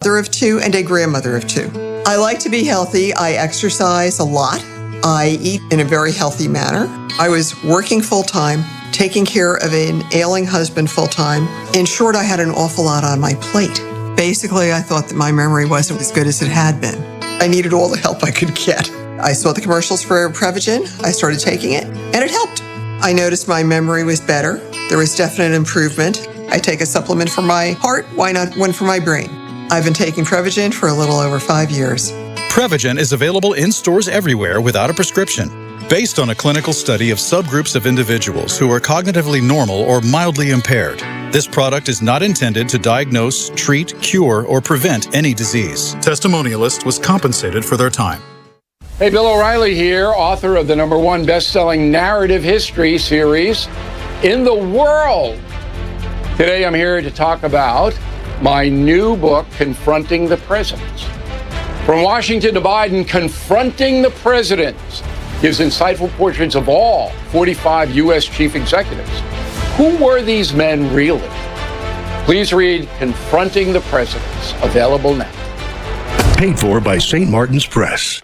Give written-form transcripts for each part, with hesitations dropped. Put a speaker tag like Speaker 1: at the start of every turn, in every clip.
Speaker 1: mother of two and a grandmother of two. I like to be healthy. I exercise a lot. I eat in a very healthy manner. I was working full-time, taking care of an ailing husband full-time. In short, I had an awful lot on my plate. Basically, I thought that my memory wasn't as good as it had been. I needed all the help I could get. I saw the commercials for Prevagen. I started taking it, and it helped. I noticed my memory was better. There was definite improvement. I take a supplement for my heart. Why not one for my brain? I've been taking Prevagen for a little over 5 years.
Speaker 2: Prevagen is available in stores everywhere without a prescription. Based on a clinical study of subgroups of individuals who are cognitively normal or mildly impaired, this product is not intended to diagnose, treat, cure, or prevent any disease. Testimonialist was compensated for their time.
Speaker 3: Hey, Bill O'Reilly here, author of the #1 best-selling narrative history series in the world. Today I'm here to talk about my new book, Confronting the Presidents. From Washington to Biden, Confronting the Presidents gives insightful portraits of all 45 U.S. chief executives. Who were these men really? Please read Confronting the Presidents, available now.
Speaker 4: Paid for by St. Martin's Press.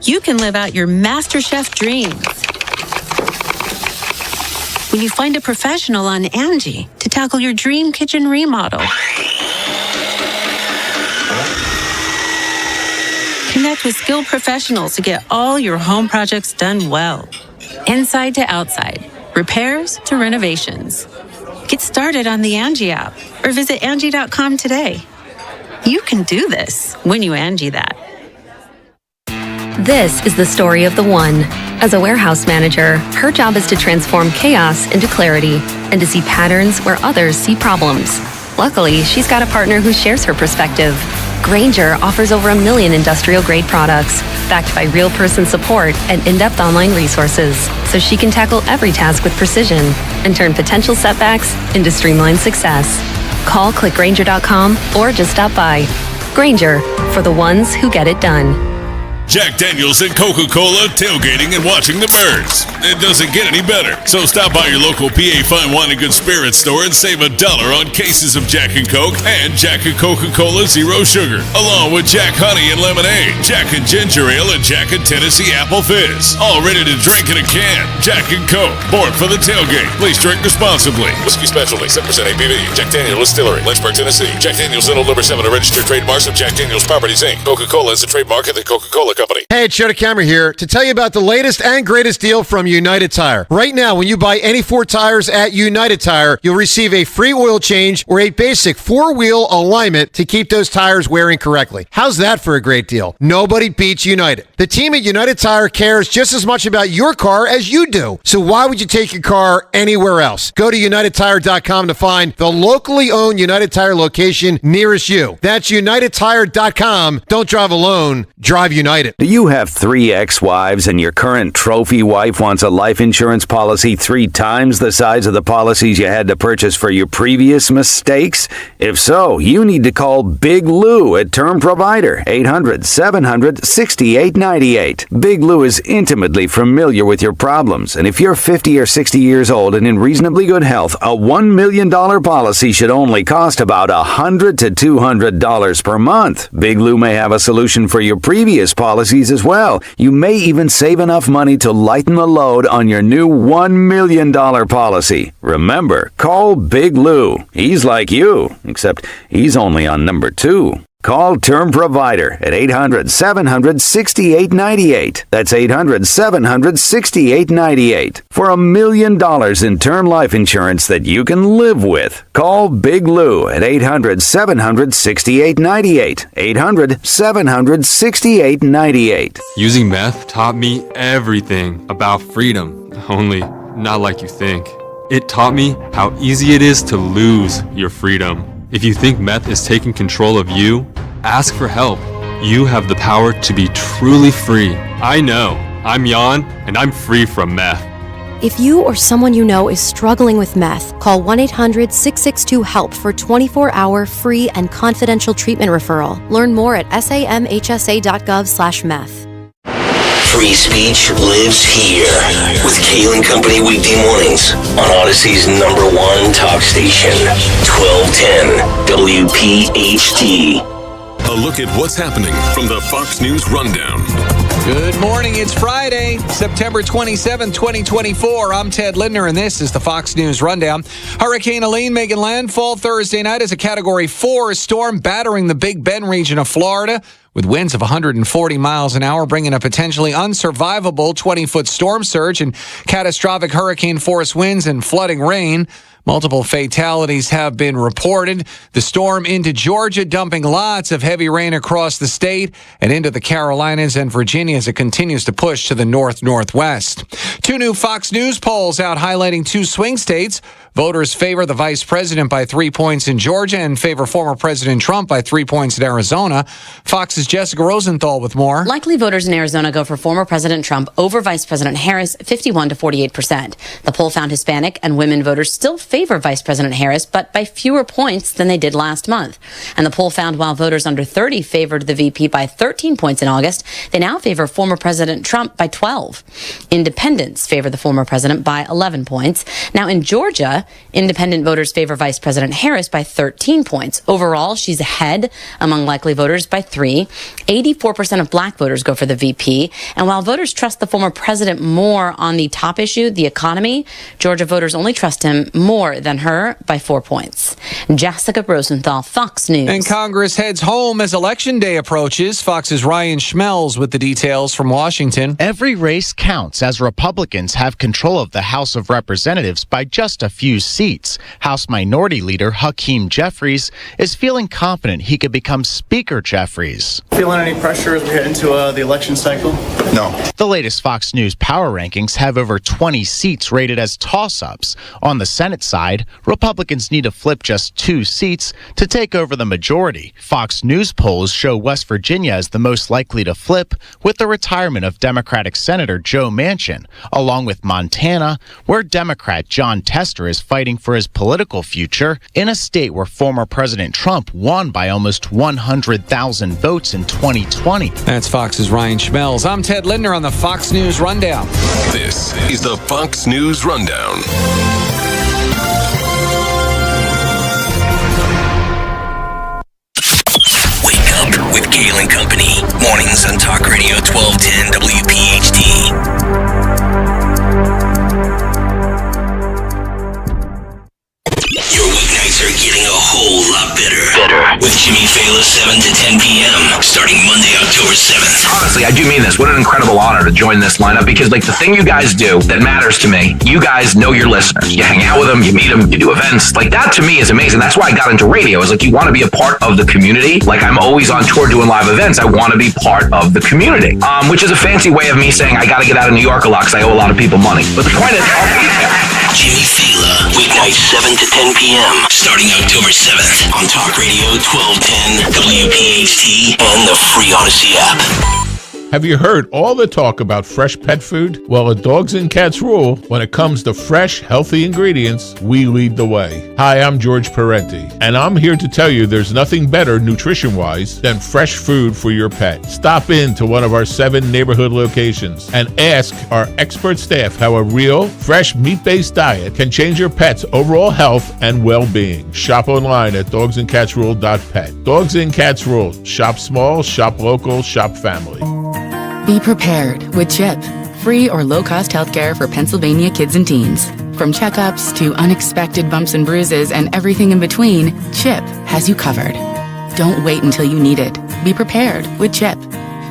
Speaker 5: You can live out your MasterChef dreams when you find a professional on Angie to tackle your dream kitchen remodel. Connect with skilled professionals to get all your home projects done well. Inside to outside, repairs to renovations. Get started on the Angie app or visit Angie.com today. You can do this when you Angie that.
Speaker 6: This is the story of the one. As a warehouse manager, her job is to transform chaos into clarity and to see patterns where others see problems. Luckily, she's got a partner who shares her perspective. Grainger offers over 1 million industrial-grade products, backed by real person support and in-depth online resources, so she can tackle every task with precision and turn potential setbacks into streamlined success. Call clickgrainger.com or just stop by. Grainger, for the ones who get it done.
Speaker 7: Jack Daniels and Coca-Cola tailgating and watching the birds. It doesn't get any better. So stop by your local PA Fine Wine and Good Spirits store and save $1 on cases of Jack and Coke and Jack and Coca-Cola Zero Sugar, along with Jack Honey and Lemonade, Jack and Ginger Ale, and Jack and Tennessee Apple Fizz. All ready to drink in a can. Jack and Coke, born for the tailgate. Please drink responsibly. Whiskey Specialty, 7% ABV. Jack Daniels Distillery, Lynchburg, Tennessee. Jack Daniels Little Number 7, a registered trademarks of Jack Daniels Properties, Inc. Coca-Cola is a trademark of the Coca-Cola Company.
Speaker 8: Hey, it's Joe DeCamera here to tell you about the latest and greatest deal from United Tire. Right now, when you buy any 4 tires at United Tire, you'll receive a free oil change or a basic 4-wheel alignment to keep those tires wearing correctly. How's that for a great deal? Nobody beats United. The team at United Tire cares just as much about your car as you do. So why would you take your car anywhere else? Go to UnitedTire.com to find the locally owned United Tire location nearest you. That's UnitedTire.com. Don't drive alone. Drive United.
Speaker 9: Do you have 3 ex-wives and your current trophy wife wants a life insurance policy 3 times the size of the policies you had to purchase for your previous mistakes? If so, you need to call Big Lou at Term Provider, 800-700-6898. Big Lou is intimately familiar with your problems, and if you're 50 or 60 years old and in reasonably good health, a $1 million policy should only cost about $100 to $200 per month. Big Lou may have a solution for your previous policies as well. You may even save enough money to lighten the load on your new $1 million policy. Remember, call Big Lou. He's like you, except he's only on number 2. Call Term Provider at 800-700-6898. That's 800-700-6898 for $1 million in term life insurance that you can live with. Call Big Lou at 800-700-6898. 800-700-6898.
Speaker 10: Using meth taught me everything about freedom, only not like you think. It taught me how easy it is to lose your freedom. If you think meth is taking control of you, ask for help. You have the power to be truly free. I know. I'm Jan, and I'm free from meth.
Speaker 11: If you or someone you know is struggling with meth, call 1-800-662-HELP for 24-hour free and confidential treatment referral. Learn more at samhsa.gov/meth.
Speaker 12: Free speech lives here with Kayal and Company weekday mornings on Odyssey's #1 talk station, 1210 WPHT.
Speaker 13: look at what's happening from the Fox News Rundown.
Speaker 14: Good morning. It's Friday, September 27, 2024. I'm Ted Lindner, and this is the Fox News Rundown. Hurricane Helene making landfall Thursday night as a Category 4 storm battering the Big Bend region of Florida with winds of 140 miles an hour, bringing a potentially unsurvivable 20-foot storm surge and catastrophic hurricane-force winds and flooding rain. Multiple fatalities have been reported. The storm into Georgia, dumping lots of heavy rain across the state and into the Carolinas and Virginia as it continues to push to the north-northwest. Two new Fox News polls out highlighting two swing states. Voters favor the vice president by 3 points in Georgia and favor former President Trump by 3 points in Arizona. Fox's Jessica Rosenthal with more.
Speaker 15: Likely voters in Arizona go for former President Trump over Vice President Harris, 51 to 48%. The poll found Hispanic and women voters still favor Vice President Harris, but by fewer points than they did last month. And the poll found while voters under 30 favored the VP by 13 points in August, they now favor former President Trump by 12. Independents favor the former president by 11 points. Now in Georgia, independent voters favor Vice President Harris by 13 points. Overall, she's ahead among likely voters by 3. 84% of black voters go for the VP. And while voters trust the former president more on the top issue, the economy, Georgia voters only trust him more than her by 4 points. Jessica Rosenthal, Fox News.
Speaker 14: And Congress heads home as Election Day approaches. Fox's Ryan Schmelz with the details from Washington.
Speaker 16: Every race counts as Republicans have control of the House of Representatives by just a few seats. House Minority Leader Hakeem Jeffries is feeling confident he could become Speaker Jeffries.
Speaker 17: Feeling any pressure as we head into the election cycle?
Speaker 16: No. The latest Fox News power rankings have over 20 seats rated as toss-ups. On the Senate side, Republicans need to flip just 2 seats to take over the majority. Fox News polls show West Virginia as the most likely to flip with the retirement of Democratic Senator Joe Manchin, along with Montana, where Democrat John Tester is fighting for his political future in a state where former President Trump won by almost 100,000 votes in 2020.
Speaker 14: That's Fox's Ryan Schmelz. I'm Ted Lindner on the Fox News Rundown.
Speaker 13: This is the Fox News Rundown.
Speaker 12: Wake up with Kayal and Company. Mornings on Talk Radio 1210 WPHT. Your weeknights are getting a whole lot better. With Jimmy Fallon 7 to 10 p.m. starting Monday, October 7th.
Speaker 18: Honestly, I do mean this. What an incredible honor to join this lineup because, the thing you guys do that matters to me, you guys know your listeners. You hang out with them, you meet them, you do events. That to me is amazing. That's why I got into radio. Is you want to be a part of the community. I'm always on tour doing live events. I want to be part of the community, which is a fancy way of me saying I got to get out of New York a lot because I owe a lot of people money. But the point is, I'll be there.
Speaker 12: Jimmy Fallon, weeknights 7 to 10 p.m. starting October 7th on Talk Radio 1210 WPHT and the free Odyssey app.
Speaker 19: Have you heard all the talk about fresh pet food? Well, at Dogs and Cats Rule, when it comes to fresh, healthy ingredients, we lead the way. Hi, I'm George Parenti, and I'm here to tell you there's nothing better nutrition-wise than fresh food for your pet. Stop in to one of our 7 neighborhood locations and ask our expert staff how a real, fresh, meat-based diet can change your pet's overall health and well-being. Shop online at dogsandcatsrule.pet. Dogs and Cats Rule. Shop small, shop local, shop family.
Speaker 20: Be prepared with CHIP, free or low-cost healthcare for Pennsylvania kids and teens. From checkups to unexpected bumps and bruises and everything in between, CHIP has you covered. Don't wait until you need it. Be prepared with CHIP.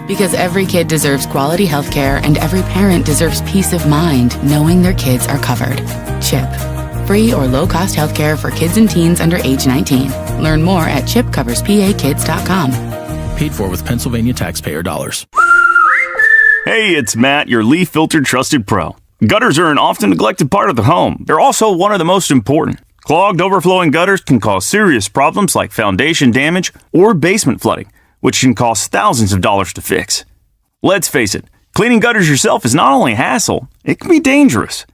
Speaker 20: Because every kid deserves quality healthcare and every parent deserves peace of mind knowing their kids are covered. CHIP, free or low-cost healthcare for kids and teens under age 19. Learn more at chipcoverspakids.com.
Speaker 21: Paid for with Pennsylvania taxpayer dollars.
Speaker 22: Hey, it's Matt, your leaf filter trusted pro. Gutters are an often neglected part of the home. They're also one of the most important. Clogged, overflowing gutters can cause serious problems like foundation damage or basement flooding, which can cost thousands of dollars to fix. Let's face it, cleaning gutters yourself is not only a hassle, it can be dangerous.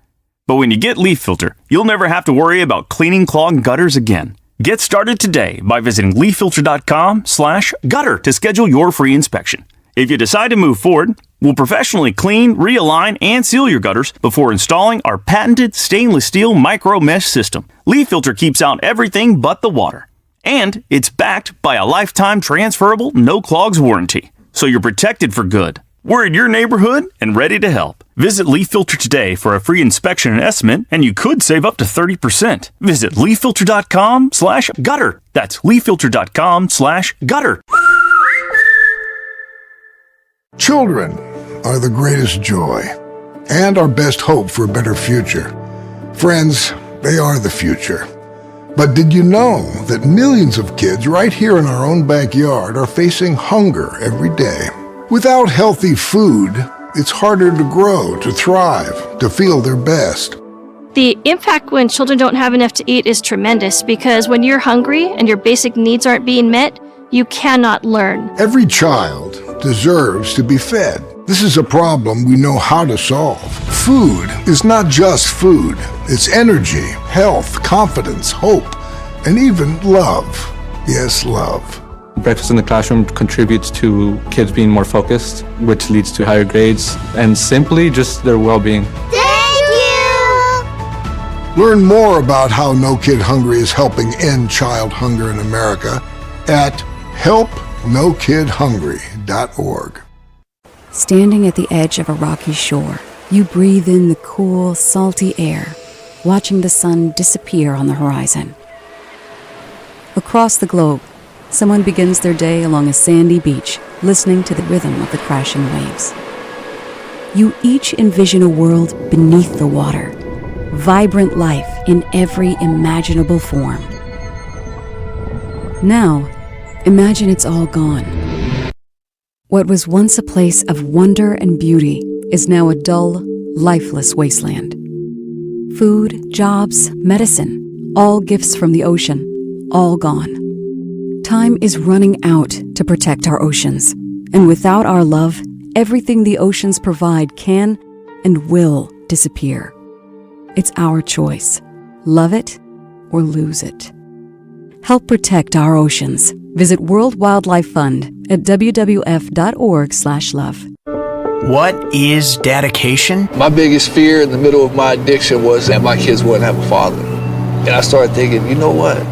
Speaker 22: But when you get Leaf Filter, you'll never have to worry about cleaning clogged gutters again. Get started today by visiting leaffilter.com/gutter to schedule your free inspection. If you decide to move forward, we'll professionally clean, realign, and seal your gutters before installing our patented stainless steel micro mesh system. Leaf Filter keeps out everything but the water. And it's backed by a lifetime transferable no-clogs warranty. So you're protected for good. We're in your neighborhood and ready to help. Visit Leaf Filter today for a free inspection and estimate, and you could save up to 30%. Visit leaffilter.com/gutter. That's leaffilter.com/gutter.
Speaker 1: Children are the greatest joy and our best hope for a better future. Friends, they are the future. But did you know that millions of kids right here in our own backyard are facing hunger every day? Without healthy food, it's harder to grow, to thrive, to feel their best.
Speaker 2: The impact when children don't have enough to eat is tremendous because when you're hungry and your basic needs aren't being met, you cannot learn.
Speaker 1: Every child deserves to be fed. This is a problem we know how to solve. Food is not just food. It's energy, health, confidence, hope, and even love. Yes, love.
Speaker 23: Breakfast in the classroom contributes to kids being more focused, which leads to higher grades, and simply just their well-being.
Speaker 1: Thank you! Learn more about how No Kid Hungry is helping end child hunger in America at helpnokidhungry.org.
Speaker 24: Standing at the edge of a rocky shore, you breathe in the cool, salty air, watching the sun disappear on the horizon. Across the globe, someone begins their day along a sandy beach, listening to the rhythm of the crashing waves. You each envision a world beneath the water, vibrant life in every imaginable form. Now, imagine it's all gone. What was once a place of wonder and beauty is now a dull, lifeless wasteland. Food, jobs, medicine, all gifts from the ocean, all gone. Time is running out to protect our oceans, and without our love, everything the oceans provide can and will disappear. It's our choice. Love it or lose it. Help protect our oceans. Visit World Wildlife Fund at wwf.org/love.
Speaker 25: What is dedication?
Speaker 26: My biggest fear in the middle of my addiction was that my kids wouldn't have a father. And I started thinking, you know what?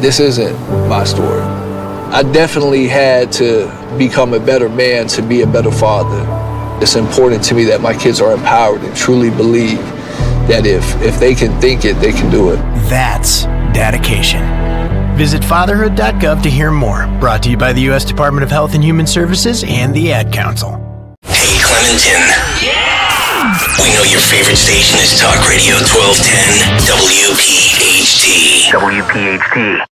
Speaker 26: This isn't my story. I definitely had to become a better man to be a better father. It's important to me that my kids are empowered and truly believe that if they can think it, they can do it.
Speaker 25: That's dedication. Visit fatherhood.gov to hear more. Brought to you by the U.S. Department of Health and Human Services and the Ad Council.
Speaker 12: Hey, Clementon. Yeah! We know your favorite station is Talk Radio 1210 WPHT. WPHT.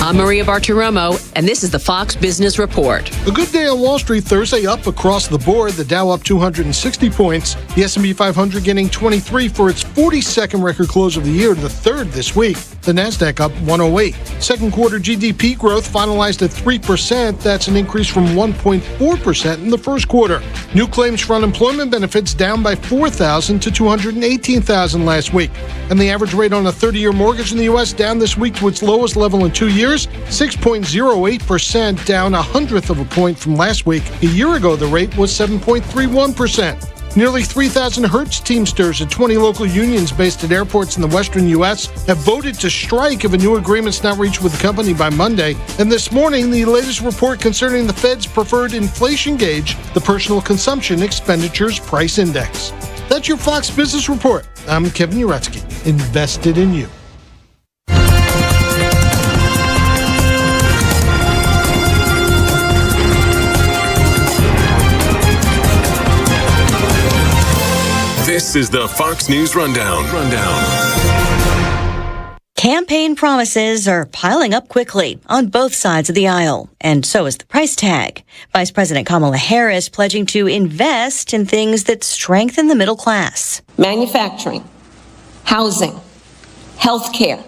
Speaker 27: I'm Maria Bartiromo, and this is the Fox Business Report.
Speaker 28: A good day on Wall Street Thursday, up across the board. The Dow up 260 points. The S&P 500 getting 23 for its 42nd record close of the year, the third this week. The Nasdaq up 108. Second quarter GDP growth finalized at 3%. That's an increase from 1.4% in the first quarter. New claims for unemployment benefits down by 4,000 to 218,000 last week. And the average rate on a 30-year mortgage in the U.S. down this week to its lowest level in 2 years, 6.08%, down 1/100 of a point from last week. A year ago, the rate was 7.31%. Nearly 3,000 Hertz Teamsters at 20 local unions based at airports in the western U.S. have voted to strike if a new agreement's not reached with the company by Monday. And this morning, the latest report concerning the Fed's preferred inflation gauge, the Personal Consumption Expenditures Price Index. That's your Fox Business Report. I'm Kevin Uretsky, invested in you.
Speaker 13: This is the Fox News Rundown.
Speaker 29: Campaign promises are piling up quickly on both sides of the aisle, and so is the price tag. Vice President Kamala Harris pledging to invest in things that strengthen the middle class.
Speaker 30: Manufacturing, housing, healthcare,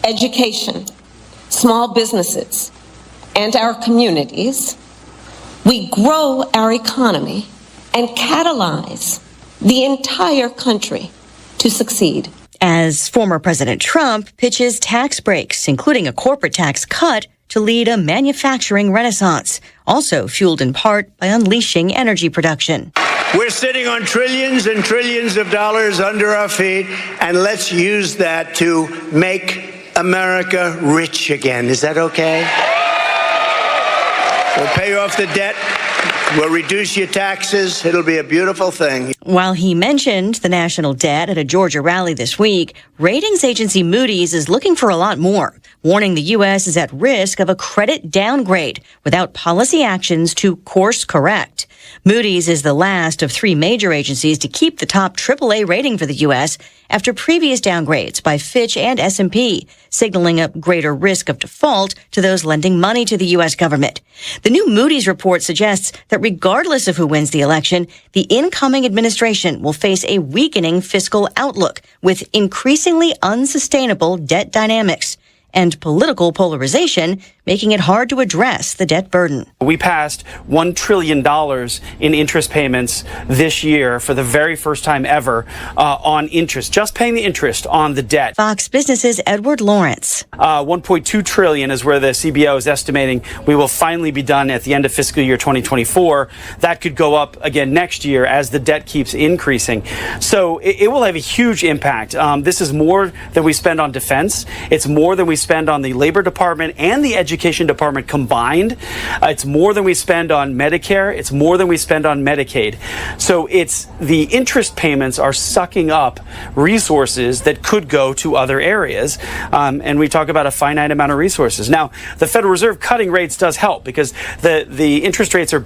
Speaker 30: education, small businesses, and our communities. We grow our economy and catalyze the entire country to succeed.
Speaker 29: As former President Trump pitches tax breaks, including a corporate tax cut, to lead a manufacturing renaissance, also fueled in part by unleashing energy production.
Speaker 3: We're sitting on trillions and trillions of dollars under our feet, and let's use that to make America rich again. Is that okay? We'll pay off the debt. We'll reduce your taxes. It'll be a beautiful thing.
Speaker 29: While he mentioned the national debt at a Georgia rally this week, ratings agency Moody's is looking for a lot more, warning the U.S. is at risk of a credit downgrade without policy actions to course correct. Moody's is the last of three major agencies to keep the top AAA rating for the U.S. after previous downgrades by Fitch and S&P, signaling a greater risk of default to those lending money to the U.S. government. The new Moody's report suggests that regardless of who wins the election, the incoming administration will face a weakening fiscal outlook with increasingly unsustainable debt dynamics and political polarization, making it hard to address the debt burden.
Speaker 4: We passed $1 trillion in interest payments this year for the very first time ever on interest, just paying the interest on the debt.
Speaker 29: Fox Business's Edward Lawrence.
Speaker 4: $1.2 trillion is where the CBO is estimating we will finally be done at the end of fiscal year 2024. That could go up again next year as the debt keeps increasing. So it will have a huge impact. This is more than we spend on defense. It's more than we spend on the Labor Department and the Education Department combined. It's more than we spend on Medicare. It's more than we spend on Medicaid. So it's the interest payments are sucking up resources that could go to other areas. And we talk about a finite amount of resources. Now, the Federal Reserve cutting rates does help because the interest rates are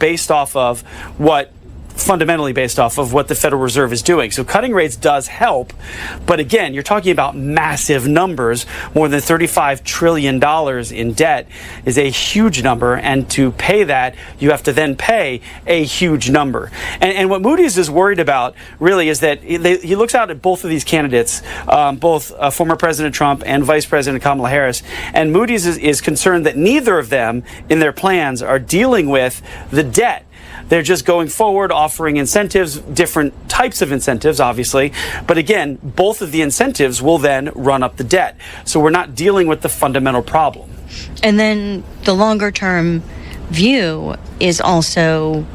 Speaker 4: fundamentally based off of what the Federal Reserve is doing. So cutting rates does help. But again, you're talking about massive numbers. More than $35 trillion in debt is a huge number. And to pay that, you have to then pay a huge number. And what Moody's is worried about really is that he looks out at both of these candidates, both former President Trump and Vice President Kamala Harris. And Moody's is concerned that neither of them in their plans are dealing with the debt. They're just going forward, offering incentives, different types of incentives, obviously. But again, both of the incentives will then run up the debt. So we're not dealing with the fundamental problem.
Speaker 29: And then the longer term view is also,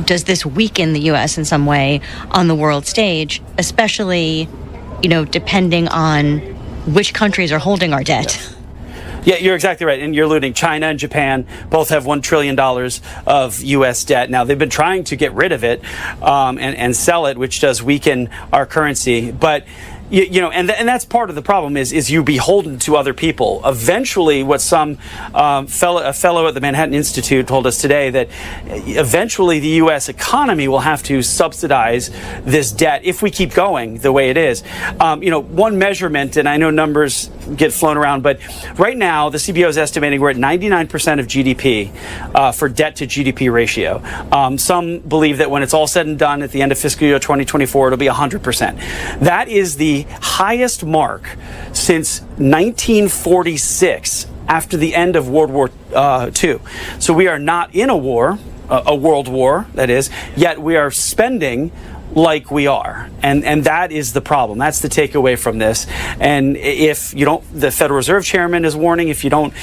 Speaker 29: does this weaken the U.S. in some way on the world stage, especially, depending on which countries are holding our debt?
Speaker 4: Yeah, you're exactly right. And you're alluding China and Japan both have $1 trillion of U.S. debt. Now, they've been trying to get rid of it and sell it, which does weaken our currency. But and that's part of the problem is you beholden to other people. Eventually, what some fellow at the Manhattan Institute told us today, that eventually the U.S. economy will have to subsidize this debt if we keep going the way it is. One measurement, and I know numbers get flown around, but right now the CBO is estimating we're at 99% of GDP for debt to GDP ratio. Some believe that when it's all said and done at the end of fiscal year 2024, it'll be 100%. That is the highest mark since 1946 after the end of World War II. So we are not in a war, a world war, that is, yet we are spending like we are. And that is the problem. That's the takeaway from this. And if you don't, the Federal Reserve Chairman is warning, if you don't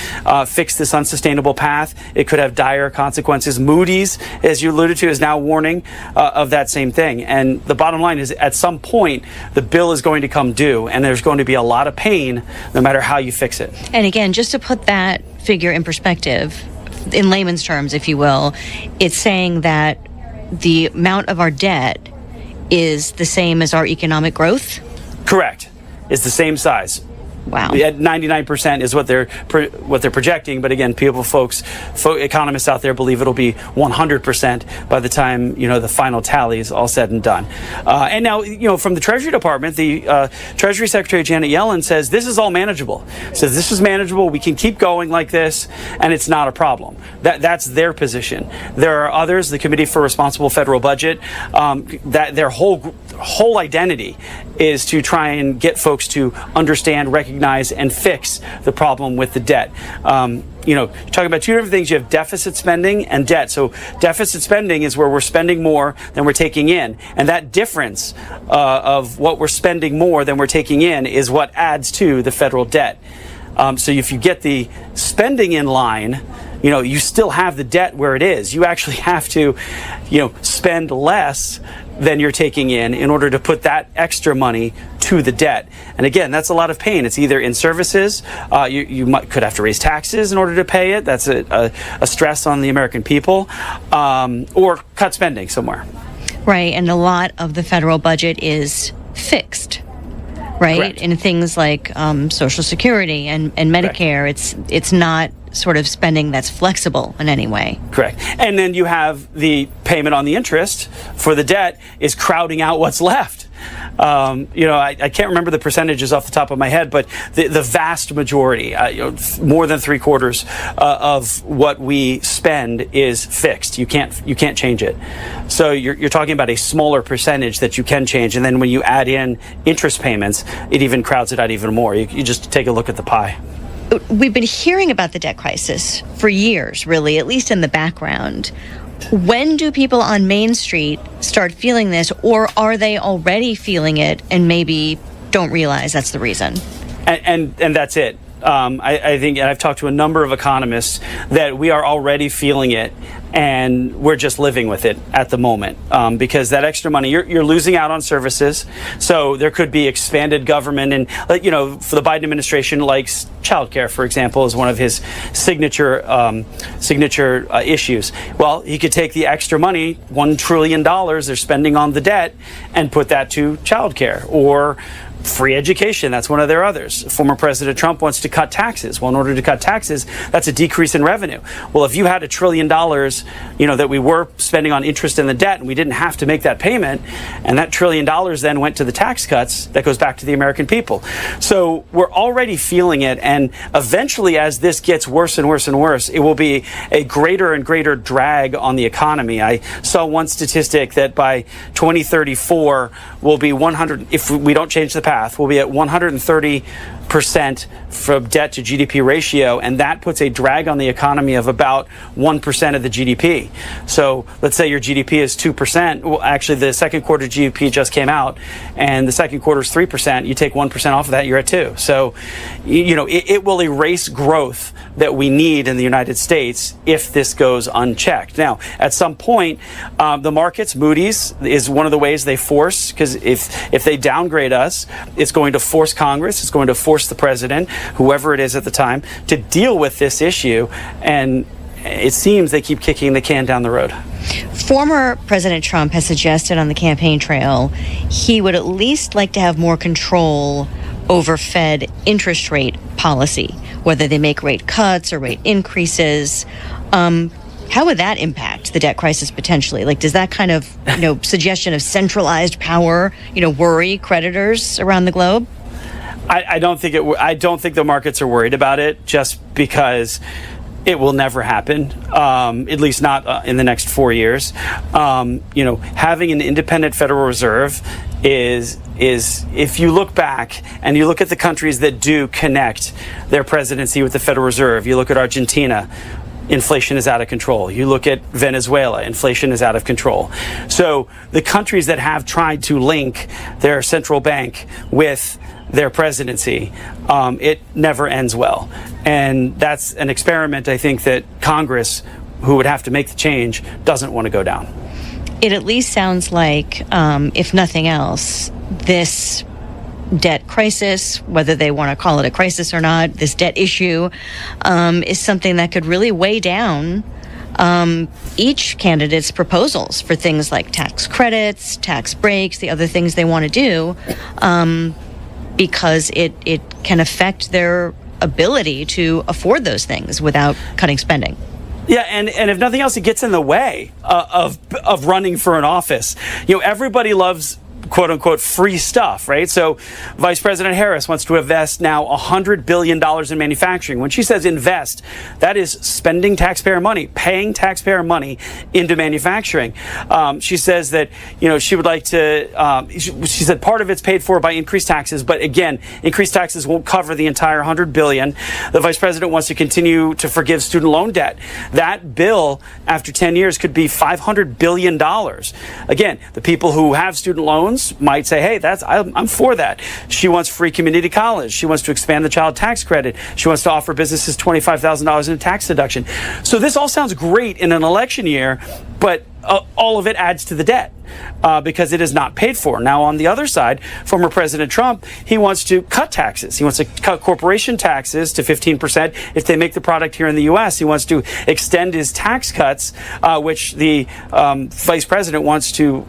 Speaker 4: fix this unsustainable path, it could have dire consequences. Moody's, as you alluded to, is now warning of that same thing. And the bottom line is, at some point, the bill is going to come due, and there's going to be a lot of pain no matter how you fix it.
Speaker 29: And again, just to put that figure in perspective, in layman's terms, if you will, it's saying that the amount of our debt is the same as our economic growth?
Speaker 4: Correct. It's the same size.
Speaker 29: Wow.
Speaker 4: At 99% is what they're projecting, but again, economists out there believe it'll be 100% by the time the final tally is all said and done. And now, from the Treasury Department, the Treasury Secretary Janet Yellen says this is all manageable. Says this is manageable. We can keep going like this, and it's not a problem. That's their position. There are others, the Committee for Responsible Federal Budget, that their whole identity is to try and get folks to understand, recognize, and fix the problem with the debt. You're talking about two different things. You have deficit spending and debt. So deficit spending is where we're spending more than we're taking in. And that difference of what we're spending more than we're taking in is what adds to the federal debt. So if you get the spending in line, you still still have the debt where it is. You actually have to, spend less than you're taking in order to put that extra money to the debt. And again, that's a lot of pain. It's either in services, you could have to raise taxes in order to pay it. That's a stress on the American people, or cut spending somewhere.
Speaker 29: Right, and a lot of the federal budget is fixed, right?
Speaker 4: Correct.
Speaker 29: In things like Social Security and Medicare, it's not sort of spending that's flexible in any way.
Speaker 4: Correct. And then you have the payment on the interest for the debt is crowding out what's left. I can't remember the percentages off the top of my head, but the vast majority, more than 3/4 of what we spend is fixed. You can't change it. So you're talking about a smaller percentage that you can change, and then when you add in interest payments, it even crowds it out even more. You just take a look at the pie.
Speaker 29: We've been hearing about the debt crisis for years, really, at least in the background. When do people on Main Street start feeling this, or are they already feeling it and maybe don't realize that's the reason?
Speaker 4: And that's it. I think, and I've talked to a number of economists, that we are already feeling it, and we're just living with it at the moment, because that extra money, you're losing out on services. So there could be expanded government, and for the Biden administration, likes childcare, for example, is one of his signature issues. Well, he could take the extra money, $1 trillion they're spending on the debt, and put that to childcare or free education. That's one of their others. Former President Trump wants to cut taxes. Well, in order to cut taxes, that's a decrease in revenue. Well, if you had $1 trillion, that we were spending on interest in the debt, and we didn't have to make that payment, and that $1 trillion then went to the tax cuts, that goes back to the American people. So we're already feeling it, and eventually, as this gets worse and worse and worse, it will be a greater and greater drag on the economy. I saw one statistic that by 2034 will be 100, if we don't change the path, we'll be at 130% from debt to GDP ratio, and that puts a drag on the economy of about 1% of the GDP. So let's say your GDP is 2%. Well, actually, the second quarter GDP just came out, and the second quarter is 3%. You take 1% off of that, you're at 2%. So, it will erase growth that we need in the United States if this goes unchecked. Now, at some point, the markets, Moody's is one of the ways they force, because if they downgrade us, it's going to force Congress, it's going to force the president, whoever it is at the time, to deal with this issue. And it seems they keep kicking the can down the road.
Speaker 29: Former President Trump has suggested on the campaign trail he would at least like to have more control over Fed interest rate policy, whether they make rate cuts or rate increases. How would that impact the debt crisis potentially? Like, does that kind of, suggestion of centralized power, worry creditors around the globe?
Speaker 4: I don't think I don't think the markets are worried about it, just because it will never happen, at least not in the next 4 years. Having an independent Federal Reserve is if you look back and you look at the countries that do connect their presidency with the Federal Reserve, you look at Argentina, inflation is out of control. You look at Venezuela, inflation is out of control. So the countries that have tried to link their central bank with their presidency, it never ends well. And that's an experiment, I think, that Congress, who would have to make the change, doesn't want to go down.
Speaker 29: It at least sounds like, if nothing else, this debt crisis, whether they want to call it a crisis or not, this debt issue is something that could really weigh down each candidate's proposals for things like tax credits, tax breaks, the other things they want to do, because it can affect their ability to afford those things without cutting spending.
Speaker 4: Yeah, and if nothing else, it gets in the way of running for an office. Everybody loves quote unquote free stuff, right? So Vice President Harris wants to invest now $100 billion in manufacturing. When she says invest, that is spending taxpayer money, paying taxpayer money into manufacturing. She says that, she would like to, she said part of it's paid for by increased taxes, but again, increased taxes won't cover the entire $100 billion. The Vice President wants to continue to forgive student loan debt. That bill, after 10 years, could be $500 billion. Again, the people who have student loans Republicans might say, hey, I'm for that. She wants free community college. She wants to expand the child tax credit. She wants to offer businesses $25,000 in a tax deduction. So this all sounds great in an election year, but all of it adds to the debt because it is not paid for. Now, on the other side, former President Trump, he wants to cut taxes. He wants to cut corporation taxes to 15% if they make the product here in the U.S. He wants to extend his tax cuts, which the vice president wants to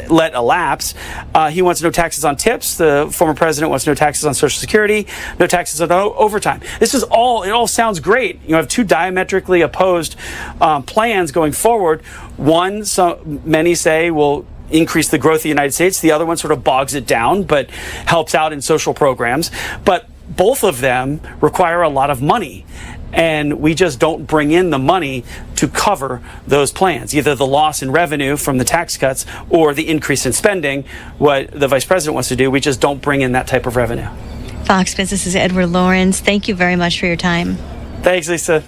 Speaker 4: let elapse. He wants no taxes on tips. The former president wants no taxes on Social Security, no taxes on overtime. It all sounds great. You have two diametrically opposed plans going forward. One, many say, will increase the growth of the United States. The other one sort of bogs it down, but helps out in social programs. But both of them require a lot of money. And we just don't bring in the money to cover those plans, either the loss in revenue from the tax cuts or the increase in spending, what the vice president wants to do. We just don't bring in that type of revenue.
Speaker 29: Fox Business's Edward Lawrence, thank you very much for your time.
Speaker 4: Thanks, Lisa.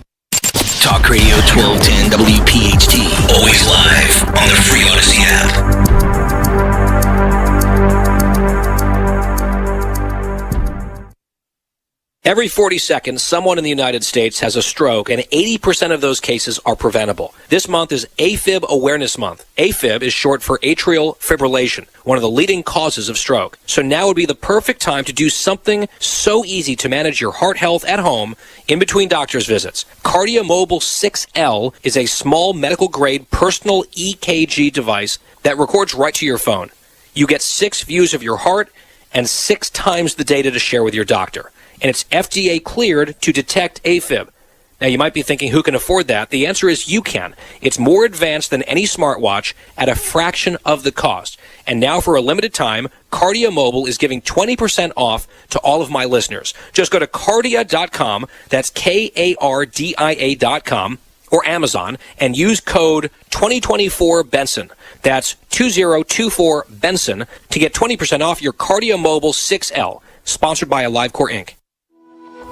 Speaker 12: Talk Radio 1210 WPHT. Always live on the free Odyssey app.
Speaker 5: Every 40 seconds, someone in the United States has a stroke, and 80% of those cases are preventable. This month is AFib Awareness Month. AFib is short for atrial fibrillation, one of the leading causes of stroke. So now would be the perfect time to do something so easy to manage your heart health at home in between doctor's visits. KardioMobile 6L is a small medical-grade personal EKG device that records right to your phone. You get 6 views of your heart and 6 times the data to share with your doctor. And it's FDA cleared to detect AFib. Now, you might be thinking, who can afford that? The answer is you can. It's more advanced than any smartwatch at a fraction of the cost. And now, for a limited time, KardioMobile is giving 20% off to all of my listeners. Just go to Kardia.com, that's Kardia.com, or Amazon, and use code 2024-BENSON. That's 2024-BENSON to get 20% off your KardioMobile 6L, sponsored by AliveCore Inc.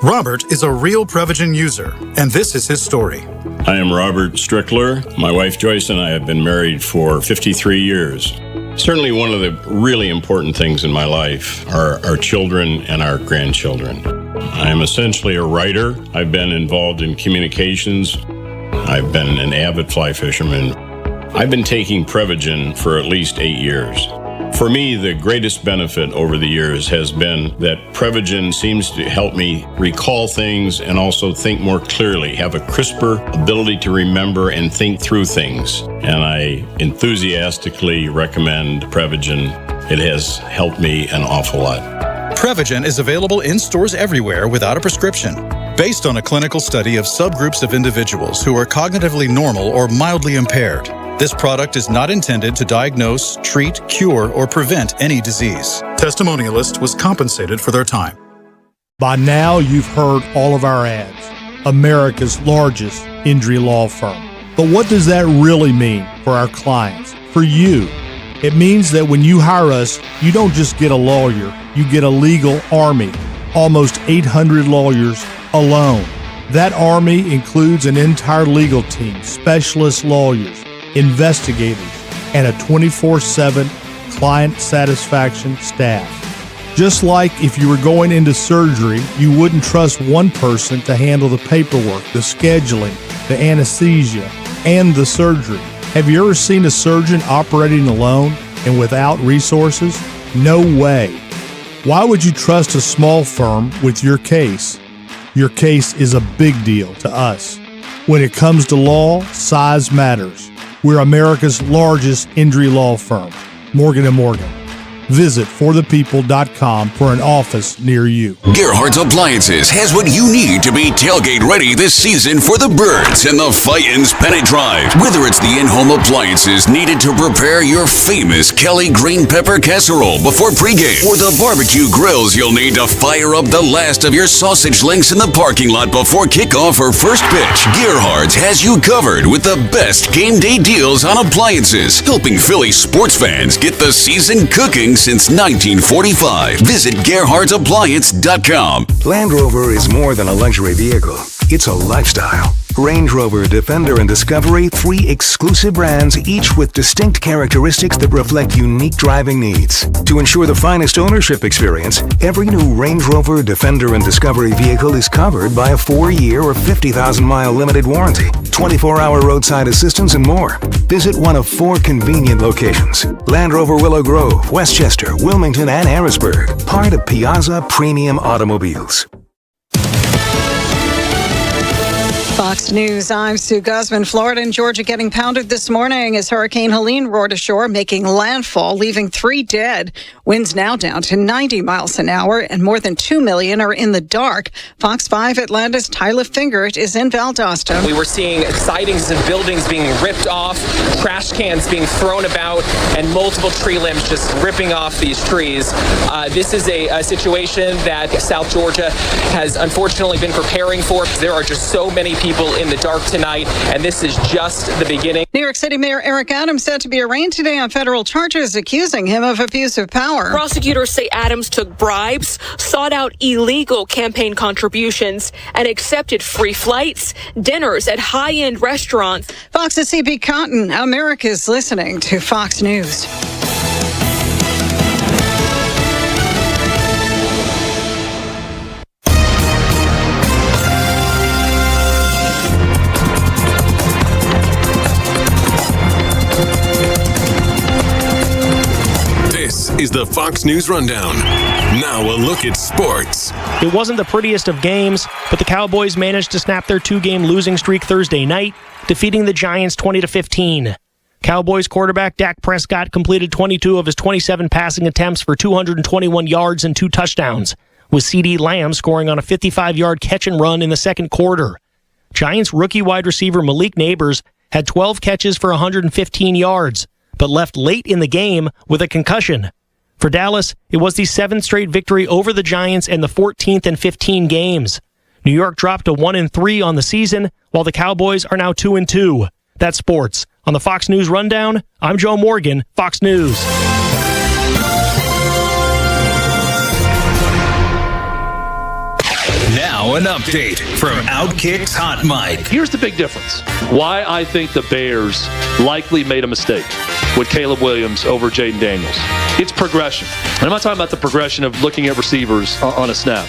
Speaker 6: Robert is a real Prevagen user, and this is his story.
Speaker 7: I am Robert Strickler. My wife Joyce and I have been married for 53 years. Certainly one of the really important things in my life are our children and our grandchildren. I am essentially a writer. I've been involved in communications. I've been an avid fly fisherman. I've been taking Prevagen for at least 8 years. For me, the greatest benefit over the years has been that Prevagen seems to help me recall things and also think more clearly, have a crisper ability to remember and think through things. And I enthusiastically recommend Prevagen. It has helped me an awful lot.
Speaker 6: Prevagen is available in stores everywhere without a prescription. Based on a clinical study of subgroups of individuals who are cognitively normal or mildly impaired, this product is not intended to diagnose, treat, cure, or prevent any disease. Testimonialist was compensated for their time.
Speaker 8: By now, you've heard all of our ads. America's largest injury law firm. But what does that really mean for our clients, for you? It means that when you hire us, you don't just get a lawyer, you get a legal army. Almost 800 lawyers alone. That army includes an entire legal team, specialist lawyers, investigators, and a 24/7 client satisfaction staff. Just like if you were going into surgery, you wouldn't trust one person to handle the paperwork, the scheduling, the anesthesia, and the surgery. Have you ever seen a surgeon operating alone and without resources? No way. Why would you trust a small firm with your case? Your case is a big deal to us. When it comes to law, size matters. We're America's largest injury law firm, Morgan & Morgan. Visit forthepeople.com for an office near you.
Speaker 9: Gerhardt's Appliances has what you need to be tailgate ready this season for the birds and the Fightins Pennant Drive. Whether it's the in-home appliances needed to prepare your famous Kelly green pepper casserole before pregame, or the barbecue grills you'll need to fire up the last of your sausage links in the parking lot before kickoff or first pitch, Gerhardt's has you covered with the best game day deals on appliances, helping Philly sports fans get the season cooking since 1945. Visit Gerhardt'sAppliance.com.
Speaker 10: Land Rover is more than a luxury vehicle. It's a lifestyle. Range Rover, Defender, and Discovery, 3 exclusive brands, each with distinct characteristics that reflect unique driving needs. To ensure the finest ownership experience, every new Range Rover, Defender, and Discovery vehicle is covered by a 4-year or 50,000-mile limited warranty, 24-hour roadside assistance, and more. Visit one of 4 convenient locations: Land Rover Willow Grove, Westchester, Wilmington, and Harrisburg. Part of Piazza Premium Automobiles.
Speaker 11: Fox News, I'm Sue Guzman. Florida and Georgia getting pounded this morning as Hurricane Helene roared ashore, making landfall, leaving 3 dead. Winds now down to 90 miles an hour, and more than 2 million are in the dark. Fox 5 Atlanta's Tyler Fingert is in Valdosta.
Speaker 14: We were seeing sightings of buildings being ripped off, trash cans being thrown about, and multiple tree limbs just ripping off these trees. This is a situation that South Georgia has unfortunately been preparing for. There are just so many people in the dark tonight, and this is just the beginning.
Speaker 11: New York City Mayor Eric Adams set to be arraigned today on federal charges accusing him of abuse of power.
Speaker 15: Prosecutors say Adams took bribes, sought out illegal campaign contributions, and accepted free flights, dinners at high-end restaurants.
Speaker 11: Fox's C.B. Cotton, America's listening to Fox News.
Speaker 13: This is the Fox News Rundown. Now a look at sports.
Speaker 16: It wasn't the prettiest of games, but the Cowboys managed to snap their 2-game losing streak Thursday night, defeating the Giants 20-15. Cowboys quarterback Dak Prescott completed 22 of his 27 passing attempts for 221 yards and 2 touchdowns, with CeeDee Lamb scoring on a 55-yard catch and run in the second quarter. Giants rookie wide receiver Malik Neighbors had 12 catches for 115 yards, but left late in the game with a concussion. For Dallas, it was the 7th straight victory over the Giants and the 14th in 15 games. New York dropped to 1-3 on the season, while the Cowboys are now 2-2. That's sports. On the Fox News Rundown, I'm Joe Morgan, Fox News.
Speaker 17: Now an update from Outkick's Hot Mic.
Speaker 18: Here's the big difference. Why I think the Bears likely made a mistake with Caleb Williams over Jaden Daniels. It's progression. And I'm not talking about the progression of looking at receivers on a snap.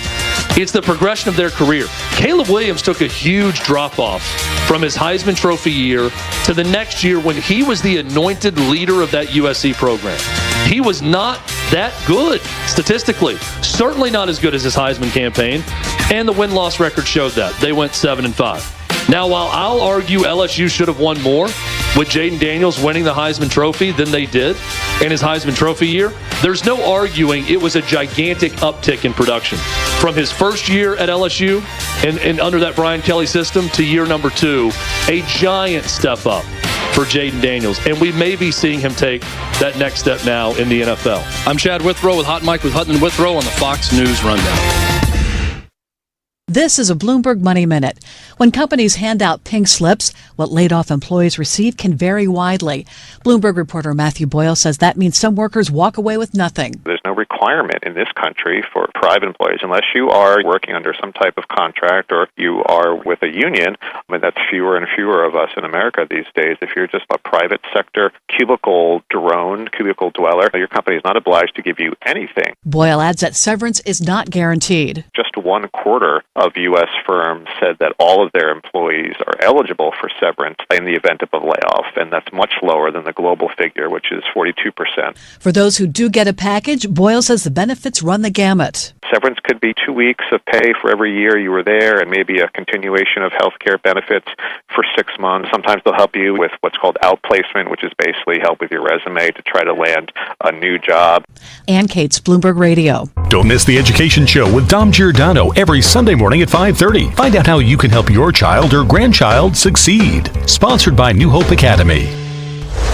Speaker 18: It's the progression of their career. Caleb Williams took a huge drop-off from his Heisman Trophy year to the next year when he was the anointed leader of that USC program. He was not that good statistically. Certainly not as good as his Heisman campaign. And the win-loss record showed that. They went 7-5. Now, while I'll argue LSU should have won more with Jaden Daniels winning the Heisman Trophy than they did in his Heisman Trophy year, there's no arguing it was a gigantic uptick in production. From his first year at LSU and under that Brian Kelly system to year number 2, a giant step up for Jaden Daniels. And we may be seeing him take that next step now in the NFL.
Speaker 19: I'm Chad Withrow with Hot Mike with Hutton and Withrow on the Fox News Rundown.
Speaker 20: This is a Bloomberg Money Minute. When companies hand out pink slips, what laid-off employees receive can vary widely. Bloomberg reporter Matthew Boyle says that means some workers walk away with nothing.
Speaker 21: There's no requirement in this country for private employees, unless you are working under some type of contract or you are with a union. I mean, that's fewer and fewer of us in America these days. If you're just a private sector cubicle drone, cubicle dweller, your company is not obliged to give you anything.
Speaker 20: Boyle adds that severance is not guaranteed.
Speaker 21: Just 1/4 of U.S. firms said that all of their employees are eligible for severance in the event of a layoff, and that's much lower than the global figure, which is 42%.
Speaker 20: For those who do get a package, Boyle says the benefits run the gamut.
Speaker 21: Severance could be 2 weeks of pay for every year you were there, and maybe a continuation of health care benefits for 6 months. Sometimes they'll help you with what's called outplacement, which is basically help with your resume to try to land a new job.
Speaker 20: Ann Cates, Bloomberg Radio.
Speaker 31: Don't miss the Education Show with Dom Giordano every Sunday morning at 5:30. Find out how you can help your child or grandchild succeed. Sponsored by New Hope Academy.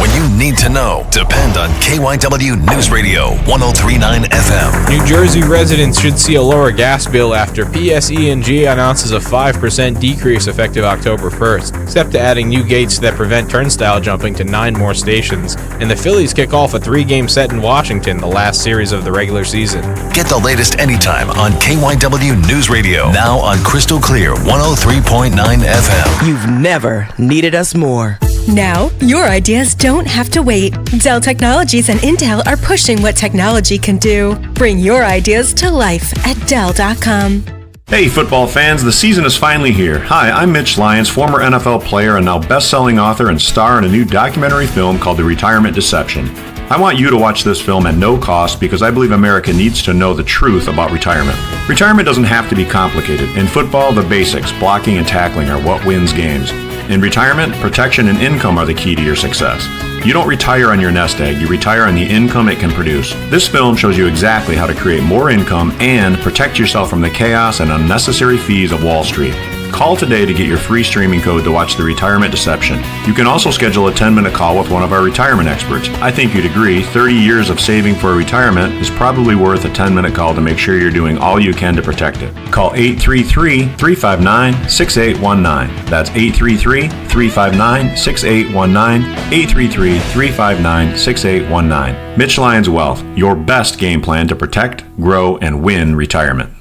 Speaker 13: When you need to know, depend on KYW News Radio 103.9 FM.
Speaker 1: New Jersey residents should see a lower gas bill after PSE&G announces a 5% decrease effective October 1st. Except adding new gates that prevent turnstile jumping to 9 more stations. And the Phillies kick off a 3-game set in Washington, the last series of the regular season.
Speaker 13: Get the latest anytime on KYW News Radio. Now on Crystal Clear 103.9 FM.
Speaker 2: You've never needed us more.
Speaker 3: Now, your ideas don't have to wait. Dell Technologies and Intel are pushing what technology can do. Bring your ideas to life at Dell.com.
Speaker 22: Hey football fans, the season is finally here. Hi, I'm Mitch Lyons, former NFL player and now best-selling author and star in a new documentary film called The Retirement Deception. I want you to watch this film at no cost because I believe America needs to know the truth about retirement. Retirement doesn't have to be complicated. In football, the basics, blocking and tackling, are what wins games. In retirement, protection and income are the key to your success. You don't retire on your nest egg, you retire on the income it can produce. This film shows you exactly how to create more income and protect yourself from the chaos and unnecessary fees of Wall Street. Call today to get your free streaming code to watch The Retirement Deception. You can also schedule a 10-minute call with one of our retirement experts. I think you'd agree 30 years of saving for retirement is probably worth a 10-minute call to make sure you're doing all you can to protect it. Call 833-359-6819. That's 833-359-6819, 833-359-6819. Mitch Lyons Wealth, your best game plan to protect, grow, and win retirement.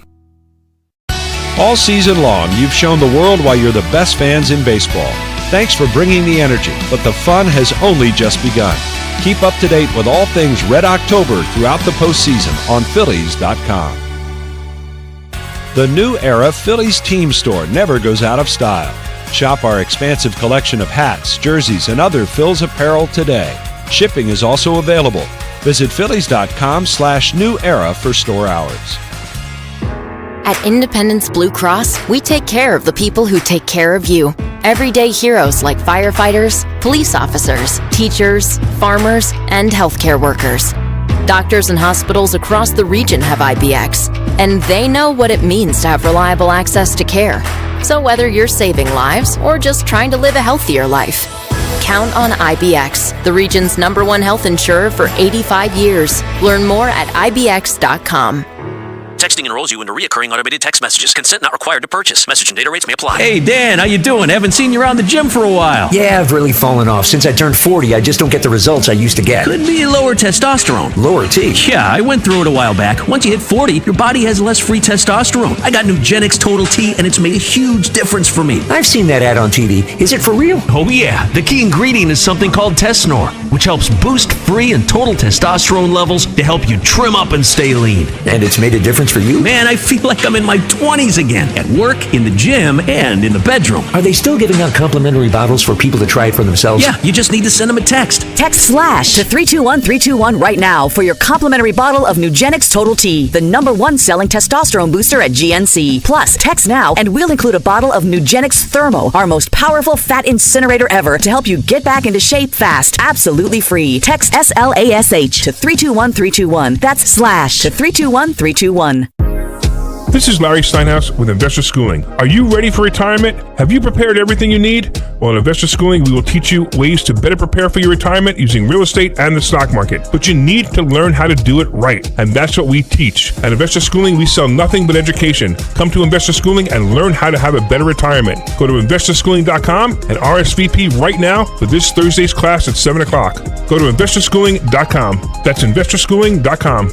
Speaker 23: All season long, you've shown the world why you're the best fans in baseball. Thanks for bringing the energy, but the fun has only just begun. Keep up to date with all things Red October throughout the postseason on Phillies.com. The new era Phillies team store never goes out of style. Shop our expansive collection of hats, jerseys, and other Phils apparel today. Shipping is also available. Visit Phillies.com/new era for store hours.
Speaker 24: At Independence Blue Cross, we take care of the people who take care of you. Everyday heroes like firefighters, police officers, teachers, farmers, and healthcare workers. Doctors and hospitals across the region have IBX, and they know what it means to have reliable access to care. So whether you're saving lives or just trying to live a healthier life, count on IBX, the region's #1 health insurer for 85 years. Learn more at IBX.com.
Speaker 25: Texting enrolls you into recurring automated text messages. Consent not required to purchase. Message and data rates may apply.
Speaker 26: Hey, Dan, how you doing? Haven't seen you around the gym for a while.
Speaker 27: Yeah, I've really fallen off. Since I turned 40, I just don't get the results I used to get.
Speaker 26: Could be lower testosterone.
Speaker 27: Lower T?
Speaker 26: Yeah, I went through it a while back. Once you hit 40, your body has less free testosterone. I got Nugenix Total T, and it's made a huge difference for me.
Speaker 27: I've seen that ad on TV. Is it for real?
Speaker 26: Oh, yeah. The key ingredient is something called Tesnor, which helps boost free and total testosterone levels to help you trim up and stay lean.
Speaker 27: And it's made a difference for you?
Speaker 26: Man, I feel like I'm in my 20s again, at work, in the gym, and in the bedroom.
Speaker 27: Are they still giving out complimentary bottles for people to try it for themselves?
Speaker 26: Yeah, you just need to send them a text.
Speaker 28: Text SLASH to 321-321 right now for your complimentary bottle of Nugenix Total T, the #1 selling testosterone booster at GNC. Plus, text now and we'll include a bottle of Nugenix Thermo, our most powerful fat incinerator ever, to help you get back into shape fast. Absolutely free. Text SLASH to 321-321. That's SLASH to 321-321.
Speaker 30: This is Larry Steinhaus with Investor Schooling. Are you ready for retirement? Have you prepared everything you need? Well, in Investor Schooling, we will teach you ways to better prepare for your retirement using real estate and the stock market. But you need to learn how to do it right, and that's what we teach. At Investor Schooling, we sell nothing but education. Come to Investor Schooling and learn how to have a better retirement. Go to investorschooling.com and RSVP right now for this Thursday's class at 7 o'clock. Go to investorschooling.com. That's investorschooling.com.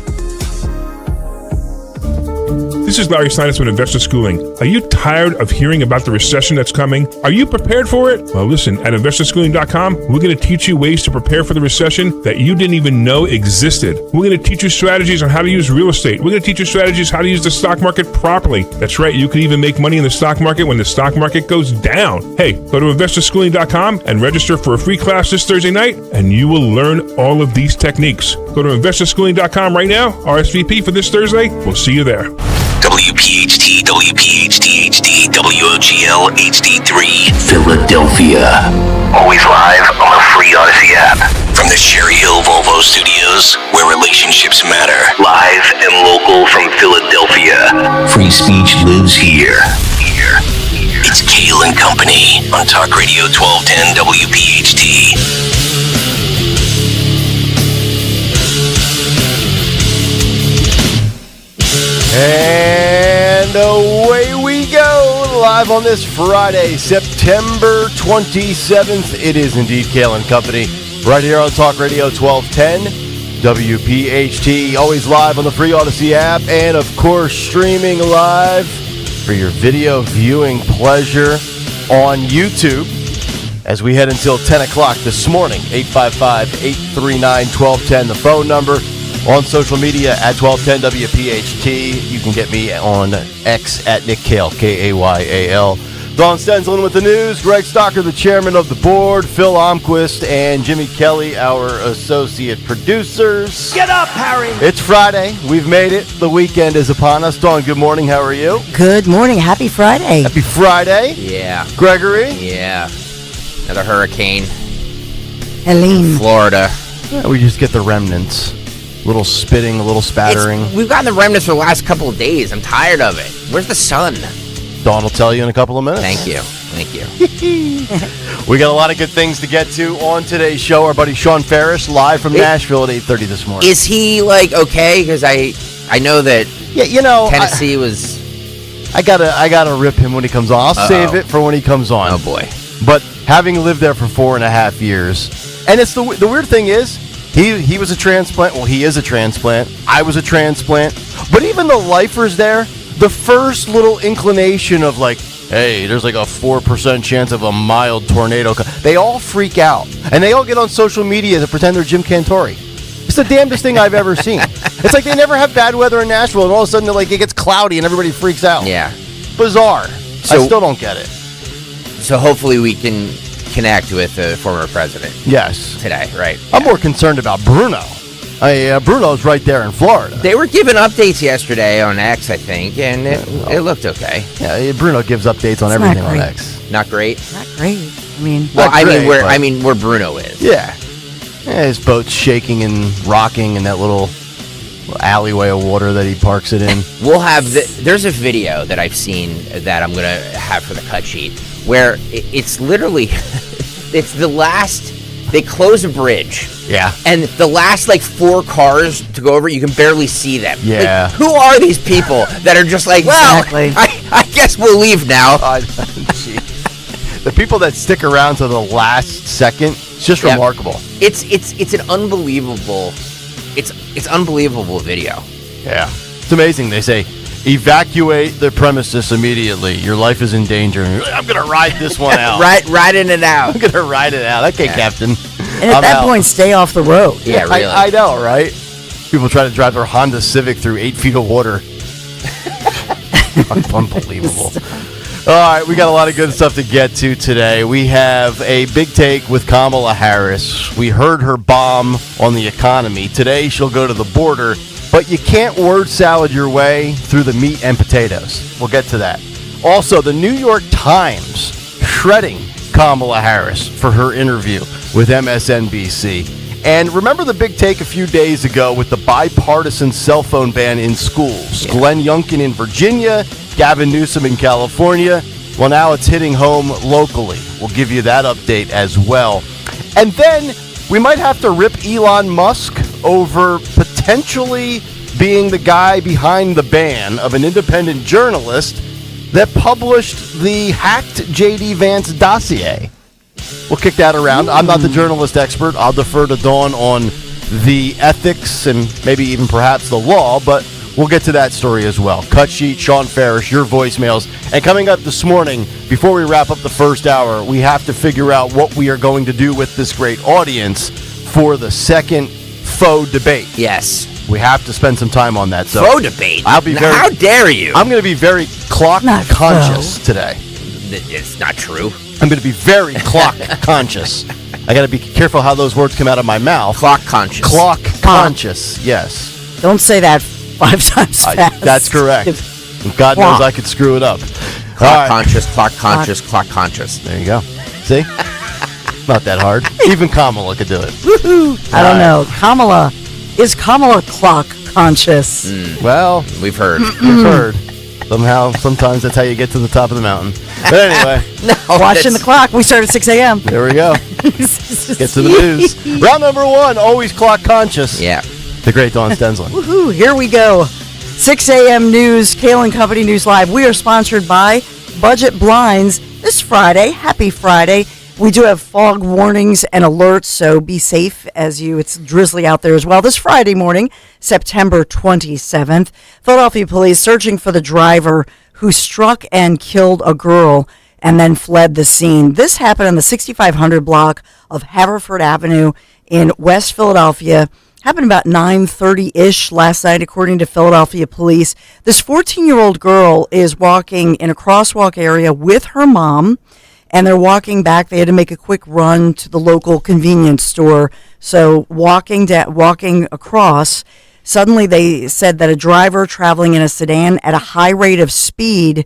Speaker 30: This is Larry Steinhaus with Investor Schooling. Are you tired of hearing about the recession that's coming? Are you prepared for it? Well, listen, at investorschooling.com, we're going to teach you ways to prepare for the recession that you didn't even know existed. We're going to teach you strategies on how to use real estate. We're going to teach you strategies how to use the stock market properly. That's right, you can even make money in the stock market when the stock market goes down. Hey, go to investorschooling.com and register for a free class this Thursday night, and you will learn all of these techniques. Go to investorschooling.com right now, RSVP for this Thursday. We'll see you there.
Speaker 12: WPHT, WPHT HD, WOGL HD3, Philadelphia. Always live on the free Odyssey app. From the Cherry Hill Volvo Studios, where relationships matter. Live and local from Philadelphia. Free speech lives here. It's Kayal and Company on Talk Radio 1210 WPHT.
Speaker 4: And away we go, live on this Friday, September 27th. It is indeed Kayal and Company, right here on Talk Radio 1210, WPHT, always live on the free Odyssey app, and of course streaming live for your video viewing pleasure on YouTube as we head until 10 o'clock this morning. 855-839-1210, the phone number. On social media at 1210 WPHT. You can get me on X at Nick Kayal, Kayal. Don Stenslin with the news. Greg Stocker, the chairman of the board. Phil Omquist and Jimmy Kelly, our associate producers.
Speaker 2: Get up, Harry!
Speaker 4: It's Friday. We've made it. The weekend is upon us. Dawn, good morning. How are you?
Speaker 5: Good morning. Happy Friday.
Speaker 4: Happy Friday.
Speaker 6: Yeah.
Speaker 4: Gregory?
Speaker 6: Yeah. Another hurricane.
Speaker 5: Helene.
Speaker 6: Florida.
Speaker 4: Yeah, we just get the remnants. A little spitting, a little spattering.
Speaker 6: We've gotten the remnants for the last couple of days. I'm tired of it. Where's the sun?
Speaker 4: Dawn will tell you in a couple of minutes.
Speaker 6: Thank you.
Speaker 4: We got a lot of good things to get to on today's show. Our buddy Sean Ferris, live from Nashville at 8:30 this morning.
Speaker 6: Is he, okay? Because I know that Tennessee was...
Speaker 4: I gotta rip him when he comes on. I'll save it for when he comes on.
Speaker 6: Oh, boy.
Speaker 4: But having lived there for 4.5 years, and it's the weird thing is, He was a transplant. Well, he is a transplant. I was a transplant. But even the lifers there, the first little inclination of hey, there's a 4% chance of a mild tornado. They all freak out. And they all get on social media to pretend they're Jim Cantori. It's the damnedest thing I've ever seen. It's like they never have bad weather in Nashville, and all of a sudden it gets cloudy and everybody freaks out.
Speaker 6: Yeah.
Speaker 4: Bizarre. I still don't get it.
Speaker 6: So hopefully we can connect with the former president.
Speaker 4: Yes.
Speaker 6: Today, right?
Speaker 4: I'm more concerned about Bruno. Bruno's right there in Florida.
Speaker 6: They were giving updates yesterday on X, I think, and it looked okay.
Speaker 4: Yeah, Bruno gives updates on everything on X.
Speaker 6: Not great.
Speaker 5: Not great. I mean,
Speaker 6: where Bruno is.
Speaker 4: Yeah. His boat's shaking and rocking in that little alleyway of water that he parks it in.
Speaker 6: We'll have there's a video that I've seen that I'm gonna have for the cut sheet where it's literally it's the last. They close a bridge.
Speaker 4: Yeah.
Speaker 6: And the last 4 cars to go over, you can barely see them.
Speaker 4: Yeah.
Speaker 6: Who are these people that are just I guess we'll leave now.
Speaker 4: The people that stick around to the last second, it's just remarkable.
Speaker 6: It's an unbelievable it's unbelievable video.
Speaker 4: Yeah. It's amazing. They say evacuate the premises immediately. Your life is in danger. I'm going to ride this one out.
Speaker 6: Ride in and out.
Speaker 4: I'm going to ride it out. Okay, Captain.
Speaker 5: And at that point, stay off the road.
Speaker 6: Yeah, really.
Speaker 4: I know, right? People try to drive their Honda Civic through 8 feet of water. Unbelievable. All right, we got a lot of good stuff to get to today. We have a big take with Kamala Harris. We heard her bomb on the economy. Today, she'll go to the border. But you can't word salad your way through the meat and potatoes. We'll get to that. Also, the New York Times shredding Kamala Harris for her interview with MSNBC. And remember the big take a few days ago with the bipartisan cell phone ban in schools. Yeah. Glenn Youngkin in Virginia, Gavin Newsom in California. Well, now it's hitting home locally. We'll give you that update as well. And then we might have to rip Elon Musk over potentially being the guy behind the ban of an independent journalist that published the hacked J.D. Vance dossier. We'll kick that around. I'm not the journalist expert. I'll defer to Dawn on the ethics and maybe even perhaps the law, but we'll get to that story as well. Cut sheet, Sean Ferris, your voicemails. And coming up this morning, before we wrap up the first hour, we have to figure out what we are going to do with this great audience for the second faux debate.
Speaker 6: Yes.
Speaker 4: We have to spend some time on that. So
Speaker 6: faux debate?
Speaker 4: I'll be very,
Speaker 6: how dare you?
Speaker 4: I'm going to be very clock conscious today.
Speaker 6: It's not true.
Speaker 4: I'm going to be very clock conscious. I got to be careful how those words come out of my mouth.
Speaker 6: Clock conscious.
Speaker 4: Clock conscious, yes.
Speaker 5: Don't say that 5 times fast.
Speaker 4: That's correct. God knows I could screw it up.
Speaker 6: Clock conscious, clock conscious, clock conscious.
Speaker 4: There you go. See? Not that hard. Even Kamala could do it.
Speaker 5: Woohoo! I don't know. Is Kamala clock conscious?
Speaker 4: Well,
Speaker 6: we've heard.
Speaker 4: We've heard. Sometimes that's how you get to the top of the mountain. But anyway.
Speaker 5: Watching the clock. We start at 6 a.m.
Speaker 4: There we go. Get to the news. Round number 1, always clock conscious.
Speaker 6: Yeah.
Speaker 4: The great Dawn Stenslin.
Speaker 5: Woohoo! Here we go. 6 a.m. news, Kayal and Company News Live. We are sponsored by Budget Blinds this Friday. Happy Friday. We do have fog warnings and alerts, so be safe it's drizzly out there as well. This Friday morning, September 27th, Philadelphia police searching for the driver who struck and killed a girl and then fled the scene. This happened on the 6500 block of Haverford Avenue in West Philadelphia. Happened about 9:30-ish last night, according to Philadelphia police. This 14-year-old girl is walking in a crosswalk area with her mom, and they're walking back. They had to make a quick run to the local convenience store. So walking across, suddenly they said that a driver traveling in a sedan at a high rate of speed,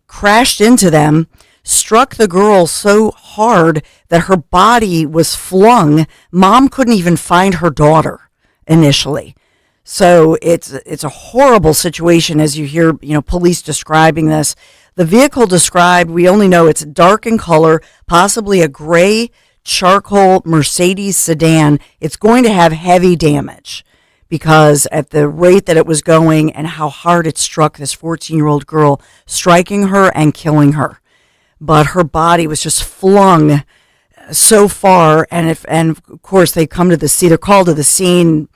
Speaker 5: crashed into them, struck the girl so hard that her body was flung. Mom couldn't even find her daughter initially. So it's a horrible situation as you hear, police describing this. The vehicle described, we only know it's dark in color, possibly a gray charcoal Mercedes sedan. It's going to have heavy damage because at the rate that it was going and how hard it struck this 14-year-old girl, striking her and killing her. But her body was just flung so far, and of course they come to the scene. They're called to the scene,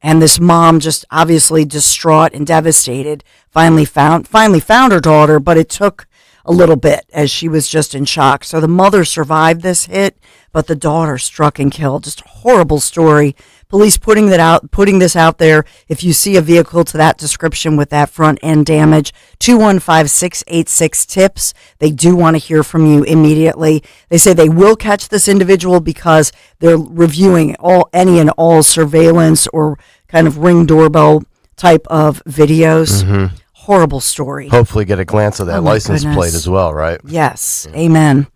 Speaker 5: and this mom, just obviously distraught and devastated, finally found her daughter. But it took a little bit as she was just in shock. So the mother survived this hit, but the daughter struck and killed. Just a horrible story. Police putting this out there. If you see a vehicle to that description with that front end damage, 215-686-TIPS. They do want to hear from you immediately. They say they will catch this individual because they're reviewing any and all surveillance or kind of Ring doorbell type of videos.
Speaker 4: Mm-hmm.
Speaker 5: Horrible story.
Speaker 4: Hopefully get a glance of that license plate as well, right?
Speaker 5: Yes. Amen.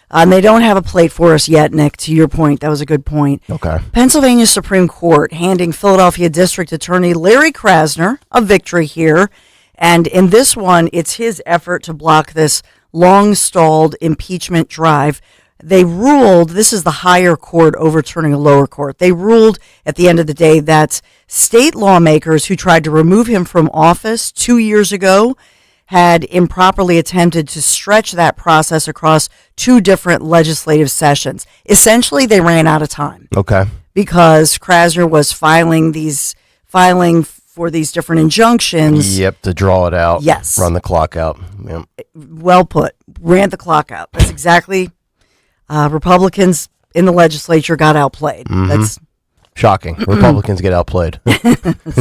Speaker 5: And they don't have a plate for us yet, Nick, to your point. That was a good point.
Speaker 4: Okay.
Speaker 5: Pennsylvania Supreme Court handing Philadelphia District Attorney Larry Krasner a victory here. And in this one, it's his effort to block this long-stalled impeachment drive. They ruled, this is the higher court overturning a lower court. They ruled at the end of the day that state lawmakers who tried to remove him from office 2 years ago had improperly attempted to stretch that process across two different legislative sessions. Essentially, they ran out of time.
Speaker 4: Okay.
Speaker 5: Because Krasner was filing for these different injunctions.
Speaker 4: Yep, to draw it out.
Speaker 5: Yes.
Speaker 4: Run the clock out. Yep.
Speaker 5: Well put. Ran the clock out. That's exactly. Republicans in the legislature got outplayed.
Speaker 4: Mm-hmm.
Speaker 5: That's
Speaker 4: shocking. Republicans get outplayed.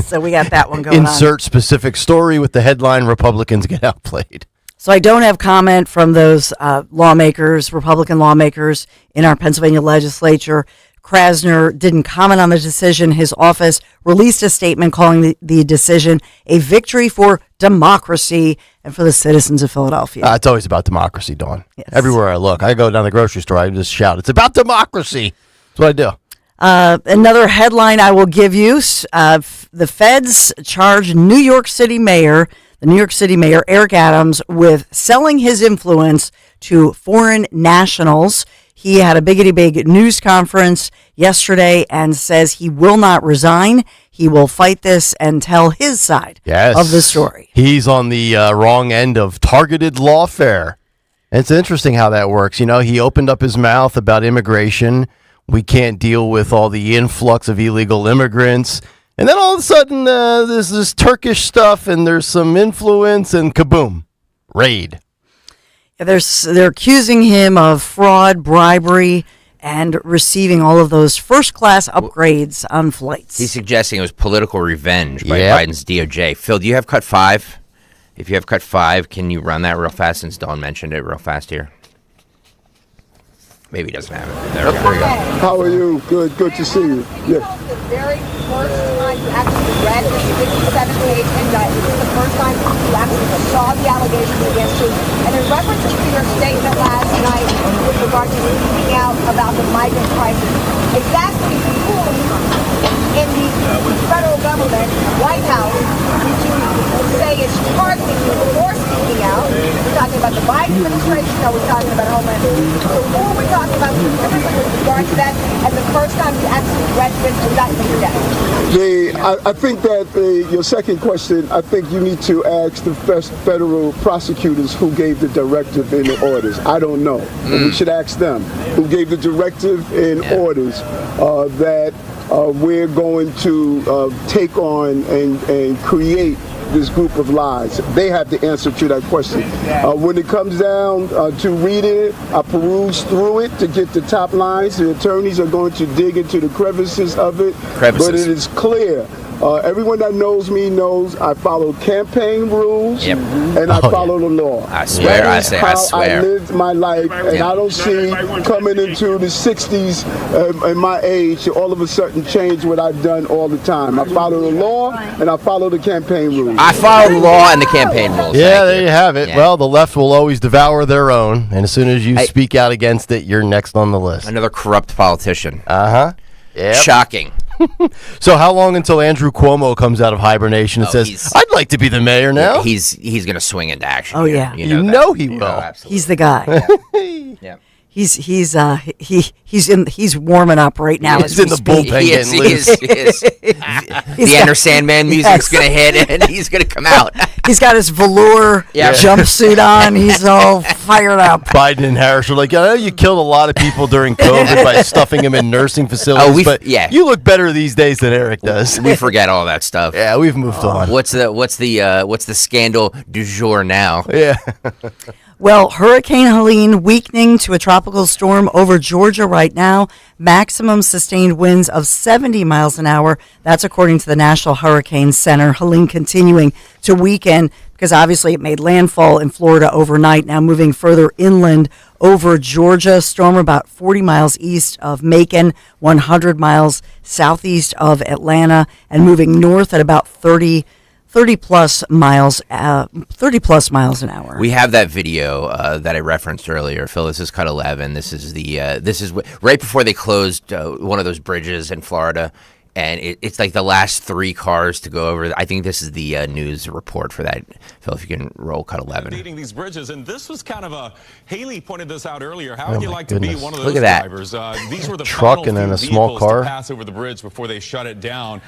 Speaker 5: So we got that one going
Speaker 4: Insert specific story with the headline, Republicans get outplayed.
Speaker 5: So I don't have comment from those Republican lawmakers in our Pennsylvania legislature. Krasner didn't comment on the decision. His office released a statement calling the decision a victory for democracy and for the citizens of Philadelphia.
Speaker 4: It's always about democracy, Dawn.
Speaker 5: Yes.
Speaker 4: Everywhere I look, I go down the grocery store, I just shout, it's about democracy. That's what I do.
Speaker 5: Another headline I will give you, the feds charge the New York City Mayor, Eric Adams, with selling his influence to foreign nationals. He had a big news conference yesterday and says he will not resign. He will fight this and tell his side of the story.
Speaker 4: He's on the wrong end of targeted lawfare. It's interesting how that works. He opened up his mouth about immigration. We can't deal with all the influx of illegal immigrants. And then all of a sudden, there's this Turkish stuff, and there's some influence, and kaboom, raid.
Speaker 5: They're accusing him of fraud, bribery, and receiving all of those first-class upgrades on flights.
Speaker 6: He's suggesting it was political revenge by Biden's DOJ. Phil, do you have cut 5? If you have cut 5, can you run that real fast since Dawn mentioned it real fast here? Maybe he doesn't have it. There we go.
Speaker 7: How are you? Good to see you. Yeah.
Speaker 8: The very first time you actually read this 57-page indictment, this is the first time you actually saw the allegations against you. And in references to your statement last night with regard to speaking out about the migrant crisis, exactly who in the federal government, White House, did you say is targeting you before speaking out. We're talking about the Biden administration, or we're talking about Homeland Security. So who are we talking about specifically with regard to that, and the first time you actually read this indictment today?
Speaker 7: I think that your second question, I think you need to ask the federal prosecutors who gave the directive in the orders. I don't know. But we should ask them who gave the directive in orders that we're going to take on and create this group of lies. They have the answer to that question. When it comes down to reading it, I peruse through it to get the top lines. The attorneys are going to dig into the crevices of it. But it is clear. Everyone that knows me knows I follow campaign rules and I follow the law.
Speaker 6: I swear,
Speaker 7: I lived my life, and I don't see coming into the 60s in my age to all of a sudden change what I've done all the time. I follow the law and I follow the campaign rules.
Speaker 6: I follow the law and the campaign rules.
Speaker 4: Yeah, there you have it. Yeah. Well, the left will always devour their own, and as soon as you speak out against it, you're next on the list.
Speaker 6: Another corrupt politician.
Speaker 4: Yep.
Speaker 6: Shocking.
Speaker 4: So how long until Andrew Cuomo comes out of hibernation and says, I'd like to be the mayor now?
Speaker 6: He's going to swing into action.
Speaker 5: Oh, yeah.
Speaker 4: You know he will.
Speaker 6: Absolutely.
Speaker 5: He's the guy.
Speaker 6: Yeah.
Speaker 5: He's warming up right now.
Speaker 4: He's in the bullpen getting loose.
Speaker 6: The Enter Sandman music's going to hit, and he's going to come out.
Speaker 5: He's got his velour jumpsuit on. He's all fired up.
Speaker 4: Biden and Harris are like, I know you killed a lot of people during COVID by stuffing them in nursing facilities, but you look better these days than Eric does.
Speaker 6: We forget all that stuff.
Speaker 4: Yeah, we've moved on.
Speaker 6: What's the scandal du jour now?
Speaker 4: Yeah.
Speaker 5: Well, Hurricane Helene weakening to a tropical storm over Georgia right now. Maximum sustained winds of 70 miles an hour. That's according to the National Hurricane Center. Helene continuing to weaken because obviously it made landfall in Florida overnight. Now moving further inland over Georgia. Storm about 40 miles east of Macon, 100 miles southeast of Atlanta, and moving north at about 30 plus miles an hour.
Speaker 6: We have that video that I referenced earlier, Phil. This is cut 11. This is right before they closed one of those bridges in Florida, and it's like the last 3 cars to go over. I think this is the news report for that. Phil, if you can roll cut 11.
Speaker 9: These bridges, and this was kind of Haley pointed this out earlier. How would you like to be one of those
Speaker 6: Look at
Speaker 9: drivers? These were the
Speaker 4: truck and then a small car
Speaker 9: to pass over the bridge before they shut it down.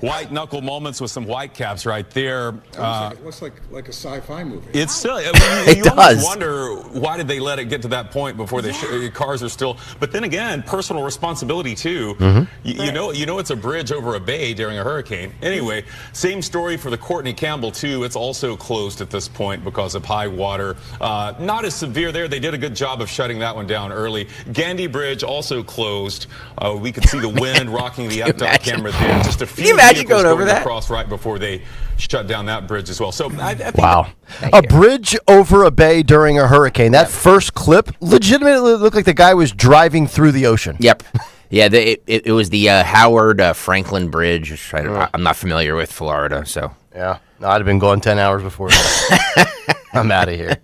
Speaker 9: White knuckle moments with some white caps right there.
Speaker 10: It looks like a sci-fi movie.
Speaker 9: It's still. You
Speaker 6: does.
Speaker 9: Wonder why did they let it get to that point before they cars are still. But then again, personal responsibility too. You know it's a bridge over a bay during a hurricane. Anyway, same story for the Courtney Campbell too. It's also closed at this point because of high water. Not as severe there. They did a good job of shutting that one down early. Gandy Bridge also closed. We could see the wind rocking the FDOT camera there. Just a few.
Speaker 6: Going over that
Speaker 9: across right before they shut down that bridge as well. So I think
Speaker 4: wow, a bridge over a bay during a hurricane. That first clip legitimately looked like the guy was driving through the ocean.
Speaker 6: Yep. Yeah, it was the Howard Franklin Bridge. Which I'm not familiar with Florida, so
Speaker 4: yeah, I'd have been gone 10 hours before that. I'm out of here.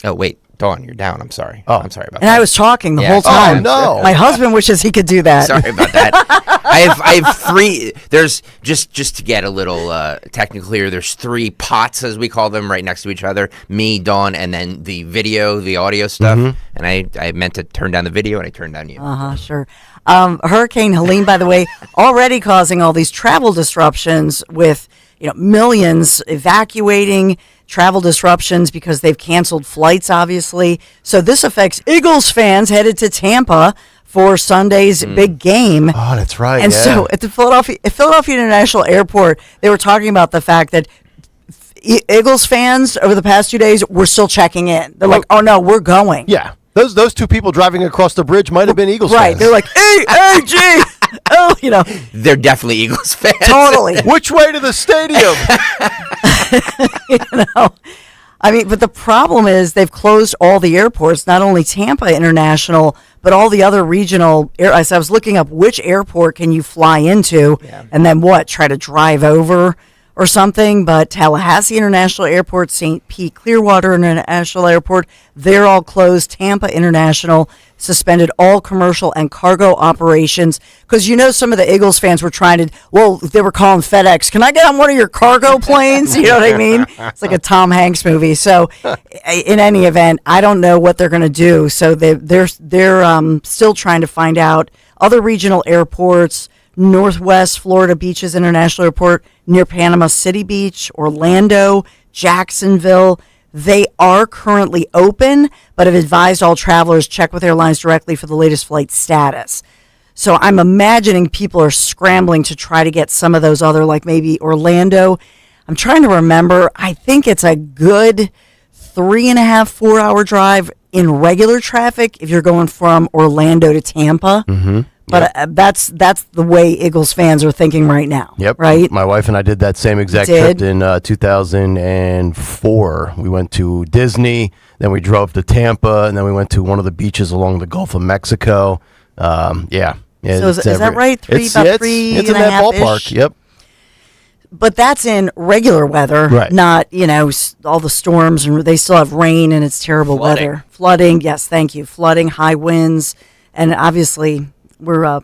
Speaker 6: Oh wait. Dawn, you're down. I'm sorry.
Speaker 4: Oh,
Speaker 6: I'm sorry about
Speaker 5: that. And I was talking the whole time.
Speaker 4: Oh, no.
Speaker 5: My husband wishes he could do that.
Speaker 6: Sorry about that. I have 3. There's just to get a little technical here. There's 3 pots, as we call them, right next to each other. Me, Dawn, and then the audio stuff. And I meant to turn down the video, and I turned down you.
Speaker 5: Sure. Hurricane Helene, by the way, already causing all these travel disruptions with millions evacuating. Travel disruptions because they've canceled flights, obviously. So this affects Eagles fans headed to Tampa for Sunday's big game.
Speaker 4: Oh, that's right.
Speaker 5: And so at the Philadelphia International Airport, they were talking about the fact that Eagles fans over the past 2 days were still checking in. They're like, oh, no, we're going.
Speaker 4: Yeah. Those 2 people driving across the bridge might have been Eagles fans.
Speaker 5: Right. They're like, E-A-G. Oh,
Speaker 6: They're definitely Eagles fans.
Speaker 5: Totally.
Speaker 4: Which way to the stadium?
Speaker 5: I mean, but the problem is they've closed all the airports, not only Tampa International, but all the other regional. I was looking up which airport can you fly into and then try to drive over or something, but Tallahassee International Airport, St. Pete Clearwater International Airport, they're all closed. Tampa International suspended all commercial and cargo operations because some of the Eagles fans were they were calling FedEx, can I get on one of your cargo planes? You know what I mean? It's like a Tom Hanks movie. So in any event, I don't know what they're going to do. So they're still trying to find out. Other regional airports, Northwest Florida Beaches International Airport near Panama City Beach, Orlando, Jacksonville, they are currently open, but have advised all travelers check with airlines directly for the latest flight status. So I'm imagining people are scrambling to try to get some of those other, like maybe Orlando. I'm trying to remember. I think it's a good 3.5, 4 hour drive in regular traffic if you're going from Orlando to Tampa.
Speaker 4: Mm-hmm.
Speaker 5: But that's the way Eagles fans are thinking right now.
Speaker 4: Yep.
Speaker 5: Right?
Speaker 4: My wife and I did that same exact trip in 2004. We went to Disney, then we drove to Tampa, and then we went to one of the beaches along the Gulf of Mexico. Yeah.
Speaker 5: So is that right?
Speaker 4: It's in that ballpark. Yep.
Speaker 5: But that's in regular weather,
Speaker 4: right?
Speaker 5: Not all the storms, and they still have rain and it's terrible weather. Flooding, yes, thank you. Flooding, high winds, and obviously we're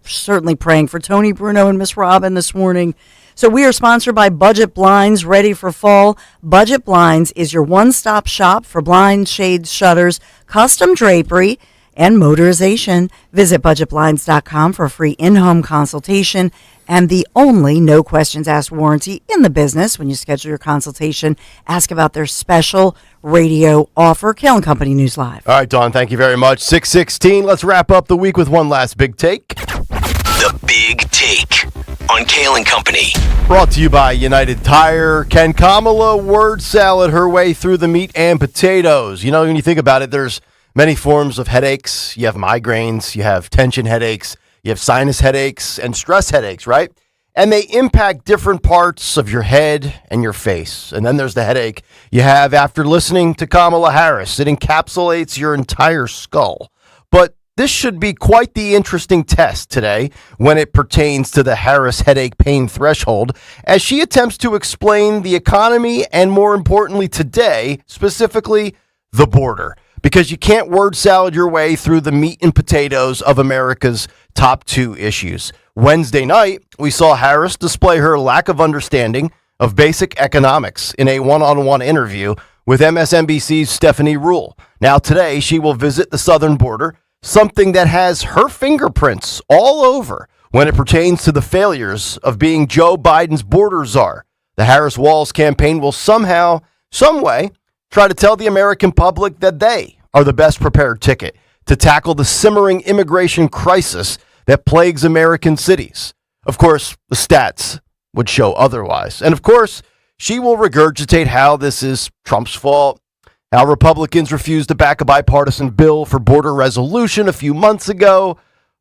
Speaker 5: certainly praying for Tony Bruno and Miss Robin this morning. So we are sponsored by Budget Blinds, ready for fall. Budget Blinds is your one-stop shop for blinds, shades, shutters, custom drapery, and motorization. Visit budgetblinds.com for a free in-home consultation and the only no questions asked warranty in the business. When you schedule your consultation, ask about their special radio offer. Kayal and Company News Live.
Speaker 4: All right, Dawn, thank you very much. 6:16. Let's wrap up the week with one last big take.
Speaker 12: The Big Take on Kayal and Company.
Speaker 4: Brought to you by United Tire. Can Kamala word salad her way through the meat and potatoes? When you think about it, there's many forms of headaches. You have migraines, you have tension headaches, you have sinus headaches and stress headaches, right? And they impact different parts of your head and your face. And then there's the headache you have after listening to Kamala Harris. It encapsulates your entire skull. But this should be quite the interesting test today when it pertains to the Harris headache pain threshold, as she attempts to explain the economy and, more importantly today, specifically the border. Because you can't word salad your way through the meat and potatoes of America's top two issues. Wednesday night, we saw Harris display her lack of understanding of basic economics in a one-on-one interview with MSNBC's Stephanie Ruhle. Now today, she will visit the southern border, something that has her fingerprints all over when it pertains to the failures of being Joe Biden's border czar. The Harris Walls campaign will somehow, some way, try to tell the American public that they are the best prepared ticket to tackle the simmering immigration crisis that plagues American cities. Of course, the stats would show otherwise. And of course, she will regurgitate how this is Trump's fault, how Republicans refused to back a bipartisan bill for border resolution a few months ago.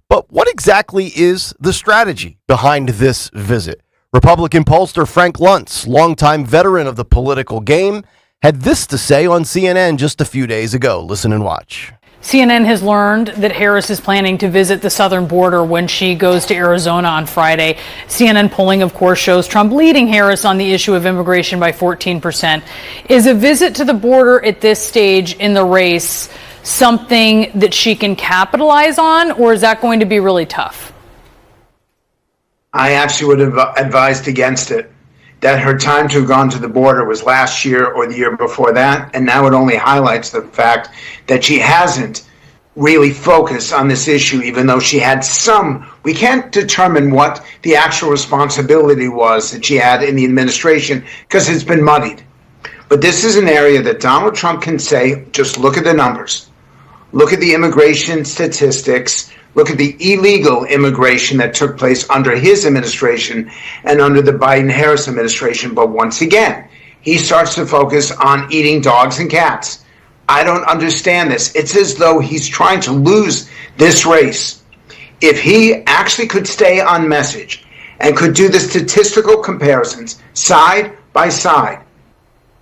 Speaker 4: But what exactly is the strategy behind this visit? Republican pollster Frank Luntz, longtime veteran of the political game, had this to say on CNN just a few days ago. Listen and watch.
Speaker 11: CNN has learned that Harris is planning to visit the southern border when she goes to Arizona on Friday. CNN polling, of course, shows Trump leading Harris on the issue of immigration by 14%. Is a visit to the border at this stage in the race something that she can capitalize on, or is that going to be really tough?
Speaker 14: I actually would have advised against it. That her time to have gone to the border was last year or the year before that, and now it only highlights the fact that she hasn't really focused on this issue, even though she had some. We can't determine what the actual responsibility was that she had in the administration because it's been muddied. But this is an area that Donald Trump can say, just look at the numbers. Look at the immigration statistics. Look at the illegal immigration that took place under his administration and under the Biden-Harris administration. But once again, he starts to focus on eating dogs and cats. I don't understand this. It's as though he's trying to lose this race. If he actually could stay on message and could do the statistical comparisons side by side,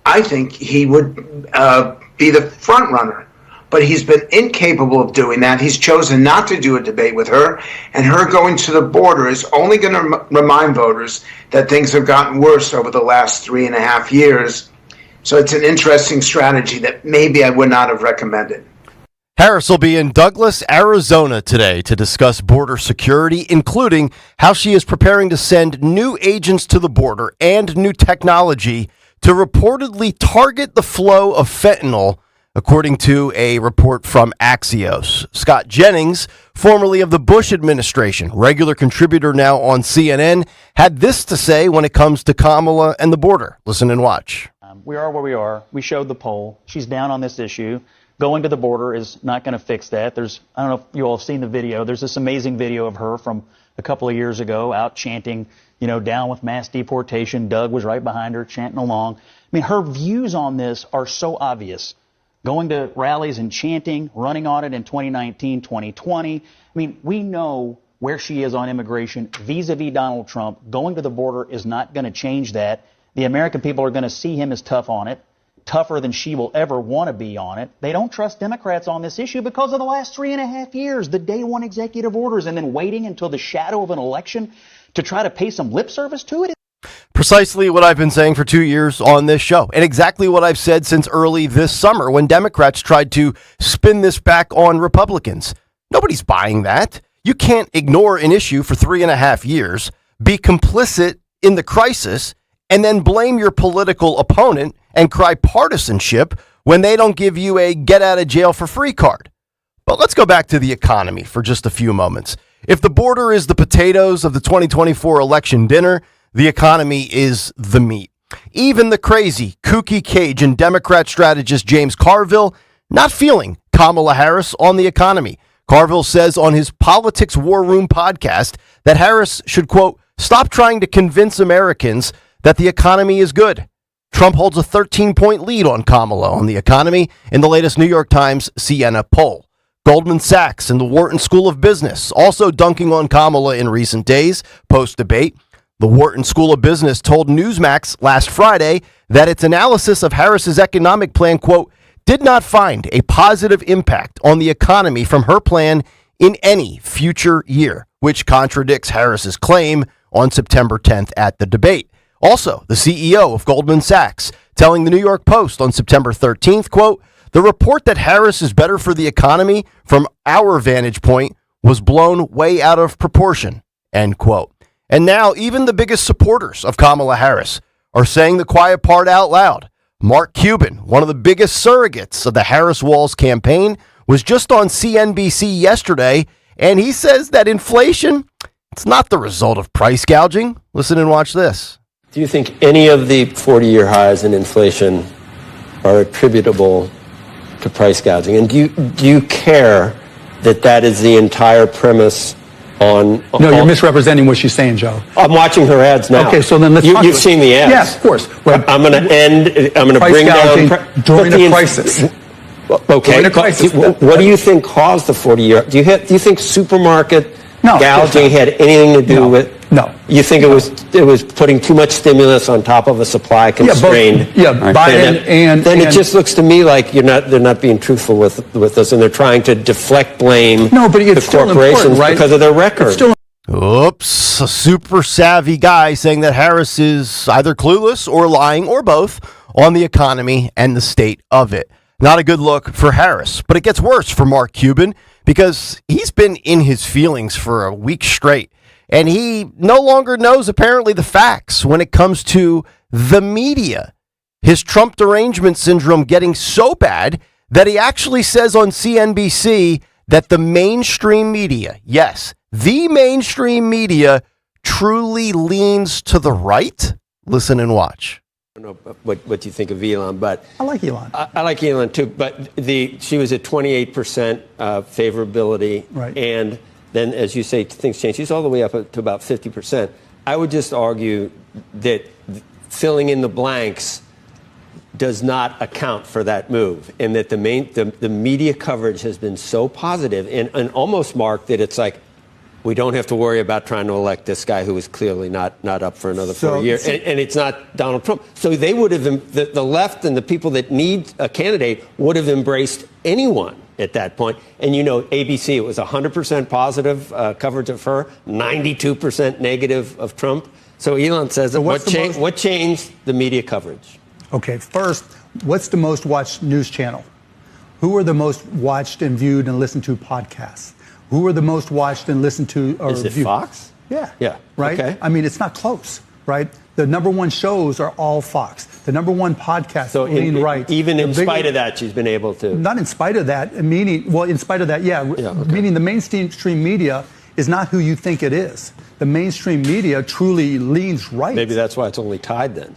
Speaker 14: I think he would be the front runner. but he's been incapable of doing that. He's chosen not to do a debate with her, and her going to the border is only going to remind voters that things have gotten worse over the last 3.5 years. So it's an interesting strategy that maybe I would not have recommended.
Speaker 4: Harris will be in Douglas, Arizona today to discuss border security, including how she is preparing to send new agents to the border and new technology to reportedly target the flow of fentanyl, according to a report from Axios. Scott Jennings, formerly of the Bush administration, regular contributor now on CNN, had this to say when it comes to Kamala and the border. Listen and watch.
Speaker 1: We are where we are. We showed the poll. She's down on this issue. Going to the border is not going to fix that. I don't know if you all have seen the video. There's this amazing video of her from a couple of years ago out chanting, down with mass deportation. Doug was right behind her chanting along. I mean, her views on this are so obvious. Going to rallies and chanting, running on it in 2019, 2020. I mean, we know where she is on immigration vis-a-vis Donald Trump. Going to the border is not going to change that. The American people are going to see him as tough on it. Tougher than she will ever want to be on it. They don't trust Democrats on this issue because of the last 3.5 years, the day one executive orders, and then waiting until the shadow of an election to try to pay some lip service to it.
Speaker 4: Precisely what I've been saying for 2 years on this show, and exactly what I've said since early this summer when Democrats tried to spin this back on Republicans. Nobody's buying that. You can't ignore an issue for 3.5 years, be complicit in the crisis, and then blame your political opponent and cry partisanship when they don't give you a get-out-of-jail-for-free card. But let's go back to the economy for just a few moments. If the border is the potatoes of the 2024 election dinner, the economy is the meat. Even the crazy, kooky Cajun Democrat strategist James Carville not feeling Kamala Harris on the economy. Carville says on his Politics War Room podcast that Harris should, quote, stop trying to convince Americans that the economy is good. Trump holds a 13-point lead on Kamala on the economy in the latest New York Times Siena poll. Goldman Sachs and the Wharton School of Business also dunking on Kamala in recent days, post-debate. The Wharton School of Business told Newsmax last Friday that its analysis of Harris's economic plan, quote, did not find a positive impact on the economy from her plan in any future year, which contradicts Harris's claim on September 10th at the debate. Also, the CEO of Goldman Sachs telling the New York Post on September 13th, quote, the report that Harris is better for the economy from our vantage point was blown way out of proportion, end quote. And now even the biggest supporters of Kamala Harris are saying the quiet part out loud. Mark Cuban, one of the biggest surrogates of the Harris Walls campaign, was just on CNBC yesterday, and he says that inflation, it's not the result of price gouging. Listen and watch this.
Speaker 13: Do you think any of the 40-year highs in inflation are attributable to price gouging? And do you care that is the entire premise on...
Speaker 15: No, you're misrepresenting what she's saying, Joe.
Speaker 13: I'm watching her ads now.
Speaker 15: Okay, so then let's talk
Speaker 13: You've seen the ads.
Speaker 15: Yes, of course.
Speaker 13: I'm going to bring down...
Speaker 15: During the crisis.
Speaker 13: Okay.
Speaker 15: During the crisis.
Speaker 13: What do you think caused the 40-year... Do you think supermarket gouging had anything to do with...
Speaker 15: No.
Speaker 13: You think it was putting too much stimulus on top of a supply constrained?
Speaker 15: Biden and
Speaker 13: it just looks to me like they're not being truthful with us, and they're trying to deflect blame to corporations because of their record.
Speaker 4: Oops, a super savvy guy saying that Harris is either clueless or lying or both on the economy and the state of it. Not a good look for Harris, but it gets worse for Mark Cuban because he's been in his feelings for a week straight. And he no longer knows, apparently, the facts when it comes to the media. His Trump derangement syndrome getting so bad that he actually says on CNBC that the mainstream media, yes, the mainstream media truly leans to the right. Listen and watch.
Speaker 13: I don't know what you think of Elon, but
Speaker 15: I like Elon.
Speaker 13: I like Elon too, but she was at 28% favorability,
Speaker 15: right.
Speaker 13: And then, as you say, things change. She's all the way up to about 50%. I would just argue that filling in the blanks does not account for that move, and that the media coverage has been so positive and almost, Mark, that it's like We don't have to worry about trying to elect this guy who is clearly not up for another 4 years. And it's not Donald Trump. So they would have, the left and the people that need a candidate would have embraced anyone at that point. And ABC, it was 100% positive coverage of her, 92% negative of Trump. So Elon says, what changed the media coverage?
Speaker 15: Okay, first, what's the most watched news channel? Who are the most watched and viewed and listened to podcasts? Who are the most watched and listened to or
Speaker 13: Is it
Speaker 15: viewed?
Speaker 13: Fox?
Speaker 15: Yeah. Right?
Speaker 13: Okay.
Speaker 15: I mean, it's not close, right? The number one shows are all Fox. The number one podcast,
Speaker 13: So
Speaker 15: lean right.
Speaker 13: Even in spite of that, she's been able to.
Speaker 15: Not in spite of that, in spite of that, meaning the mainstream media is not who you think it is. The mainstream media truly leans right.
Speaker 13: Maybe that's why it's only tied then.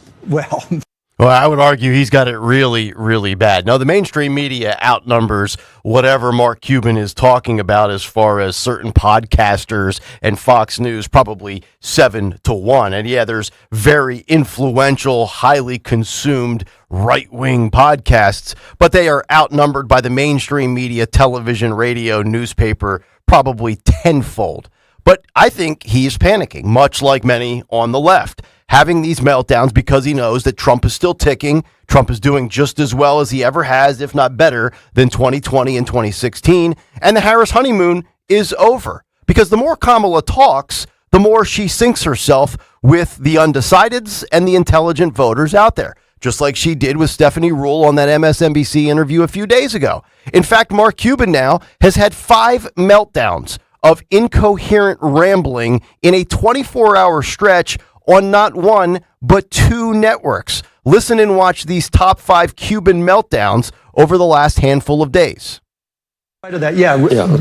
Speaker 4: Well, I would argue he's got it really, really bad. Now, the mainstream media outnumbers whatever Mark Cuban is talking about as far as certain podcasters and Fox News, probably 7-1. And yeah, there's very influential, highly consumed right-wing podcasts, but they are outnumbered by the mainstream media, television, radio, newspaper, probably tenfold. But I think he's panicking, much like many on the left, having these meltdowns because he knows that Trump is still ticking. Trump is doing just as well as he ever has, if not better, than 2020 and 2016. And the Harris honeymoon is over. Because the more Kamala talks, the more she sinks herself with the undecideds and the intelligent voters out there, just like she did with Stephanie Ruhle on that MSNBC interview a few days ago. In fact, Mark Cuban now has had 5 meltdowns of incoherent rambling in a 24-hour stretch on not one, but 2 networks. Listen and watch these top 5 Cuban meltdowns over the last handful of days.
Speaker 15: Of that,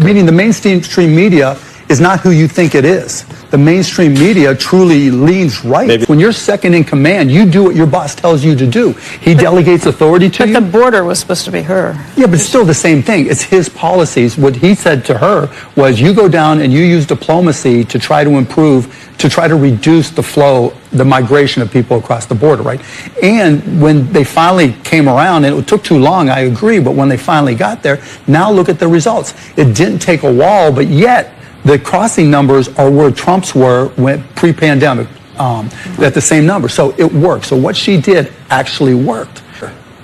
Speaker 15: meaning the mainstream media is not who you think it is. The mainstream media truly leans right. When you're second in command, you do what your boss tells you to do. He delegates authority to you.
Speaker 3: But the border was supposed to be her.
Speaker 15: Yeah, but it's still the same thing. It's his policies. What he said to her was, you go down and you use diplomacy to try to improve, to try to reduce the flow, the migration of people across the border, right? And when they finally came around, and it took too long, I agree, but when they finally got there, now look at the results. It didn't take a wall, but yet the crossing numbers are where Trump's were when pre-pandemic, at the same number. So it worked. So what she did actually worked.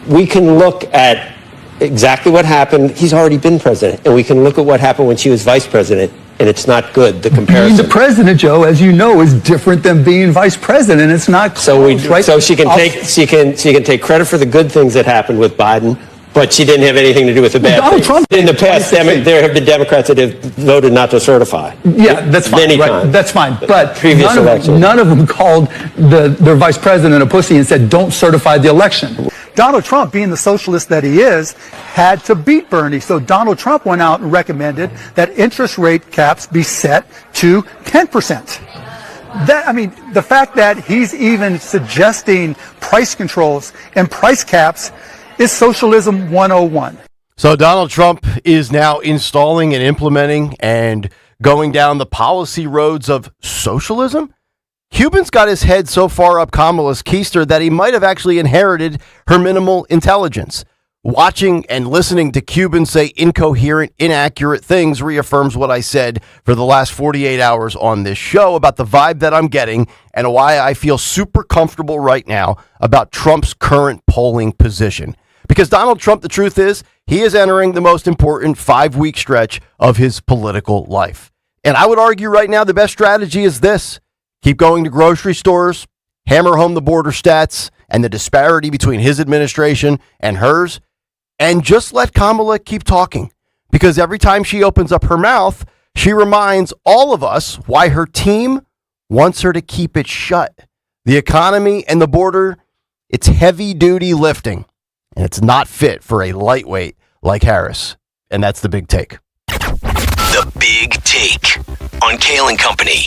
Speaker 13: We can look at exactly what happened. He's already been president. And we can look at what happened when she was vice president. And it's not good, the comparison.
Speaker 15: Being the president, Joe, as you know, is different than being vice president. It's not close, right?
Speaker 13: So she can take credit for the good things that happened with Biden, but she didn't have anything to do with the bad things.
Speaker 15: Trump,
Speaker 13: in the past, there have been Democrats that have voted not to certify.
Speaker 15: Yeah, that's fine.
Speaker 13: Many
Speaker 15: right?
Speaker 13: times.
Speaker 15: That's fine. But
Speaker 13: previous election,
Speaker 15: none of them called their vice president a pussy and said, don't certify the election. Donald Trump, being the socialist that he is, had to beat Bernie. So Donald Trump went out and recommended that interest rate caps be set to 10%. The fact that he's even suggesting price controls and price caps is socialism 101.
Speaker 4: So Donald Trump is now installing and implementing and going down the policy roads of socialism? Cuban's got his head so far up Kamala's keister that he might have actually inherited her minimal intelligence. Watching and listening to Cuban say incoherent, inaccurate things reaffirms what I said for the last 48 hours on this show about the vibe that I'm getting and why I feel super comfortable right now about Trump's current polling position. Because Donald Trump, the truth is, he is entering the most important 5-week stretch of his political life. And I would argue right now the best strategy is this. Keep going to grocery stores, hammer home the border stats and the disparity between his administration and hers, and just let Kamala keep talking. Because every time she opens up her mouth, she reminds all of us why her team wants her to keep it shut. The economy and the border, it's heavy-duty lifting, and it's not fit for a lightweight like Harris. And that's the big take.
Speaker 12: The Big Take on Kayal and Company.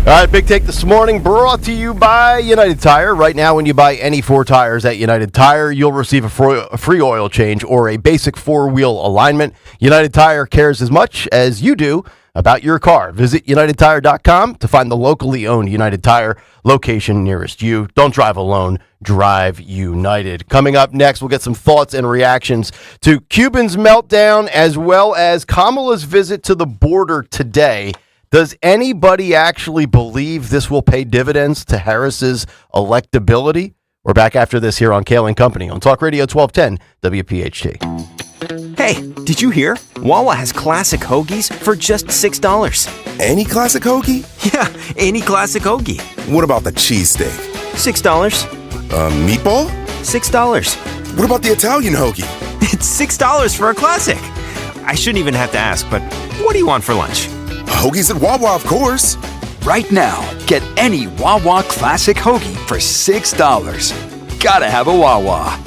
Speaker 4: All right, Big Take this morning brought to you by United Tire. Right now, when you buy any 4 tires at United Tire, you'll receive a free oil change or a basic 4-wheel alignment. United Tire cares as much as you do about your car. Visit UnitedTire.com to find the locally owned United Tire location nearest you. Don't drive alone. Drive United. Coming up next, we'll get some thoughts and reactions to Cuban's meltdown as well as Kamala's visit to the border today. Does anybody actually believe this will pay dividends to Harris's electability? We're back after this here on Kayal and Company on Talk Radio 1210 WPHT.
Speaker 3: Hey, did you hear? Wawa has classic hoagies for just $6.
Speaker 16: Any classic hoagie?
Speaker 3: Yeah, any classic hoagie.
Speaker 16: What about the cheesesteak?
Speaker 3: $6.
Speaker 16: Meatball?
Speaker 3: $6.
Speaker 16: What about the Italian hoagie?
Speaker 3: It's $6 for a classic. I shouldn't even have to ask, but what do you want for lunch?
Speaker 16: Hoagies at Wawa, of course.
Speaker 17: Right now, get any Wawa Classic Hoagie for $6. Gotta have a Wawa.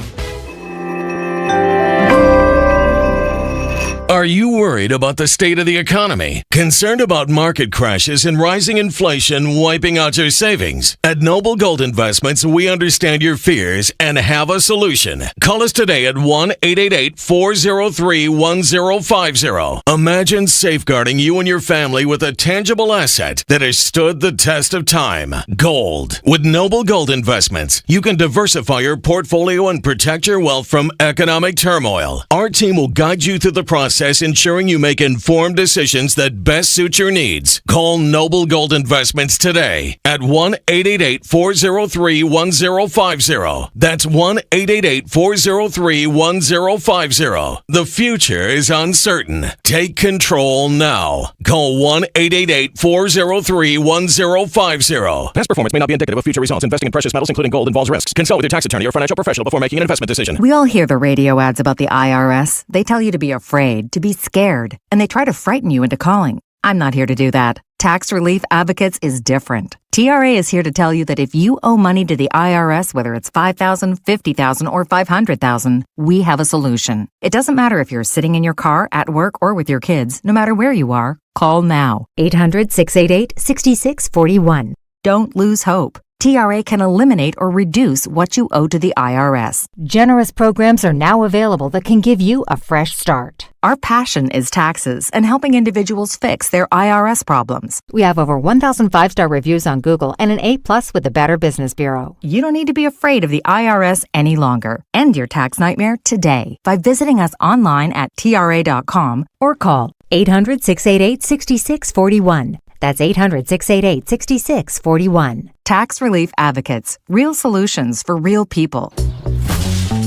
Speaker 18: Are you worried about the state of the economy? Concerned about market crashes and rising inflation wiping out your savings? At Noble Gold Investments, we understand your fears and have a solution. Call us today at 1-888-403-1050. Imagine safeguarding you and your family with a tangible asset that has stood the test of time. Gold. With Noble Gold Investments, you can diversify your portfolio and protect your wealth from economic turmoil. Our team will guide you through the process, ensuring you make informed decisions that best suit your needs. Call Noble Gold Investments today at 1-888-403-1050. That's 1-888-403-1050. The future is uncertain. Take control now. Call 1-888-403-1050.
Speaker 26: Past performance may not be indicative of future results. Investing in precious metals, including gold, involves risks. Consult with your tax attorney or financial professional before making an investment decision.
Speaker 19: We all hear the radio ads about the IRS. They tell you to be afraid, to be scared, and they try to frighten you into calling. I'm not here to do that. Tax Relief Advocates is different. TRA is here to tell you that if you owe money to the IRS, whether it's $5,000, $50,000, or $500,000, we have a solution. It doesn't matter if you're sitting in your car, at work, or with your kids. No matter where you are, call now. 800-688-6641. Don't lose hope. TRA can eliminate or reduce what you owe to the IRS.
Speaker 20: Generous programs are now available that can give you a fresh start.
Speaker 19: Our passion is taxes and helping individuals fix their IRS problems.
Speaker 20: We have over 1,000 five-star reviews on Google and an A+ with the Better Business Bureau.
Speaker 19: You don't need to be afraid of the IRS any longer. End your tax nightmare today by visiting us online at TRA.com
Speaker 20: or call 800-688-6641. That's 800-688-6641.
Speaker 19: Tax Relief Advocates. Real solutions for real people.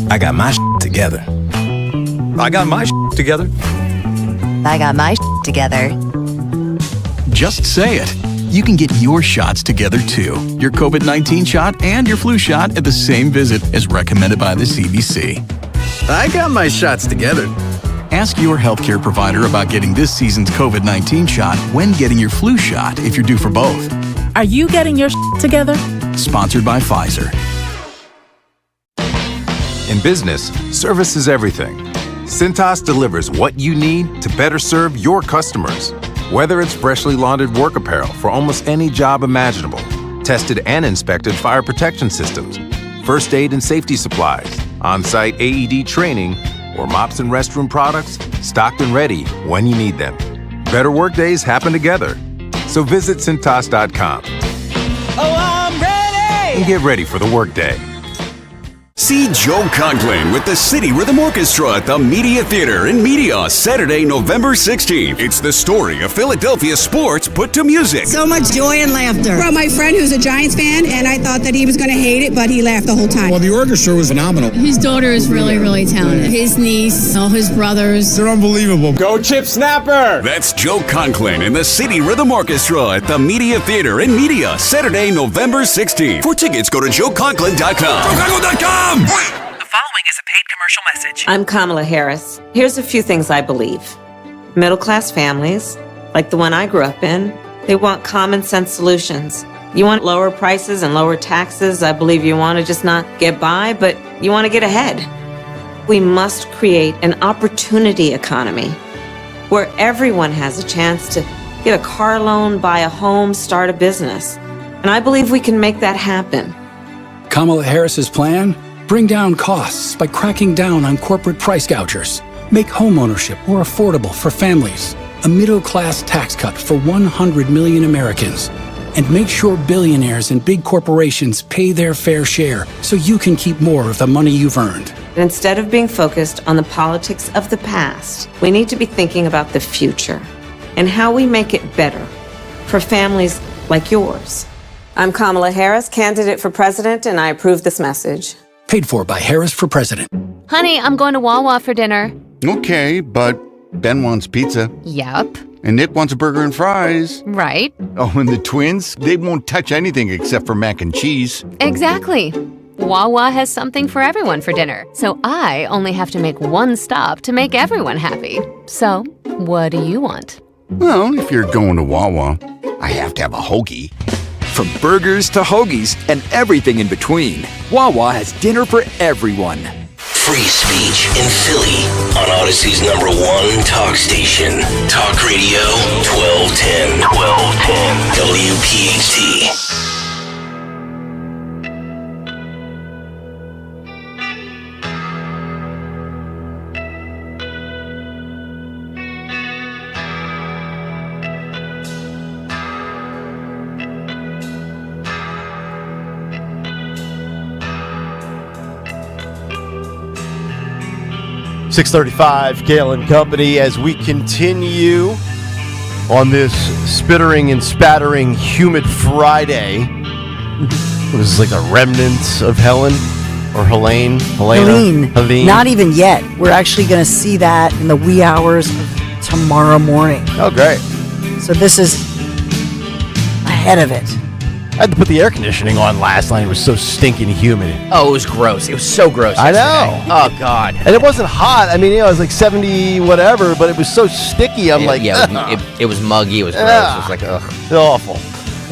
Speaker 27: I got my together. I got my together.
Speaker 21: I got my together.
Speaker 22: Just say it. You can get your shots together too. Your COVID-19 shot and your flu shot at the same visit as recommended by the CDC.
Speaker 27: I got my shots together.
Speaker 22: Ask your healthcare provider about getting this season's COVID-19 shot when getting your flu shot if you're due for both.
Speaker 23: Are you getting your together?
Speaker 22: Sponsored by Pfizer.
Speaker 29: In business, service is everything. Cintas delivers what you need to better serve your customers. Whether it's freshly laundered work apparel for almost any job imaginable, tested and inspected fire protection systems, first aid and safety supplies, on-site AED training, or mops and restroom products, stocked and ready when you need them. Better workdays happen together. So visit Cintas.com.
Speaker 31: Oh, I'm ready!
Speaker 29: And get ready for the workday.
Speaker 32: See Joe Conklin with the City Rhythm Orchestra at the Media Theater in Media, Saturday, November 16th. It's the story of Philadelphia sports put to music.
Speaker 33: So much joy and laughter. Brought my friend who's a Giants fan, and I thought that he was going to hate it, but he laughed the whole time.
Speaker 10: Well, the orchestra was phenomenal.
Speaker 33: His daughter is really, really talented. His niece, all his brothers.
Speaker 10: They're unbelievable.
Speaker 32: Go Chip Snapper! That's Joe Conklin and the City Rhythm Orchestra at the Media Theater in Media, Saturday, November 16th. For tickets, go to joeconklin.com. joeconklin.com!
Speaker 28: The following is a paid commercial message.
Speaker 34: I'm Kamala Harris. Here's a few things I believe. Middle-class families, like the one I grew up in, they want common sense solutions. You want lower prices and lower taxes. I believe you want to just not get by, but you want to get ahead. We must create an opportunity economy where everyone has a chance to get a car loan, buy a home, start a business. And I believe we can make that happen.
Speaker 17: Kamala Harris's plan? Bring down costs by cracking down on corporate price gougers. Make homeownership more affordable for families. A middle-class tax cut for 100 million Americans. And make sure billionaires and big corporations pay their fair share so you can keep more of the money you've earned.
Speaker 34: Instead of being focused on the politics of the past, we need to be thinking about the future and how we make it better for families like yours. I'm Kamala Harris, candidate for president, and I approve this message.
Speaker 17: Paid for by Harris for President.
Speaker 1: Honey, I'm going to Wawa for dinner.
Speaker 2: Okay, but Ben wants pizza.
Speaker 1: Yep.
Speaker 2: And Nick wants a burger and fries.
Speaker 1: Right.
Speaker 2: Oh, and the twins, they won't touch anything except for mac and cheese.
Speaker 1: Exactly. Wawa has something for everyone for dinner, so I only have to make one stop to make everyone happy. So, what do you want?
Speaker 2: Well, if you're going to Wawa, I have to have a hoagie.
Speaker 5: From burgers to hoagies and everything in between, Wawa has dinner for everyone.
Speaker 12: Free speech in Philly on Odyssey's #1 talk station. Talk Radio 1210. WPHT.
Speaker 4: .635, Kayal and Company, as we continue on this spittering and spattering humid Friday. It was like the remnants of Helene.
Speaker 6: Not even yet. We're actually going to see that in the wee hours of tomorrow morning.
Speaker 4: Oh, great.
Speaker 6: So this is ahead of it.
Speaker 4: I had to put the air conditioning on last night. It was so stinking humid.
Speaker 7: Oh, it was gross. It was so gross
Speaker 4: I
Speaker 7: yesterday.
Speaker 4: know.
Speaker 7: Oh, God.
Speaker 4: And it wasn't hot. I mean, it was like 70 whatever, but it was so sticky. I'm like,
Speaker 7: it was muggy. It was gross. It was like, ugh.
Speaker 4: Awful.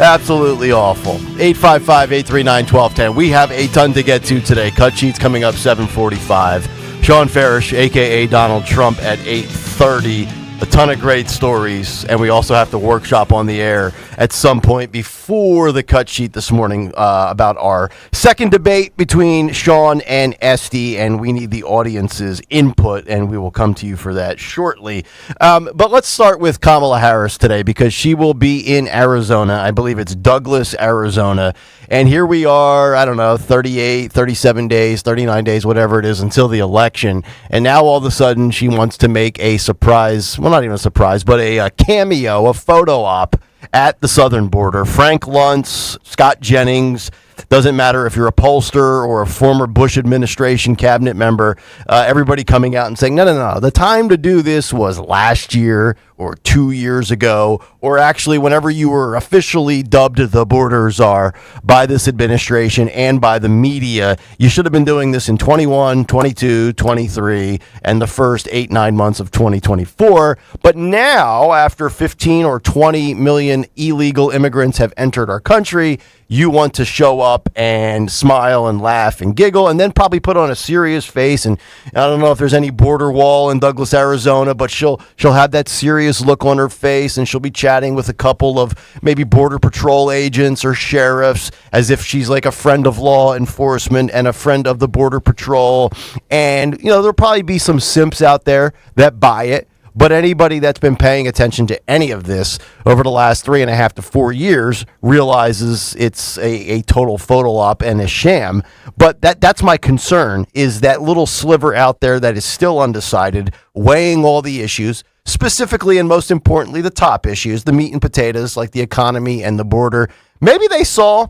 Speaker 4: Absolutely awful. 855-839-1210. We have a ton to get to today. Cut sheets coming up 7:45. Sean Farish, a.k.a. Donald Trump, at 8:30. A ton of great stories, and we also have to workshop on the air at some point before the cut sheet this morning about our second debate between Sean and Esty, and we need the audience's input, and we will come to you for that shortly. But let's start with Kamala Harris today, because she will be in Arizona. I believe it's Douglas, Arizona, and here we are, 38, 37 days, 39 days, whatever it is, until the election, and now all of a sudden she wants to make a surprise, well, not even a surprise, but a cameo, a photo op at the southern border. Frank Luntz, Scott Jennings, doesn't matter if you're a pollster or a former Bush administration cabinet member, everybody coming out and saying, no, the time to do this was last year or 2 years ago, or actually whenever you were officially dubbed the border czar by this administration and by the media. You should have been doing this in 21, 22, 23, and the first 8-9 months of 2024. But now, after 15 or 20 million illegal immigrants have entered our country, you want to show up and smile and laugh and giggle, and then probably put on a serious face. And I don't know if there's any border wall in Douglas, Arizona, but she'll have that serious look on her face, and she'll be chatting with a couple of maybe Border Patrol agents or sheriffs as if she's like a friend of law enforcement and a friend of the Border Patrol. And, there'll probably be some simps out there that buy it. But anybody that's been paying attention to any of this over the last 3.5 to 4 years realizes it's a total photo op and a sham. But that's my concern, is that little sliver out there that is still undecided, weighing all the issues, specifically and most importantly, the top issues, the meat and potatoes like the economy and the border. Maybe they saw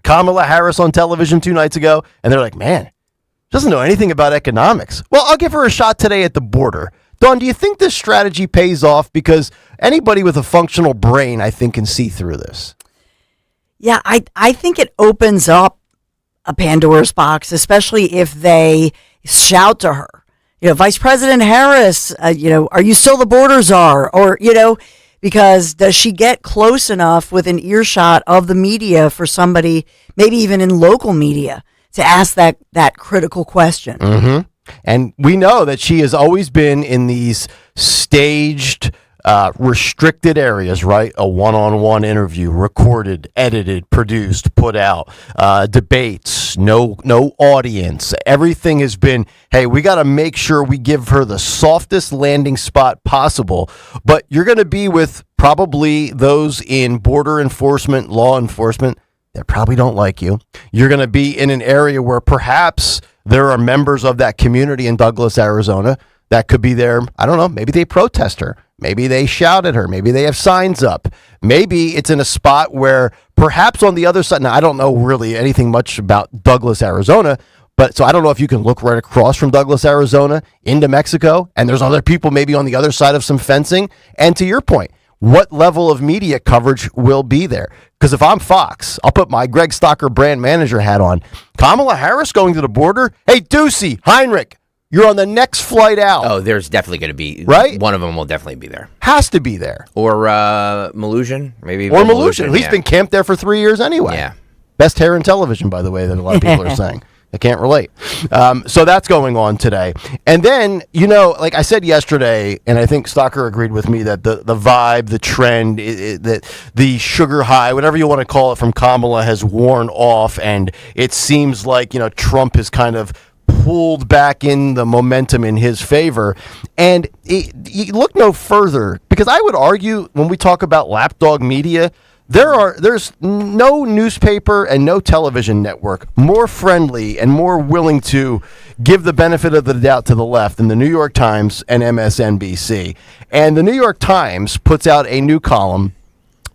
Speaker 4: Kamala Harris on television 2 nights ago and they're like, man, doesn't know anything about economics. Well, I'll give her a shot today at the border. Dawn, do you think this strategy pays off? Because anybody with a functional brain, I think, can see through this.
Speaker 6: Yeah, I think it opens up a Pandora's box, especially if they shout to her. Vice President Harris, are you still the border czar? Or, because does she get close enough with an earshot of the media for somebody, maybe even in local media, to ask that critical question?
Speaker 4: Mm-hmm. And we know that she has always been in these staged, restricted areas, right? A one-on-one interview, recorded, edited, produced, put out, debates, no audience. Everything has been, hey, we got to make sure we give her the softest landing spot possible. But you're going to be with probably those in border enforcement, law enforcement, that probably don't like you. You're going to be in an area where perhaps there are members of that community in Douglas, Arizona, that could be there. I don't know. Maybe they protest her. Maybe they shout at her. Maybe they have signs up. Maybe it's in a spot where perhaps on the other side. Now, I don't know really anything much about Douglas, Arizona, but so I don't know if you can look right across from Douglas, Arizona into Mexico, and there's other people maybe on the other side of some fencing. And to your point, what level of media coverage will be there? Because if I'm Fox, I'll put my Greg Stocker brand manager hat on. Kamala Harris going to the border? Hey, Ducey, Heinrich, you're on the next flight out.
Speaker 7: Oh, there's definitely going to be.
Speaker 4: Right?
Speaker 7: One of them will definitely be there.
Speaker 4: Has to be there.
Speaker 7: Or Malusian, maybe.
Speaker 4: Or Malusian. He's been camped there for 3 years anyway.
Speaker 7: Yeah.
Speaker 4: Best hair in television, by the way, that a lot of people are saying. I can't relate. So that's going on today. And then, like I said yesterday, and I think Stocker agreed with me that the vibe, the trend, the sugar high, whatever you want to call it, from Kamala has worn off. And it seems like, Trump has kind of pulled back in the momentum in his favor. And you look no further, because I would argue when we talk about lapdog media, there's no newspaper and no television network more friendly and more willing to give the benefit of the doubt to the left than the New York Times and MSNBC. And the New York Times puts out a new column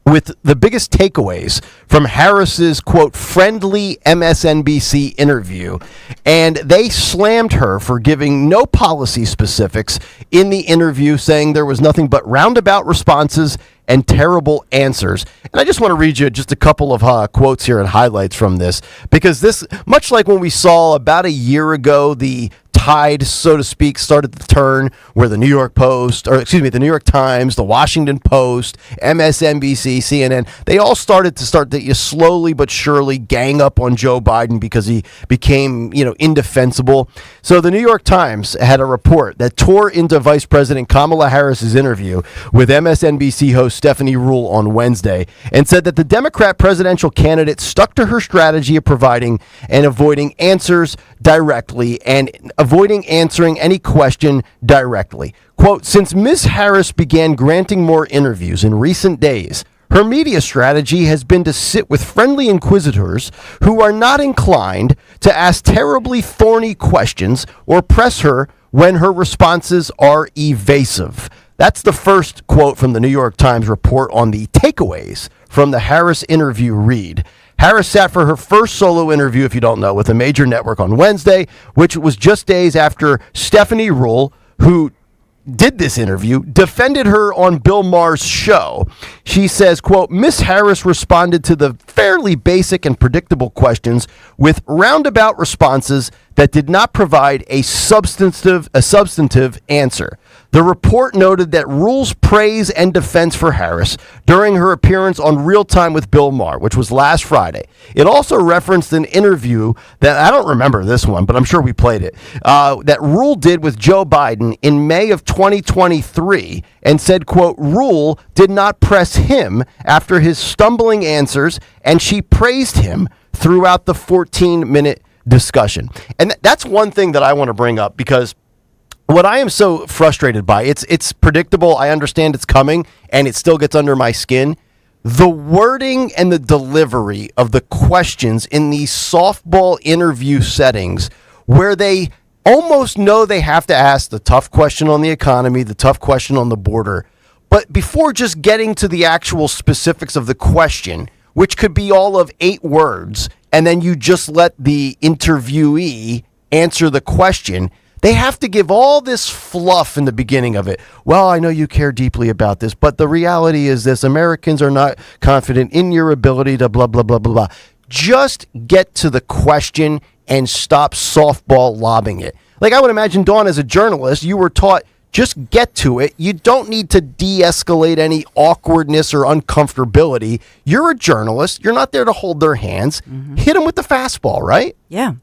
Speaker 4: with the biggest takeaways from Harris's, quote, friendly MSNBC interview. And they slammed her for giving no policy specifics in the interview, saying there was nothing but roundabout responses and terrible answers. And I just want to read you just a couple of quotes here and highlights from this, because this, much like when we saw about a year ago, the tide, so to speak, started to turn, where the New York the New York Times, the Washington Post, MSNBC, CNN, they all started to slowly but surely gang up on Joe Biden because he became, indefensible. So the New York Times had a report that tore into Vice President Kamala Harris's interview with MSNBC host Stephanie Ruhle on Wednesday, and said that the Democrat presidential candidate stuck to her strategy of providing and avoiding answers directly and avoiding answering any question directly. Quote, since Ms. Harris began granting more interviews in recent days, her media strategy has been to sit with friendly inquisitors who are not inclined to ask terribly thorny questions or press her when her responses are evasive. That's the first quote from the New York Times report on the takeaways from the Harris interview read. Harris sat for her first solo interview, if you don't know, with a major network on Wednesday, which was just days after Stephanie Ruhle, who did this interview, defended her on Bill Maher's show. She says, quote, Miss Harris responded to the fairly basic and predictable questions with roundabout responses that did not provide a substantive answer. The report noted that Ruhle's praise and defense for Harris during her appearance on Real Time with Bill Maher, which was last Friday. It also referenced an interview that, I don't remember this one, but I'm sure we played it, that Ruhle did with Joe Biden in May of 2023, and said, quote, Ruhle did not press him after his stumbling answers, and she praised him throughout the 14-minute discussion. And that's one thing that I want to bring up, because what I am so frustrated by, it's predictable. I understand it's coming, and it still gets under my skin. The wording and the delivery of the questions in these softball interview settings, where they almost know they have to ask the tough question on the economy, the tough question on the border, but before just getting to the actual specifics of the question, which could be all of 8 words, and then you just let the interviewee answer the question, they have to give all this fluff in the beginning of it. Well, I know you care deeply about this, but the reality is this: Americans are not confident in your ability to blah, blah, blah, blah, blah. Just get to the question and stop softball lobbing it. Like, I would imagine, Dawn, as a journalist, you were taught, just get to it. You don't need to de-escalate any awkwardness or uncomfortability. You're a journalist. You're not there to hold their hands. Mm-hmm. Hit them with the fastball, right?
Speaker 6: Yeah.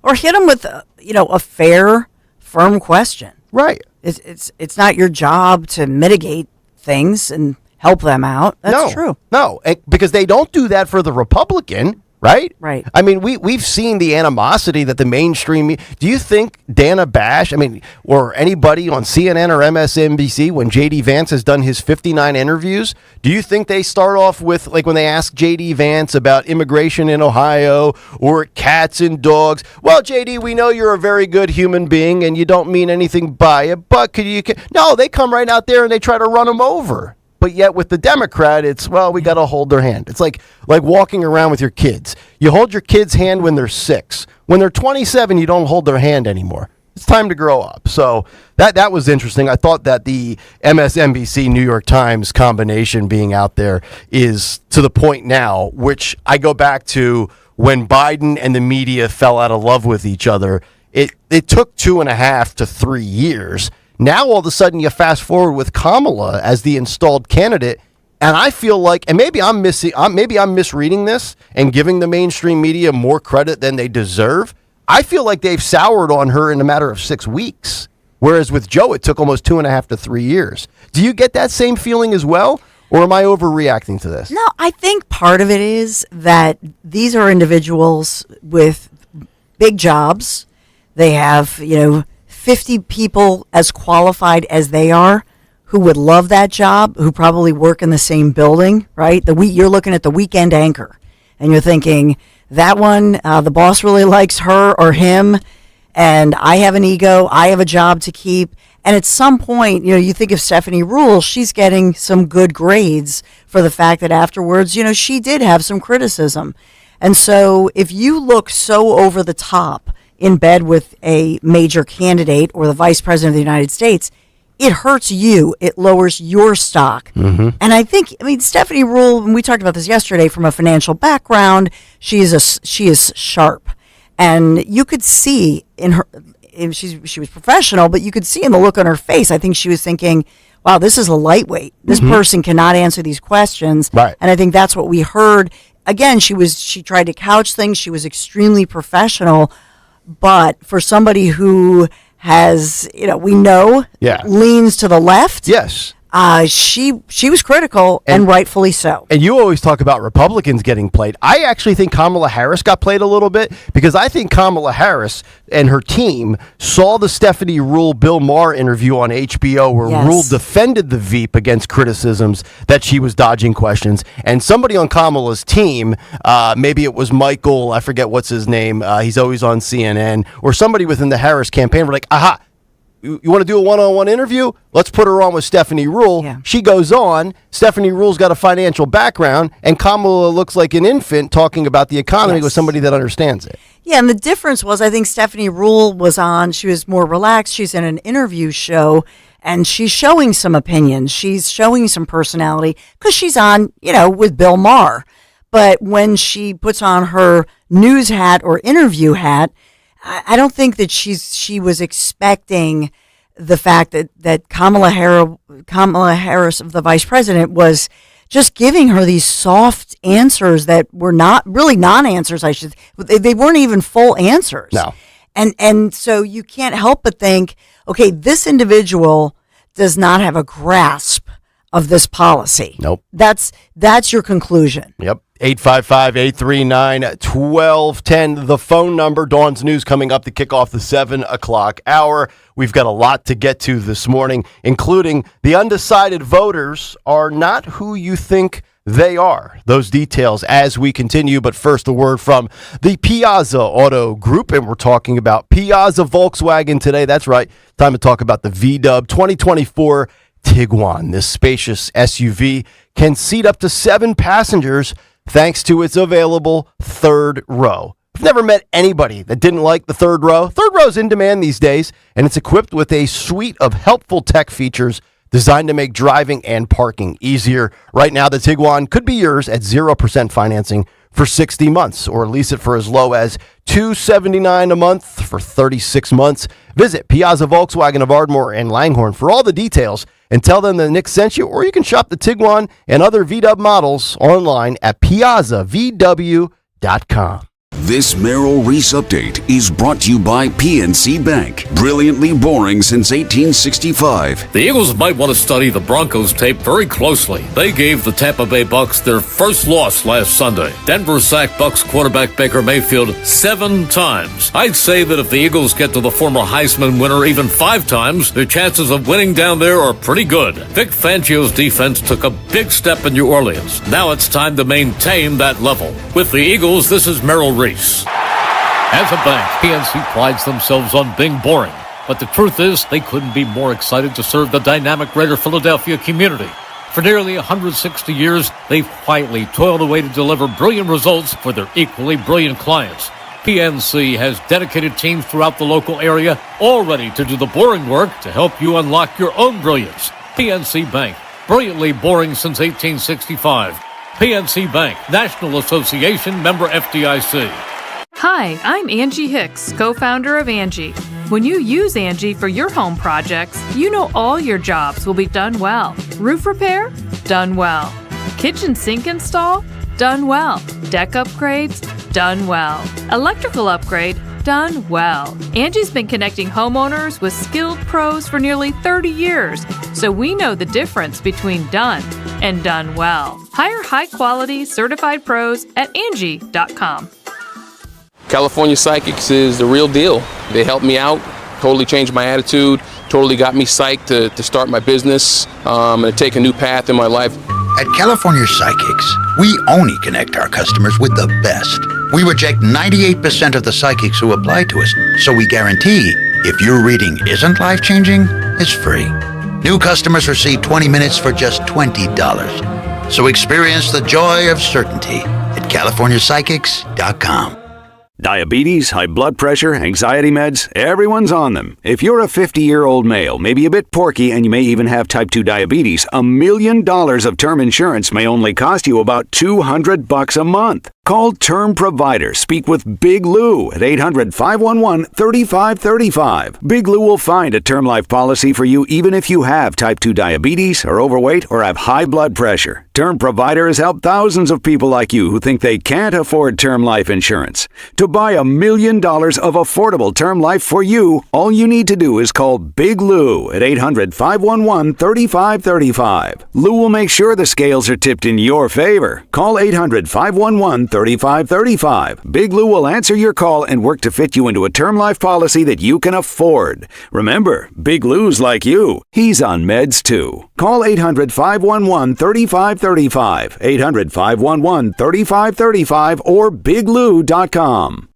Speaker 6: Or hit them with, a fair, firm question.
Speaker 4: Right.
Speaker 6: It's not your job to mitigate things and help them out. That's true.
Speaker 4: No, because they don't do that for the Republican, right?
Speaker 6: Right.
Speaker 4: I mean, we've seen the animosity that the mainstream. Do you think Dana Bash, or anybody on CNN or MSNBC, when J.D. Vance has done his 59 interviews, do you think they start off with, like when they ask J.D. Vance about immigration in Ohio or cats and dogs? Well, J.D., we know you're a very good human being and you don't mean anything by it, but no, they come right out there and they try to run him over. But yet with the Democrat, it's, well, we got to hold their hand. It's like walking around with your kids. You hold your kid's hand when they're 6. When they're 27, you don't hold their hand anymore. It's time to grow up. So that was interesting. I thought that the MSNBC New York Times combination being out there is to the point now, which I go back to when Biden and the media fell out of love with each other. It took 2.5 to 3 years. Now, all of a sudden, you fast forward with Kamala as the installed candidate, and I feel like, and maybe I'm misreading this and giving the mainstream media more credit than they deserve. I feel like they've soured on her in a matter of 6 weeks, whereas with Joe, it took almost 2.5 to 3 years. Do you get that same feeling as well, or am I overreacting to this?
Speaker 6: No, I think part of it is that these are individuals with big jobs. They have, 50 people as qualified as they are who would love that job, who probably work in the same building, right? You're looking at the weekend anchor, and you're thinking, that one, the boss really likes her or him, and I have an ego, I have a job to keep. And at some point, you think of Stephanie Ruhle, she's getting some good grades for the fact that afterwards, she did have some criticism. And so if you look so over the top in bed with a major candidate or the vice president of the United States, it hurts you. It lowers your stock. Mm-hmm. And I think, Stephanie Ruhle, and we talked about this yesterday, from a financial background, she is sharp. And you could see in her, she was professional, but you could see in the look on her face, I think she was thinking, wow, this is a lightweight. This person cannot answer these questions.
Speaker 4: Right.
Speaker 6: And I think that's what we heard. Again, she tried to couch things. She was extremely professional. But for somebody who has, we know, leans to the left,
Speaker 4: yes,
Speaker 6: she was critical, and rightfully so.
Speaker 4: And you always talk about Republicans getting played. I actually think Kamala Harris got played a little bit, because I think Kamala Harris and her team saw the Stephanie Ruhle Bill Maher interview on HBO where Ruhle defended the Veep against criticisms that she was dodging questions. And somebody on Kamala's team, maybe it was Michael, I forget what's his name, he's always on CNN, or somebody within the Harris campaign were like, aha, you want to do a one-on-one interview? Let's put her on with Stephanie Ruhle. Yeah. She goes on. Stephanie Ruhle's got a financial background, and Kamala looks like an infant talking about the economy with somebody that understands it.
Speaker 6: Yeah, and the difference was, I think Stephanie Ruhle was on. She was more relaxed. She's in an interview show, and she's showing some opinions. She's showing some personality because she's on, with Bill Maher. But when she puts on her news hat or interview hat, I don't think that she was expecting the fact that Kamala Harris, the vice president, was just giving her these soft answers that were not really non-answers. They weren't even full answers.
Speaker 4: No.
Speaker 6: And so you can't help but think, okay, this individual does not have a grasp of this policy.
Speaker 4: Nope.
Speaker 6: That's your conclusion.
Speaker 4: Yep. 855-839-1210, the phone number. Dawn's News coming up to kick off the 7 o'clock hour. We've got a lot to get to this morning, including the undecided voters are not who you think they are. Those details as we continue, but first a word from the Piazza Auto Group, and we're talking about Piazza Volkswagen today. That's right. Time to talk about the VW 2024 Tiguan. This spacious SUV can seat up to 7 passengers thanks to its available third row. I've never met anybody that didn't like the third row. Third row's in demand these days, and it's equipped with a suite of helpful tech features designed to make driving and parking easier. Right now, the Tiguan could be yours at 0% financing for 60 months, or lease it for as low as $279 a month for 36 months. Visit Piazza Volkswagen of Ardmore and Langhorne for all the details, and tell them that Nick sent you, or you can shop the Tiguan and other VW models online at piazzavw.com.
Speaker 32: This Merrill Reese update is brought to you by PNC Bank. Brilliantly boring since 1865.
Speaker 3: The Eagles might want to study the Broncos tape very closely. They gave the Tampa Bay Bucks their first loss last Sunday. Denver sacked Bucks quarterback Baker Mayfield 7 times. I'd say that if the Eagles get to the former Heisman winner even 5 times, their chances of winning down there are pretty good. Vic Fangio's defense took a big step in New Orleans. Now it's time to maintain that level. With the Eagles, this is Merrill Reese. As a bank, PNC prides themselves on being boring. But the truth is, they couldn't be more excited to serve the dynamic greater Philadelphia community. For nearly 160 years, they've quietly toiled away to deliver brilliant results for their equally brilliant clients. PNC has dedicated teams throughout the local area, all ready to do the boring work to help you unlock your own brilliance. PNC Bank, brilliantly boring since 1865. PNC Bank, National Association member FDIC.
Speaker 23: Hi, I'm Angie Hicks, co-founder of Angie. When you use Angie for your home projects, you know all your jobs will be done well. Roof repair? Done well. Kitchen sink install? Done well. Deck upgrades? Done well. Electrical upgrade? Done well. Angie's been connecting homeowners with skilled pros for nearly 30 years, so we know the difference between done and done well. Hire high-quality, certified pros at Angie.com.
Speaker 8: California Psychics is the real deal. They helped me out, totally changed my attitude, totally got me psyched to start my business and take a new path in my life.
Speaker 9: At California Psychics, we only connect our customers with the best. We reject 98% of the psychics who apply to us, so we guarantee if your reading isn't life-changing, it's free. New customers receive 20 minutes for just $20. So experience the joy of certainty at CaliforniaPsychics.com.
Speaker 11: Diabetes, high blood pressure, anxiety meds, everyone's on them. If you're a 50-year-old male, maybe a bit porky, and you may even have type 2 diabetes, $1 million of term insurance may only cost you about $200 a month. Call Term Provider. Speak with Big Lou at 800-511-3535. Big Lou will find a term life policy for you even if you have type 2 diabetes, are overweight, or have high blood pressure. Term Provider has helped thousands of people like you who think they can't afford term life insurance. To buy $1 million of affordable term life for you, all you need to do is call Big Lou at 800-511-3535. Lou will make sure the scales are tipped in your favor. Call 800-511-3535. Big Lou will answer your call and work to fit you into a term life policy that you can afford. Remember, Big Lou's like you. He's on meds too. Call 800-511-3535. 800-511-3535 or biglou.com.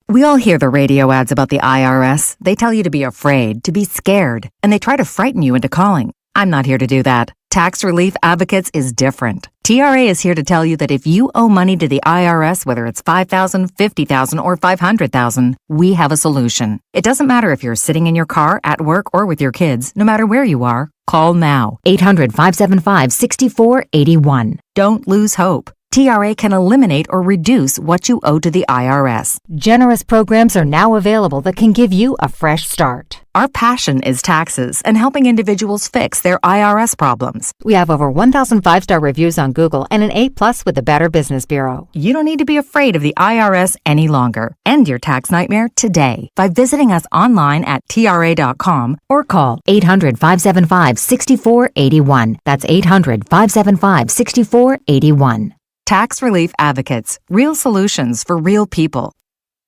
Speaker 19: We all hear the radio ads about the IRS. They tell you to be afraid, to be scared, and they try to frighten you into calling. I'm not here to do that. Tax Relief Advocates is different. TRA is here to tell you that if you owe money to the IRS, whether it's $5,000, $50,000, or $500,000, we have a solution. It doesn't matter if you're sitting in your car, at work, or with your kids. No matter where you are, call now. 800-575-6481. Don't lose hope. TRA can eliminate or reduce what you owe to the IRS.
Speaker 13: Generous programs are now available that can give you a fresh start.
Speaker 19: Our passion is taxes and helping individuals fix their IRS problems.
Speaker 13: We have over 1,000 5-star reviews on Google and an A+ with the Better Business Bureau.
Speaker 19: You don't need to be afraid of the IRS any longer. End your tax nightmare today by visiting us online at TRA.com
Speaker 13: or call 800-575-6481. That's 800-575-6481.
Speaker 19: Tax Relief Advocates. Real solutions for real people.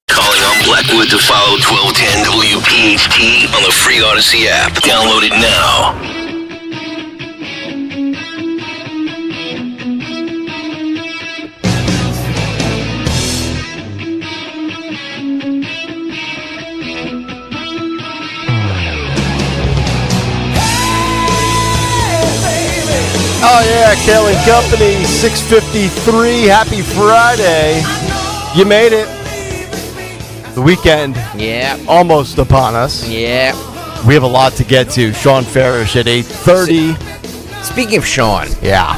Speaker 12: Calling on Blackwood to follow 1210 WPHT on the free Odyssey app. Download it now.
Speaker 4: Oh yeah, Kayal and Company, 6:53. Happy Friday. You made it. The weekend.
Speaker 7: Yeah.
Speaker 4: Almost upon us.
Speaker 7: Yeah.
Speaker 4: We have a lot to get to. Sean Farish at 8:30.
Speaker 7: Speaking of Sean.
Speaker 4: Yeah.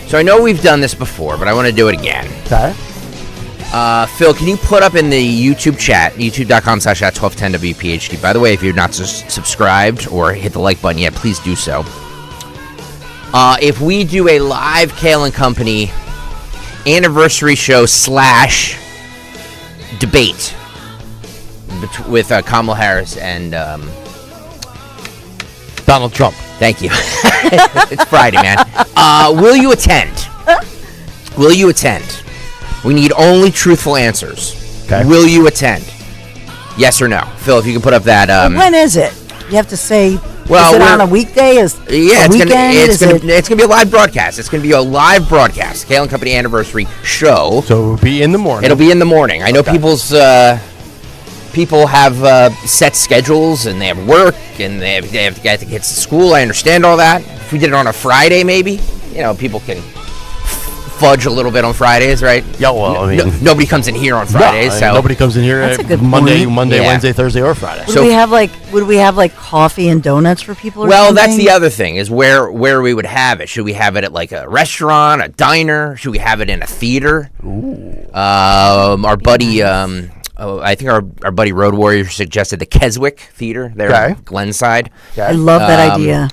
Speaker 7: So I know we've done this before, but I want to do it again.
Speaker 4: Okay.
Speaker 7: Phil, can you put up in the YouTube chat, youtube.com/@1210WPHT. By the way, if you're not subscribed or hit the like button yet, please do so. If we do a live Kayal and Company anniversary show / debate with Kamala Harris and
Speaker 4: Donald Trump.
Speaker 7: Thank you. It's Friday, man. Will you attend? Will you attend? We need only truthful answers.
Speaker 4: Okay.
Speaker 7: Will you attend? Yes or no? Phil, if you can put up that.
Speaker 6: When is it? You have to say.
Speaker 7: Well,
Speaker 6: is it on a weekday?
Speaker 7: It's gonna be a live broadcast. It's gonna be a live broadcast. Kayal and Company anniversary show.
Speaker 4: So it'll be in the morning.
Speaker 7: It'll be in the morning. I know people have set schedules and they have work and they have to get the kids to school. I understand all that. If we did it on a Friday, maybe people can fudge a little bit on Fridays, right?
Speaker 4: Yeah, well, I mean,
Speaker 7: nobody comes in here on Fridays. So
Speaker 4: nobody comes in here Monday, Wednesday, Thursday, or Friday.
Speaker 6: Would we have like coffee and donuts for people? Or something?
Speaker 7: That's the other thing is where we would have it. Should we have it at like a restaurant, a diner? Should we have it in a theater?
Speaker 4: Ooh.
Speaker 7: Our buddy, I think our buddy Road Warrior suggested the Keswick Theater there in Glenside.
Speaker 6: Okay. I love that idea.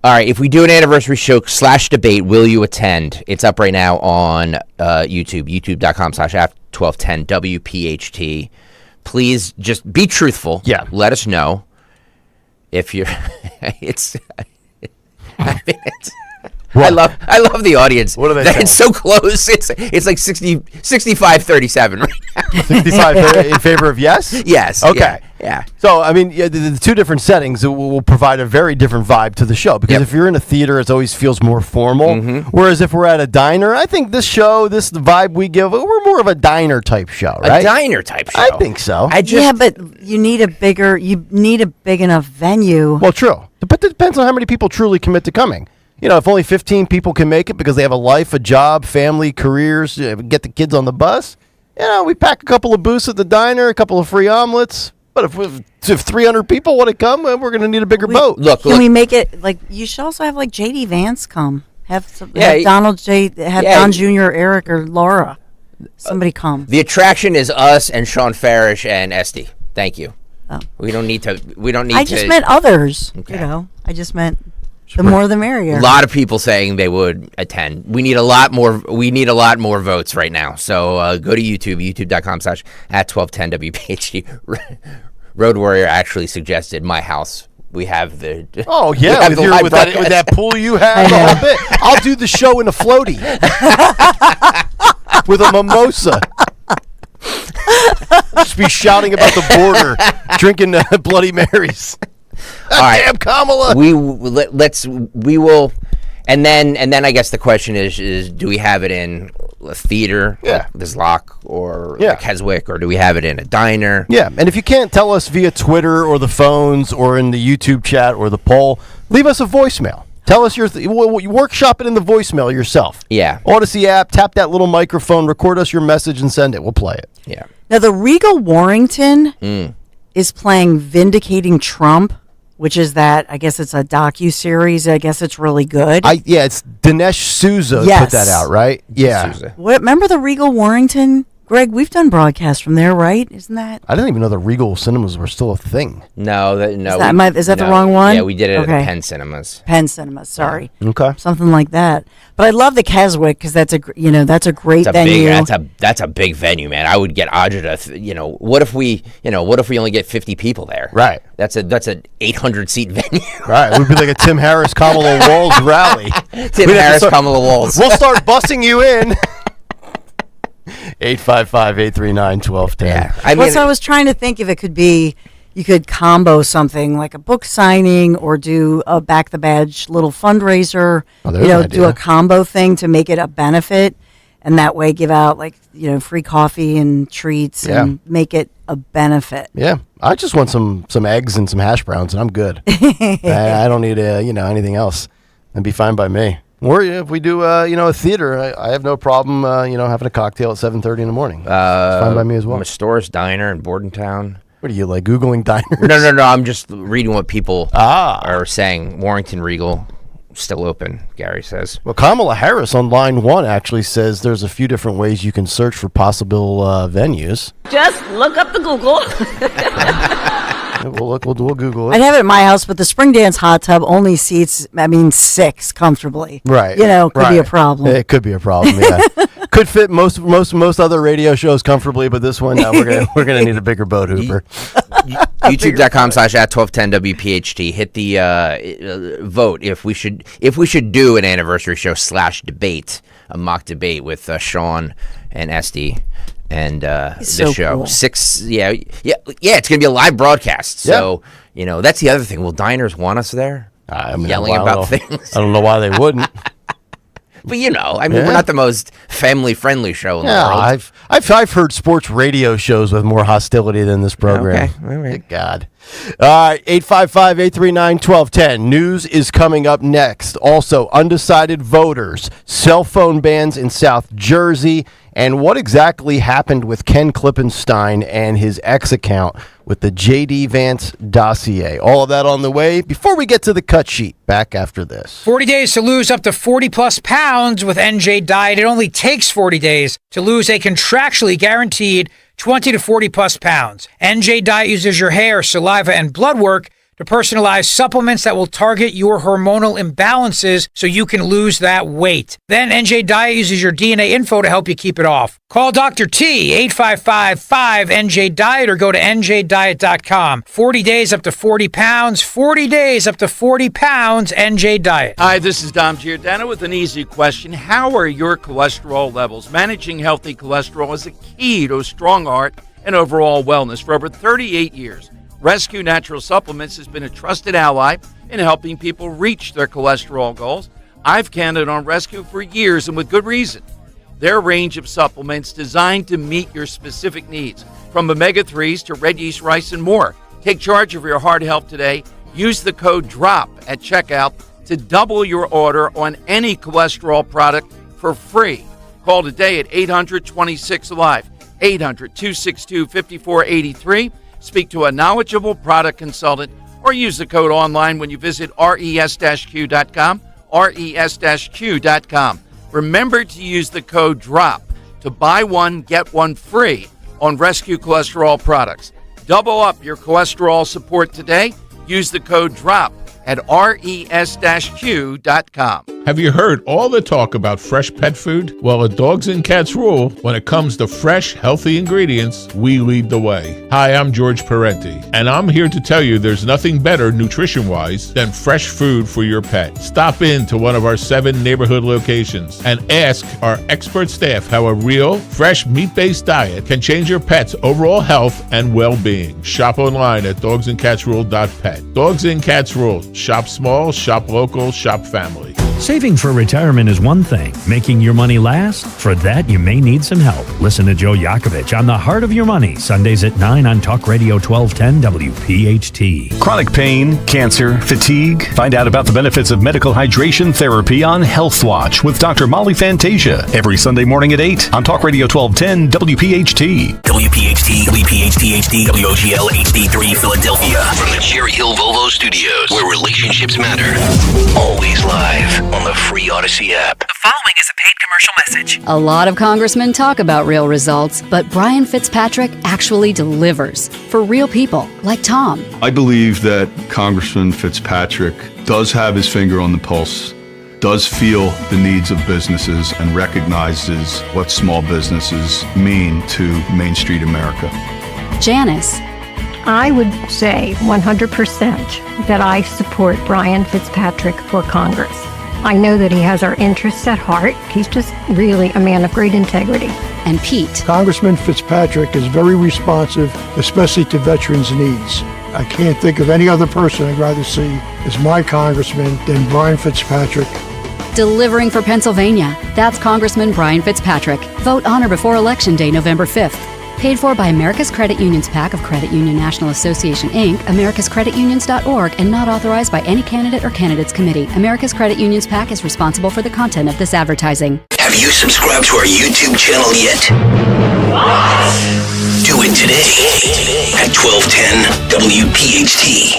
Speaker 7: All right, if we do an anniversary show / debate, will you attend? It's up right now on YouTube, youtube.com/1210 WPHT. Please just be truthful.
Speaker 4: Yeah.
Speaker 7: Let us know if you're. I love the audience.
Speaker 4: What are they saying?
Speaker 7: It's so close. It's like 65-37 right now.
Speaker 4: 65 in favor of yes?
Speaker 7: Yes.
Speaker 4: Okay.
Speaker 7: Yeah.
Speaker 4: So, I mean, the two different settings will provide a very different vibe to the show. Because if you're in a theater, it always feels more formal. Whereas if we're at a diner, I think the vibe we give, we're more of a diner type show, right?
Speaker 7: A diner type show.
Speaker 4: I think so.
Speaker 6: But you need a big enough venue.
Speaker 4: Well, true. But it depends on how many people truly commit to coming. If only 15 people can make it because they have a life, a job, family, careers, get the kids on the bus, we pack a couple of booths at the diner, a couple of free omelets. But if 300 people want to come, we're going to need a bigger boat.
Speaker 6: Can we make it like you should also have like JD Vance come, have Donald J, have Don Jr., Eric, or Laura, somebody come.
Speaker 7: The attraction is us and Sean Farish and Esty. Thank you. Oh. We don't need to.
Speaker 6: I just meant others. Okay. I just meant. The more the merrier.
Speaker 7: A lot of people saying they would attend. We need a lot more votes right now. So go to YouTube, youtube.com/@1210 WPHT. Road Warrior actually suggested my house. We have the
Speaker 4: with that pool you have, the whole bit. I'll do the show in a floaty with a mimosa. Just be shouting about the border, drinking Bloody Marys.
Speaker 7: All right,
Speaker 4: damn Kamala.
Speaker 7: We will, and then I guess the question is do we have it in a theater, like the Zlock or the Keswick, or do we have it in a diner?
Speaker 4: Yeah, and if you can't tell us via Twitter or the phones or in the YouTube chat or the poll, leave us a voicemail. Tell us you workshop it in the voicemail yourself.
Speaker 7: Yeah.
Speaker 4: Odyssey app, tap that little microphone, record us your message, and send it. We'll play it.
Speaker 7: Yeah.
Speaker 6: Now the Regal Warrington is playing Vindicating Trump. Which is that? I guess it's a docu-series. I guess it's really good.
Speaker 4: It's Dinesh Souza put that out, right? Yeah.
Speaker 6: Remember the Regal Warrington? Greg, we've done broadcasts from there, right? Isn't that?
Speaker 4: I didn't even know the Regal cinemas were still a thing.
Speaker 7: No.
Speaker 6: Is that the wrong one?
Speaker 7: Yeah, we did it at Penn Cinemas.
Speaker 6: Penn Cinemas, sorry.
Speaker 4: Yeah. Okay.
Speaker 6: Something like that. But I love the Keswick because that's a great venue.
Speaker 7: That's a big venue, man. I would get Aja to, what if we only get 50 people there?
Speaker 4: Right.
Speaker 7: That's an 800-seat venue.
Speaker 4: Right. It would be like a Tim Harris, Kamala Walls rally.
Speaker 7: Kamala Walls.
Speaker 4: We'll start bussing you in. 855-839-1210.
Speaker 7: Yeah.
Speaker 6: I was trying to think if it could be, you could combo something like a book signing or do a Back the Badge little fundraiser, do a combo thing to make it a benefit and that way give out free coffee and treats and make it a benefit.
Speaker 4: Yeah. I just want some eggs and some hash browns and I'm good. I don't need anything else. That'd be fine by me. Or if we do, a theater, I have no problem, having a cocktail at 7:30 in the morning. It's fine by me as well.
Speaker 7: Mastoris Diner in Bordentown.
Speaker 4: What are you, like, Googling diners?
Speaker 7: No. I'm just reading what people are saying. Warrington Regal, still open, Gary says.
Speaker 4: Well, Kamala Harris on line 1 actually says there's a few different ways you can search for possible venues.
Speaker 34: Just look up the Google.
Speaker 4: We'll Google it.
Speaker 6: I'd have it at my house, but the Spring Dance hot tub only seats, 6 comfortably.
Speaker 4: Right.
Speaker 6: Could be a problem.
Speaker 4: It could be a problem, yeah. Could fit most other radio shows comfortably, but this one we're gonna need a bigger boat, Hooper.
Speaker 7: YouTube.com/@1210WPHT. Hit the vote if we should do an anniversary show / debate, a mock debate with Sean and Esty and the show.
Speaker 6: Cool.
Speaker 7: Yeah. It's gonna be a live broadcast. So that's the other thing. Will diners want us there? Yelling about things.
Speaker 4: I don't know why they wouldn't.
Speaker 7: But we're not the most family-friendly show in the world.
Speaker 4: I've heard sports radio shows with more hostility than this program.
Speaker 7: Okay, all right.
Speaker 4: Good God. All right, 855-839-1210. News is coming up next. Also, undecided voters, cell phone bans in South Jersey, and what exactly happened with Ken Klippenstein and his X account with the J.D. Vance dossier. All of that on the way before we get to the cut sheet. Back after this.
Speaker 14: 40 days to lose up to 40-plus pounds with NJ Diet. It only takes 40 days to lose a contractually guaranteed 20 to 40-plus pounds. NJ Diet uses your hair, saliva, and blood work to personalize supplements that will target your hormonal imbalances so you can lose that weight. Then NJ Diet uses your DNA info to help you keep it off. Call Dr. T, 855-5-NJ-DIET, or go to njdiet.com. 40 days up to 40 pounds, 40 days up to 40 pounds, NJ Diet.
Speaker 15: Hi, this is Dom Giordano with an easy question. How are your cholesterol levels? Managing healthy cholesterol is a key to a strong heart and overall wellness. For over 38 years, Rescue Natural Supplements has been a trusted ally in helping people reach their cholesterol goals. I've counted on Rescue for years, and with good reason. Their range of supplements designed to meet your specific needs, from omega-3s to red yeast rice and more. Take charge of your heart health today. Use the code DROP at checkout to double your order on any cholesterol product for free. Call today at 800-26-ALIVE, 800-262-5483. Speak to a knowledgeable product consultant, or use the code online when you visit res-q.com, res-q.com. Remember to use the code DROP to buy one, get one free on Rescue Cholesterol products. Double up your cholesterol support today. Use the code DROP at res-q.com.
Speaker 16: Have you heard all the talk about fresh pet food? Well, at Dogs and Cats Rule, when it comes to fresh, healthy ingredients, we lead the way. Hi, I'm George Parenti, and I'm here to tell you there's nothing better nutrition-wise than fresh food for your pet. Stop in to one of our 7 neighborhood locations and ask our expert staff how a real, fresh, meat-based diet can change your pet's overall health and well-being. Shop online at dogsandcatsrule.pet. Dogs and Cats Rule. Shop small, shop local, shop family.
Speaker 18: Saving for retirement is one thing. Making your money last? For that, you may need some help. Listen to Joe Yakovich on The Heart of Your Money, Sundays at 9 on Talk Radio 1210 WPHT.
Speaker 20: Chronic pain, cancer, fatigue. Find out about the benefits of medical hydration therapy on Health Watch with Dr. Molly Fantasia every Sunday morning at 8 on Talk Radio 1210 WPHT.
Speaker 12: WPHT, WPHT HD, WOGL HD3 Philadelphia. From the Cherry Hill Volvo Studios, where relationships matter. Always live on the free Odyssey app.
Speaker 28: The following is a paid commercial message.
Speaker 21: A lot of congressmen talk about real results, but Brian Fitzpatrick actually delivers for real people like Tom.
Speaker 22: I believe that Congressman Fitzpatrick does have his finger on the pulse, does feel the needs of businesses, and recognizes what small businesses mean to Main Street America.
Speaker 21: Janice.
Speaker 24: I would say 100% that I support Brian Fitzpatrick for Congress. I know that he has our interests at heart. He's just really a man of great integrity.
Speaker 21: And Pete.
Speaker 25: Congressman Fitzpatrick is very responsive, especially to veterans' needs. I can't think of any other person I'd rather see as my congressman than Brian Fitzpatrick.
Speaker 21: Delivering for Pennsylvania. That's Congressman Brian Fitzpatrick. Vote on or before Election Day, November 5th. Paid for by America's Credit Unions PAC of Credit Union National Association, Inc., americascreditunions.org, and not authorized by any candidate or candidates committee. America's Credit Unions PAC is responsible for the content of this advertising.
Speaker 12: Have you subscribed to our YouTube channel yet? What? Do it today at 1210 WPHT.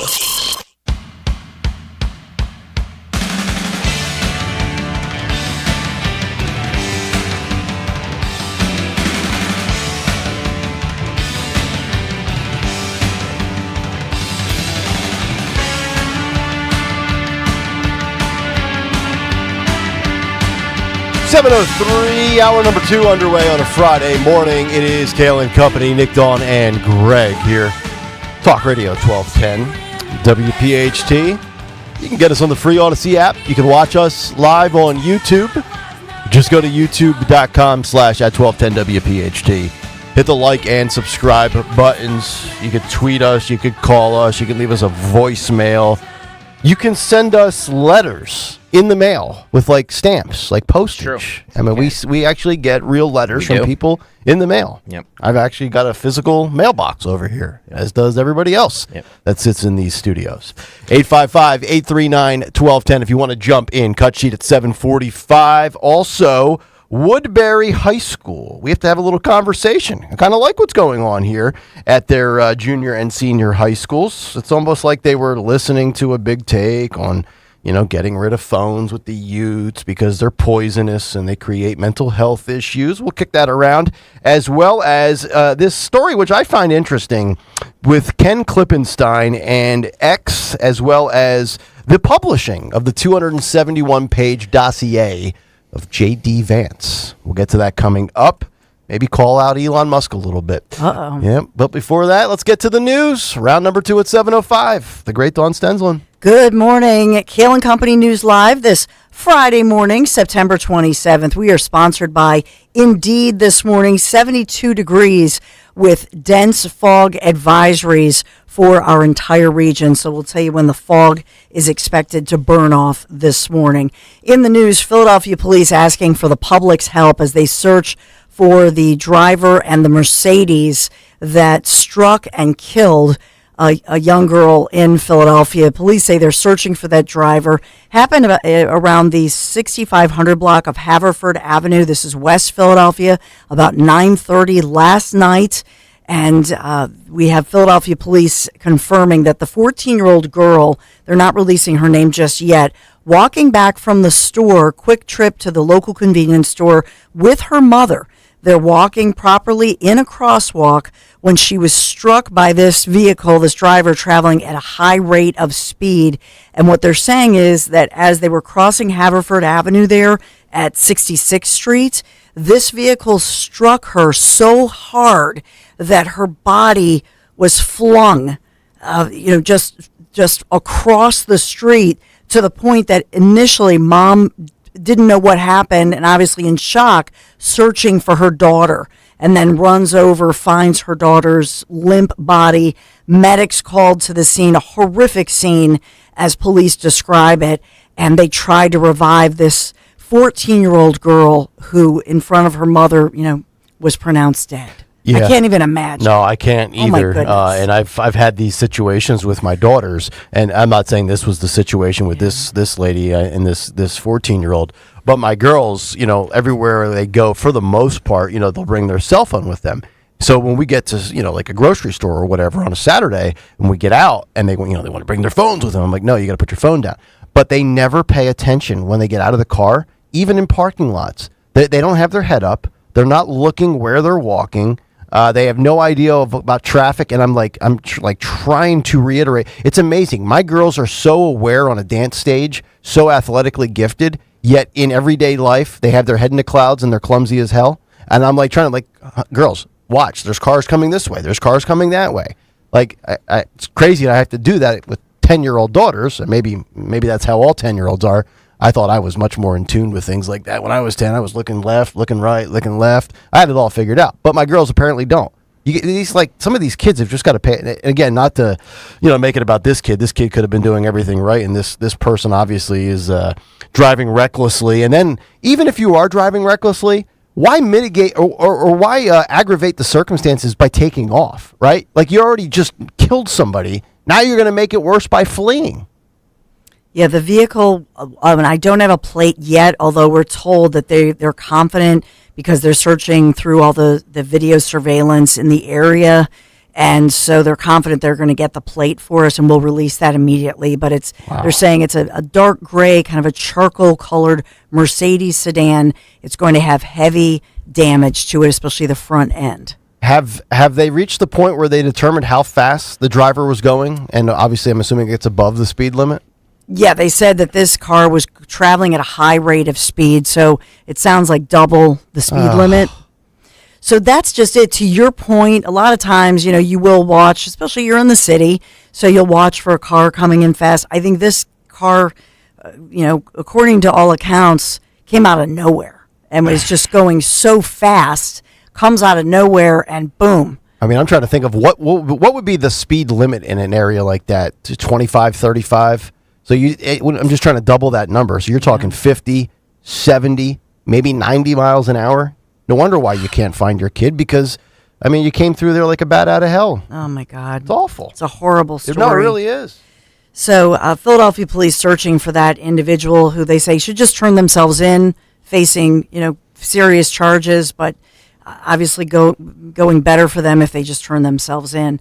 Speaker 4: 7:03, hour number 2 underway on a Friday morning. It is Kayal and Company, Nick, Dawn, and Greg here. Talk Radio 1210, WPHT. You can get us on the free Odyssey app. You can watch us live on YouTube. Just go to youtube.com/@1210WPHT. Hit the like and subscribe buttons. You could tweet us. You could call us. You can leave us a voicemail. You can send us letters in the mail with like stamps, like postage.
Speaker 7: True.
Speaker 4: I mean, we actually get real letters from people in the mail.
Speaker 7: Yep.
Speaker 4: I've actually got a physical mailbox over here, as does everybody else that sits in these studios. 855-839-1210 if you want to jump in. Cut sheet at 7:45. Also, Woodbury High School. We have to have a little conversation. I kind of like what's going on here at their junior and senior high schools. It's almost like they were listening to a big take on, getting rid of phones with the youths because they're poisonous and they create mental health issues. We'll kick that around, as well as this story, which I find interesting, with Ken Klippenstein and X, as well as the publishing of the 271-page dossier of J.D. Vance. We'll get to that coming up. Maybe call out Elon Musk a little bit.
Speaker 6: Uh-oh.
Speaker 4: Yep. But before that, let's get to the news. Round number 2 at 7:05. The great Dawn Stensland.
Speaker 6: Good morning. Kayal and Company News Live this Friday morning, September 27th. We are sponsored by Indeed this morning, 72 degrees with dense fog advisories for our entire region. So we'll tell you when the fog is expected to burn off this morning. In the news, Philadelphia police asking for the public's help as they search for the driver and the Mercedes that struck and killed a young girl in Philadelphia. Police say they're searching for that driver. Happened around the 6500 block of Haverford Avenue. This is West Philadelphia, about 9:30 last night. And we have Philadelphia police confirming that the 14-year-old girl, they're not releasing her name just yet, walking back from the store, quick trip to the local convenience store with her mother. They're walking properly in a crosswalk when she was struck by this vehicle, this driver traveling at a high rate of speed. And what they're saying is that as they were crossing Haverford Avenue there at 66th Street, this vehicle struck her so hard that her body was flung, just across the street, to the point that initially mom didn't know what happened and obviously in shock, searching for her daughter, and then runs over, finds her daughter's limp body. Medics called to the scene, a horrific scene as police describe it, and they tried to revive this 14-year-old girl who, in front of her mother, was pronounced dead.
Speaker 4: Yeah.
Speaker 6: I can't even imagine.
Speaker 4: No, I can't either.
Speaker 6: Oh my goodness.
Speaker 4: And I've had these situations with my daughters, and I'm not saying this was the situation with this lady and this 14-year-old, but my girls, everywhere they go, for the most part, they'll bring their cell phone with them. So when we get to, like a grocery store or whatever on a Saturday, and we get out and they want to bring their phones with them, I'm like, no, you got to put your phone down. But they never pay attention when they get out of the car, even in parking lots. They don't have their head up. They're not looking where they're walking. They have no idea about traffic, and I'm trying to reiterate. It's amazing. My girls are so aware on a dance stage, so athletically gifted, yet in everyday life, they have their head in the clouds and they're clumsy as hell. And I'm girls, watch. There's cars coming this way. There's cars coming that way. It's crazy that I have to do that with 10-year-old daughters. And maybe that's how all 10-year-olds are. I thought I was much more in tune with things like that. When I was 10, I was looking left, looking right, looking left. I had it all figured out. But my girls apparently don't. You get these, some of these kids have just got to pay. And again, not to, make it about this kid. This kid could have been doing everything right, and this person obviously is driving recklessly. And then even if you are driving recklessly, why mitigate or why aggravate the circumstances by taking off, right? Like, you already just killed somebody. Now you're going to make it worse by fleeing.
Speaker 6: Yeah, the vehicle, I don't have a plate yet, although we're told that they're confident because they're searching through all the video surveillance in the area. And so they're confident they're going to get the plate for us, and we'll release that immediately. But they're saying it's a dark gray, kind of a charcoal colored Mercedes sedan. It's going to have heavy damage to it, especially the front end.
Speaker 4: Have they reached the point where they determined how fast the driver was going? And obviously, I'm assuming it's above the speed limit.
Speaker 6: Yeah, they said that this car was traveling at a high rate of speed, so it sounds like double the speed limit. So that's just it. To your point, a lot of times, you will watch, especially you're in the city, so you'll watch for a car coming in fast. I think this car, according to all accounts, came out of nowhere and was just going so fast, comes out of nowhere, and boom.
Speaker 4: I mean, I'm trying to think of what would be the speed limit in an area like that, to 25, 35. So I'm just trying to double that number. So you're talking 50, 70, maybe 90 miles an hour. No wonder why you can't find your kid, because, I mean, you came through there like a bat out of hell.
Speaker 6: Oh, my God.
Speaker 4: It's awful.
Speaker 6: It's a horrible story.
Speaker 4: No, it really is.
Speaker 6: So Philadelphia police searching for that individual who they say should just turn themselves in, facing, serious charges, but obviously going better for them if they just turn themselves in.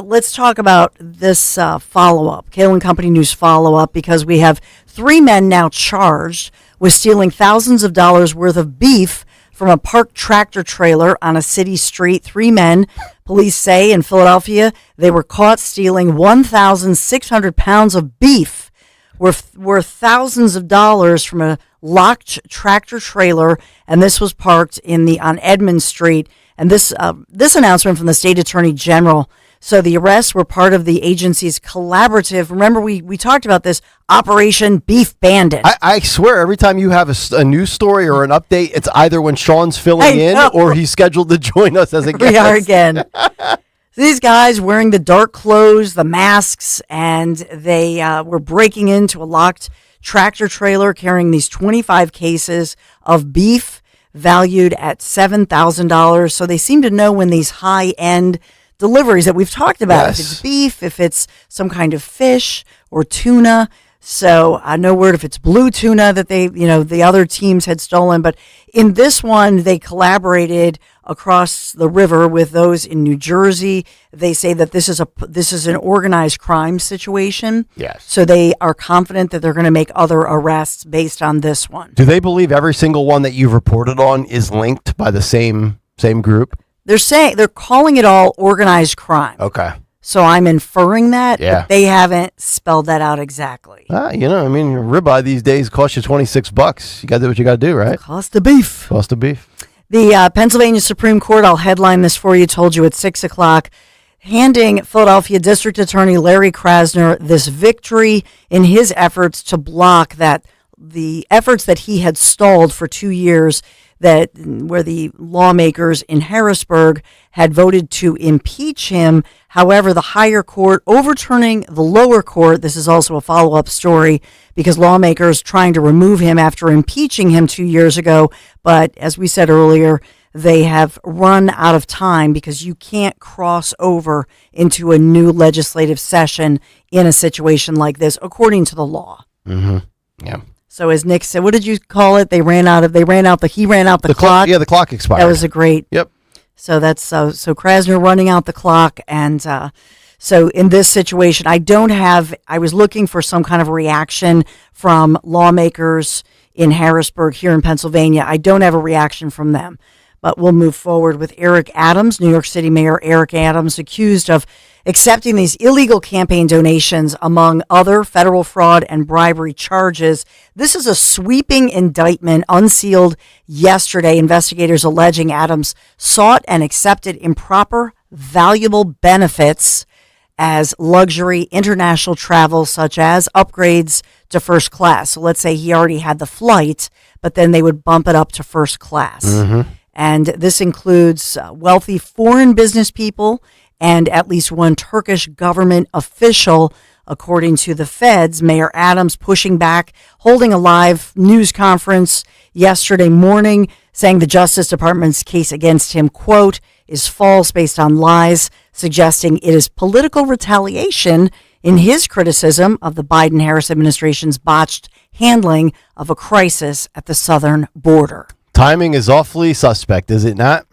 Speaker 6: Let's talk about this follow-up, Kayal and Company News follow-up, because we have 3 men now charged with stealing thousands of dollars worth of beef from a parked tractor trailer on a city street. 3 men, police say, in Philadelphia, they were caught stealing 1,600 pounds of beef worth thousands of dollars from a locked tractor trailer, and this was parked on Edmond Street. And this announcement from the state attorney general. So the arrests were part of the agency's collaborative. Remember, we talked about this Operation Beef Bandit.
Speaker 4: I swear, every time you have a news story or an update, it's either when Sean's filling in or he's scheduled to join us as a guest.
Speaker 6: We are again. So these guys wearing the dark clothes, the masks, and they were breaking into a locked tractor trailer carrying these 25 cases of beef valued at $7,000. So they seem to know when these high-end deliveries that we've talked about, if it's beef, if it's some kind of fish or tuna. So no word if it's blue tuna that the other teams had stolen. But in this one, they collaborated across the river with those in New Jersey. They say that this is an organized crime situation.
Speaker 4: Yes.
Speaker 6: So they are confident that they're going to make other arrests based on this one.
Speaker 4: Do they believe every single one that you've reported on is linked by the same group?
Speaker 6: They're calling it all organized crime.
Speaker 4: Okay.
Speaker 6: So I'm inferring that,
Speaker 4: Yeah.
Speaker 6: but they haven't spelled that out exactly.
Speaker 4: Ribeye these days costs you $26. You got to do what you got to do, right?
Speaker 6: Cost of beef.
Speaker 4: Cost of beef.
Speaker 6: The Pennsylvania Supreme Court, I'll headline this for you, told you at 6 o'clock, handing Philadelphia District Attorney Larry Krasner this victory in his efforts to block the efforts that he had stalled for 2 years, where the lawmakers in Harrisburg had voted to impeach him. However, the higher court overturning the lower court. This is also a follow-up story because lawmakers trying to remove him after impeaching him 2 years ago. But as we said earlier, they have run out of time because you can't cross over into a new legislative session in a situation like this, according to the law.
Speaker 4: Mm-hmm. Yeah.
Speaker 6: So as Nick said, what did you call it? He ran out the clock.
Speaker 4: Yeah, the clock expired.
Speaker 6: That was a great.
Speaker 4: Yep.
Speaker 6: So that's so Krasner running out the clock, and so in this situation, I was looking for some kind of reaction from lawmakers in Harrisburg here in Pennsylvania. I don't have a reaction from them, but we'll move forward with Eric Adams, New York City Mayor Eric Adams, accused of accepting these illegal campaign donations among other federal fraud and bribery charges. This is a sweeping indictment unsealed yesterday. Investigators alleging Adams sought and accepted improper, valuable benefits as luxury international travel, such as upgrades to first class. So let's say he already had the flight, but then they would bump it up to first class.
Speaker 4: Mm-hmm.
Speaker 6: And this includes wealthy foreign business people and at least one Turkish government official, according to the feds. Mayor Adams pushing back, holding a live news conference yesterday morning, saying the Justice Department's case against him, quote, is false based on lies, suggesting it is political retaliation in his criticism of the Biden-Harris administration's botched handling of a crisis at the southern border.
Speaker 4: Timing is awfully suspect, is it not?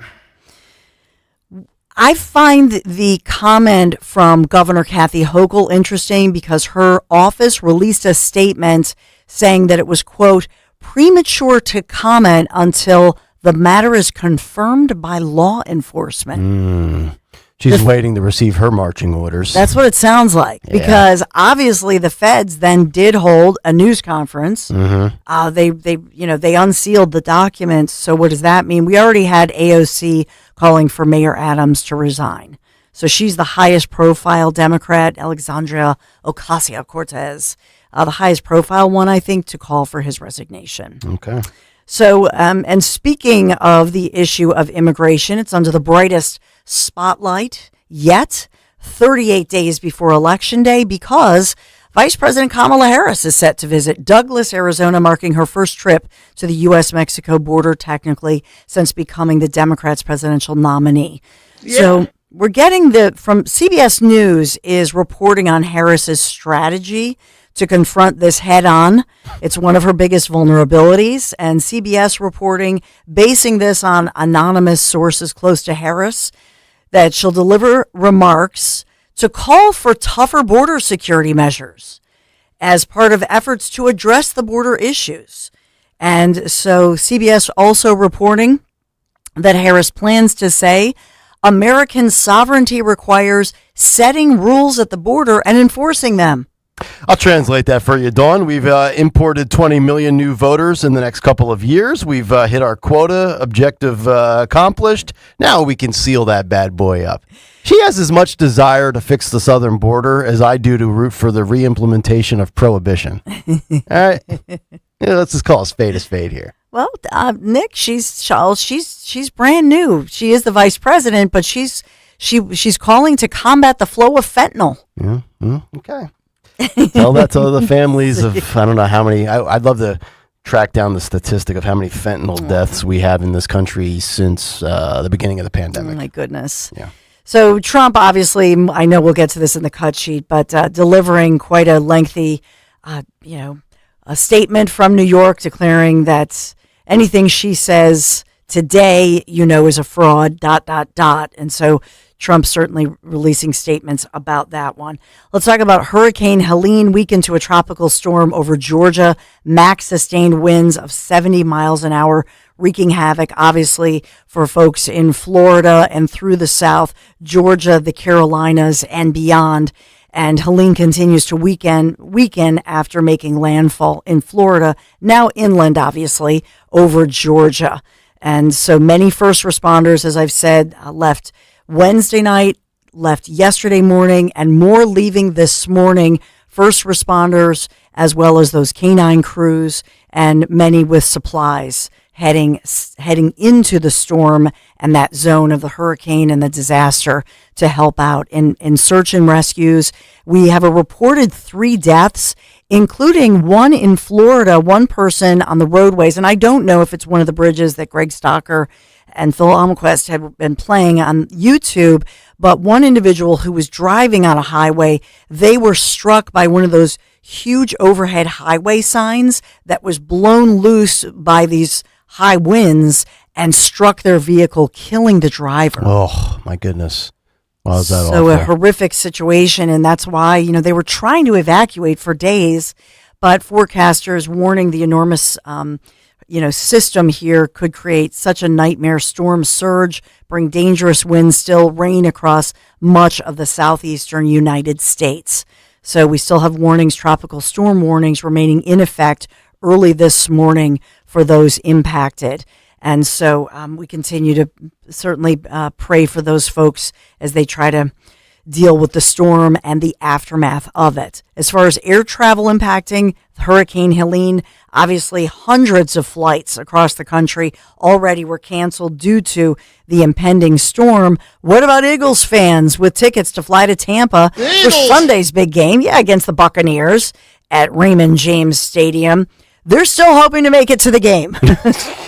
Speaker 6: I find the comment from Governor Kathy Hochul interesting because her office released a statement saying that it was, quote, premature to comment until the matter is confirmed by law enforcement.
Speaker 4: She's waiting to receive her marching orders.
Speaker 6: That's what it sounds like,
Speaker 4: Yeah.
Speaker 6: because obviously the feds then did hold a news conference.
Speaker 4: Mm-hmm.
Speaker 6: They unsealed the documents. So what does that mean? We already had AOC calling for Mayor Adams to resign. So she's the highest profile Democrat, Alexandria Ocasio-Cortez, the highest profile one, I think, to call for his resignation.
Speaker 4: Okay.
Speaker 6: So, and speaking of the issue of immigration, it's under the brightest spotlight yet, 38 days before Election Day, because Vice President Kamala Harris is set to visit Douglas, Arizona, marking her first trip to the U.S.-Mexico border, technically, since becoming the Democrats' presidential nominee. Yeah. So we're getting from CBS News is reporting on Harris's strategy to confront this head on. It's one of her biggest vulnerabilities, and CBS reporting, basing this on anonymous sources close to Harris, that she'll deliver remarks to call for tougher border security measures as part of efforts to address the border issues. And so CBS also reporting that Harris plans to say American sovereignty requires setting rules at the border and enforcing them.
Speaker 4: I'll translate that for you, Dawn. We've imported 20 million new voters in the next couple of years. We've hit our quota, objective accomplished. Now we can seal that bad boy up. She has as much desire to fix the southern border as I do to root for the re-implementation of prohibition. All right? Let's just call a spade here.
Speaker 6: Well, Nick, she's brand new. She is the vice president, but she's calling to combat the flow of fentanyl.
Speaker 4: Yeah. Okay. Tell that to the families of, I don't know how many. I'd love to track down the statistic of how many fentanyl deaths we have in this country since the beginning of the pandemic.
Speaker 6: Oh, my goodness.
Speaker 4: Yeah.
Speaker 6: So Trump, obviously, I know we'll get to this in the cut sheet, but delivering quite a lengthy, a statement from New York declaring that anything she says today, is a fraud, ... And so Trump certainly releasing statements about that one. Let's talk about Hurricane Helene weakened to a tropical storm over Georgia. Max sustained winds of 70 miles an hour, wreaking havoc, obviously, for folks in Florida and through the South, Georgia, the Carolinas, and beyond. And Helene continues to weaken after making landfall in Florida, now inland, obviously, over Georgia. And so many first responders, as I've said, left Wednesday night, left yesterday morning, and more leaving this morning. First responders, as well as those canine crews, and many with supplies heading into the storm and that zone of the hurricane and the disaster to help out in search and rescues. We have a reported 3 deaths, including one in Florida, one person on the roadways. And I don't know if it's one of the bridges that Greg Stocker and Phil Almquist had been playing on YouTube, but one individual who was driving on a highway, they were struck by one of those huge overhead highway signs that was blown loose by these high winds and struck their vehicle, killing the driver.
Speaker 4: Oh, my goodness. Wow, is that
Speaker 6: so
Speaker 4: awful?
Speaker 6: A horrific situation, and that's why, they were trying to evacuate for days, but forecasters warning the enormous system here could create such a nightmare storm surge, bring dangerous winds, still rain across much of the southeastern United States. So we still have warnings, tropical storm warnings remaining in effect early this morning for those impacted. And so we continue to certainly pray for those folks as they try to deal with the storm and the aftermath of it. As far as air travel impacting Hurricane Helene, obviously hundreds of flights across the country already were canceled due to the impending storm. What about Eagles fans with tickets to fly to Tampa for Sunday's big game? Yeah, against the Buccaneers at Raymond James Stadium. They're still hoping to make it to the game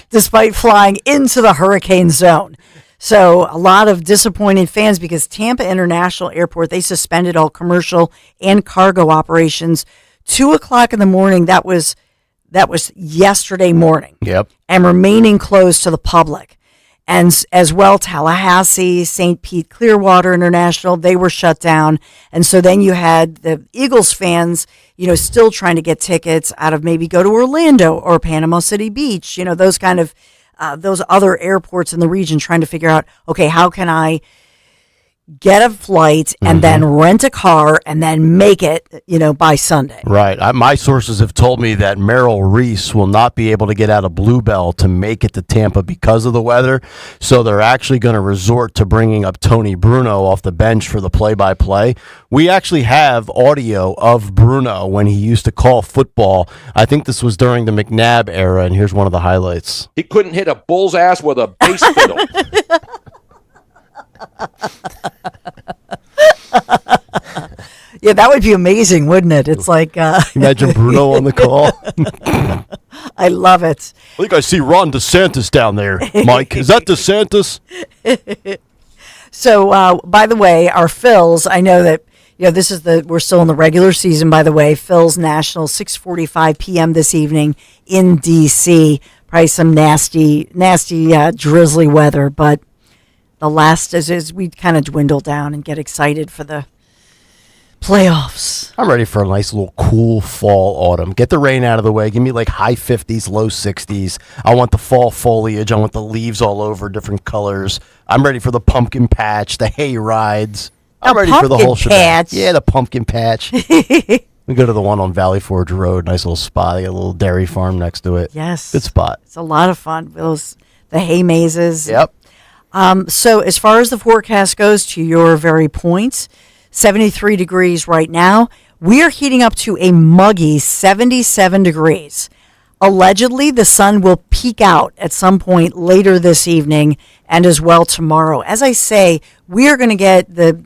Speaker 6: despite flying into the hurricane zone. So a lot of disappointed fans because Tampa International Airport, they suspended all commercial and cargo operations 2:00 in the morning. That was yesterday morning.
Speaker 4: Yep.
Speaker 6: And remaining closed to the public. And as well, Tallahassee, St. Pete, Clearwater International, they were shut down. And so then you had the Eagles fans, still trying to get tickets out of maybe go to Orlando or Panama City Beach, those kind of those other airports in the region, trying to figure out, okay, how can I get a flight, and then rent a car, and then make it, by Sunday.
Speaker 4: Right. My sources have told me that Merrill Reese will not be able to get out of Bluebell to make it to Tampa because of the weather. So they're actually going to resort to bringing up Tony Bruno off the bench for the play-by-play. We actually have audio of Bruno when he used to call football. I think this was during the McNabb era, and here's one of the highlights.
Speaker 1: He couldn't hit a bull's ass with a bass fiddle.
Speaker 6: Yeah, that would be amazing, wouldn't it? It's like
Speaker 4: imagine Bruno on the call.
Speaker 6: I love it.
Speaker 4: I think I see Ron DeSantis down there. Mike, is that DeSantis?
Speaker 6: So, by the way, our Phils, I know that we're still in the regular season. By the way, Phils National, 6:45 p.m. this evening in D.C. Probably some nasty, drizzly weather, but the last as we kind of dwindle down and get excited for the playoffs.
Speaker 4: I'm ready for a nice little cool fall autumn. Get the rain out of the way. Give me like high 50s, low 60s. I want the fall foliage. I want the leaves all over different colors. I'm ready for the pumpkin patch, the hay rides. I'm ready for the whole shebang. Yeah, the pumpkin patch. We go to the one on Valley Forge Road. Nice little spot. They got a little dairy farm next to it.
Speaker 6: Yes.
Speaker 4: Good spot.
Speaker 6: It's a lot of fun. The hay mazes.
Speaker 4: Yep.
Speaker 6: So as far as the forecast goes, to your very point, 73 degrees right now. We are heating up to a muggy 77 degrees. Allegedly, the sun will peak out at some point later this evening and as well tomorrow. As I say, we are going to get the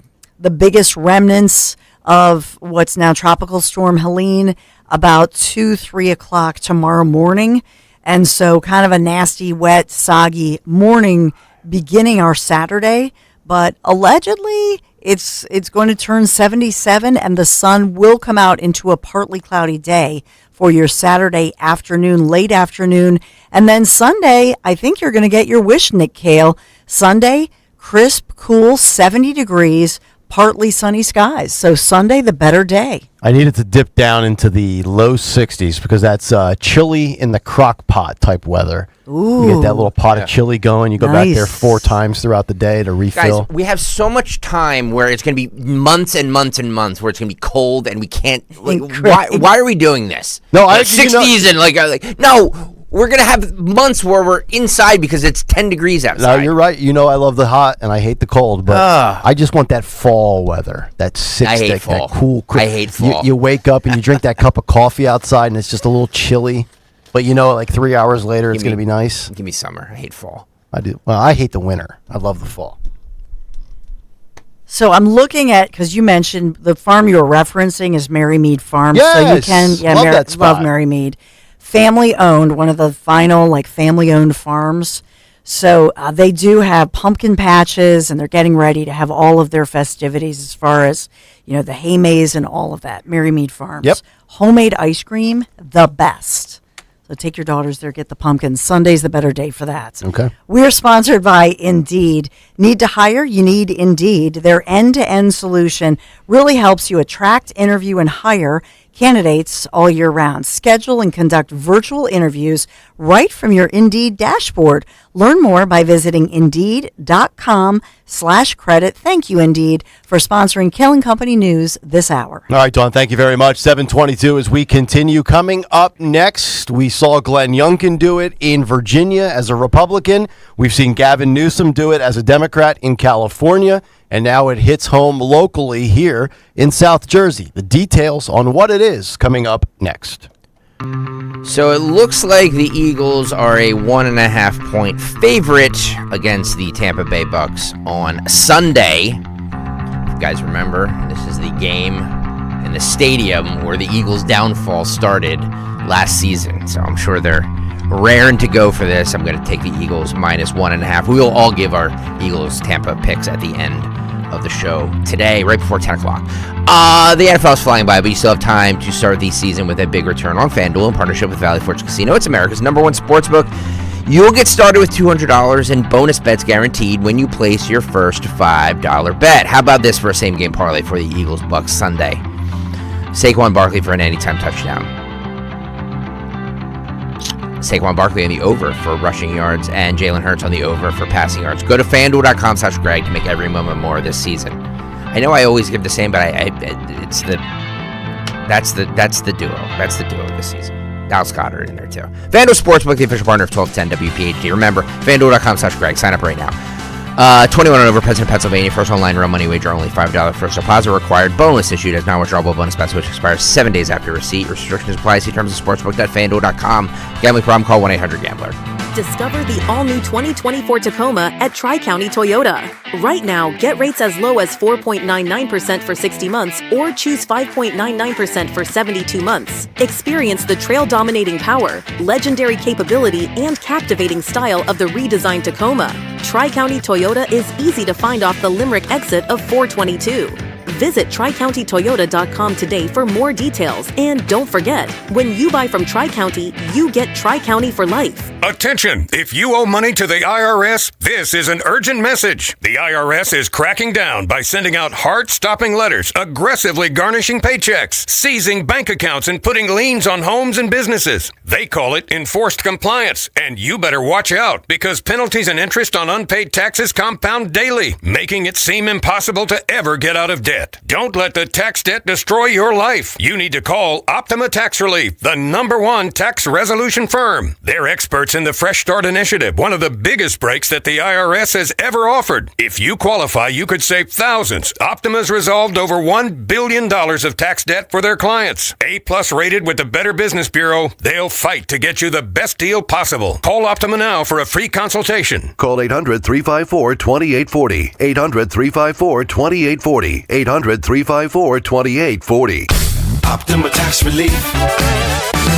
Speaker 6: biggest remnants of what's now Tropical Storm Helene about 2-3 o'clock tomorrow morning. And so kind of a nasty, wet, soggy morning beginning our Saturday. But allegedly, it's going to turn 77 and the sun will come out into a partly cloudy day for your Saturday afternoon, late afternoon. And then Sunday, I think you're going to get your wish, Nick Kayal. Sunday, crisp, cool, 70 degrees, partly sunny skies. So Sunday, the better day.
Speaker 4: I needed to dip down into the low 60s because that's chili in the crock pot type weather.
Speaker 6: Ooh.
Speaker 4: You get that little pot of chili going. You go back there 4 times throughout the day to refill.
Speaker 7: Guys, we have so much time where it's going to be months and months and months where it's going to be cold and we can't. Why are we doing this?
Speaker 4: No,
Speaker 7: like 60s and like no. We're going to have months where we're inside because it's 10 degrees outside.
Speaker 4: No, you're right. I love the hot and I hate the cold, but I just want that fall weather, that that cool.
Speaker 7: I hate fall.
Speaker 4: You wake up and you drink that cup of coffee outside and it's just a little chilly, but like 3 hours later it's going to be nice.
Speaker 7: Give me summer. I hate fall.
Speaker 4: I do. Well, I hate the winter. I love the fall.
Speaker 6: So I'm looking at, because you mentioned the farm you were referencing is Mary Mead Farm.
Speaker 4: Yes,
Speaker 6: so you can,
Speaker 4: love that spot.
Speaker 6: Love Mary Mead. Family owned, one of the final family owned farms. So they do have pumpkin patches and they're getting ready to have all of their festivities as far as, the hay maze and all of that. Mary Mead Farms.
Speaker 4: Yep.
Speaker 6: Homemade ice cream, the best. So take your daughters there, get the pumpkins. Sunday's the better day for that.
Speaker 4: Okay.
Speaker 6: We're sponsored by Indeed. Need to hire? You need Indeed. Their end-to-end solution really helps you attract, interview, and hire candidates all year round. Schedule and conduct virtual interviews right from your Indeed dashboard. Learn more by visiting Indeed.com/credit. Thank you, Indeed, for sponsoring Kill & Company News this hour.
Speaker 4: All right, Dawn, thank you very much. 7:22 as we continue. Coming up next, we saw Glenn Youngkin do it in Virginia as a Republican. We've seen Gavin Newsom do it as a Democrat in California. And now it hits home locally here in South Jersey. The details on what it is coming up next.
Speaker 7: So it looks like the Eagles are a 1.5 point favorite against the Tampa Bay Bucks on Sunday. If you guys remember, this is the game in the stadium where the Eagles' downfall started last season. So I'm sure they're raring to go for this. I'm going to take the Eagles -1.5. We will all give our Eagles Tampa picks at the end of the show today, right before 10 o'clock. The NFL is flying by, but you still have time to start the season with a big return on FanDuel in partnership with Valley Forge Casino. It's America's #1 sportsbook. You'll get started with $200 in bonus bets guaranteed when you place your first $5 bet. How about this for a same-game parlay for the Eagles-Bucks Sunday? Saquon Barkley for an anytime touchdown. Saquon Barkley on the over for rushing yards and Jalen Hurts on the over for passing yards. Go to FanDuel.com/Greg to make every moment more this season. I know I always give the same, but that's the duo. That's the duo this season. Dallas Goddard in there too. FanDuel Sportsbook, the official partner of 1210 WPHT. Remember, FanDuel.com/Greg. Sign up right now. 21 and over, President Pennsylvania. First online real money wager, only $5 first deposit required. Bonus issued as non-withdrawable bonus bets, which expires 7 days after receipt. Restrictions apply. See terms of sportsbook.fanduel.com. Gambling problem? Call 1-800-GAMBLER.
Speaker 2: Discover the all-new 2024 Tacoma at Tri-County Toyota. Right now, get rates as low as 4.99% for 60 months or choose 5.99% for 72 months. Experience the trail-dominating power, legendary capability, and captivating style of the redesigned Tacoma. Tri-County Toyota is easy to find off the Limerick exit of 422. Visit TriCountyToyota.com today for more details. And don't forget, when you buy from Tri-County, you get Tri-County for life.
Speaker 3: Attention! If you owe money to the IRS, this is an urgent message. The IRS is cracking down by sending out heart-stopping letters, aggressively garnishing paychecks, seizing bank accounts, and putting liens on homes and businesses. They call it enforced compliance, and you better watch out because penalties and interest on unpaid taxes compound daily, making it seem impossible to ever get out of debt. Don't let the tax debt destroy your life. You need to call Optima Tax Relief, the #1 tax resolution firm. They're experts in the Fresh Start Initiative, one of the biggest breaks that the IRS has ever offered. If you qualify, you could save thousands. Optima's resolved over $1 billion of tax debt for their clients. A+ rated with the Better Business Bureau, they'll fight to get you the best deal possible. Call Optima now for a free consultation.
Speaker 5: Call 800-354-2840. 800-354-2840. 800-354-2840.
Speaker 8: Optima Tax Relief.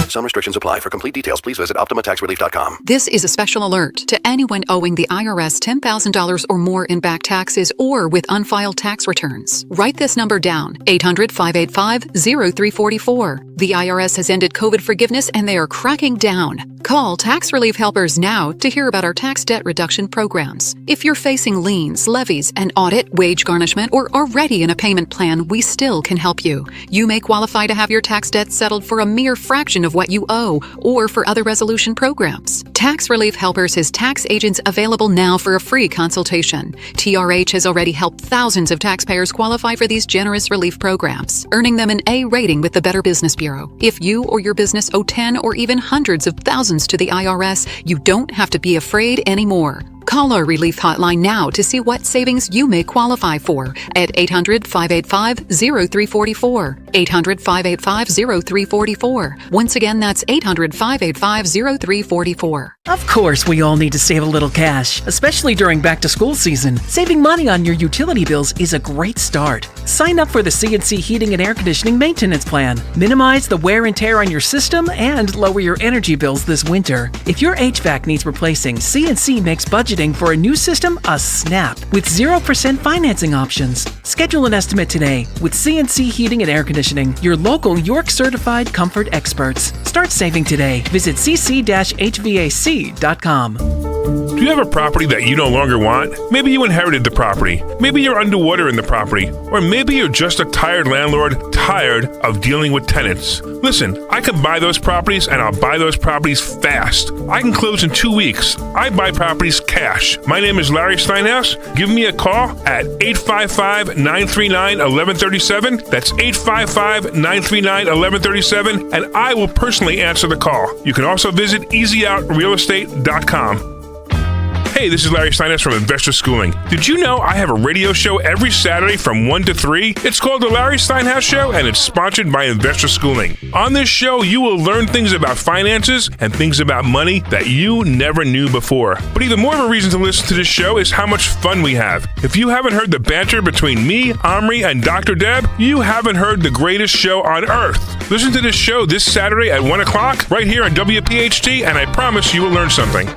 Speaker 5: Some restrictions apply. For complete details, please visit OptimaTaxRelief.com.
Speaker 10: This is a special alert to anyone owing the IRS $10,000 or more in back taxes or with unfiled tax returns. Write this number down, 800-585-0344. The IRS has ended COVID forgiveness and they are cracking down. Call Tax Relief Helpers now to hear about our tax debt reduction programs. If you're facing liens, levies, an audit, wage garnishment, or already in a payment plan, we still can help you. You may qualify to have your tax debt settled for a mere fraction of what you owe or for other resolution programs. Tax Relief Helpers has tax agents available now for a free consultation. TRH has already helped thousands of taxpayers qualify for these generous relief programs, earning them an A rating with the Better Business Bureau. If you or your business owe 10 or even hundreds of thousands to the IRS, you don't have to be afraid anymore. Call our relief hotline now to see what savings you may qualify for at 800-585-0344. 800-585-0344. Once again, that's 800-585-0344.
Speaker 17: Of course, we all need to save a little cash, especially during back-to-school season. Saving money on your utility bills is a great start. Sign up for the CNC Heating and Air Conditioning Maintenance Plan. Minimize the wear and tear on your system and lower your energy bills this winter. If your HVAC needs replacing, CNC makes budgeting for a new system a snap with 0% financing options. Schedule an estimate today with CNC Heating and Air Conditioning, your local York certified comfort experts. Start saving today. Visit cc-hvac.com.
Speaker 23: Do you have a property that you no longer want? Maybe you inherited the property. Maybe you're underwater in the property. Or maybe you're just a tired landlord, tired of dealing with tenants. Listen, I can buy those properties and I'll buy those properties fast. I can close in 2 weeks. I buy properties cash. My name is Larry Steinhaus. Give me a call at 855-939-1137. That's 855-939-1137, and I will personally answer the call. You can also visit EasyOutRealEstate.com. Hey, this is Larry Steinhaus from Investor Schooling. Did you know I have a radio show every Saturday from 1 to 3? It's called The Larry Steinhaus Show, and it's sponsored by Investor Schooling. On this show, you will learn things about finances and things about money that you never knew before. But even more of a reason to listen to this show is how much fun we have. If you haven't heard the banter between me, Omri, and Dr. Deb, you haven't heard the greatest show on earth. Listen to this show this Saturday at 1 o'clock right here on WPHT, and I promise you will learn something.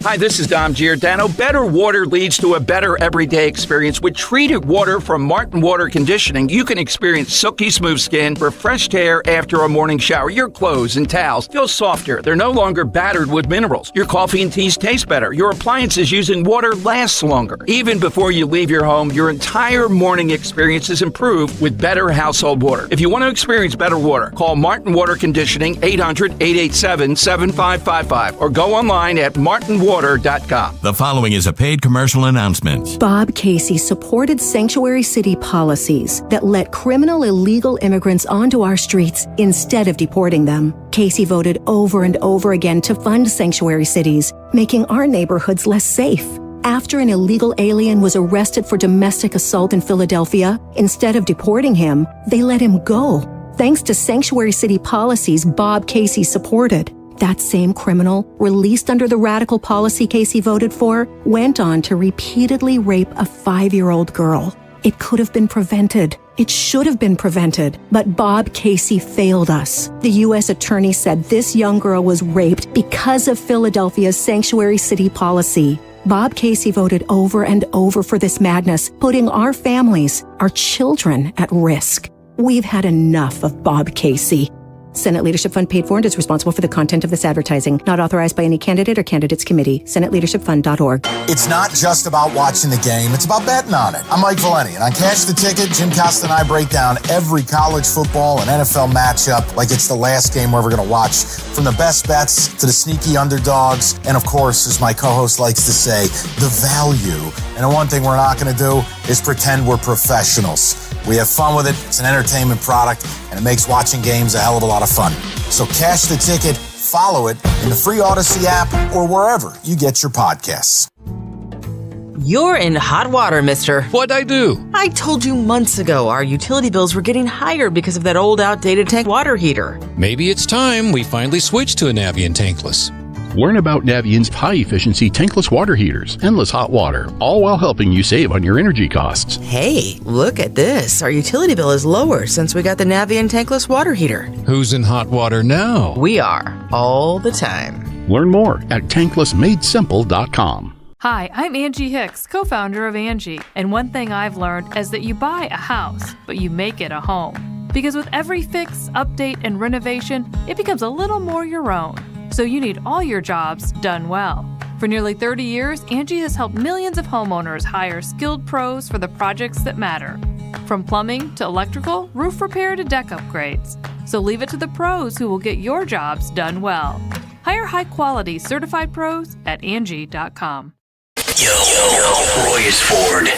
Speaker 9: Hi, this is Dom Giordano. Better water leads to a better everyday experience. With treated water from Martin Water Conditioning, you can experience silky smooth skin, refreshed hair after a morning shower. Your clothes and towels feel softer. They're no longer battered with minerals. Your coffee and teas taste better. Your appliances using water lasts longer. Even before you leave your home, your entire morning experience is improved with better household water. If you want to experience better water, call Martin Water Conditioning 800-887-7555 or go online at martinwater.com.
Speaker 11: The following is a paid commercial announcement.
Speaker 13: Bob Casey supported sanctuary city policies that let criminal illegal immigrants onto our streets instead of deporting them. Casey voted over and over again to fund sanctuary cities, making our neighborhoods less safe. After an illegal alien was arrested for domestic assault in Philadelphia, instead of deporting him, they let him go. Thanks to sanctuary city policies Bob Casey supported. That same criminal, released under the radical policy Casey voted for, went on to repeatedly rape a 5-year-old girl. It could have been prevented. It should have been prevented. But Bob Casey failed us. The U.S. attorney said this young girl was raped because of Philadelphia's sanctuary city policy. Bob Casey voted over and over for this madness, putting our families, our children, at risk. We've had enough of Bob Casey. Senate Leadership Fund paid for and is responsible for the content of this advertising. Not authorized by any candidate or candidates committee. SenateLeadershipFund.org.
Speaker 14: It's not just about watching the game. It's about betting on it. I'm Mike Valeni, and on Cash the Ticket, Jim Costa and I break down every college football and NFL matchup like it's the last game we're ever going to watch. From the best bets to the sneaky underdogs, and of course, as my co-host likes to say, the value. And the one thing we're not going to do is pretend we're professionals. We have fun with it. It's an entertainment product, and it makes watching games a hell of a lot of fun. So cash the ticket, follow it in the free Odyssey app or wherever you get your podcasts.
Speaker 15: You're in hot water, mister.
Speaker 1: What'd I do?
Speaker 15: I told you months ago our utility bills were getting higher because of that old outdated tank water heater.
Speaker 19: Maybe it's time we finally switch to a Navien tankless.
Speaker 26: Learn about Navient's high-efficiency tankless water heaters, endless hot water, all while helping you save on your energy costs.
Speaker 15: Hey, look at this. Our utility bill is lower since we got the Navien tankless water heater.
Speaker 19: Who's in hot water now?
Speaker 15: We are, all the time.
Speaker 26: Learn more at tanklessmadesimple.com.
Speaker 27: Hi, I'm Angie Hicks, co-founder of Angie. And one thing I've learned is that you buy a house, but you make it a home. Because with every fix, update, and renovation, it becomes a little more your own. So you need all your jobs done well. For nearly 30 years, Angie has helped millions of homeowners hire skilled pros for the projects that matter. From plumbing to electrical, roof repair to deck upgrades. So leave it to the pros who will get your jobs done well. Hire high-quality certified pros at Angie.com.
Speaker 12: Yo, Roy is Ford.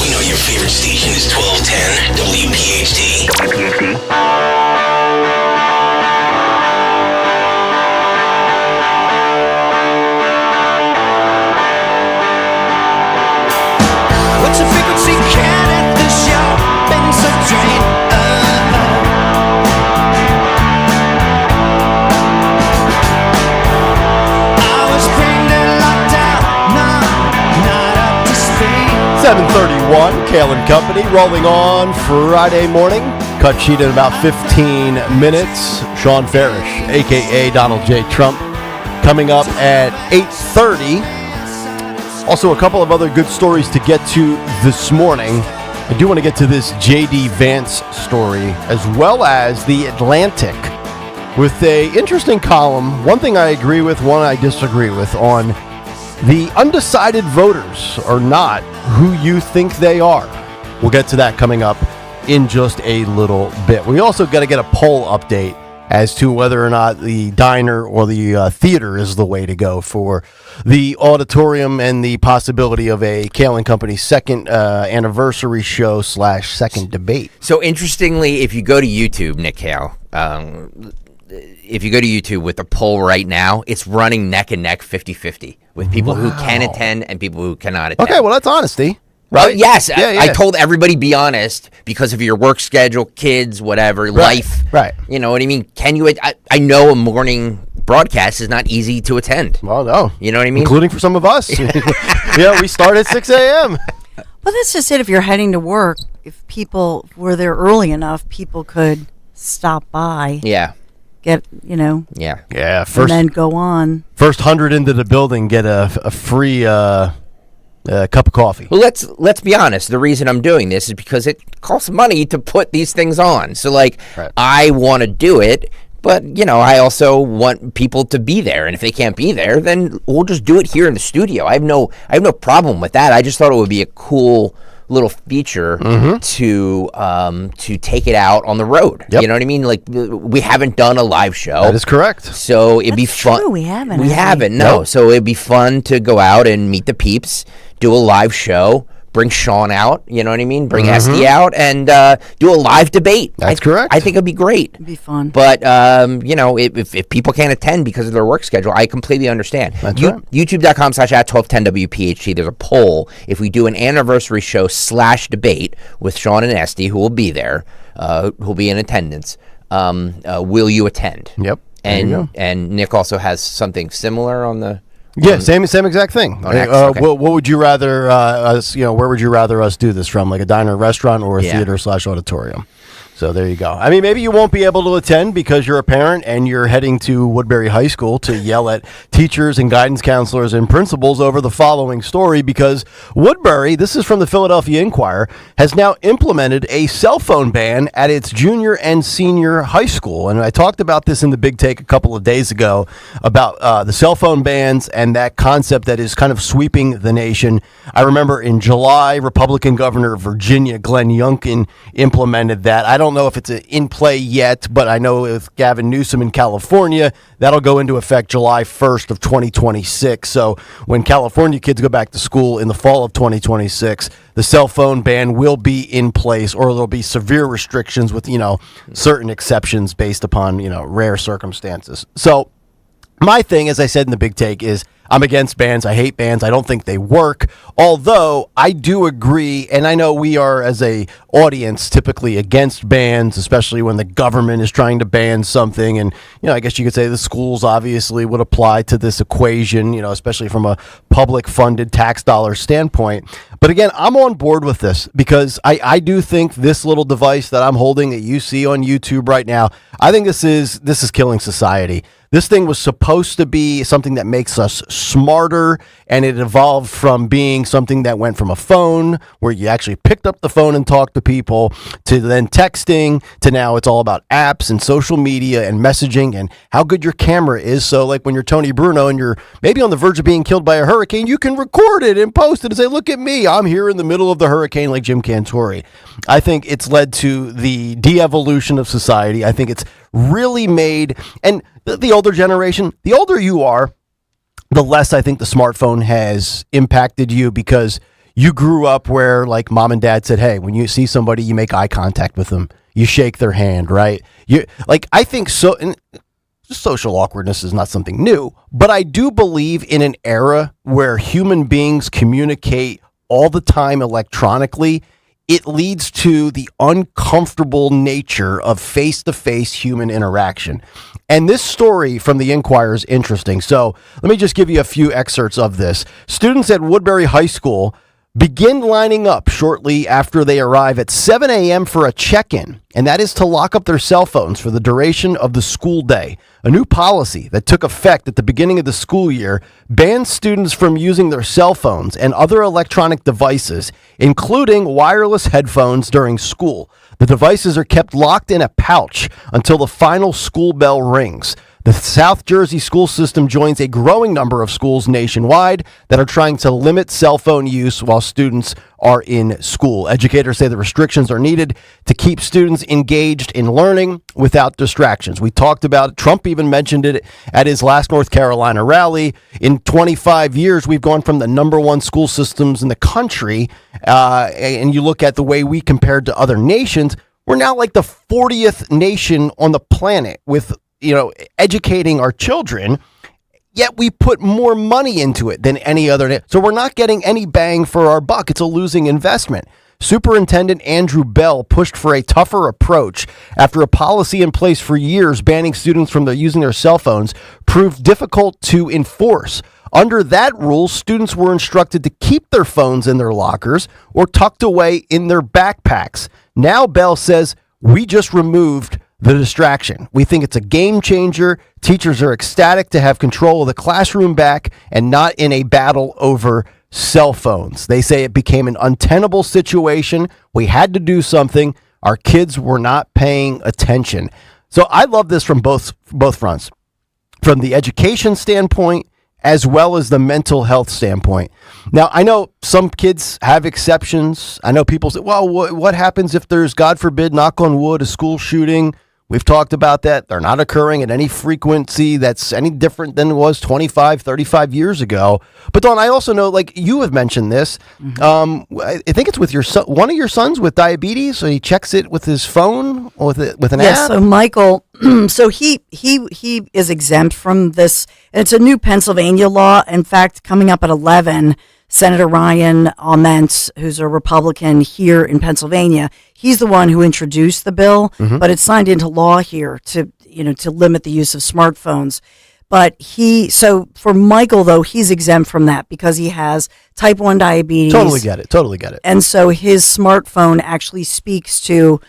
Speaker 12: We know your favorite station is 1210 WPHT.
Speaker 29: What's your frequency cat at the shop? Been so drained. I was screamed and locked out. No, not up to speed.
Speaker 4: 7:31, Kayal and Company, rolling on Friday morning. Cut sheet in about 15 minutes. Sean Farish, a.k.a. Donald J. Trump, coming up at 8:30. Also, a couple of other good stories to get to this morning. I do want to get to this J.D. Vance story, as well as The Atlantic, with a interesting column. One thing I agree with, one I disagree with, on the undecided voters are not who you think they are. We'll get to that coming up in just a little bit. We also got to get a poll update as to whether or not the diner or the theater is the way to go for the auditorium and the possibility of a Kayal and Company second anniversary show / second debate.
Speaker 7: So interestingly, if you go to YouTube, Nick Kayal, if you go to YouTube with the poll right now, it's running neck and neck 50-50 with people who can attend and people who cannot attend.
Speaker 4: Okay, well, that's honesty. Right?
Speaker 7: Yes.
Speaker 4: Yeah.
Speaker 7: I told everybody be honest because of your work schedule, kids, whatever, life.
Speaker 4: Right.
Speaker 7: You know what I mean? Can you? I know a morning broadcast is not easy to attend.
Speaker 4: Well, no.
Speaker 7: You know what I mean?
Speaker 4: Including for some of us. Yeah, we start at 6 a.m.
Speaker 6: Well, that's just it. If you're heading to work, if people were there early enough, people could stop by.
Speaker 7: Yeah.
Speaker 6: get,
Speaker 7: Yeah.
Speaker 4: Yeah.
Speaker 6: and then go on.
Speaker 4: First 100 into the building get a free cup of coffee.
Speaker 7: Well, let's be honest. The reason I'm doing this is because it costs money to put these things on. So, I want to do it, but I also want people to be there. And if they can't be there, then we'll just do it here in the studio. I have no problem with that. I just thought it would be a cool little feature to take it out on the road.
Speaker 4: Yep.
Speaker 7: You know what I mean? Like, we haven't done a live show.
Speaker 4: That is correct.
Speaker 7: So it'd be fun.
Speaker 6: True, we haven't.
Speaker 7: We haven't. No. So it'd be fun to go out and meet the peeps, do a live show, bring Sean out. You know what I mean? Bring Esty out and do a live debate.
Speaker 4: That's correct.
Speaker 7: I think it'd be great.
Speaker 6: It'd be fun.
Speaker 7: But if people can't attend because of their work schedule, I completely understand.
Speaker 4: That's right.
Speaker 7: YouTube.com/@1210WPHT. There's a poll. If we do an anniversary show /debate with Sean and Esty, who will be there, who'll be in attendance, will you attend?
Speaker 4: Yep.
Speaker 7: And Nick also has something similar on the.
Speaker 4: Yeah, same exact thing.
Speaker 7: Okay.
Speaker 4: What would you rather us? Where would you rather us do this from? Like a diner, restaurant, or a theater/auditorium? So there you go. I mean, maybe you won't be able to attend because you're a parent and you're heading to Woodbury High School to yell at teachers and guidance counselors and principals over the following story, because Woodbury, this is from the Philadelphia Inquirer, has now implemented a cell phone ban at its junior and senior high school. And I talked about this in the Big Take a couple of days ago about the cell phone bans and that concept that is kind of sweeping the nation. I remember in July, Republican Governor of Virginia, Glenn Youngkin, implemented that. I don't know if it's in play yet, but I know with Gavin Newsom in California, that'll go into effect July 1st of 2026. So when California kids go back to school in the fall of 2026, the cell phone ban will be in place, or there'll be severe restrictions with, certain exceptions based upon, rare circumstances. So my thing, as I said in the Big Take, is I'm against bans. I hate bans. I don't think they work. Although I do agree, and I know we are as a audience typically against bans, especially when the government is trying to ban something. And, I guess you could say the schools obviously would apply to this equation, especially from a public funded tax dollar standpoint. But again, I'm on board with this because I do think this little device that I'm holding that you see on YouTube right now, I think this is killing society. This thing was supposed to be something that makes us smarter, and it evolved from being something that went from a phone where you actually picked up the phone and talked to people, to then texting, to now it's all about apps and social media and messaging and how good your camera is. So like when you're Tony Bruno and you're maybe on the verge of being killed by a hurricane, you can record it and post it and say, look at me, I'm here in the middle of the hurricane, like Jim Cantori. I think it's led to the de-evolution of society. I think it's really made, and the older generation, the older you are, the less I think the smartphone has impacted you, because you grew up where like mom and dad said, hey, when you see somebody, you make eye contact with them, you shake their hand, right? I think so. And social awkwardness is not something new, but I do believe in an era where human beings communicate all the time electronically. It leads to the uncomfortable nature of face-to-face human interaction. And this story from the Inquirer is interesting. So let me just give you a few excerpts of this. Students at Woodbury High School begin lining up shortly after they arrive at 7 a.m. for a check-in, and that is to lock up their cell phones for the duration of the school day. A new policy that took effect at the beginning of the school year bans students from using their cell phones and other electronic devices, including wireless headphones, during school. The devices are kept locked in a pouch until the final school bell rings. The South Jersey school system joins a growing number of schools nationwide that are trying to limit cell phone use while students are in school. Educators say the restrictions are needed to keep students engaged in learning without distractions. We talked about it. Trump even mentioned it at his last North Carolina rally. In 25 years, we've gone from the number one school systems in the country, and you look at the way we compared to other nations, we're now like the 40th nation on the planet with educating our children, yet we put more money into it than any other. So we're not getting any bang for our buck. It's a losing investment. Superintendent Andrew Bell pushed for a tougher approach after a policy in place for years banning students from using their cell phones proved difficult to enforce. Under that rule, students were instructed to keep their phones in their lockers or tucked away in their backpacks. Now Bell says, we just removed the distraction. We think it's a game changer. Teachers are ecstatic to have control of the classroom back and not in a battle over cell phones. They say it became an untenable situation. We had to do something. Our kids were not paying attention. So I love this from both fronts, from the education standpoint as well as the mental health standpoint. Now, I know some kids have exceptions. I know people say, well, what happens if there's, God forbid, knock on wood, a school shooting? We've talked about that. They're not occurring at any frequency that's any different than it was 25, 35 years ago. But Dawn, I also know, like you have mentioned this, I think it's with your son, one of your sons with diabetes, so he checks it with his phone or with an app?
Speaker 6: Yes, so Michael, so he is exempt from this. And it's a new Pennsylvania law. In fact, coming up at 11, Senator Ryan Ament, who's a Republican here in Pennsylvania, he's the one who introduced the bill, but it's signed into law here to limit the use of smartphones. But so for Michael, though, he's exempt from that because he has type 1 diabetes.
Speaker 4: Totally get it.
Speaker 6: And so his smartphone actually speaks to,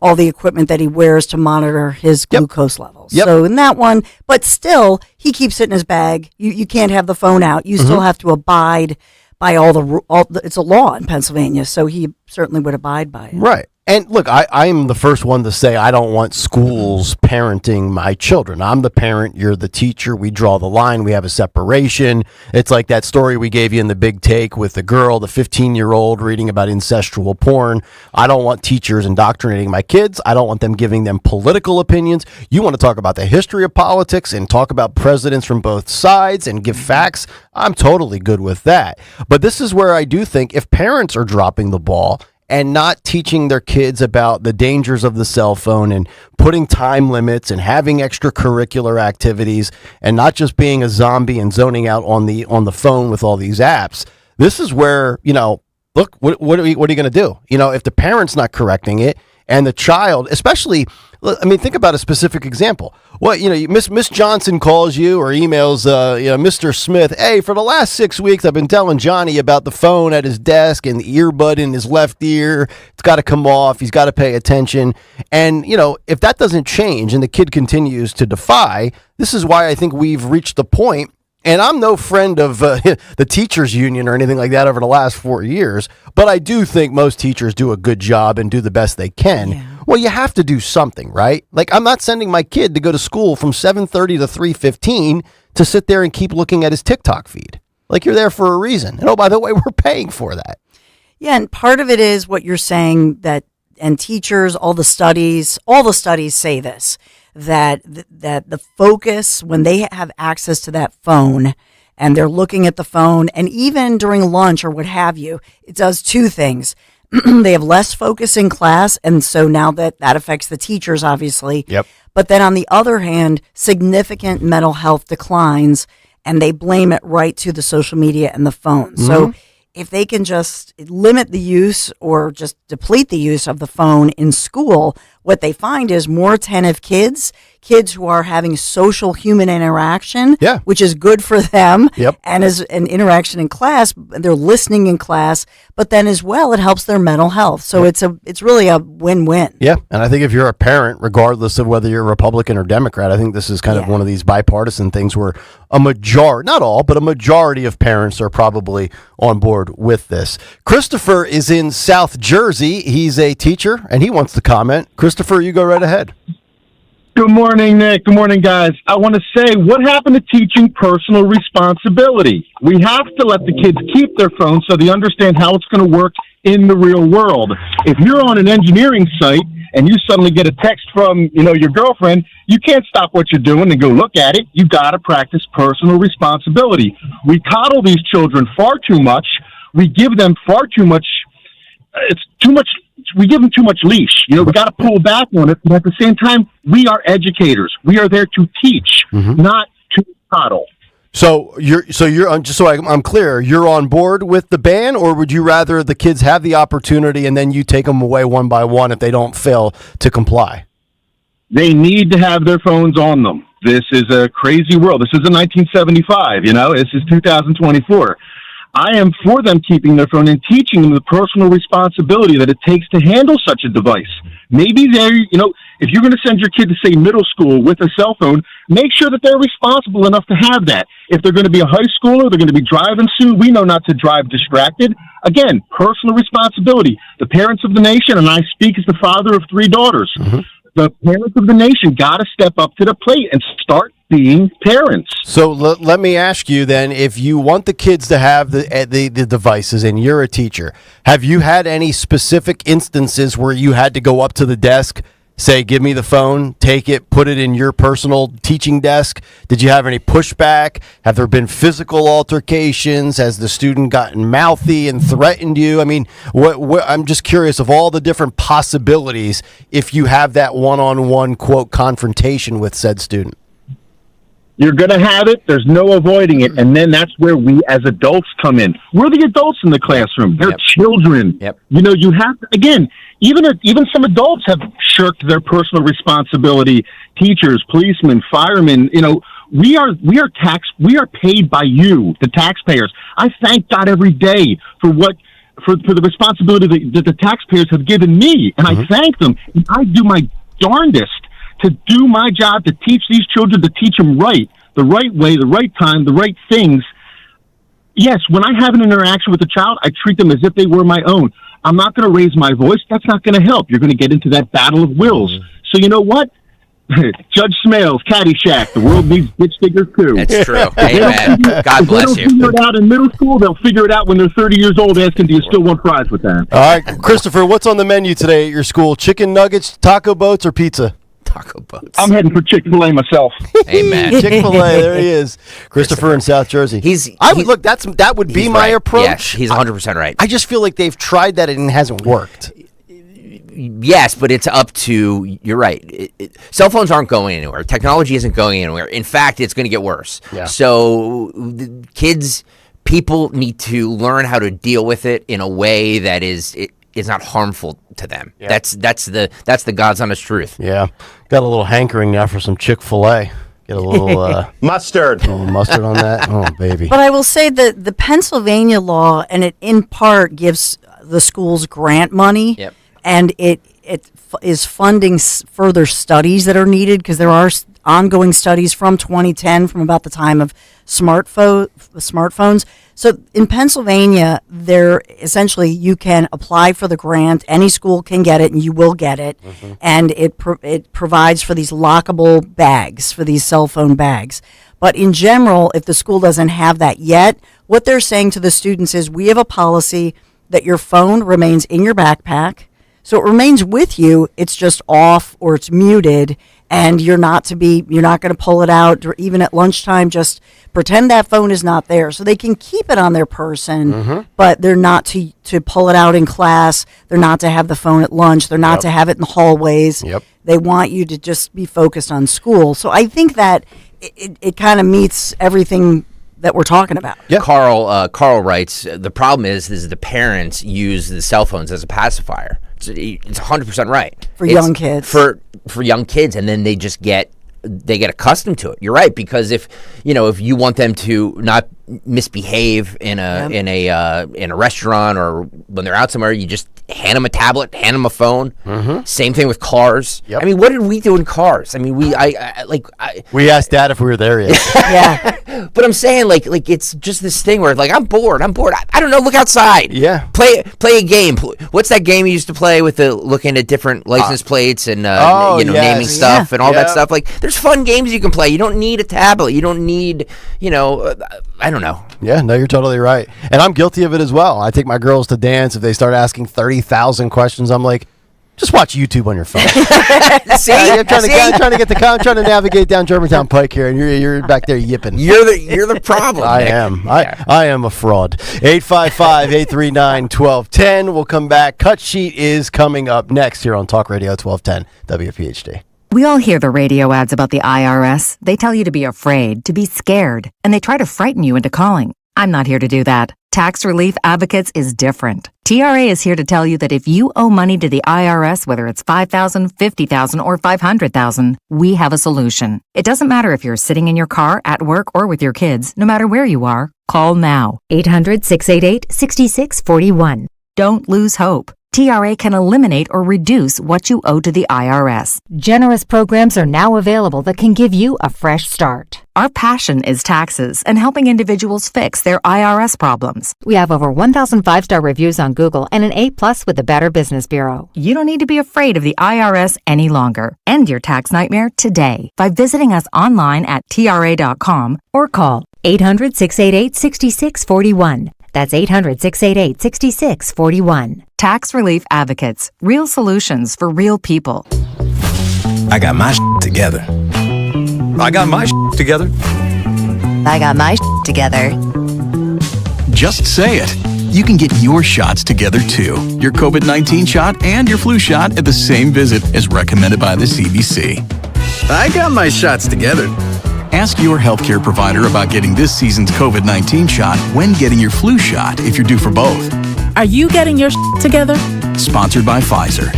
Speaker 6: all the equipment that he wears to monitor his glucose levels. So in that one, but still, he keeps it in his bag. You can't have the phone out. You still have to abide by all the it's a law in Pennsylvania, so he certainly would abide by it.
Speaker 4: Right. And look, I'm the first one to say I don't want schools parenting my children. I'm the parent, you're the teacher. We draw the line. We have a separation. It's like that story we gave you in the big take with the girl, the 15-year-old reading about incestual porn. I don't want teachers indoctrinating my kids. I don't want them giving them political opinions. You want to talk about the history of politics and talk about presidents from both sides and give facts. I'm totally good with that. But this is where I do think if parents are dropping the ball and not teaching their kids about the dangers of the cell phone and putting time limits and having extracurricular activities and not just being a zombie and zoning out on the phone with all these apps. This is where, look, what are you going to do? If the parent's not correcting it and the child, especially, think about a specific example. Well, Miss Johnson calls you or emails, Mr. Smith, hey, for the last 6 weeks, I've been telling Johnny about the phone at his desk and the earbud in his left ear. It's got to come off. He's got to pay attention. And, if that doesn't change and the kid continues to defy, this is why I think we've reached the point. And I'm no friend of the teachers union or anything like that over the last 4 years, but I do think most teachers do a good job and do the best they can. Yeah. Well, you have to do something, right? Like, I'm not sending my kid to go to school from 7:30 to 3:15 to sit there and keep looking at his TikTok feed. Like, you're there for a reason. And, oh, by the way, we're paying for that.
Speaker 6: Yeah, and part of it is what you're saying and teachers, all the studies say this, that the focus when they have access to that phone and they're looking at the phone and even during lunch or what have you, it does two things. They have less focus in class, and so now that affects the teachers, obviously.
Speaker 4: Yep.
Speaker 6: But then on the other hand, significant mental health declines, and they blame it right to the social media and the phone. So if they can just limit the use or just deplete the use of the phone in school, what they find is more attentive kids who are having social human interaction, which is good for them, and as an interaction in class, they're listening in class, but then as well, it helps their mental health. So it's really a win-win.
Speaker 4: Yeah, and I think if you're a parent, regardless of whether you're Republican or Democrat, I think this is kind of one of these bipartisan things where a majority, not all, but a majority of parents are probably on board with this. Christopher is in South Jersey. He's a teacher, and he wants to comment. Christopher, you go right ahead.
Speaker 2: Good morning, Nick. Good morning, guys. I want to say, what happened to teaching personal responsibility? We have to let the kids keep their phones so they understand how it's going to work in the real world. If you're on an engineering site and you suddenly get a text from, your girlfriend, you can't stop what you're doing and go look at it. You got to practice personal responsibility. We coddle these children far too much. We give them far too much. It's too much. We give them too much leash. We got to pull back on it. But at the same time, we are educators. We are there to teach, not to coddle.
Speaker 4: So you're just so I'm clear, you're on board with the ban, or would you rather the kids have the opportunity and then you take them away one by one if they don't fail to comply?
Speaker 2: They need to have their phones on them. This is a crazy world. This isn't 1975. This is 2024. I am for them keeping their phone and teaching them the personal responsibility that it takes to handle such a device. Maybe if you're going to send your kid to, say, middle school with a cell phone, make sure that they're responsible enough to have that. If they're going to be a high schooler, they're going to be driving soon, we know not to drive distracted. Again, personal responsibility. The parents of the nation, and I speak as the father of 3 daughters, the parents of the nation got to step up to the plate and start being parents.
Speaker 4: So let me ask you then, if you want the kids to have the devices and you're a teacher, have you had any specific instances where you had to go up to the desk, say, give me the phone, take it, put it in your personal teaching desk? Did you have any pushback? Have there been physical altercations? Has the student gotten mouthy and threatened you? I mean, I'm just curious of all the different possibilities if you have that one-on-one, quote, confrontation with said student.
Speaker 2: You're going to have it. There's no avoiding it. And then that's where we as adults come in. We're the adults in the classroom. They're children. You have to, again, even some adults have shirked their personal responsibility. Teachers, policemen, firemen, we are paid by you, the taxpayers. I thank God every day for the responsibility that the taxpayers have given me. And I thank them. And I do my darndest to do my job, to teach these children, to teach them right, the right way, the right time, the right things. Yes, when I have an interaction with a child, I treat them as if they were my own. I'm not going to raise my voice. That's not going to help. You're going to get into that battle of wills. So you know what? Judge Smales, Caddyshack, the world needs bitch diggers too.
Speaker 7: That's true. Amen. God bless you.
Speaker 2: If they don't figure it out in middle school, they'll figure it out when they're 30 years old, asking, do you still want fries with that?
Speaker 4: All right, Christopher, what's on the menu today at your school? Chicken nuggets, taco boats, or pizza?
Speaker 7: Taco boats.
Speaker 2: I'm heading for Chick-fil-A myself.
Speaker 7: Amen.
Speaker 4: Chick-fil-A, there he is. Christopher in South Jersey. That would be my approach.
Speaker 7: Yes, he's 100% right.
Speaker 4: I just feel like they've tried that and it hasn't worked.
Speaker 7: Yes, but it's up to, you're right. Cell phones aren't going anywhere. Technology isn't going anywhere. In fact, it's going to get worse. Yeah. So people need to learn how to deal with it in a way that is not harmful to them. Yeah. That's the God's honest truth.
Speaker 4: Yeah. Got a little hankering now for some Chick-fil-A. Get a little
Speaker 3: mustard.
Speaker 4: A little mustard on that. Oh, baby.
Speaker 6: But I will say that the Pennsylvania law, and it in part gives the schools grant money.
Speaker 7: Yep.
Speaker 6: And it is funding further studies that are needed, because there are ongoing studies from 2010, from about the time of smartphones. So in Pennsylvania, you can apply for the grant. Any school can get it, and you will get it. Mm-hmm. And it provides for these lockable bags, for these cell phone bags. But in general, if the school doesn't have that yet, what they're saying to the students is, we have a policy that your phone remains in your backpack. So it remains with you. It's just off or it's muted, and you're not going to pull it out, or even at lunchtime. Just pretend that phone is not there. So they can keep it on their person, but they're not to pull it out in class. They're not to have the phone at lunch. They're not to have it in the hallways.
Speaker 4: Yep.
Speaker 6: They want you to just be focused on school. So I think that it kind of meets everything that we're talking about.
Speaker 7: Yeah. Carl writes, the problem is the parents use the cell phones as a pacifier. It's 100% right.
Speaker 6: For young kids.
Speaker 7: For young kids, and then they just get accustomed to it. You're right, because if you want them to not misbehave in a restaurant or when they're out somewhere, you just hand them a tablet, hand them a phone. Mm-hmm. Same thing with cars. Yep. I mean, what did we do in cars? I mean, we
Speaker 4: asked Dad if we were there yet.
Speaker 7: Yeah, but I'm saying like it's just this thing where I'm bored. I don't know. Look outside.
Speaker 4: Yeah.
Speaker 7: Play a game. What's that game you used to play with the looking at different license plates and naming stuff and all that stuff? Like, there's fun games you can play. You don't need a tablet. You don't need I don't know.
Speaker 4: Yeah, no, you're totally right. And I'm guilty of it as well. I take my girls to dance. If they start asking 30,000 questions, I'm like, just watch YouTube on your phone.
Speaker 7: See?
Speaker 4: I'm trying to navigate down Germantown Pike here, and you're back there yipping.
Speaker 7: You're the problem.
Speaker 4: I am. I am a fraud. 855-839-1210. We'll come back. Cut Sheet is coming up next here on Talk Radio 1210 WPHT.
Speaker 16: We all hear the radio ads about the IRS. They tell you to be afraid, to be scared, and they try to frighten you into calling. I'm not here to do that. Tax Relief Advocates is different. TRA is here to tell you that if you owe money to the IRS, whether it's $5,000, $50,000, or $500,000, we have a solution. It doesn't matter if you're sitting in your car, at work, or with your kids. No matter where you are, call now.
Speaker 18: 800-688-6641.
Speaker 16: Don't lose hope. TRA can eliminate or reduce what you owe to the IRS. Generous programs are now available that can give you a fresh start. Our passion is taxes and helping individuals fix their IRS problems. We have over 1,000 5-star reviews on Google and an A+ with the Better Business Bureau. You don't need to be afraid of the IRS any longer. End your tax nightmare today by visiting us online at TRA.com or call 800-688-6641. That's 800-688-6641. Tax Relief Advocates. Real solutions for real people.
Speaker 3: I got my together. I got my together.
Speaker 8: I got my together.
Speaker 18: Just say it. You can get your shots together too. Your COVID-19 shot and your flu shot at the same visit as recommended by the CDC.
Speaker 3: I got my shots together.
Speaker 18: Ask your healthcare provider about getting this season's COVID-19 shot when getting your flu shot if you're due for both.
Speaker 20: Are you getting your together?
Speaker 18: Sponsored by Pfizer.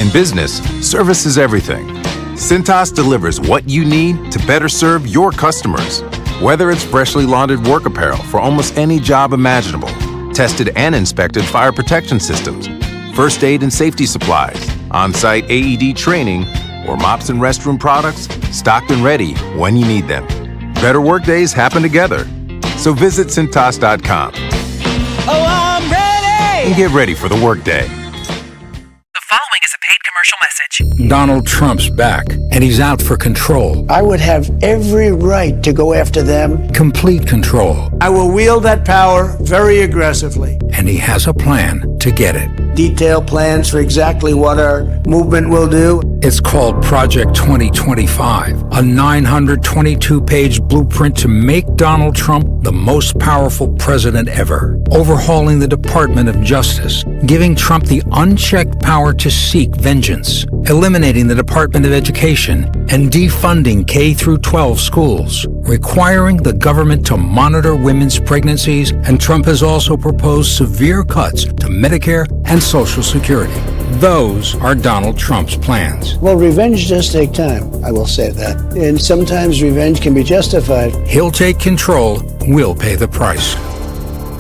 Speaker 21: In business, service is everything. Cintas delivers what you need to better serve your customers. Whether it's freshly laundered work apparel for almost any job imaginable, tested and inspected fire protection systems, first aid and safety supplies, on-site AED training, or mops and restroom products, stocked and ready when you need them. Better workdays happen together. So visit Cintas.com.
Speaker 29: Oh, I'm ready!
Speaker 21: And get ready for the workday.
Speaker 22: The following is a paid commercial message.
Speaker 24: Donald Trump's back, and he's out for control.
Speaker 25: I would have every right to go after them.
Speaker 24: Complete control.
Speaker 25: I will wield that power very aggressively.
Speaker 24: And he has a plan to get it.
Speaker 25: Detailed plans for exactly what our movement will do.
Speaker 24: It's called Project 2025, a 922-page blueprint to make Donald Trump the most powerful president ever. Overhauling the Department of Justice, giving Trump the unchecked power to seek vengeance, eliminating the Department of Education, and defunding K-12 schools, requiring the government to monitor women's pregnancies, and Trump has also proposed severe cuts to Medicare and Social Security. Those are Donald Trump's plans.
Speaker 25: Well, revenge does take time, I will say that. And sometimes revenge can be justified.
Speaker 24: He'll take control, we'll pay the price.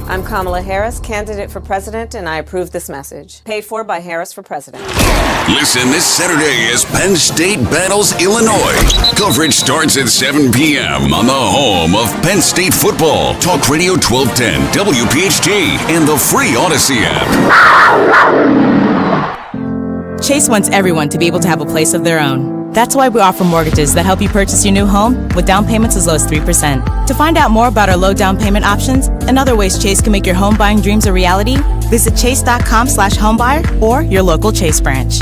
Speaker 28: I'm Kamala Harris, candidate for president, and I approve this message. Paid for by Harris for President.
Speaker 12: Listen this Saturday as Penn State battles Illinois. Coverage starts at 7 p.m. on the home of Penn State football. Talk Radio 1210, WPHT, and the free Odyssey app.
Speaker 30: Chase wants everyone to be able to have a place of their own. That's why we offer mortgages that help you purchase your new home with down payments as low as 3%. To find out more about our low down payment options and other ways Chase can make your home buying dreams a reality, visit chase.com/homebuyer or your local Chase branch.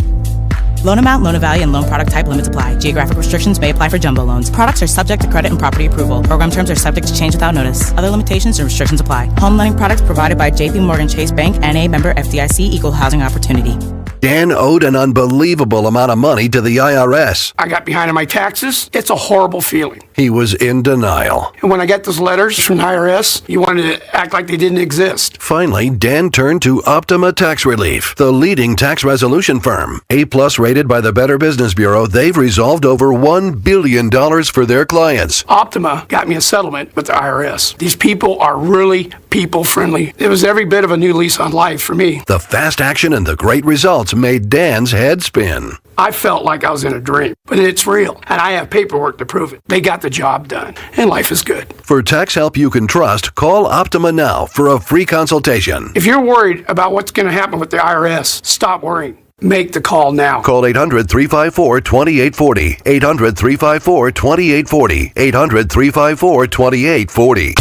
Speaker 30: Loan amount, loan value, and loan product type limits apply. Geographic restrictions may apply for jumbo loans. Products are subject to credit and property approval. Program terms are subject to change without notice. Other limitations and restrictions apply. Home lending products provided by J.P. Morgan Chase Bank, N.A. member FDIC, equal housing opportunity.
Speaker 5: Dan owed an unbelievable amount of money to the IRS.
Speaker 31: I got behind on my taxes. It's a horrible feeling.
Speaker 5: He was in denial.
Speaker 31: And when I got those letters from the IRS, you wanted to act like they didn't exist.
Speaker 5: Finally, Dan turned to Optima Tax Relief, the leading tax resolution firm. A+ rated by the Better Business Bureau, they've resolved over $1 billion for their clients.
Speaker 31: Optima got me a settlement with the IRS. These people are really people-friendly. It was every bit of a new lease on life for me.
Speaker 5: The fast action and the great results made Dan's head spin.
Speaker 31: I felt like I was in a dream, but it's real, and I have paperwork to prove it. They got the job done, and life is good.
Speaker 5: For tax help you can trust, call Optima now for a free consultation.
Speaker 31: If you're worried about what's going to happen with the IRS, stop worrying. Make the call now.
Speaker 5: Call 800-354-2840. 800-354-2840. 800-354-2840.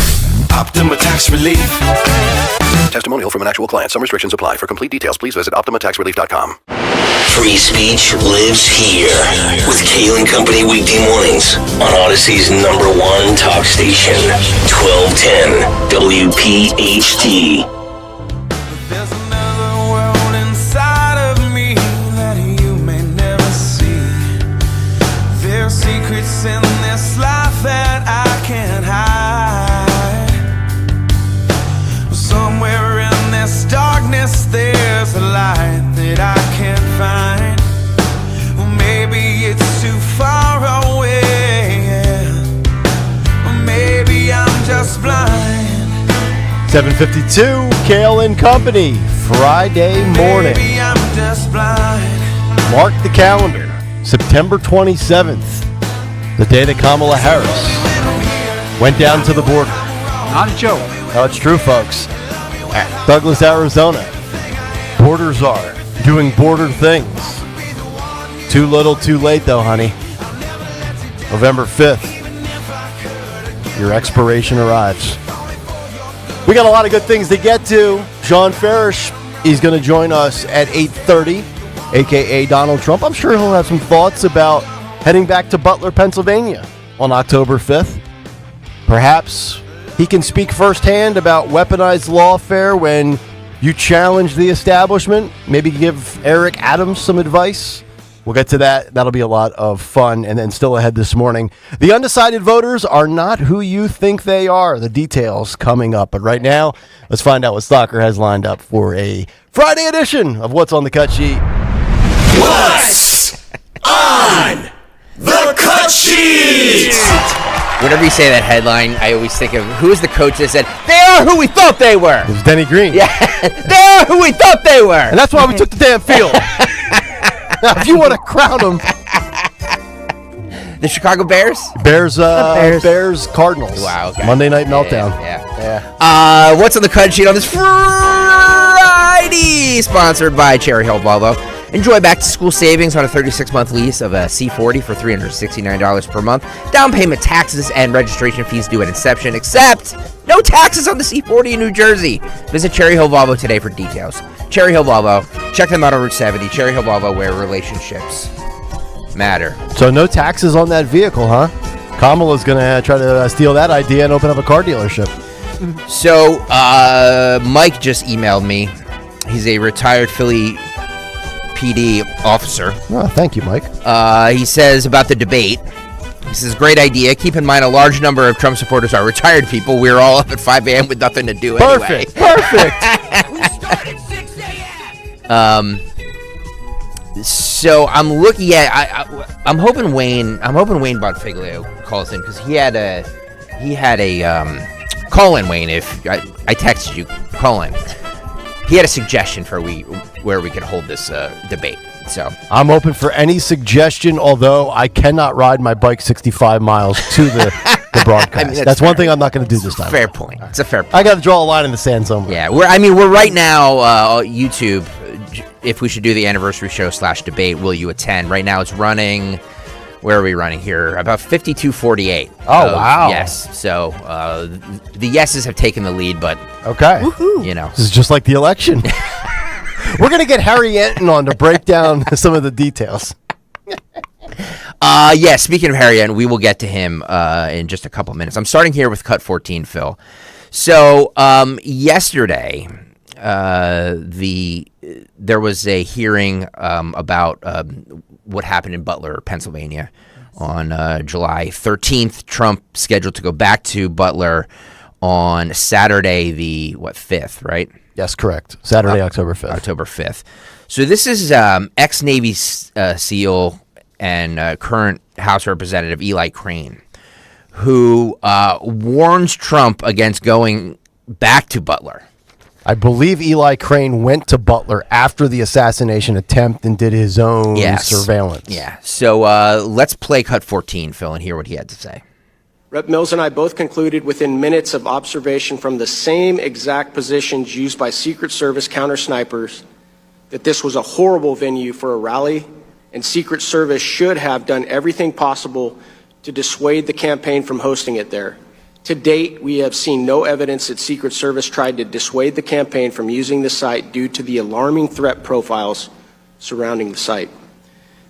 Speaker 12: Optima Tax Relief.
Speaker 5: Testimonial from an actual client. Some restrictions apply. For complete details, please visit OptimaTaxRelief.com.
Speaker 12: Free speech lives here with Kayal and Company weekday mornings on Odyssey's #1 talk station, 1210 WPHT.
Speaker 29: There's another world inside of me that you may never see. There's secrets in this life that I can't hide. Somewhere in this darkness there's a light that I can't find. Well, maybe it's too far away, or maybe I'm just blind.
Speaker 4: 7:52, Kayal and Company, Friday morning. Mark the calendar, September 27th, the day that Kamala Harris went down to the border.
Speaker 1: Not a joke.
Speaker 4: No, it's true, folks. Douglas, Arizona. Borders are doing border things. Too little, too late, though, honey. November 5th, your expiration arrives. We got a lot of good things to get to. Sean Farish is going to join us at 8:30, a.k.a. Donald Trump. I'm sure he'll have some thoughts about heading back to Butler, Pennsylvania on October 5th. Perhaps he can speak firsthand about weaponized lawfare when you challenge the establishment. Maybe give Eric Adams some advice. We'll get to that. That'll be a lot of fun. And then still ahead this morning, the undecided voters are not who you think they are. The details coming up. But right now, let's find out what Stalker has lined up for a Friday edition of What's on the Cut Sheet.
Speaker 12: What's on the cut sheet?
Speaker 7: Whenever you say that headline, I always think of who is the coach that said, "They are who we thought they were."
Speaker 4: It was Denny Green.
Speaker 7: Yeah, they are who we thought they were.
Speaker 4: And that's why we took the damn field. Now, if you want to crown them,
Speaker 7: the Chicago Bears?
Speaker 4: Bears, Cardinals.
Speaker 7: Wow. Okay.
Speaker 4: Monday Night Meltdown.
Speaker 7: Yeah. What's on the cut sheet on this Friday? Sponsored by Cherry Hill Volvo. Enjoy back-to-school savings on a 36-month lease of a C40 for $369 per month. Down payment, taxes, and registration fees due at inception, except no taxes on the C40 in New Jersey. Visit Cherry Hill Volvo today for details. Cherry Hill Volvo. Check them out on Route 70. Cherry Hill Volvo, where relationships matter.
Speaker 4: So no taxes on that vehicle, huh? Kamala's going to try to steal that idea and open up a car dealership.
Speaker 7: So Mike just emailed me. He's a retired Philly PD officer.
Speaker 4: Oh, thank you, Mike.
Speaker 7: He says about the debate. He says, great idea. Keep in mind a large number of Trump supporters are retired people. We're all up at 5 a.m. with nothing to do anyway.
Speaker 4: Perfect.
Speaker 7: So I'm looking at. I'm hoping Wayne Bonfiglio calls in because he had a call in, Wayne. If I texted you, call in. He had a suggestion for where we could hold this debate. So
Speaker 4: I'm open for any suggestion, although I cannot ride my bike 65 miles to the broadcast. I mean, that's one thing I'm not going to do this time.
Speaker 7: Fair point. It's a fair point.
Speaker 4: I got to draw a line in the sand somewhere.
Speaker 7: Yeah, we're right now YouTube. If we should do the anniversary show / debate, will you attend? Right now it's running. Where are we running here? About 52-48.
Speaker 4: Oh, wow.
Speaker 7: Yes. So the yeses have taken the lead, but
Speaker 4: okay.
Speaker 7: Woohoo. You know,
Speaker 4: this is just like the election. We're going to get Harry Enton on to break down some of the details.
Speaker 7: Yeah, speaking of Harry Enton, we will get to him in just a couple minutes. I'm starting here with Cut 14, Phil. So yesterday, there was a hearing about what happened in Butler, Pennsylvania on July 13th. Trump scheduled to go back to Butler on Saturday, the 5th, right?
Speaker 4: Yes, correct. Saturday, October 5th.
Speaker 7: October 5th. So this is ex-Navy SEAL and current House Representative Eli Crane, who warns Trump against going back to Butler.
Speaker 4: I believe Eli Crane went to Butler after the assassination attempt and did his own surveillance.
Speaker 7: Yeah. So let's play Cut 14, Phil, and hear what he had to say.
Speaker 9: Rep. Mills and I both concluded within minutes of observation from the same exact positions used by Secret Service counter-snipers that this was a horrible venue for a rally, and Secret Service should have done everything possible to dissuade the campaign from hosting it there. To date, we have seen no evidence that Secret Service tried to dissuade the campaign from using the site due to the alarming threat profiles surrounding the site.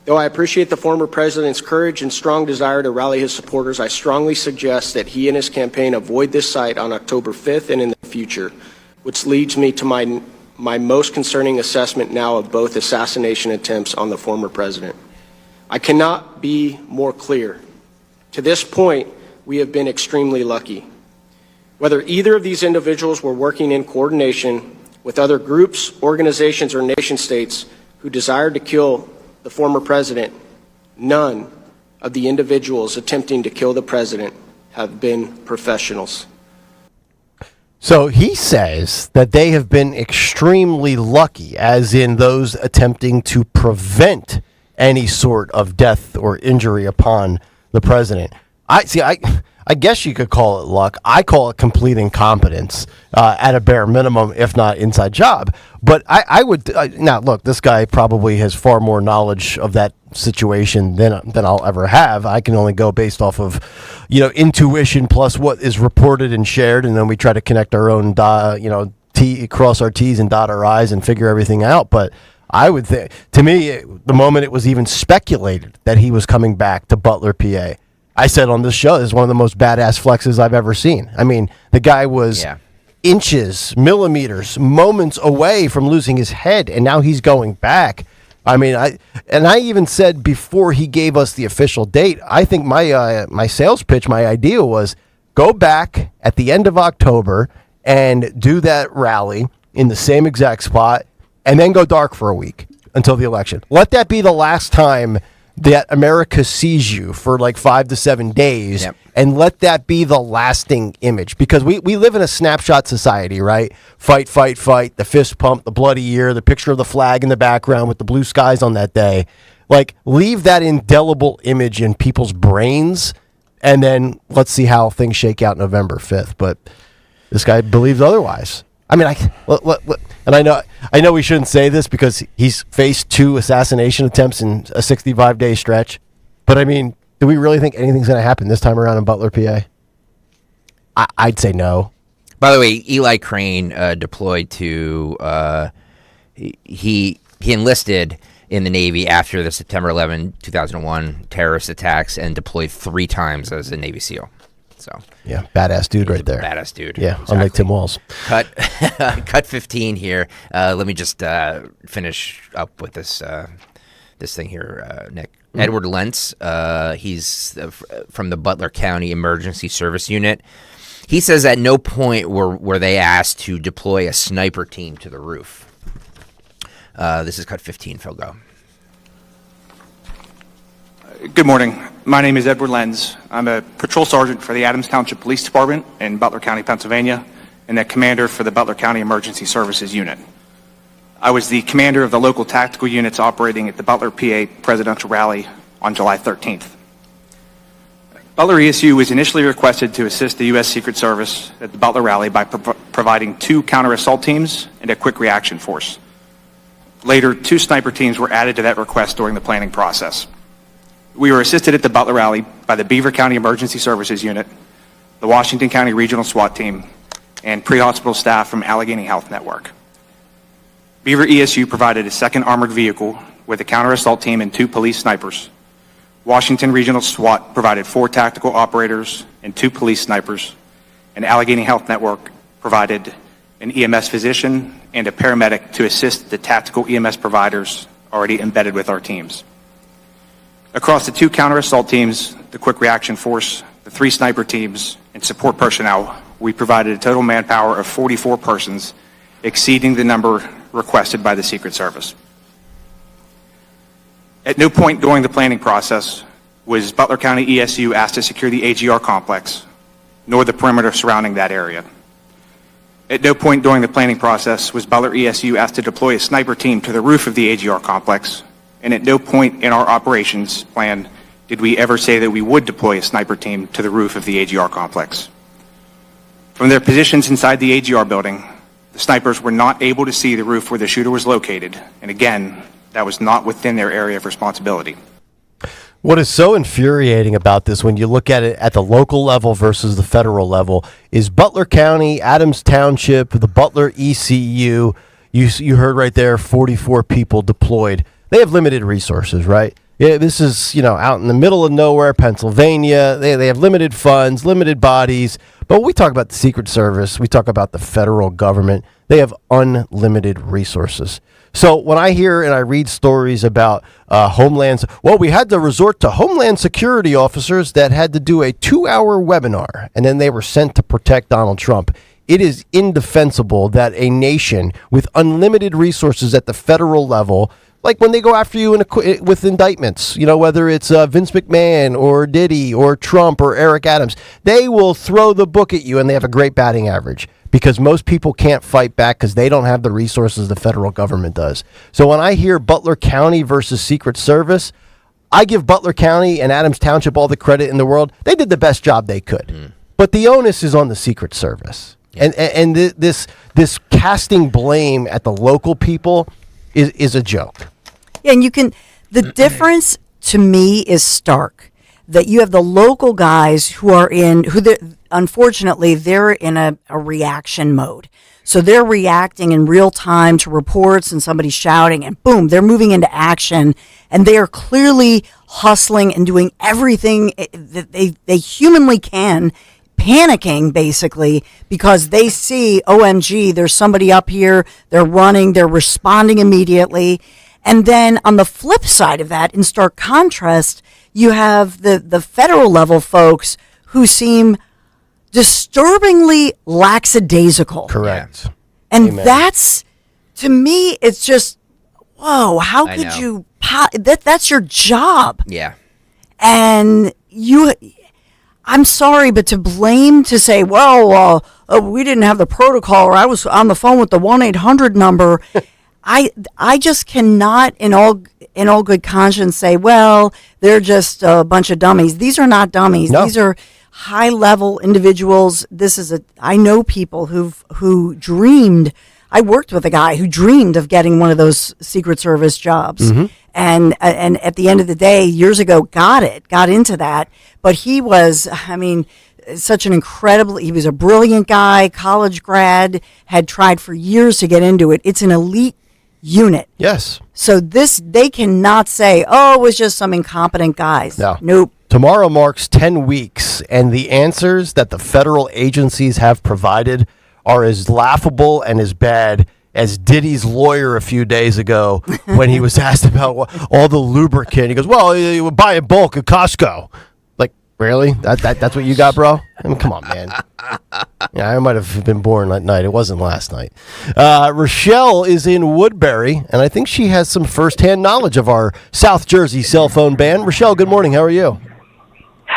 Speaker 9: Though I appreciate the former president's courage and strong desire to rally his supporters, I strongly suggest that he and his campaign avoid this site on October 5th and in the future, which leads me to my most concerning assessment now of both assassination attempts on the former president. I cannot be more clear. To this point, we have been extremely lucky. Whether either of these individuals were working in coordination with other groups, organizations, or nation states who desired to kill the former president, none of the individuals attempting to kill the president have been professionals.
Speaker 4: So he says that they have been extremely lucky, as in those attempting to prevent any sort of death or injury upon the president. I guess you could call it luck. I call it complete incompetence at a bare minimum, if not inside job. But I would now look. This guy probably has far more knowledge of that situation than I'll ever have. I can only go based off of, intuition plus what is reported and shared, and then we try to connect our own, cross our T's and dot our I's and figure everything out. But I would think, to me, the moment it was even speculated that he was coming back to Butler, PA, I said on this show, this is one of the most badass flexes I've ever seen. I mean, the guy was inches, millimeters, moments away from losing his head, and now he's going back. I mean, I even said before he gave us the official date, I think my sales pitch, my idea was go back at the end of October and do that rally in the same exact spot, and then go dark for a week until the election. Let that be the last time that America sees you for like 5 to 7 days, and let that be the lasting image, because we live in a snapshot society, right? Fight, fight, fight, the fist pump, the bloody ear, the picture of the flag in the background with the blue skies on that day. Like, leave that indelible image in people's brains, and then let's see how things shake out November 5th. But this guy believes otherwise. I mean, and I know we shouldn't say this because he's faced 2 assassination attempts in a 65-day stretch. But I mean, do we really think anything's going to happen this time around in Butler, PA? I'd say no.
Speaker 7: By the way, Eli Crane deployed to. He enlisted in the Navy after the September 11, 2001 terrorist attacks and deployed 3 times as a Navy SEAL. So
Speaker 4: yeah, badass dude right there.
Speaker 7: Badass dude.
Speaker 4: Yeah, exactly. Unlike Tim Walz.
Speaker 7: Cut 15 here. Let me just finish up with this thing here, Nick. Edward Lentz, he's from the Butler County Emergency Service Unit. He says at no point were they asked to deploy a sniper team to the roof. This is cut 15. Phil, go.
Speaker 1: Good morning. My name is Edward Lenz. I'm a patrol sergeant for the Adams Township Police Department in Butler County, Pennsylvania, and the commander for the Butler County Emergency Services Unit. I was the commander of the local tactical units operating at the Butler, PA presidential rally on July 13th. Butler ESU was initially requested to assist the U.S. Secret Service at the Butler rally by providing 2 counter-assault teams and a quick reaction force. Later, 2 sniper teams were added to that request during the planning process. We were assisted at the Butler rally by the Beaver County Emergency Services Unit, the Washington County Regional SWAT Team, and pre-hospital staff from Allegheny Health Network. Beaver ESU provided a 2nd armored vehicle with a counter-assault team and 2 police snipers. Washington Regional SWAT provided 4 tactical operators and 2 police snipers, and Allegheny Health Network provided an EMS physician and a paramedic to assist the tactical EMS providers already embedded with our teams. Across the 2 counter-assault teams, the quick reaction force, the 3 sniper teams, and support personnel, we provided a total manpower of 44 persons, exceeding the number requested by the Secret Service. At no point during the planning process was Butler County ESU asked to secure the AGR complex, nor the perimeter surrounding that area. At no point during the planning process was Butler ESU asked to deploy a sniper team to the roof of the AGR complex, and at no point in our operations plan did we ever say that we would deploy a sniper team to the roof of the AGR complex. From their positions inside the AGR building, the snipers were not able to see the roof where the shooter was located, and again, that was not within their area of responsibility.
Speaker 4: What is so infuriating about this, when you look at it at the local level versus the federal level, is Butler County, Adams Township, the Butler ECU, you heard right there, 44 people deployed. They have limited resources, right? Yeah, this is, out in the middle of nowhere, Pennsylvania. They have limited funds, limited bodies. But when we talk about the Secret Service, we talk about the federal government. They have unlimited resources. So when I hear and I read stories about we had to resort to Homeland Security officers that had to do a 2-hour webinar, and then they were sent to protect Donald Trump. It is indefensible that a nation with unlimited resources at the federal level, like when they go after you with indictments, whether it's Vince McMahon or Diddy or Trump or Eric Adams, they will throw the book at you, and they have a great batting average. because most people can't fight back because they don't have the resources the federal government does. So when I hear Butler County versus Secret Service, I give Butler County and Adams Township all the credit in the world. They did the best job they could. But the onus is on the Secret Service. Yeah. And this casting blame at the local people is a joke.
Speaker 6: Yeah, and the difference to me is stark. That you have the local guys unfortunately, they're in a reaction mode. So they're reacting in real time to reports and somebody shouting, and boom, they're moving into action, and they are clearly hustling and doing everything that they humanly can, panicking basically because they see, OMG, there's somebody up here, they're running, they're responding immediately. And then on the flip side of that, in stark contrast, you have the federal level folks who seem disturbingly lackadaisical.
Speaker 4: Correct.
Speaker 6: And
Speaker 4: Amen.
Speaker 6: that's, to me, it's just, whoa, how could you, that's your job.
Speaker 7: Yeah.
Speaker 6: And I'm sorry, but to say, well, we didn't have the protocol, or I was on the phone with the 1-800 number. I just cannot, in all good conscience, say, well, they're just a bunch of dummies. These are not dummies.
Speaker 4: No.
Speaker 6: These are high level individuals. I know people who dreamed. I worked with a guy who dreamed of getting one of those Secret Service jobs, and at the end of the day, years ago, got into that. But he was, such an he was a brilliant guy, college grad, had tried for years to get into it. It's an elite unit.
Speaker 4: Yes.
Speaker 6: So they cannot say, oh, it was just some incompetent guys.
Speaker 4: No.
Speaker 6: Nope.
Speaker 4: Tomorrow marks 10 weeks, and the answers that the federal agencies have provided are as laughable and as bad as Diddy's lawyer a few days ago when he was asked about all the lubricant. He goes, well, you would buy in bulk at Costco. Like, really? That's what you got, bro? Come on, man. Yeah, I might have been born that night. It wasn't last night. Rochelle is in Woodbury, and I think she has some firsthand knowledge of our South Jersey cell phone ban. Rochelle, good morning. How are you?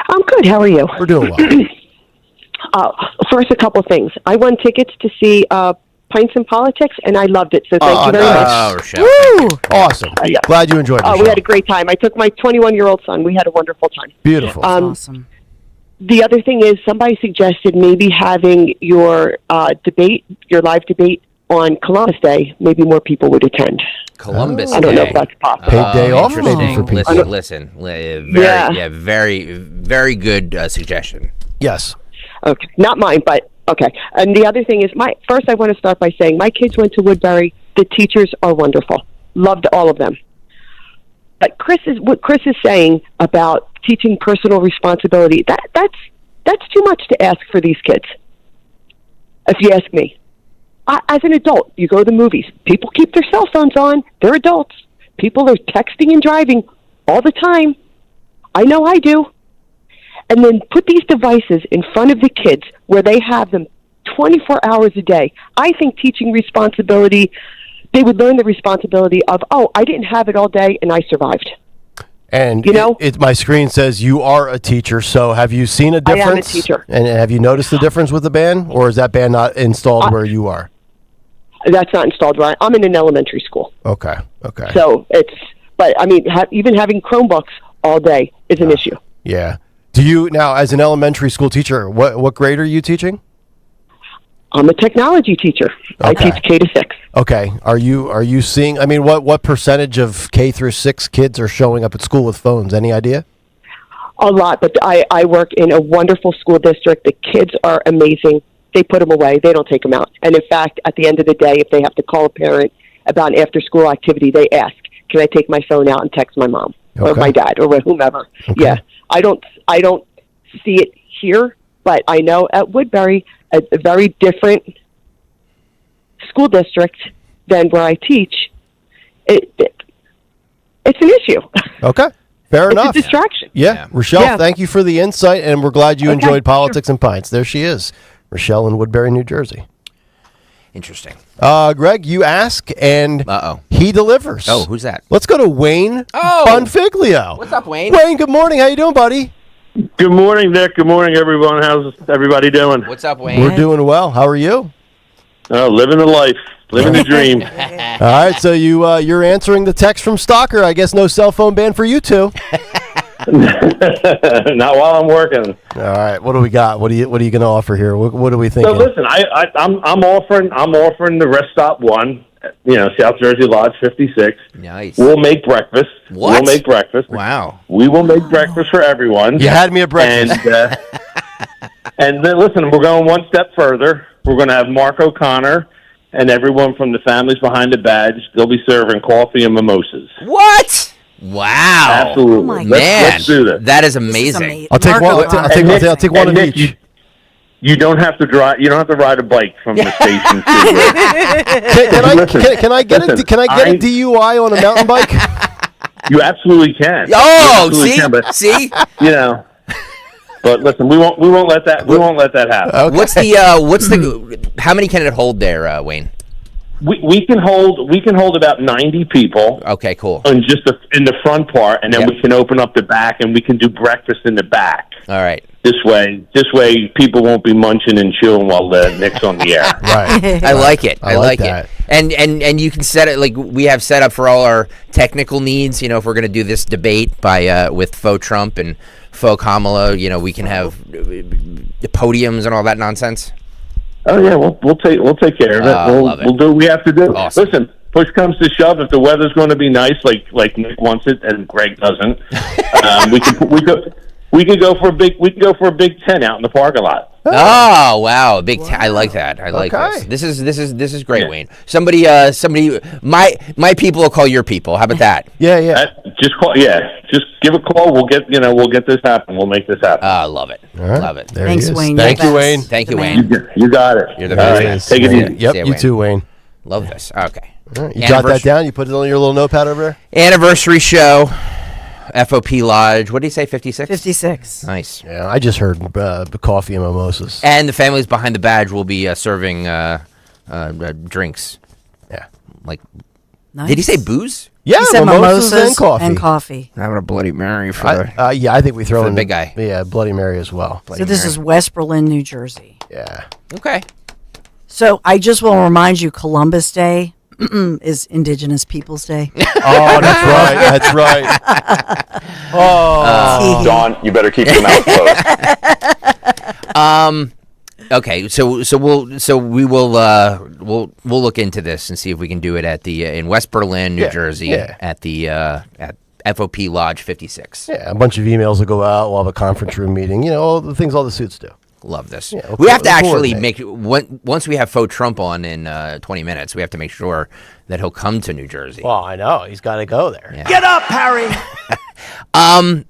Speaker 2: I'm good. How are you?
Speaker 4: We're doing well.
Speaker 2: First, a couple things. I won tickets to see Pints and Politics, and I loved it. So thank you very much.
Speaker 7: Oh, Rochelle.
Speaker 6: Woo!
Speaker 4: Awesome.
Speaker 2: Yeah.
Speaker 4: Glad you enjoyed it.
Speaker 2: We had a great time. I took my 21-year-old son. We had a wonderful time.
Speaker 4: Beautiful.
Speaker 6: Awesome.
Speaker 2: The other thing is somebody suggested maybe having your live debate on Columbus Day. Maybe more people would attend.
Speaker 7: Columbus
Speaker 2: I don't know
Speaker 7: Day.
Speaker 2: if that's possible.
Speaker 4: Paid day off maybe
Speaker 7: Interesting.
Speaker 4: for people.
Speaker 7: Listen. Very, very good suggestion.
Speaker 4: Yes.
Speaker 2: Okay, not mine, but okay. And the other thing is, first I want to start by saying my kids went to Woodbury. The teachers are wonderful. Loved all of them. But what Chris is saying about teaching personal responsibility, that's too much to ask for these kids, if you ask me. As an adult, you go to the movies. People keep their cell phones on. They're adults. People are texting and driving all the time. I know I do. And then put these devices in front of the kids where they have them 24 hours a day. I think teaching responsibility, they would learn the responsibility of, I didn't have it all day and I survived.
Speaker 4: And my screen says you are a teacher, so have you seen a difference?
Speaker 2: I am a teacher.
Speaker 4: And have you noticed the difference with the ban, or is that ban not installed where you are?
Speaker 2: That's not installed right. I'm in an elementary school.
Speaker 4: Okay.
Speaker 2: So even having Chromebooks all day is an issue.
Speaker 4: Yeah. Do you, now, as an elementary school teacher, what grade are you teaching?
Speaker 2: I'm a technology teacher.
Speaker 4: Okay.
Speaker 2: I teach K to 6.
Speaker 4: Okay. Are you seeing, what percentage of K through 6 kids are showing up at school with phones? Any idea?
Speaker 2: A lot, but I work in a wonderful school district. The kids are amazing. They put them away. They don't take them out. And in fact, at the end of the day, if they have to call a parent about an after-school activity, they ask, can I take my phone out and text my mom or my dad or whomever? Okay. Yeah. I don't see it here, but I know at Woodbury, a very different school district than where I teach, it's an issue.
Speaker 4: Okay. Fair enough.
Speaker 2: It's a distraction.
Speaker 4: Yeah. Rochelle, thank you for the insight, and we're glad you enjoyed Politics and Pints. There she is, Rochelle in Woodbury, New Jersey.
Speaker 7: Interesting.
Speaker 4: Greg, you ask, and he delivers.
Speaker 7: Oh, who's that?
Speaker 4: Let's go to Wayne Bonfiglio.
Speaker 7: What's up, Wayne?
Speaker 4: Wayne, good morning. How you doing, buddy?
Speaker 10: Good morning, Nick. Good morning, everyone. How's everybody doing?
Speaker 7: What's up, Wayne?
Speaker 4: We're doing well. How are you?
Speaker 10: Living the life, living the dream.
Speaker 4: All right, so you're answering the text from Stalker. I guess no cell phone ban for you two.
Speaker 10: Not while I'm working.
Speaker 4: All right, what do we got? What are you going to offer here? What are we
Speaker 10: So
Speaker 4: thinking?
Speaker 10: listen, I'm offering the rest stop one. South Jersey Lodge 56.
Speaker 7: Nice.
Speaker 10: We'll make breakfast.
Speaker 7: What?
Speaker 10: We'll make breakfast.
Speaker 7: Wow.
Speaker 10: We will make breakfast for everyone.
Speaker 4: You had me at breakfast.
Speaker 10: And then listen, we're going one step further. We're going to have Mark O'Connor and everyone from the families behind the badge. They'll be serving coffee and mimosas.
Speaker 7: What? Wow.
Speaker 10: Absolutely. Let's do this.
Speaker 7: That is amazing.
Speaker 4: I'll take one. I'll take one of each.
Speaker 10: You don't have to drive. You don't have to ride a bike from the station.
Speaker 4: Can I get a DUI on a mountain bike?
Speaker 10: You absolutely can.
Speaker 7: Oh,
Speaker 10: see. But listen, we won't let that happen.
Speaker 7: Okay. What's the how many can it hold there, Wayne?
Speaker 10: We can hold about 90 people.
Speaker 7: Okay, cool.
Speaker 10: And just in the front part, and then we can open up the back, and we can do breakfast in the back.
Speaker 7: All right.
Speaker 10: This way, people won't be munching and chewing while Nick's on the air.
Speaker 7: Right. I like it. I like it. And you can set it like we have set up for all our technical needs. If we're going to do this debate with faux Trump and faux Kamala, we can have the podiums and all that nonsense.
Speaker 10: Oh yeah, we'll take care of it. We'll do what we have to do.
Speaker 7: Awesome.
Speaker 10: Listen, push comes to shove, if the weather's going to be nice, like Nick wants it and Greg doesn't, we could go for a big tent out in the parking lot.
Speaker 7: Oh wow, I like that. I like this. This is great, Wayne. Somebody, my people will call your people. How about that?
Speaker 4: Yeah.
Speaker 10: Just give a call. We'll get this happen. We'll make this happen.
Speaker 7: I love it.
Speaker 4: Right.
Speaker 7: Love it.
Speaker 6: Thanks, Wayne.
Speaker 4: Thank you, Wayne.
Speaker 7: Thank you, Wayne.
Speaker 10: You got it.
Speaker 7: You're the best.
Speaker 10: Take it easy.
Speaker 4: Yep. You too, Wayne.
Speaker 7: Love this. Okay.
Speaker 4: Right. You jot that down. You put it on your little notepad over there.
Speaker 7: Anniversary show. FOP Lodge. What did he say? 56?
Speaker 6: 56.
Speaker 7: Nice.
Speaker 4: Yeah, I just heard coffee and mimosas.
Speaker 7: And the families behind the badge will be serving drinks.
Speaker 4: Yeah.
Speaker 7: Like,
Speaker 6: nice.
Speaker 7: Did he say booze?
Speaker 4: Yeah,
Speaker 6: he said
Speaker 4: mimosas
Speaker 6: and coffee.
Speaker 7: Having a Bloody Mary for
Speaker 4: I think we throw in
Speaker 7: the big guy.
Speaker 4: Yeah, Bloody Mary as well.
Speaker 6: So this is West Berlin, New Jersey.
Speaker 4: Yeah.
Speaker 7: Okay.
Speaker 6: So I just will remind you, Columbus Day is Indigenous Peoples Day.
Speaker 4: Oh, that's right. Oh,
Speaker 11: Dawn, you better keep your mouth closed.
Speaker 7: Okay, so we will we'll look into this and see if we can do it at the in West Berlin, New Jersey, at the at FOP Lodge 56.
Speaker 4: Yeah, a bunch of emails will go out. We'll have a conference room meeting. All the things all the suits do.
Speaker 7: Love this.
Speaker 4: Yeah,
Speaker 7: we have to actually once we have faux Trump on in 20 minutes, we have to make sure that he'll come to New Jersey.
Speaker 4: Well, I know he's got to go there.
Speaker 7: Yeah.
Speaker 11: Get up, Harry.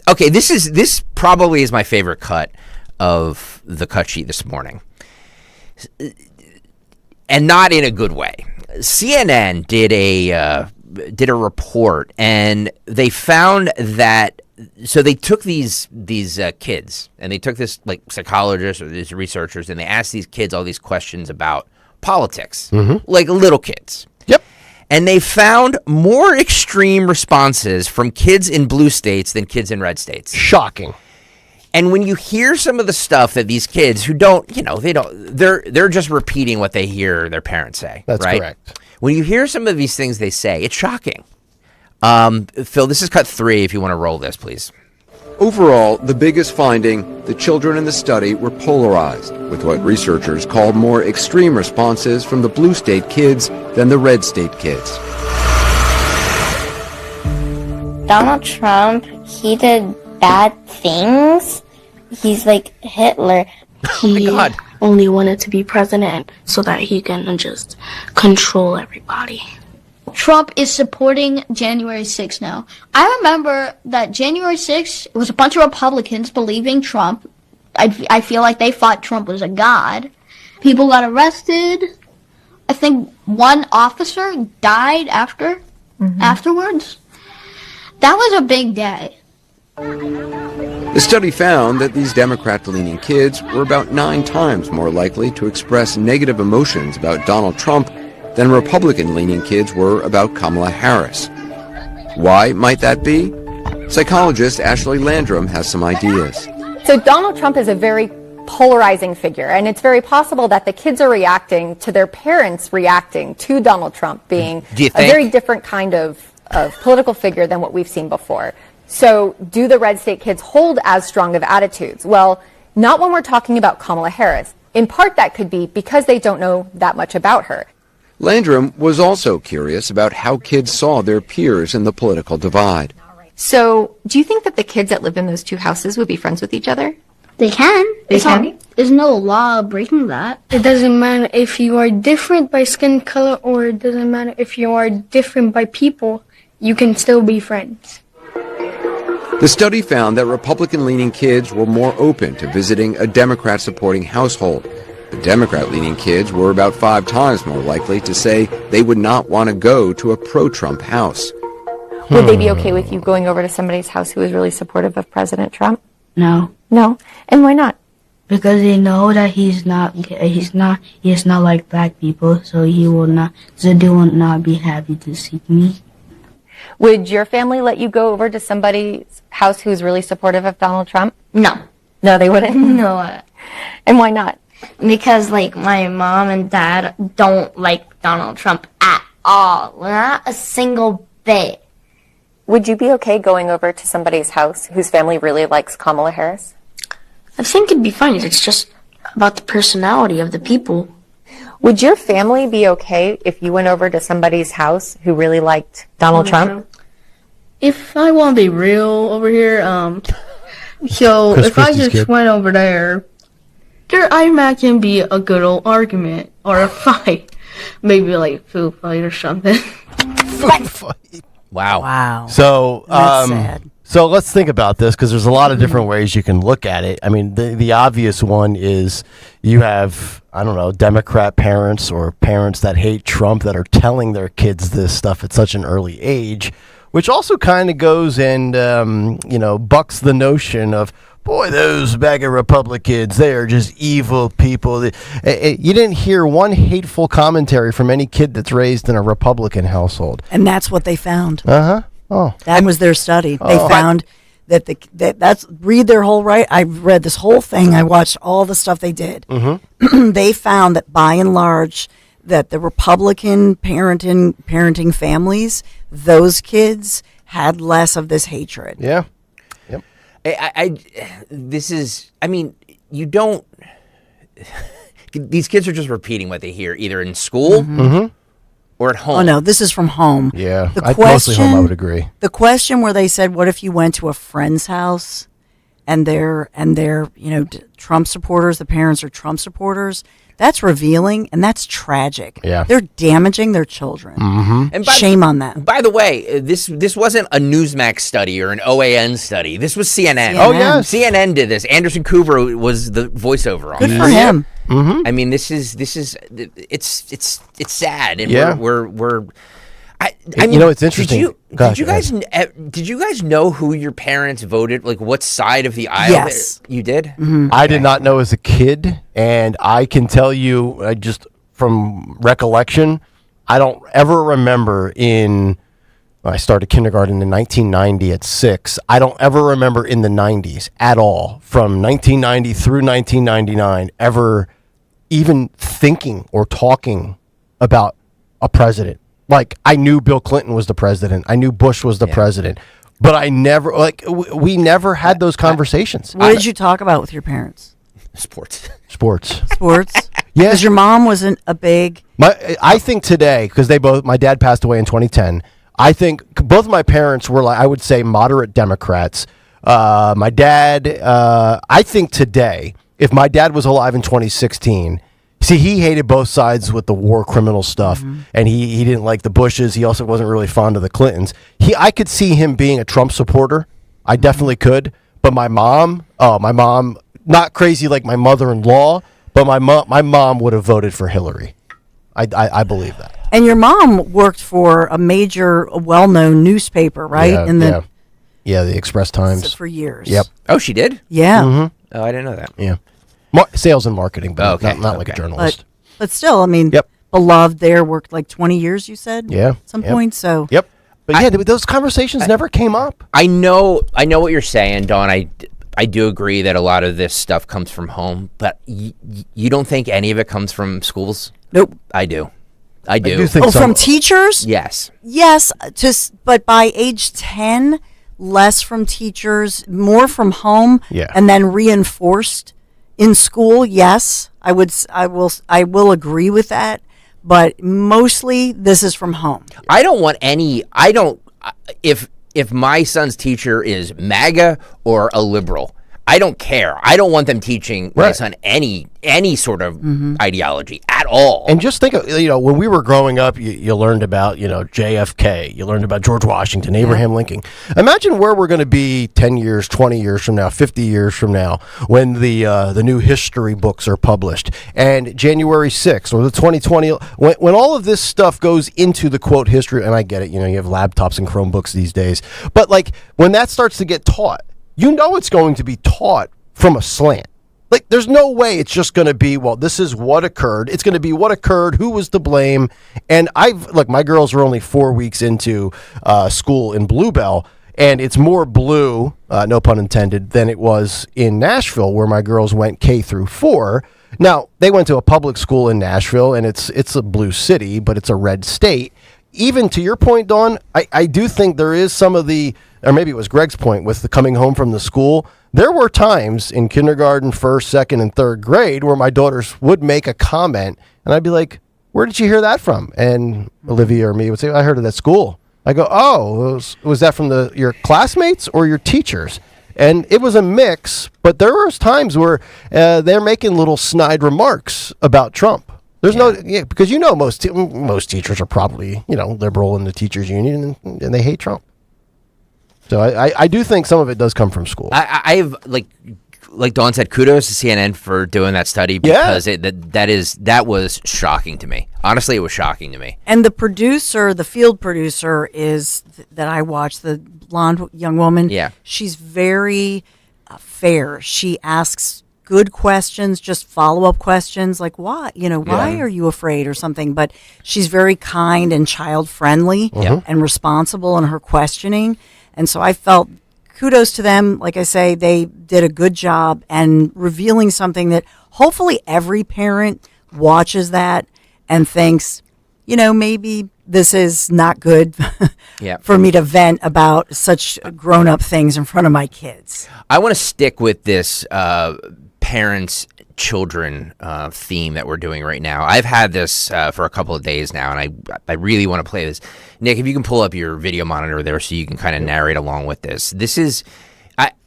Speaker 7: Okay, this probably is my favorite cut of the cut sheet this morning, and not in a good way. CNN did a report, and they found that. So they took these kids, and they took this like psychologists or these researchers, and they asked these kids all these questions about politics, like little kids.
Speaker 4: Yep.
Speaker 7: And they found more extreme responses from kids in blue states than kids in red states.
Speaker 4: Shocking.
Speaker 7: And when you hear some of the stuff that these kids who they're just repeating what they hear their parents say.
Speaker 4: That's
Speaker 7: right?
Speaker 4: correct.
Speaker 7: When you hear some of these things they say, it's shocking. Phil, this is cut 3 if you want to roll this, please.
Speaker 13: Overall, the biggest finding, the children in the study were polarized, with what researchers called more extreme responses from the blue state kids than the red state kids.
Speaker 14: Donald Trump, he did bad things. He's like Hitler.
Speaker 15: He only wanted to be president so that he can just control everybody.
Speaker 16: Trump is supporting January 6th now. I remember that January 6th was a bunch of Republicans believing Trump. I feel like they thought Trump was a god. People got arrested. I think one officer died afterwards. That was a big day.
Speaker 13: The study found that these Democrat-leaning kids were about 9 times more likely to express negative emotions about Donald Trump than Republican-leaning kids were about Kamala Harris. Why might that be? Psychologist Ashley Landrum has some ideas.
Speaker 17: So Donald Trump is a very
Speaker 3: polarizing figure. And it's very possible that the kids are reacting to their parents reacting to Donald Trump being a very different kind of political figure than what we've seen before. So do the red state kids hold as strong of attitudes? Well, not when we're talking about Kamala Harris. In part, that could be because they don't know that much about her.
Speaker 13: Landrum was also curious about how kids saw their peers in the political divide.
Speaker 3: So do you think that the kids that live in those two houses would be friends with each other?
Speaker 16: They can.
Speaker 3: They can?
Speaker 16: There's no law breaking that.
Speaker 15: It doesn't matter if you are different by skin color, or it doesn't matter if you are different by people, you can still be friends.
Speaker 13: The study found that Republican-leaning kids were more open to visiting a Democrat-supporting household. The Democrat-leaning kids were about 5 times more likely to say they would not want to go to a pro-Trump house.
Speaker 3: Would they be okay with you going over to somebody's house who is really supportive of President Trump?
Speaker 15: No.
Speaker 3: No? And why not?
Speaker 15: Because they know that he's not like black people, so they will not be happy to see me.
Speaker 3: Would your family let you go over to somebody's house who's really supportive of Donald Trump?
Speaker 16: No.
Speaker 3: No, they wouldn't?
Speaker 16: No.
Speaker 3: And why not?
Speaker 16: Because, like, my mom and dad don't like Donald Trump at all. Not a single bit.
Speaker 3: Would you be okay going over to somebody's house whose family really likes Kamala Harris?
Speaker 15: I think it'd be fine. It's just about the personality of the people.
Speaker 3: Would your family be okay if you went over to somebody's house who really liked Donald Trump?
Speaker 15: If I want to be real over here, so if I just went over there, I imagine be a good old argument or a fight. Maybe like food fight or something.
Speaker 4: Food fight.
Speaker 7: Wow.
Speaker 4: So,
Speaker 6: That's sad.
Speaker 4: So let's think about this, because there's a lot of different ways you can look at it. I mean, the obvious one is you have, I don't know, Democrat parents or parents that hate Trump that are telling their kids this stuff at such an early age, which also kind of goes and, bucks the notion of, boy, those MAGA Republicans, they are just evil people. You didn't hear one hateful commentary from any kid that's raised in a Republican household.
Speaker 6: And that's what they found.
Speaker 4: Uh-huh. Oh.
Speaker 6: That was their study. They found that that's read their whole right. I read this whole thing. I watched all the stuff they did.
Speaker 4: Mm-hmm.
Speaker 6: They found that by and large, that the Republican parenting families, those kids had less of this hatred.
Speaker 4: Yeah.
Speaker 7: You don't. These kids are just repeating what they hear either in school or at home.
Speaker 6: Oh no, this is from home.
Speaker 4: Yeah,
Speaker 6: mostly
Speaker 4: home. I would agree.
Speaker 6: The question where they said, "What if you went to a friend's house, and they're Trump supporters? The parents are Trump supporters." That's revealing, and that's tragic.
Speaker 4: Yeah.
Speaker 6: They're damaging their children.
Speaker 4: Mm-hmm.
Speaker 7: And
Speaker 6: shame on that.
Speaker 7: By the way, this wasn't a Newsmax study or an OAN study. This was CNN.
Speaker 6: Oh, yes.
Speaker 7: CNN did this. Anderson Cooper was the voiceover on
Speaker 6: Good
Speaker 7: this.
Speaker 6: for him.
Speaker 4: Mm-hmm.
Speaker 7: I mean, it's sad, and
Speaker 4: Yeah.
Speaker 7: we're.
Speaker 4: It's interesting.
Speaker 7: Did you guys know who your parents voted? Like, what side of the aisle?
Speaker 6: Yes.
Speaker 7: You did.
Speaker 6: Mm-hmm.
Speaker 4: I did not know as a kid, and I can tell you just from recollection, I don't ever remember I started kindergarten in 1990 at 6. I don't ever remember in the 90s at all, from 1990 through 1999, ever even thinking or talking about a president. Like, I knew Bill Clinton was the president. I knew Bush was the president. But I never, we never had those conversations.
Speaker 6: What did you talk about with your parents?
Speaker 7: Sports.
Speaker 4: Yeah.
Speaker 6: Because your mom wasn't a big...
Speaker 4: I think today, because my dad passed away in 2010, I think both of my parents were, I would say, moderate Democrats. My dad, I think today, if my dad was alive in 2016... See, he hated both sides with the war criminal stuff, and he didn't like the Bushes. He also wasn't really fond of the Clintons. I could see him being a Trump supporter. I definitely could. But my mom, not crazy like my mother-in-law, but my mom would have voted for Hillary. I believe that.
Speaker 6: And your mom worked for a major, well-known newspaper, right?
Speaker 4: Yeah, the Express Times.
Speaker 6: For years.
Speaker 4: Yep.
Speaker 7: Oh, she did?
Speaker 6: Yeah.
Speaker 4: Mm-hmm.
Speaker 7: Oh, I didn't know that.
Speaker 4: Yeah. Sales and marketing, but not like a journalist.
Speaker 6: But still, I mean, beloved there, worked like 20 years, you said?
Speaker 4: Yeah.
Speaker 6: At some point, so.
Speaker 4: Yep. But those conversations never came up.
Speaker 7: I know what you're saying, Dawn. I do agree that a lot of this stuff comes from home, but you don't think any of it comes from schools?
Speaker 6: Nope.
Speaker 7: I do. I do.
Speaker 6: Think from teachers?
Speaker 7: Yes.
Speaker 6: Yes, but by age 10, less from teachers, more from home, and then reinforced in school. Yes, I will agree with that, but mostly this is from home.
Speaker 7: If my son's teacher is MAGA or a liberal, I don't care. I don't want them teaching my son any sort of ideology at all.
Speaker 4: And just think of, when we were growing up, you learned about, JFK. You learned about George Washington, Abraham Lincoln. Imagine where we're going to be 10 years, 20 years from now, 50 years from now, when the new history books are published. And January 6th or the 2020, when all of this stuff goes into the quote history, and I get it, you have laptops and Chromebooks these days. But when that starts to get taught, it's going to be taught from a slant. There's no way it's just going to be, well, this is what occurred. It's going to be what occurred, who was to blame. And my girls are only 4 weeks into school in Bluebell, and it's more blue, no pun intended, than it was in Nashville, where my girls went K through 4. Now, they went to a public school in Nashville, and it's a blue city, but it's a red state. Even to your point, Dawn, I do think there is some of the, or maybe it was Greg's point with the coming home from the school. There were times in kindergarten, first, second, and third grade where my daughters would make a comment, and I'd be like, where did you hear that from? And Olivia or me would say, I heard it at school. I go, oh, was that from your classmates or your teachers? And it was a mix, but there was times where they're making little snide remarks about Trump. There's because most teachers are probably liberal in the teachers union and they hate Trump. So I do think some of it does come from school.
Speaker 7: I have like Dawn said, kudos to CNN for doing that study because that was shocking to me. Honestly, it was shocking to me.
Speaker 6: And the field producer that I watched, the blonde young woman.
Speaker 7: Yeah,
Speaker 6: she's very fair. She asks good questions, just follow-up questions like why are you afraid or something, but she's very kind and child-friendly and responsible in her questioning. And so I felt kudos to them. Like I say, they did a good job and revealing something that hopefully every parent watches that and thinks, maybe this is not good for me to vent about such grown-up things in front of my kids.
Speaker 7: I want to stick with this parents children theme that we're doing right now. I've had this for a couple of days now, and I really want to play this. Nick, if you can pull up your video monitor there so you can kind of narrate along with this. This is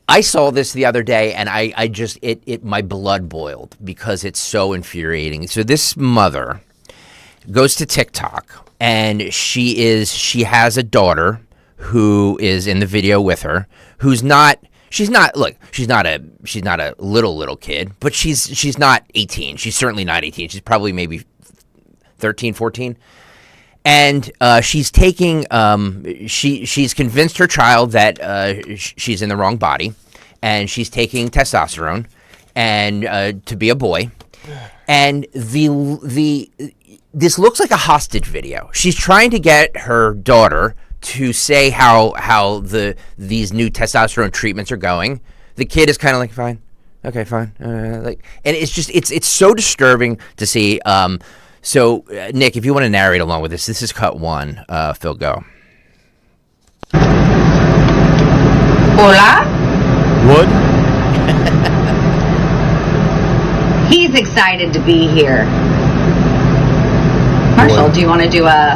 Speaker 7: I saw this the other day, and I just my blood boiled because it's so infuriating. So this mother goes to TikTok, and she has a daughter who is in the video with her, who's not. She's not a little kid, but she's not 18. She's certainly not 18. She's probably maybe 13, 14. And she's taking she's convinced her child that she's in the wrong body, and she's taking testosterone and to be a boy. And this looks like a hostage video. She's trying to get her daughter to say how these new testosterone treatments are going. The kid is kind of like, fine, okay, fine, and it's just it's so disturbing to see. So Nick, if you want to narrate along with this is cut 1. Phil, go.
Speaker 8: Hola.
Speaker 4: Wood.
Speaker 8: He's excited to be here. Marshall, do you want to do a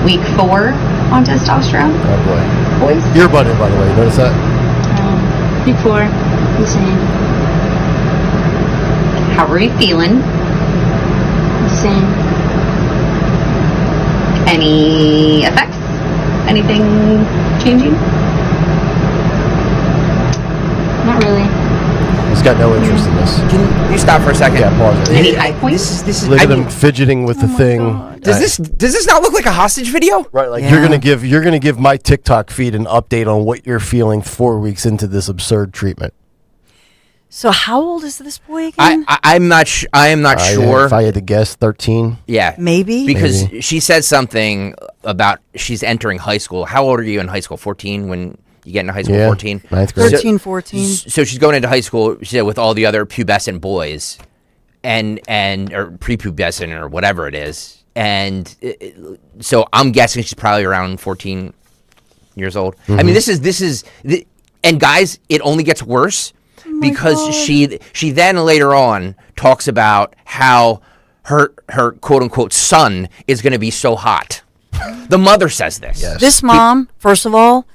Speaker 8: week 4 on testosterone?
Speaker 4: Oh boy.
Speaker 8: Boys?
Speaker 4: Your button, by the way. Notice that?
Speaker 8: Week 4. Insane. How are you feeling? Insane. Any effects? Anything changing? Not really.
Speaker 4: He's got no interest in this.
Speaker 7: Can you stop for a second?
Speaker 4: Yeah, pause it.
Speaker 8: Any high points?
Speaker 7: This is.
Speaker 4: Look at him fidgeting with the thing.
Speaker 7: Does this not look like a hostage video?
Speaker 4: Right, like you're gonna give my TikTok feed an update on what you're feeling 4 weeks into this absurd treatment.
Speaker 6: So how old is this boy again?
Speaker 7: I'm not sure.
Speaker 4: If I had to guess, 13.
Speaker 7: Yeah,
Speaker 6: maybe
Speaker 7: because she said something about she's entering high school. How old are you in high school? 14 when You get into high school,
Speaker 4: Yeah,
Speaker 7: 14.
Speaker 4: ninth grade.
Speaker 6: 13, 14.
Speaker 7: So she's going into high school, she said, with all the other pubescent boys, and or prepubescent or whatever it is, and so I'm guessing she's probably around 14 years old.
Speaker 4: Mm-hmm.
Speaker 7: I mean, this is, and guys, it only gets worse because she then later on talks about how her quote unquote son is going to be so hot. The mother says this.
Speaker 4: Yes.
Speaker 6: This mom, first of all,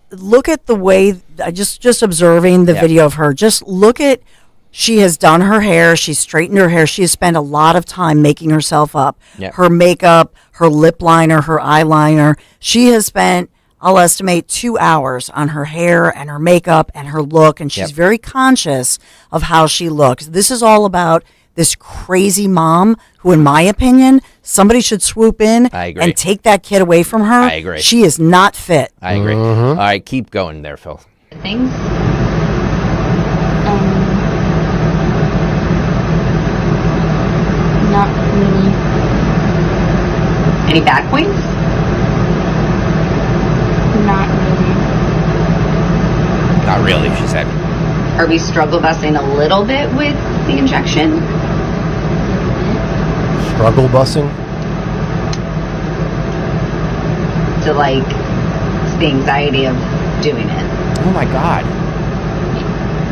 Speaker 6: look at the way, just observing the video of her, just look at, she has done her hair, she's straightened her hair, she has spent a lot of time making herself up.
Speaker 7: Yep.
Speaker 6: Her makeup, her lip liner, her eyeliner. She has spent, I'll estimate, 2 hours on her hair and her makeup and her look, and she's very conscious of how she looks. This is all about this crazy mom who, in my opinion, somebody should swoop in and take that kid away from her.
Speaker 7: I agree.
Speaker 6: She is not fit.
Speaker 7: I agree. All right, keep going there, Phil.
Speaker 8: Things.
Speaker 14: Not really.
Speaker 8: Any bad points?
Speaker 14: Not really.
Speaker 7: Not really, she said.
Speaker 8: Are we struggle busing a little bit with the injection?
Speaker 17: Struggle busing?
Speaker 8: To like, it's the anxiety of doing it.
Speaker 7: Oh my God.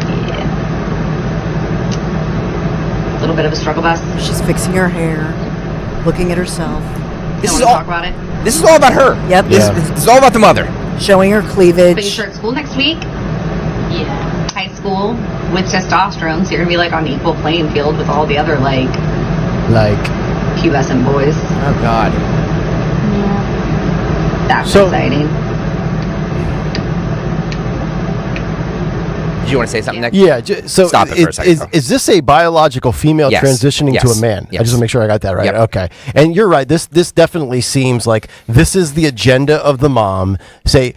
Speaker 8: Yeah. A little bit of a struggle bus.
Speaker 6: She's fixing her hair, looking at herself.
Speaker 7: This
Speaker 8: Don't
Speaker 7: is
Speaker 8: wanna
Speaker 7: all
Speaker 8: talk about it.
Speaker 7: This is all about her.
Speaker 6: Yep.
Speaker 7: This is all about the mother.
Speaker 6: Showing her cleavage.
Speaker 8: But you start school next week?
Speaker 14: Yeah.
Speaker 8: High school with testosterone, so you're gonna be like on equal playing field with all the other like pubescent boys.
Speaker 7: Oh God.
Speaker 14: Yeah.
Speaker 8: That's
Speaker 17: So-
Speaker 8: exciting.
Speaker 7: Did you want to say something, Nick?
Speaker 4: Yeah, so
Speaker 7: Stop it for a second.
Speaker 4: is this a biological female
Speaker 7: Yes.
Speaker 4: transitioning to
Speaker 7: Yes.
Speaker 4: a man?
Speaker 7: Yes.
Speaker 4: I just want to make sure I got that right.
Speaker 7: Yep.
Speaker 4: Okay. And you're right. This definitely seems like this is the agenda of the mom. I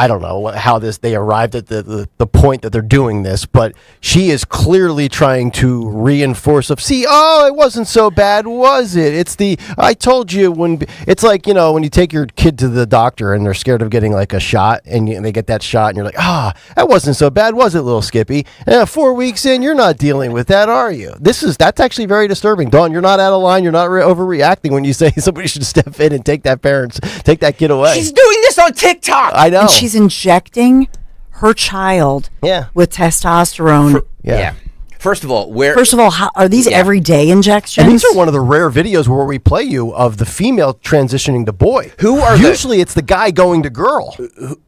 Speaker 4: don't know how they arrived at the point that they're doing this, but she is clearly trying to reinforce it wasn't so bad, was it? It's I told you when it's like, when you take your kid to the doctor and they're scared of getting like a shot and they get that shot and you're like, that wasn't so bad, was it, little Skippy? 4 weeks in, you're not dealing with that, are you? That's actually very disturbing. Dawn, you're not out of line. You're not overreacting when you say somebody should step in and take that kid away.
Speaker 7: She's doing this on TikTok.
Speaker 4: I know.
Speaker 6: And she's injecting her child with testosterone.
Speaker 7: Yeah. First of all,
Speaker 6: how, are these everyday injections?
Speaker 4: And these are one of the rare videos where we play you of the female transitioning to boy. Usually it's the guy going to girl.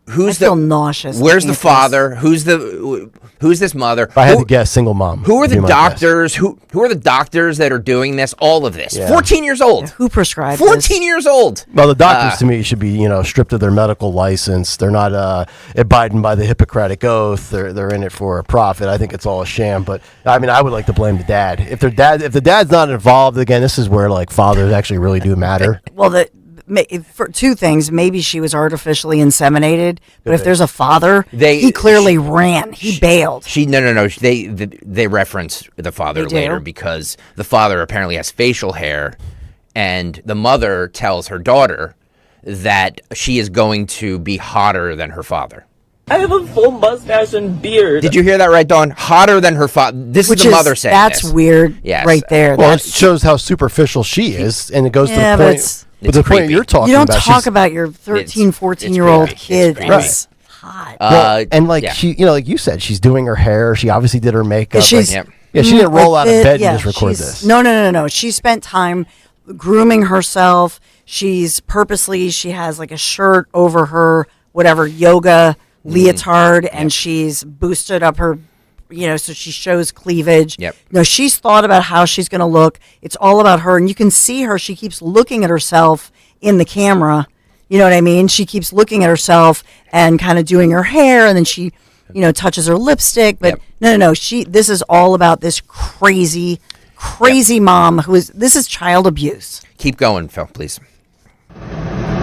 Speaker 7: Who's
Speaker 6: I feel nauseous.
Speaker 7: Where's the father? Who's this mother?
Speaker 4: If I had to guess, single mom.
Speaker 7: Who are
Speaker 4: would be
Speaker 7: the
Speaker 4: my
Speaker 7: doctors? Who are the doctors that are doing this? All of this.
Speaker 4: Yeah.
Speaker 7: 14 years old.
Speaker 6: Who prescribed
Speaker 7: 14 years old.
Speaker 4: Well, the doctors to me should be, stripped of their medical license. They're not abiding by the Hippocratic Oath. They're in it for a profit. I think it's all a sham. But I mean, I would like to blame the dad. If the dad's not involved, again, this is where like fathers actually really do matter.
Speaker 6: Well, for two things, maybe she was artificially inseminated, but if there's a father, he clearly ran. He bailed.
Speaker 7: No. They reference the father later because the father apparently has facial hair, and the mother tells her daughter that she is going to be hotter than her father.
Speaker 18: I have a full mustache and beard.
Speaker 7: Did you hear that right, Dawn? Hotter than her father. This is the mother saying
Speaker 6: that's
Speaker 7: this.
Speaker 6: weird right there.
Speaker 4: Well, it shows how superficial she is, and it goes to the point.
Speaker 6: But
Speaker 4: the point you're talking about.
Speaker 6: You don't talk about your 13, 14-year-old kid as hot.
Speaker 4: Like you said, she's doing her hair. She obviously did her makeup. She didn't
Speaker 6: Mm-hmm.
Speaker 4: roll out of bed and just record this.
Speaker 6: No. She spent time grooming herself. She has like a shirt over her, whatever, yoga leotard, and she's boosted up her, so she shows cleavage.
Speaker 7: Yep.
Speaker 6: No, she's thought about how she's going to look. It's all about her, and you can see her. She keeps looking at herself in the camera. You know what I mean? She keeps looking at herself and kind of doing her hair, and then she, touches her lipstick. But no. This is all about this crazy mom this is child abuse.
Speaker 7: Keep going, Phil, please.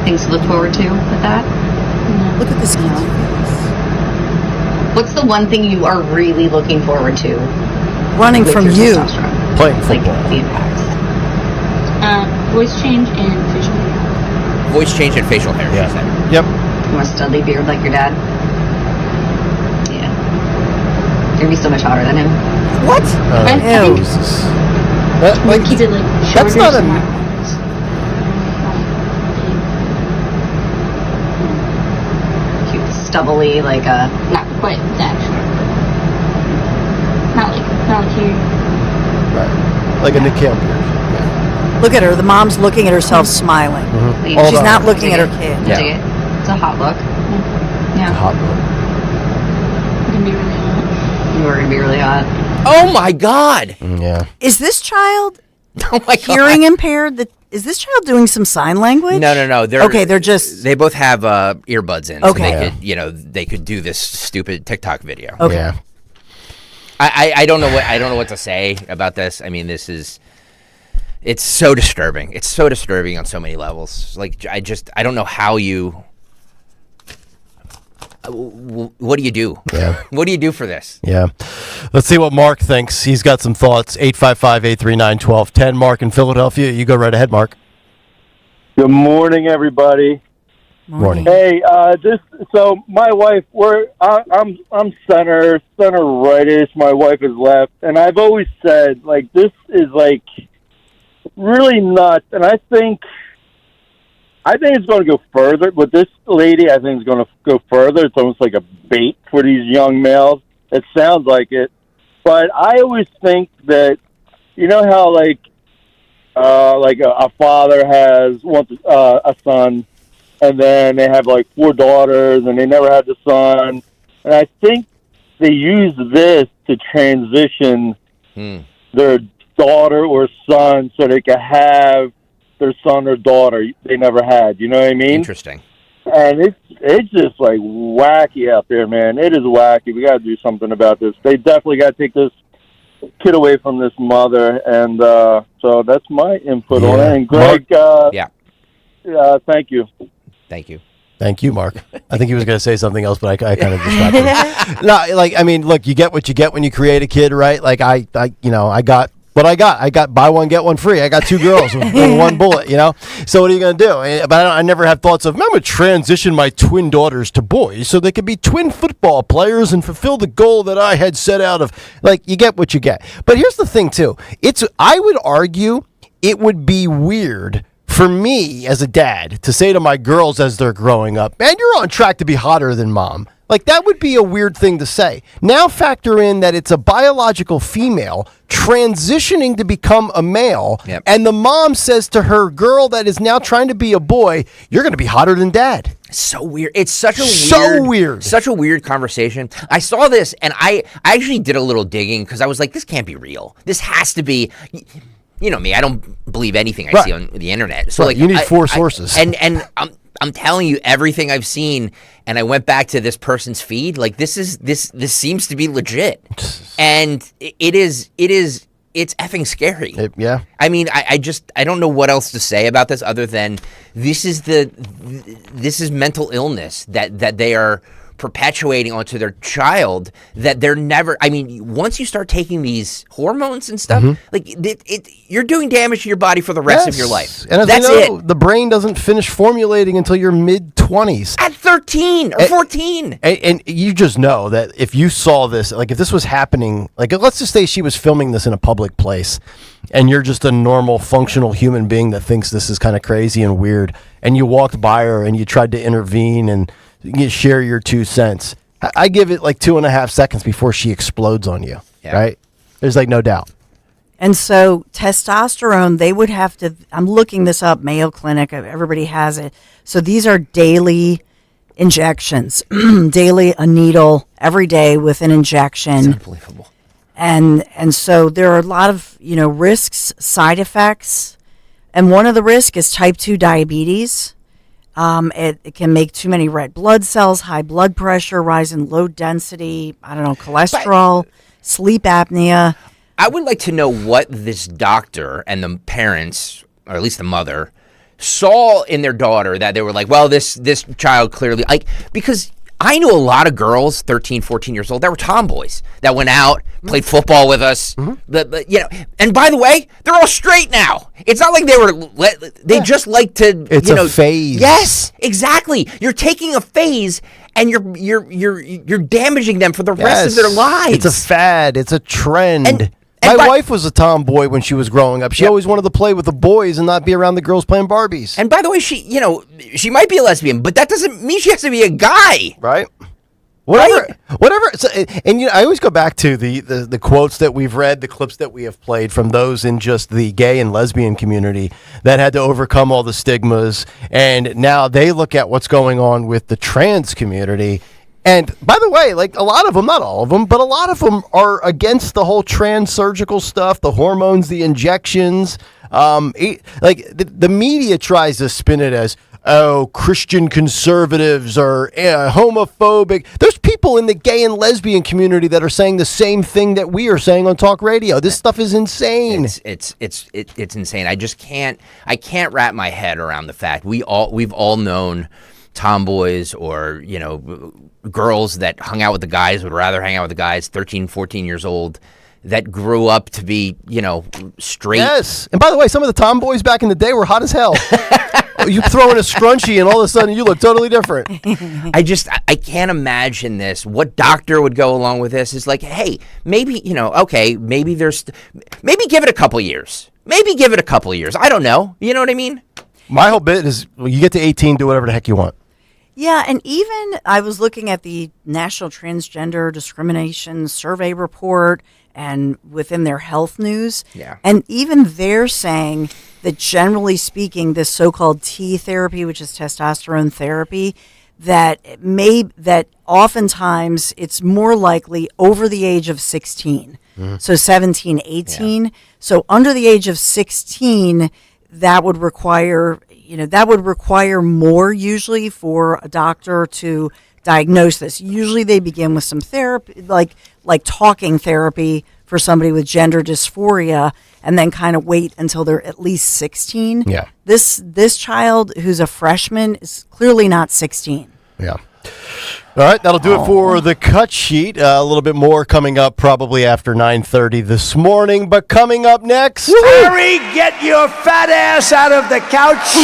Speaker 8: Things to look forward to with that?
Speaker 6: Look at this kid.
Speaker 8: What's the one thing you are really looking forward to?
Speaker 6: Running
Speaker 8: with
Speaker 6: from
Speaker 8: your
Speaker 6: you.
Speaker 8: testosterone?
Speaker 4: Playing
Speaker 8: Like
Speaker 4: football.
Speaker 8: the impacts.
Speaker 14: Voice change and facial hair.
Speaker 7: Voice change and facial hair, she said.
Speaker 4: Yep.
Speaker 8: You want a studly beard like your dad? Yeah. You're gonna be so much hotter than him.
Speaker 6: What?
Speaker 16: I think
Speaker 4: Like,
Speaker 16: keep it like
Speaker 4: that's
Speaker 16: shorter.
Speaker 4: not a.
Speaker 8: Cute, stubbly, like a.
Speaker 16: Not quite that short. Not like here.
Speaker 4: Right. Like a Nick Cale beard.
Speaker 6: Look at her. The mom's looking at herself, smiling.
Speaker 4: Mm-hmm.
Speaker 6: She's not looking at her kid.
Speaker 8: Dig it. It's a hot look. Yeah.
Speaker 4: Hot look.
Speaker 16: It's gonna be really hot.
Speaker 8: You are gonna be really hot.
Speaker 7: Oh my God!
Speaker 4: Yeah.
Speaker 6: Is this child
Speaker 7: Oh my
Speaker 6: hearing impaired? Is this child doing some sign language?
Speaker 7: No.
Speaker 6: They're just.
Speaker 7: They both have earbuds in,
Speaker 6: Okay.
Speaker 7: so they could do this stupid TikTok video.
Speaker 6: Okay.
Speaker 4: Yeah.
Speaker 7: I don't know what to say about this. I mean, it's so disturbing. It's so disturbing on so many levels. Like, I don't know how you. What do you do?
Speaker 4: Yeah.
Speaker 7: What do you do for this?
Speaker 4: Yeah. Let's see what Mark thinks. He's got some thoughts. 855-839-1210. Mark in Philadelphia. You go right ahead, Mark.
Speaker 10: Good morning, everybody.
Speaker 4: Morning.
Speaker 10: Hey, so my wife, I'm center rightish. My wife is left, and I've always said, like, this is like really nuts, and I think it's going to go further. With this lady, I think it's going to go further. It's almost like a bait for these young males. It sounds like it, but I always think that, you know how like a father wants a son, and then they have like 4 daughters, and they never had the son. And I think they use this to transition their daughter or son so they can have their son or daughter they never had. You know what I mean?
Speaker 7: Interesting.
Speaker 10: And it's just like wacky out there, man. It is wacky. We got to do something about this. They definitely got to take this kid away from this mother, and so that's my input on it. And Greg, thank you.
Speaker 7: Thank you.
Speaker 4: Thank you, Mark. I think he was going to say something else, but I kind of distracted him. No, like, I mean, look, you get what you get when you create a kid, right? Like, I got what I got. I got buy one, get one free. I got 2 girls with one bullet, So what are you going to do? But I never had thoughts of, I'm going to transition my twin daughters to boys so they could be twin football players and fulfill the goal that I had set out of. Like, you get what you get. But here's the thing, too. I would argue it would be weird for me as a dad to say to my girls as they're growing up, man, you're on track to be hotter than mom. Like, that would be a weird thing to say. Now factor in that it's a biological female transitioning to become a male, and the mom says to her girl that is now trying to be a boy, you're going to be hotter than dad.
Speaker 7: So weird. It's such a weird conversation. I saw this, and I actually did a little digging because I was like, this can't be real. This has to be... You know me, I don't believe anything I see on the internet. So, like,
Speaker 4: you need 4 sources.
Speaker 7: And I'm telling you everything I've seen, and I went back to this person's feed. Like, this seems to be legit, and it's effing scary.
Speaker 4: Yeah.
Speaker 7: I mean, I don't know what else to say about this other than this is mental illness that they are perpetuating onto their child, that they're never. I mean, once you start taking these hormones and stuff, like you're doing damage to your body for the rest of your life.
Speaker 4: And as
Speaker 7: that's
Speaker 4: it. The brain doesn't finish formulating until your mid-20s.
Speaker 7: At 13 or 14.
Speaker 4: And you just know that if you saw this, like if this was happening, like let's just say she was filming this in a public place, and you're just a normal, functional human being that thinks this is kind of crazy and weird, and you walked by her and you tried to intervene and you share your 2 cents. I give it like 2.5 seconds before she explodes on you, right? There's like no doubt.
Speaker 6: And so testosterone, they would have to, I'm looking this up, Mayo Clinic, everybody has it. So these are daily injections, daily, a needle every day with an injection.
Speaker 7: It's unbelievable.
Speaker 6: And so there are a lot of, risks, side effects. And one of the risks is type 2 diabetes. It can make too many red blood cells, high blood pressure, rise in low density, cholesterol, sleep apnea.
Speaker 7: I would like to know what this doctor and the parents, or at least the mother, saw in their daughter that they were like, well, this child clearly, like, because I knew a lot of girls, 13, 14 years old, that were tomboys that went out, played football with us. And by the way, they're all straight now. It's not like they just like to.
Speaker 4: It's a phase.
Speaker 7: Yes, exactly. You're taking a phase and you're damaging them for the rest of their lives.
Speaker 4: It's a fad. It's a trend. My wife was a tomboy when she was growing up. She always wanted to play with the boys and not be around the girls playing Barbies.
Speaker 7: And by the way, she might be a lesbian, but that doesn't mean she has to be a guy.
Speaker 4: Right? Whatever. So, and I always go back to the quotes that we've read, the clips that we have played from those in just the gay and lesbian community that had to overcome all the stigmas. And now they look at what's going on with the trans community. And by the way, like a lot of them, not all of them, but a lot of them are against the whole trans surgical stuff, the hormones, the injections. The media tries to spin it as, Christian conservatives are homophobic. There's people in the gay and lesbian community that are saying the same thing that we are saying on talk radio. This stuff is insane.
Speaker 7: It's insane. I can't wrap my head around the fact we've all known tomboys or girls that hung out with the guys, would rather hang out with the guys, 13, 14 years old, that grew up to be, straight.
Speaker 4: Yes. And by the way, some of the tomboys back in the day were hot as hell. You throw in a scrunchie and all of a sudden you look totally different.
Speaker 7: I can't imagine this. What doctor would go along with this is like, hey, maybe, maybe give it a couple years. I don't know. You know what I mean?
Speaker 4: My whole bit is you get to 18, do whatever the heck you want.
Speaker 6: Yeah, and even I was looking at the National Transgender Discrimination Survey report and within their health news.
Speaker 7: Yeah.
Speaker 6: And even they're saying that generally speaking, this so-called T therapy, which is testosterone therapy, that oftentimes it's more likely over the age of 16. So 17, 18. Yeah. So under the age of 16, that would require more usually for a doctor to diagnose this. Usually they begin with some therapy, like talking therapy for somebody with gender dysphoria, and then kind of wait until they're at least 16.
Speaker 4: Yeah.
Speaker 6: This child who's a freshman is clearly not 16.
Speaker 4: Yeah. All right, that'll do it for the cut sheet. A little bit more coming up probably after 9:30 this morning. But coming up next...
Speaker 17: Harry, get your fat ass out of the couch.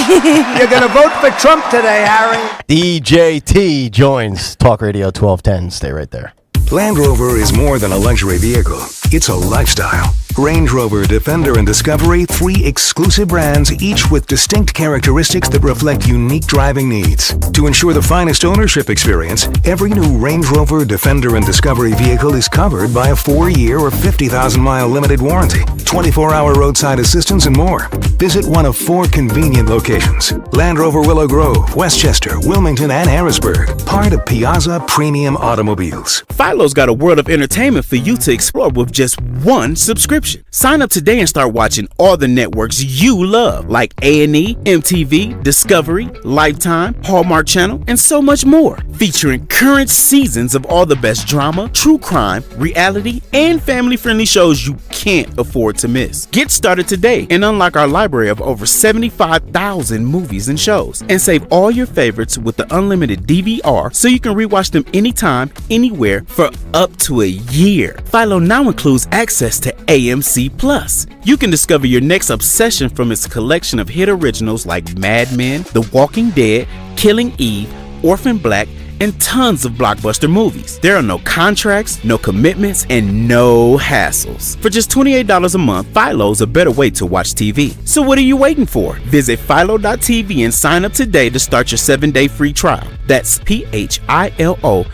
Speaker 17: You're going to vote for Trump today, Harry.
Speaker 4: DJT joins Talk Radio 1210. Stay right there.
Speaker 5: Land Rover is more than a luxury vehicle. It's a lifestyle. Range Rover, Defender, and Discovery, 3 exclusive brands, each with distinct characteristics that reflect unique driving needs. To ensure the finest ownership experience, every new Range Rover, Defender, and Discovery vehicle is covered by a 4-year or 50,000-mile limited warranty, 24-hour roadside assistance, and more. Visit one of 4 convenient locations: Land Rover Willow Grove, Westchester, Wilmington, and Harrisburg. Part of Piazza Premium Automobiles.
Speaker 19: Philo's got a world of entertainment for you to explore with just one subscription. Sign up today and start watching all the networks you love, like A&E, MTV, Discovery, Lifetime, Hallmark Channel, and so much more. Featuring current seasons of all the best drama, true crime, reality, and family-friendly shows you can't afford to miss. Get started today and unlock our library of over 75,000 movies and shows. And save all your favorites with the unlimited DVR so you can rewatch them anytime, anywhere for up to a year. Philo now includes access to AMC Plus. You can discover your next obsession from its collection of hit originals like Mad Men, The Walking Dead, Killing Eve, Orphan Black, and tons of blockbuster movies. There are no contracts, no commitments, and no hassles. For just $28 a month, Philo's a better way to watch TV. So what are you waiting for? Visit philo.tv and sign up today to start your 7-day free trial. That's PHILO.tv.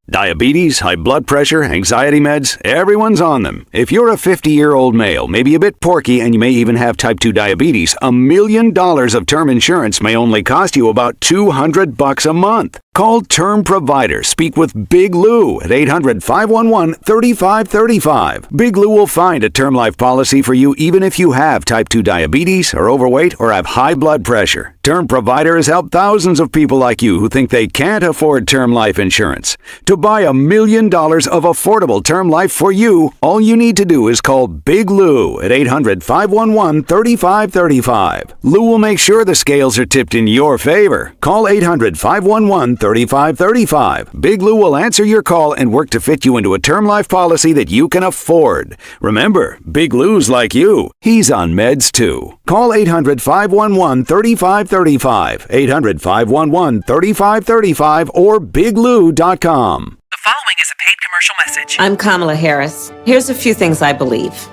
Speaker 20: Diabetes, high blood pressure, anxiety meds, everyone's on them. If you're a 50-year-old male, maybe a bit porky, and you may even have type 2 diabetes, $1 million of term insurance may only cost you about $200 a month. Call Term Provider. Speak with Big Lou at 800-511-3535. Big Lou will find a term life policy for you even if you have type 2 diabetes, are overweight, or have high blood pressure. Term Provider has helped thousands of people like you who think they can't afford term life insurance. To buy $1 million of affordable term life for you, all you need to do is call Big Lou at 800-511-3535. Lou will make sure the scales are tipped in your favor. Call 800-511-3535 800-511-3535. Big Lou will answer your call and work to fit you into a term life policy that you can afford. Remember, Big Lou's like you. He's on meds too. Call 800-511-3535. 800-511-3535 or biglou.com.
Speaker 21: The following is a paid commercial message. I'm Kamala Harris. Here's a few things I believe.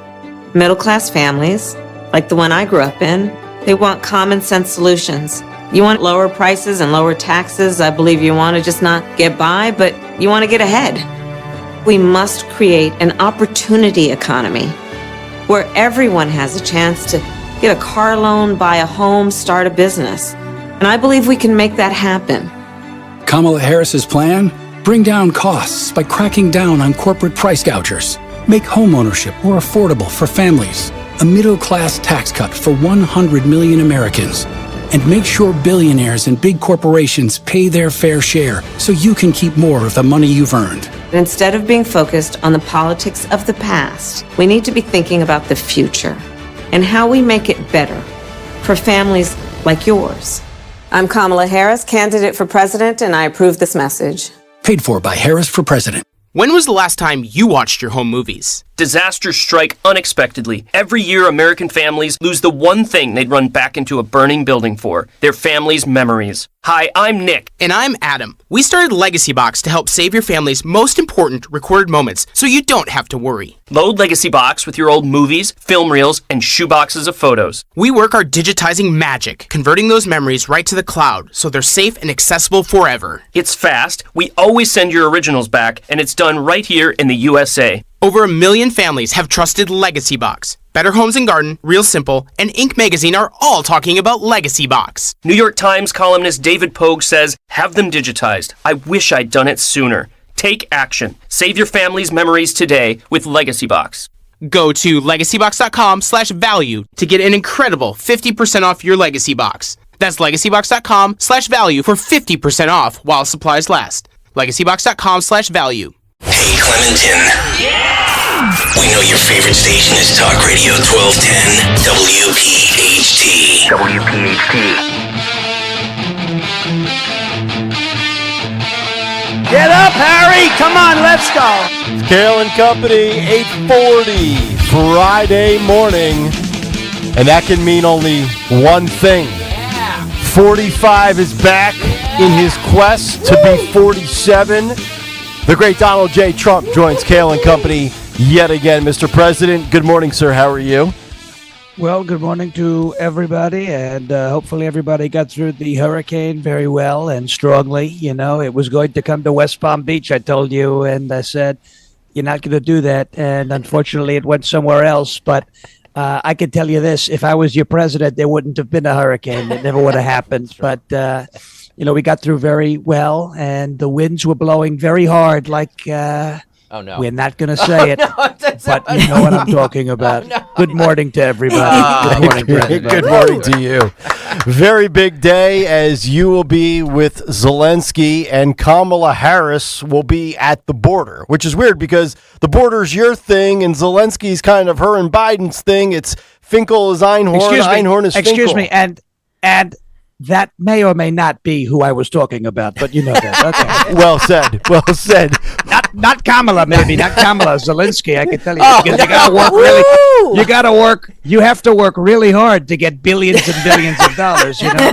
Speaker 21: Middle-class families, like the one I grew up in, they want common sense solutions. You want lower prices and lower taxes. I believe you want to just not get by, but you want to get ahead. We must create an opportunity economy where everyone has a chance to get a car loan, buy a home, start a business. And I believe we can make that happen.
Speaker 22: Kamala Harris's plan? Bring down costs by cracking down on corporate price gougers. Make homeownership more affordable for families. A middle-class tax cut for 100 million Americans. And make sure billionaires and big corporations pay their fair share so you can keep more of the money you've earned.
Speaker 21: Instead of being focused on the politics of the past, we need to be thinking about the future and how we make it better for families like yours. I'm Kamala Harris, candidate for president, and I approve this message.
Speaker 22: Paid for by Harris for President.
Speaker 23: When was the last time you watched your home movies?
Speaker 24: Disasters strike unexpectedly. Every year, American families lose the one thing they'd run back into a burning building for, their family's memories. Hi, I'm Nick.
Speaker 23: And I'm Adam. We started Legacy Box to help save your family's most important recorded moments so you don't have to worry.
Speaker 24: Load Legacy Box with your old movies, film reels, and shoeboxes of photos.
Speaker 23: We work our digitizing magic, converting those memories right to the cloud so they're safe and accessible forever.
Speaker 24: It's fast, we always send your originals back, and it's done right here in the USA.
Speaker 23: Over 1 million families have trusted Legacy Box. Better Homes and Garden, Real Simple, and Inc. magazine are all talking about Legacy Box.
Speaker 24: New York Times columnist David Pogue says, have them digitized. I wish I'd done it sooner. Take action. Save your family's memories today with Legacy Box.
Speaker 23: Go to legacybox.com/value to get an incredible 50% off your Legacy Box. That's legacybox.com/value for 50% off while supplies last. legacybox.com/value.
Speaker 12: Hey, Clementon. Yeah! We know your favorite station is Talk Radio 1210 WPHT.
Speaker 17: Get up, Harry! Come on, let's go!
Speaker 4: Kayal and Company, 8:40, Friday morning. And that can mean only one thing. 45 is back in his quest to be 47. The great Donald J. Trump joins Kayal and Company yet again. Mr. President, good morning, sir. How are you?
Speaker 25: Well, good morning to everybody, and hopefully everybody got through the hurricane very well and strongly. You know, it was going to come to West Palm Beach, I told you, and I said, you're not going to do that, and unfortunately it went somewhere else, but I can tell you this, if I was your president, there wouldn't have been a hurricane. It never would have happened, but... you know, we got through very well, and the winds were blowing very hard, like,
Speaker 7: oh, no.
Speaker 25: We're not going to say it, but you know what I'm talking about.
Speaker 7: No.
Speaker 25: Good morning to everybody. Good morning, President.
Speaker 4: Good morning to you. Very big day, as you will be with Zelensky, and Kamala Harris will be at the border, which is weird because the border's your thing, and Zelensky's kind of her and Biden's thing. It's Finkel is Einhorn, Einhorn is Finkel.
Speaker 25: Excuse me, and that may or may not be who I was talking about, but you know that. Okay.
Speaker 4: Well said. Well said.
Speaker 25: Not Kamala, maybe. Not Kamala. Zelensky, I can tell you. Because you got to work really. You got to work. You have to work really hard to get billions and billions of dollars, you know.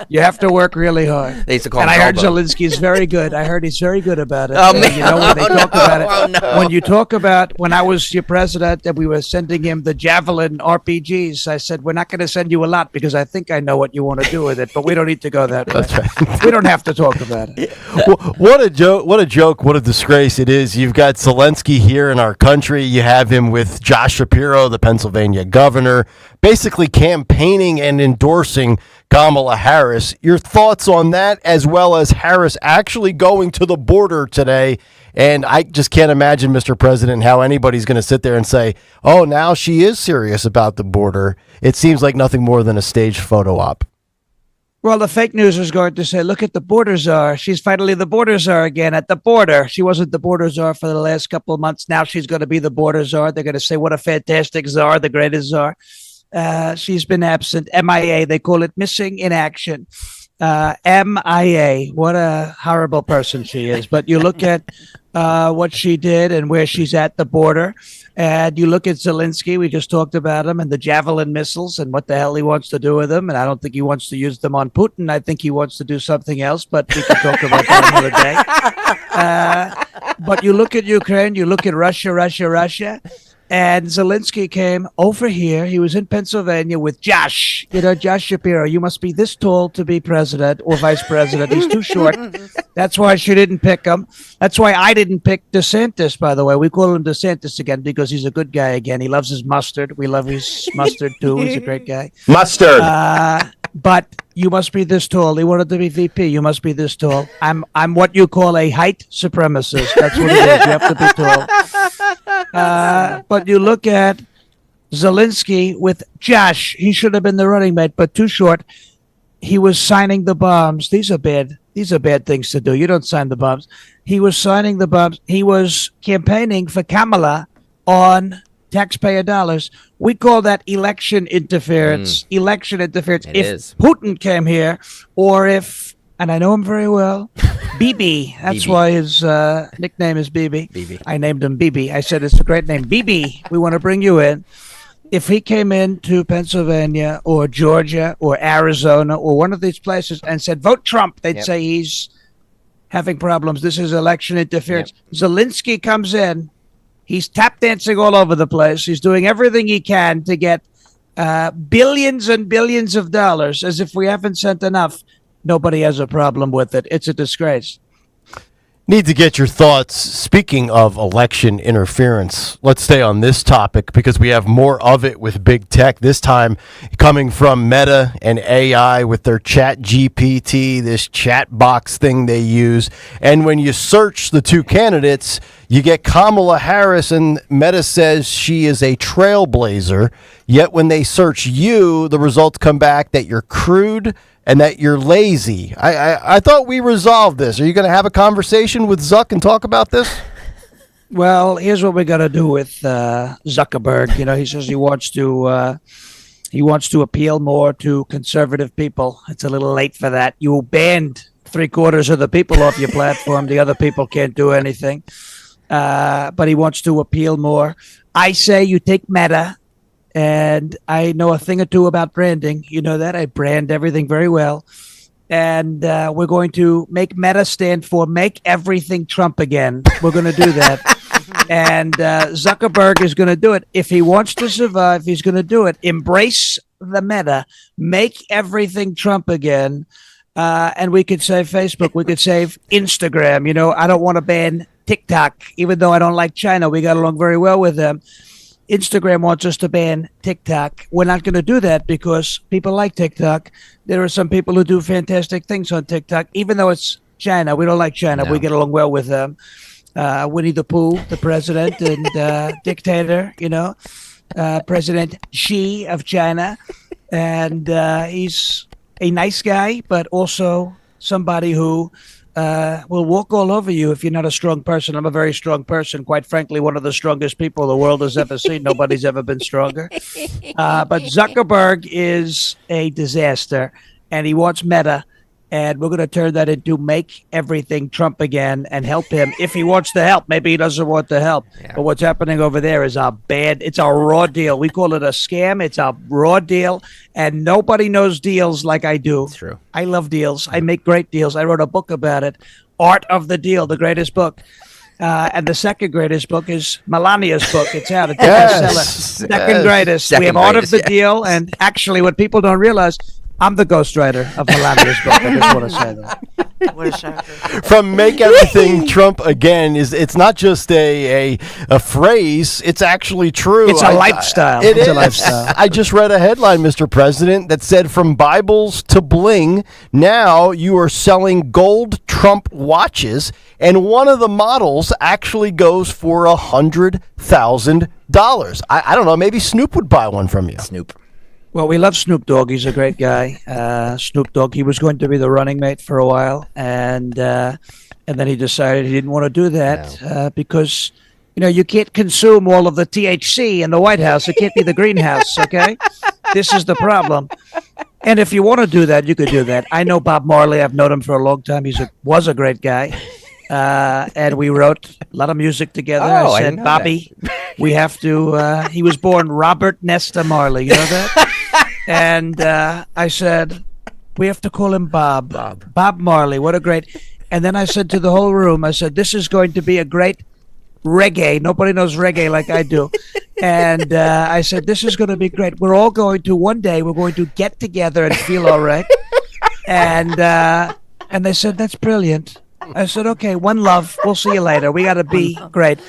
Speaker 25: You have to work really hard.
Speaker 7: They used to call
Speaker 25: and
Speaker 7: him
Speaker 25: I heard
Speaker 7: Elbow.
Speaker 25: Zelensky's very good. I heard he's very good about it.
Speaker 7: Oh,
Speaker 25: And
Speaker 7: man.
Speaker 25: you know, when they talk about it.
Speaker 7: Oh, no.
Speaker 25: When you talk about when I was your president and we were sending him the Javelin RPGs, I said, we're not going to send you a lot because I think I know what you want to do with it, but we don't need to go that way.
Speaker 4: That's right.
Speaker 25: We don't have to talk about it.
Speaker 4: What a joke, what a disgrace it is. You've got Zelensky here in our country. You have him with Josh Shapiro, the Pennsylvania governor, basically campaigning and endorsing Kamala Harris. Your thoughts on that, as well as Harris actually going to the border today? And I just can't imagine, Mr. President, how anybody's going to sit there and say, oh, now she is serious about the border. It seems like nothing more than a staged photo op.
Speaker 25: Well, the fake news is going to say, look at the border czar. She's finally the border czar again at the border. She wasn't the border czar for the last couple of months. Now she's going to be the border czar. They're going to say, what a fantastic czar, the greatest czar. She's been absent, MIA. They call it missing in action. MIA. What a horrible person she is. But you look at what she did and where she's at the border. And you look at Zelensky, we just talked about him, and the Javelin missiles and what the hell he wants to do with them. And I don't think he wants to use them on Putin. I think he wants to do something else, but we can talk about that another day. But you look at Ukraine, you look at Russia, and Zelensky came over here. He was in Pennsylvania with Josh. Josh Shapiro. You must be this tall to be president or vice president. He's too short. That's why she didn't pick him. That's why I didn't pick DeSantis, by the way. We call him DeSantis again because he's a good guy again. He loves his mustard. We love his mustard, too. He's a great guy.
Speaker 4: Mustard.
Speaker 25: But you must be this tall. He wanted to be VP. You must be this tall. I'm what you call a height supremacist. That's what it is. You have to be tall. But you look at Zelensky with Josh. He should have been the running mate, but too short. He was signing the bombs. These are bad things to do. You don't sign the bombs. He was signing the bombs. He was campaigning for Kamala on taxpayer dollars. We call that election interference. Election interference. If Putin came here, or if, and I know him very well, Bibi. That's Bibi. Why his nickname is Bibi. Bibi. I named him Bibi. I said it's a great name. Bibi, we want to bring you in. If he came into Pennsylvania or Georgia or Arizona or one of these places and said, vote Trump, they'd say he's having problems. This is election interference. Zelensky comes in. He's tap dancing all over the place. He's doing everything he can to get billions and billions of dollars. As if we haven't sent enough, nobody has a problem with it. It's a disgrace.
Speaker 4: Need to get your thoughts. Speaking of election interference, let's stay on this topic because we have more of it with big tech, this time coming from Meta and AI with their Chat GPT, this chat box thing they use. And when you search the two candidates, you get Kamala Harris, and Meta says she is a trailblazer. Yet when they search you, the results come back that you're crude and that you're lazy. I thought we resolved this. Are you going to have a conversation with Zuck and talk about this?
Speaker 25: Well, here's what we got to do with Zuckerberg. He says he wants to appeal more to conservative people. It's a little late for that. You banned 3/4 of the people off your platform. The other people can't do anything. But he wants to appeal more. I say you take Meta. And I know a thing or two about branding. You know that. I brand everything very well. And we're going to make Meta stand for Make Everything Trump Again. We're going to do that. And Zuckerberg is going to do it. If he wants to survive, he's going to do it. Embrace the Meta. Make everything Trump again. And we could save Facebook. We could save Instagram. I don't want to ban TikTok, even though I don't like China. We got along very well with them. Instagram wants us to ban TikTok. We're not going to do that because people like TikTok. There are some people who do fantastic things on TikTok, even though it's China. We don't like China. No. We get along well with them. Winnie the Pooh, the president and dictator, President Xi of China. And he's a nice guy, but also somebody who will walk all over you if you're not a strong person. I'm a very strong person. Quite frankly, one of the strongest people the world has ever seen. Nobody's ever been stronger. But Zuckerberg is a disaster, and he wants Meta, and we're going to turn that into Make Everything Trump Again and help him if he wants to help. Maybe he doesn't want to help. Yeah. But what's happening over there is it's a raw deal. We call it a scam. It's a raw deal, and nobody knows deals like I do.
Speaker 7: It's true.
Speaker 25: I love deals. I make great deals. I wrote a book about it, Art of the Deal, the greatest book. And the second greatest book is Melania's book. It's out. It's a bestseller. Second greatest. We have Art of the Deal, and actually what people don't realize, I'm the ghostwriter of Melania's book. I just want to say that.
Speaker 6: What a shocker.
Speaker 4: From Make Everything Trump Again, it's not just a phrase, it's actually true.
Speaker 25: It's a lifestyle.
Speaker 4: It's
Speaker 25: a lifestyle.
Speaker 4: I just read a headline, Mr. President, that said from Bibles to bling, now you are selling gold Trump watches, and one of the models actually goes for $100,000. I don't know, maybe Snoop would buy one from you.
Speaker 7: Snoop.
Speaker 25: Well, we love Snoop Dogg. He's a great guy. Snoop Dogg, he was going to be the running mate for a while, and then he decided he didn't want to do that because, you can't consume all of the THC in the White House. It can't be the greenhouse, okay? This is the problem. And if you want to do that, you could do that. I know Bob Marley. I've known him for a long time. Was a great guy. And we wrote a lot of music together. I said, Bobby, we have to. He was born Robert Nesta Marley. You know that? And I said, we have to call him Bob. Bob Marley. What a great. And then I said to the whole room, I said, this is going to be a great reggae. Nobody knows reggae like I do. And I said, this is going to be great. We're all going to, one day, we're going to get together and feel all right. And they said, that's brilliant. I said, okay, one love. We'll see you later. We got to be great.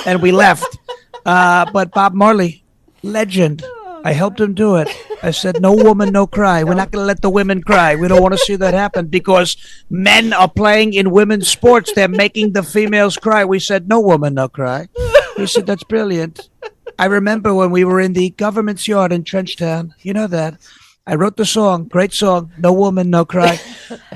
Speaker 25: And we left. But Bob Marley, legend. I helped him do it. I said, no woman, no cry. We're not going to let the women cry. We don't want to see that happen because men are playing in women's sports. They're making the females cry. We said, no woman, no cry. He said, that's brilliant. I remember when we were in the government's yard in Trenchtown. You know that. I wrote the song. Great song. No woman, no cry.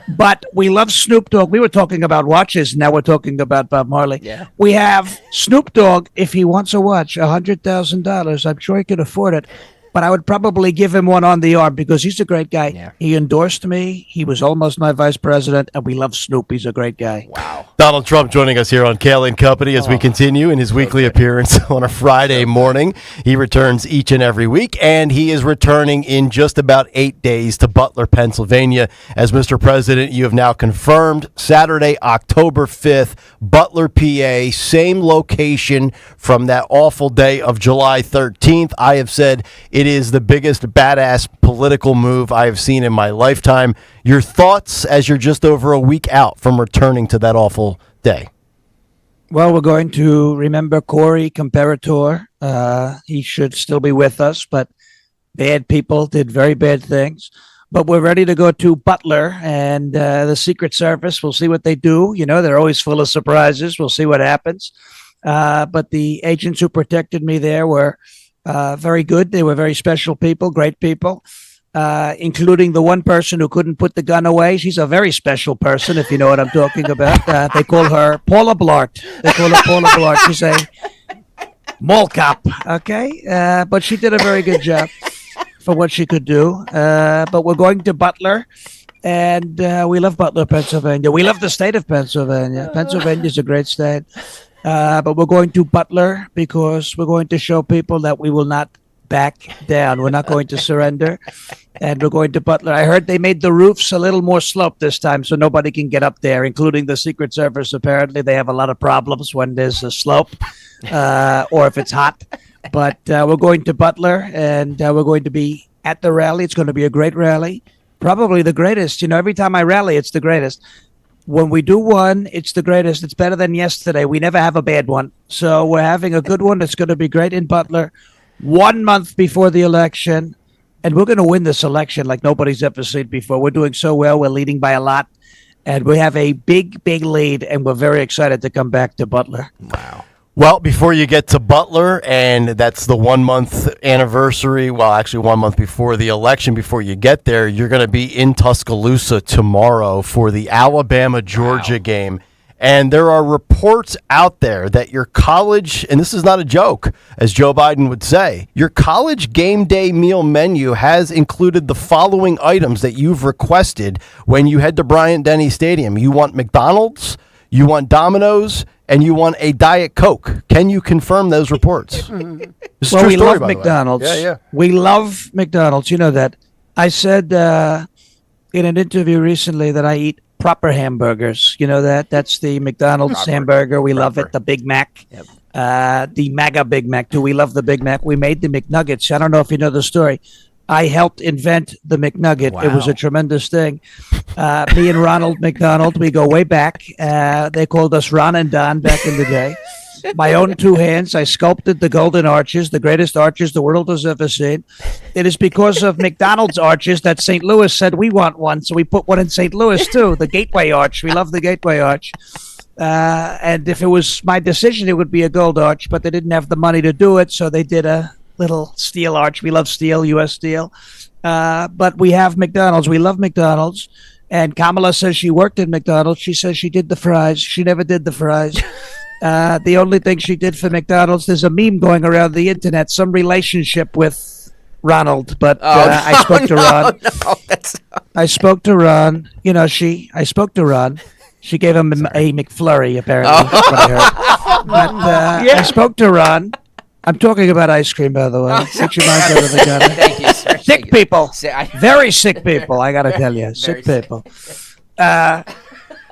Speaker 25: But we love Snoop Dogg. We were talking about watches. Now we're talking about Bob Marley.
Speaker 7: Yeah.
Speaker 25: We have Snoop Dogg. If he wants a watch, $100,000. I'm sure he could afford it. But I would probably give him one on the arm because he's a great guy.
Speaker 7: Yeah.
Speaker 25: He endorsed me. He was almost my vice president, and we love Snoop. He's a great guy.
Speaker 7: Wow.
Speaker 4: Donald Trump joining us here on Kayal and Company as we continue in his weekly appearance on a Friday morning. He returns each and every week, and he is returning in just about 8 days to Butler, Pennsylvania. As Mr. President, you have now confirmed Saturday, October 5th, Butler, PA, same location from that awful day of July 13th. I have said it is the biggest badass political move I have seen in my lifetime. Your thoughts as you're just over a week out from returning to that awful day?
Speaker 25: Well, we're going to remember Corey Comparator. He should still be with us, but bad people did very bad things. But we're ready to go to Butler and the Secret Service. We'll see what they do. You know, they're always full of surprises. We'll see what happens. But the agents who protected me there were very good. They were very special people, great people. Including the one person who couldn't put the gun away. She's a very special person, if you know what I'm talking about. They call her Paula Blart. She's a mall cop, okay? But she did a very good job for what she could do. But we're going to Butler, and we love Butler, Pennsylvania. We love the state of Pennsylvania. Pennsylvania is a great state. But we're going to Butler because we're going to show people that we will not back down. We're not going to surrender. And we're going to Butler. I heard they made the roofs a little more sloped this time so nobody can get up there, including the Secret Service. Apparently, they have a lot of problems when there's a slope or if it's hot. But we're going to Butler, and we're going to be at the rally. It's going to be a great rally, probably the greatest. You know, every time I rally, it's the greatest. When we do one, it's the greatest. It's better than yesterday. We never have a bad one. So we're having a good one. It's going to be great in Butler. 1 month before the election, and we're going to win this election like nobody's ever seen before. We're doing so well. We're leading by a lot, and we have a big, big lead, and we're very excited to come back to Butler.
Speaker 4: Wow. Well, before you get to Butler, and that's the 1 month anniversary, well, actually 1 month before the election, before you get there, you're going to be in Tuscaloosa tomorrow for the Alabama-Georgia game. And there are reports out there that your college, and this is not a joke, as Joe Biden would say, your college game day meal menu has included the following items that you've requested when you head to Bryant-Denny Stadium. You want McDonald's, you want Domino's, and you want a Diet Coke. Can you confirm those reports?
Speaker 25: Well, we love McDonald's.
Speaker 4: Yeah.
Speaker 25: We love McDonald's. You know that. I said in an interview recently that I eat proper hamburgers. You know that? That's the McDonald's hamburger. We love it. The Big Mac. Yep. The MAGA Big Mac, too. We love the Big Mac. We made the McNuggets. I don't know if you know the story. I helped invent the McNugget. Wow. It was a tremendous thing. Me and Ronald McDonald, we go way back. They called us Ron and Don back in the day. My own two hands, I sculpted the golden arches, the greatest arches the world has ever seen. It is because of McDonald's arches that St. Louis said we want one, so we put one in St. Louis, too, the Gateway Arch. We love the Gateway Arch. And if it was my decision, it would be a gold arch, but they didn't have the money to do it, so they did a little steel arch. We love steel, U.S. Steel. But we have McDonald's. We love McDonald's. And Kamala says she worked at McDonald's. She says she did the fries. She never did the fries. The only thing she did for McDonald's, there's a meme going around the internet, some relationship with Ronald, but
Speaker 7: Oh,
Speaker 25: I spoke to Ron.
Speaker 7: No, that's
Speaker 25: I spoke to Ron. I spoke to Ron. She gave him a McFlurry, apparently.
Speaker 7: Oh.
Speaker 25: That's what I heard. But I spoke to Ron. I'm talking about ice cream, by the way. Get your minds out of the gutter.
Speaker 7: Thank you, sir.
Speaker 25: Sick people. Very sick people, I got to tell you. Sick people. But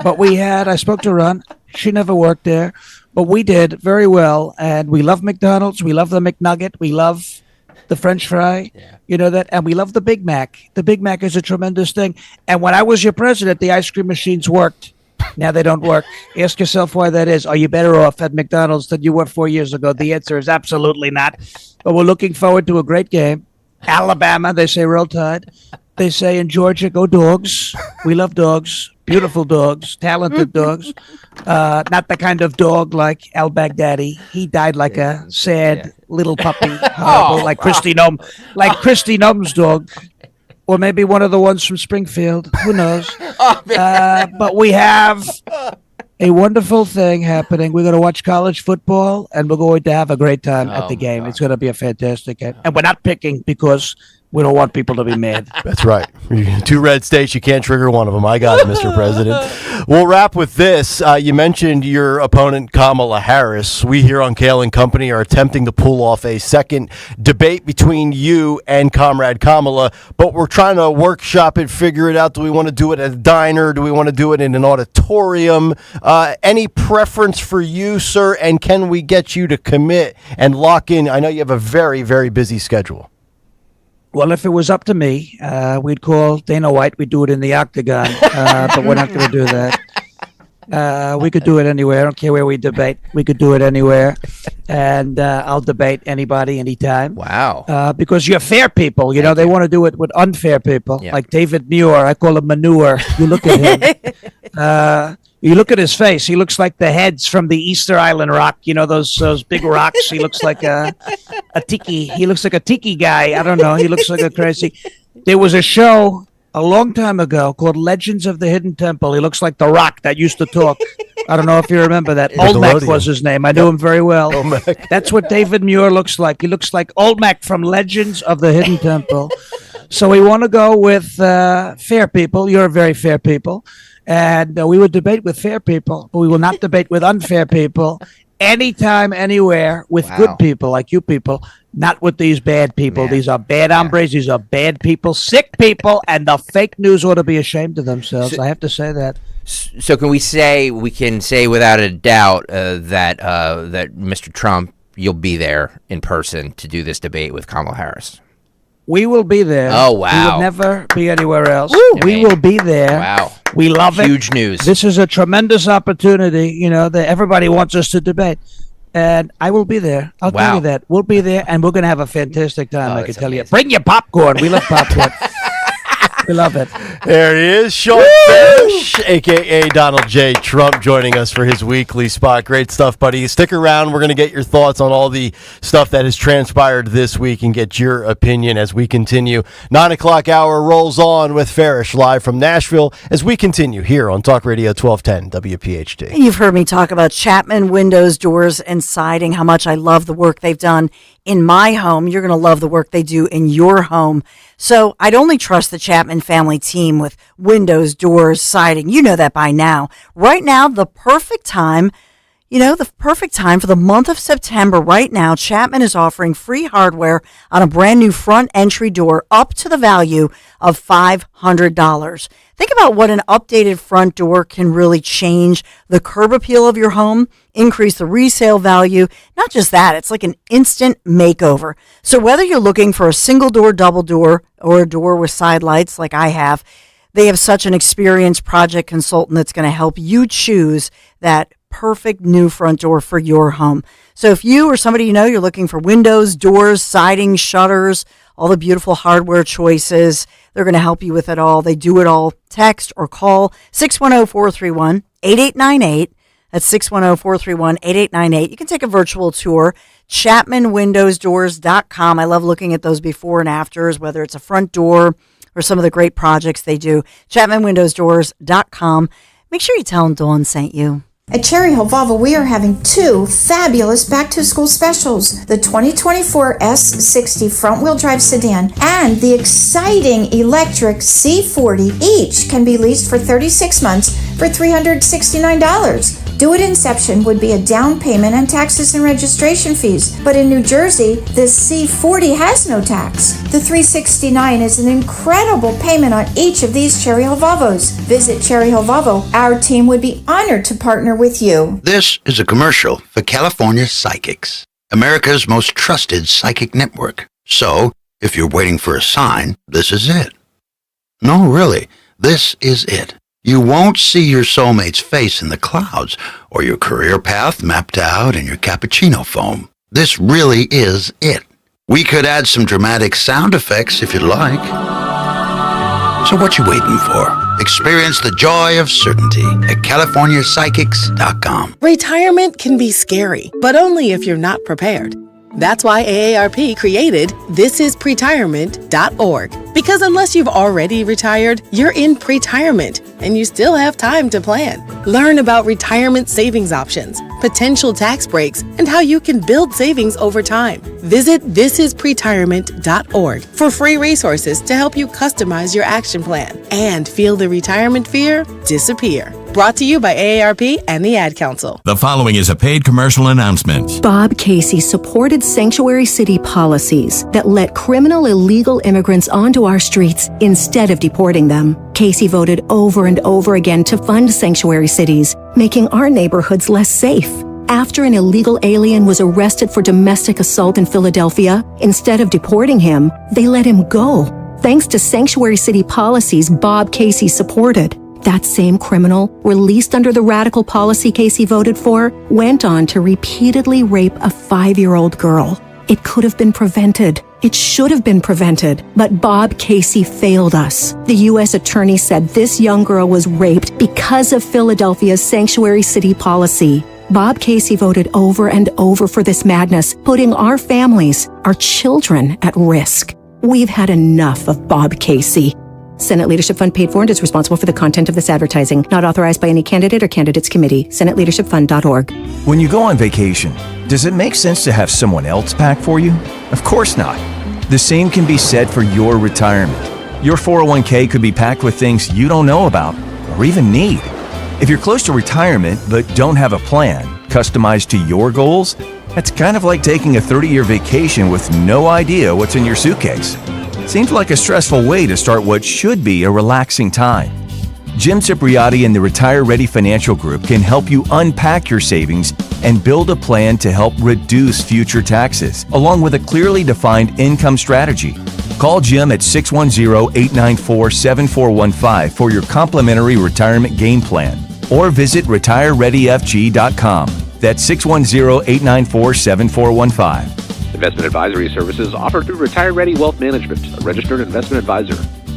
Speaker 25: I spoke to Ron. She never worked there. But we did very well. And we love McDonald's. We love the McNugget. We love the French fry. Yeah. You know that? And we love the Big Mac. The Big Mac is a tremendous thing. And when I was your president, the ice cream machines worked. Now they don't work. Ask yourself why that is. Are you better off at McDonald's than you were 4 years ago? The answer is absolutely not. But we're looking forward to a great game. Alabama, they say Roll Tide. They say in Georgia, go Dogs. We love dogs. Beautiful dogs. Talented dogs. Not the kind of dog like Al Baghdadi. He died like a sad little puppy. Horrible, like Christy Nome's dog. Or maybe one of the ones from Springfield. Who knows? But we have a wonderful thing happening. We're going to watch college football, and we're going to have a great time at the game. It's going to be a fantastic game. And we're not picking because we don't want people to be mad.
Speaker 4: That's right. 2 red states, you can't trigger one of them. I got it, Mr. President. We'll wrap with this. You mentioned your opponent, Kamala Harris. We here on Kayal and Company are attempting to pull off a second debate between you and Comrade Kamala, but we're trying to workshop it, figure it out. Do we want to do it at a diner? Do we want to do it in an auditorium? Any preference for you, sir? And can we get you to commit and lock in? I know you have a very, very busy schedule.
Speaker 25: Well, if it was up to me, we'd call Dana White. We'd do it in the Octagon, but we're not going to do that. We could do it anywhere. I don't care where we debate. We could do it anywhere, and I'll debate anybody, anytime.
Speaker 7: Wow.
Speaker 25: Because you're fair people. You know, they want to do it with unfair people, like David Muir. I call him Manure. You look at him. You look at his face. He looks like the heads from the Easter Island rock. You know, those big rocks. He looks like a tiki. He looks like a tiki guy. I don't know. He looks like a crazy. There was a show a long time ago called Legends of the Hidden Temple. He looks like the Rock that used to talk. I don't know if you remember that. Olmec was his name. I knew him very well. Olmec. That's what David Muir looks like. He looks like Olmec from Legends of the Hidden Temple. So we want to go with fair people. You're very fair people. And we would debate with fair people, but we will not debate with unfair people. Anytime, anywhere, with good people like you people, not with these bad people. Man. These are bad hombres. These are bad people, sick people, and the fake news ought to be ashamed of themselves. I have to say that.
Speaker 7: So we can say without a doubt that Mr. Trump, you'll be there in person to do this debate with Kamala Harris.
Speaker 25: We will be there.
Speaker 7: Oh, wow.
Speaker 25: We will never be anywhere else.
Speaker 7: Woo!
Speaker 25: We will be there.
Speaker 7: Wow.
Speaker 25: We love it.
Speaker 7: Huge news.
Speaker 25: This is a tremendous opportunity, you know, that everybody wants us to debate. And I will be there. I'll tell you that. We'll be there, and we're going to have a fantastic time, I can tell you. Bring your popcorn. We love popcorn. We love it.
Speaker 4: There he is, Sean Parrish, a.k.a. Donald J. Trump, joining us for his weekly spot. Great stuff, buddy. Stick around. We're going to get your thoughts on all the stuff that has transpired this week and get your opinion as we continue. 9 o'clock hour rolls on with Parrish live from Nashville as we continue here on Talk Radio 1210 WPHT.
Speaker 6: You've heard me talk about Chapman Windows, Doors, and Siding, how much I love the work they've done in my home. You're going to love the work they do in your home. So I'd only trust the Chapman family team with windows, doors, siding. You know that by now. Right now, the perfect time for the month of September. Right now, Chapman is offering free hardware on a brand new front entry door up to the value of $500. Think about what an updated front door can really change the curb appeal of your home, increase the resale value. Not just that, it's like an instant makeover. So whether you're looking for a single door, double door, or a door with side lights like I have, they have such an experienced project consultant that's going to help you choose that perfect new front door for your home. So if you or somebody you know, you're looking for windows, doors, siding, shutters, all the beautiful hardware choices, they're going to help you with it all. They do it all. Text or call 610-431-8898. That's 610-431-8898. You can take a virtual tour, chapmanwindowsdoors.com. I love looking at those before and afters, whether it's a front door or some of the great projects they do. chapmanwindowsdoors.com. Make sure you tell them Dawn sent you.
Speaker 1: At Cherry Hill Volvo, we are having 2 fabulous back-to-school specials. The 2024 S60 front-wheel drive sedan and the exciting electric C40 each can be leased for 36 months for $369. Due at inception would be a down payment and taxes and registration fees. But in New Jersey, the C40 has no tax. The $369 is an incredible payment on each of these Cherry Hill Volvos. Visit Cherry Hill Volvo. Our team would be honored to partner with you.
Speaker 2: This is a commercial for California Psychics, America's most trusted psychic network. So, if you're waiting for a sign, this is it. No, really, this is it. You won't see your soulmate's face in the clouds or your career path mapped out in your cappuccino foam. This really is it. We could add some dramatic sound effects if you'd like. So what you waiting for? Experience the joy of certainty at CaliforniaPsychics.com.
Speaker 9: Retirement can be scary, but only if you're not prepared. That's why AARP created thisispretirement.org. Because unless you've already retired, you're in pretirement, and you still have time to plan. Learn about retirement savings options, potential tax breaks, and how you can build savings over time. Visit thisispretirement.org for free resources to help you customize your action plan and feel the retirement fear disappear. Brought to you by AARP and the Ad Council.
Speaker 11: The following is a paid commercial announcement.
Speaker 13: Bob Casey supported sanctuary city policies that let criminal illegal immigrants onto our streets instead of deporting them. Casey voted over and over again to fund sanctuary cities, making our neighborhoods less safe. After an illegal alien was arrested for domestic assault in Philadelphia, instead of deporting him, they let him go. Thanks to sanctuary city policies Bob Casey supported. That same criminal, released under the radical policy Casey voted for, went on to repeatedly rape a 5-year-old girl. It could have been prevented. It should have been prevented. But Bob Casey failed us. The U.S. Attorney said this young girl was raped because of Philadelphia's sanctuary city policy. Bob Casey voted over and over for this madness, putting our families, our children, at risk. We've had enough of Bob Casey. Senate Leadership Fund paid for and is responsible for the content of this advertising. Not authorized by any candidate or candidates committee. SenateLeadershipFund.org.
Speaker 26: When you go on vacation, does it make sense to have someone else pack for you? Of course not. The same can be said for your retirement. Your 401k could be packed with things you don't know about or even need. If you're close to retirement but don't have a plan customized to your goals, that's kind of like taking a 30-year vacation with no idea what's in your suitcase. Seems like a stressful way to start what should be a relaxing time. Jim Cipriotti and the Retire Ready Financial Group can help you unpack your savings and build a plan to help reduce future taxes, along with a clearly defined income strategy. Call Jim at 610-894-7415 for your complimentary retirement game plan, or visit retirereadyfg.com. That's 610-894-7415.
Speaker 27: Investment advisory services offered through Retire Ready Wealth Management, a registered investment advisor.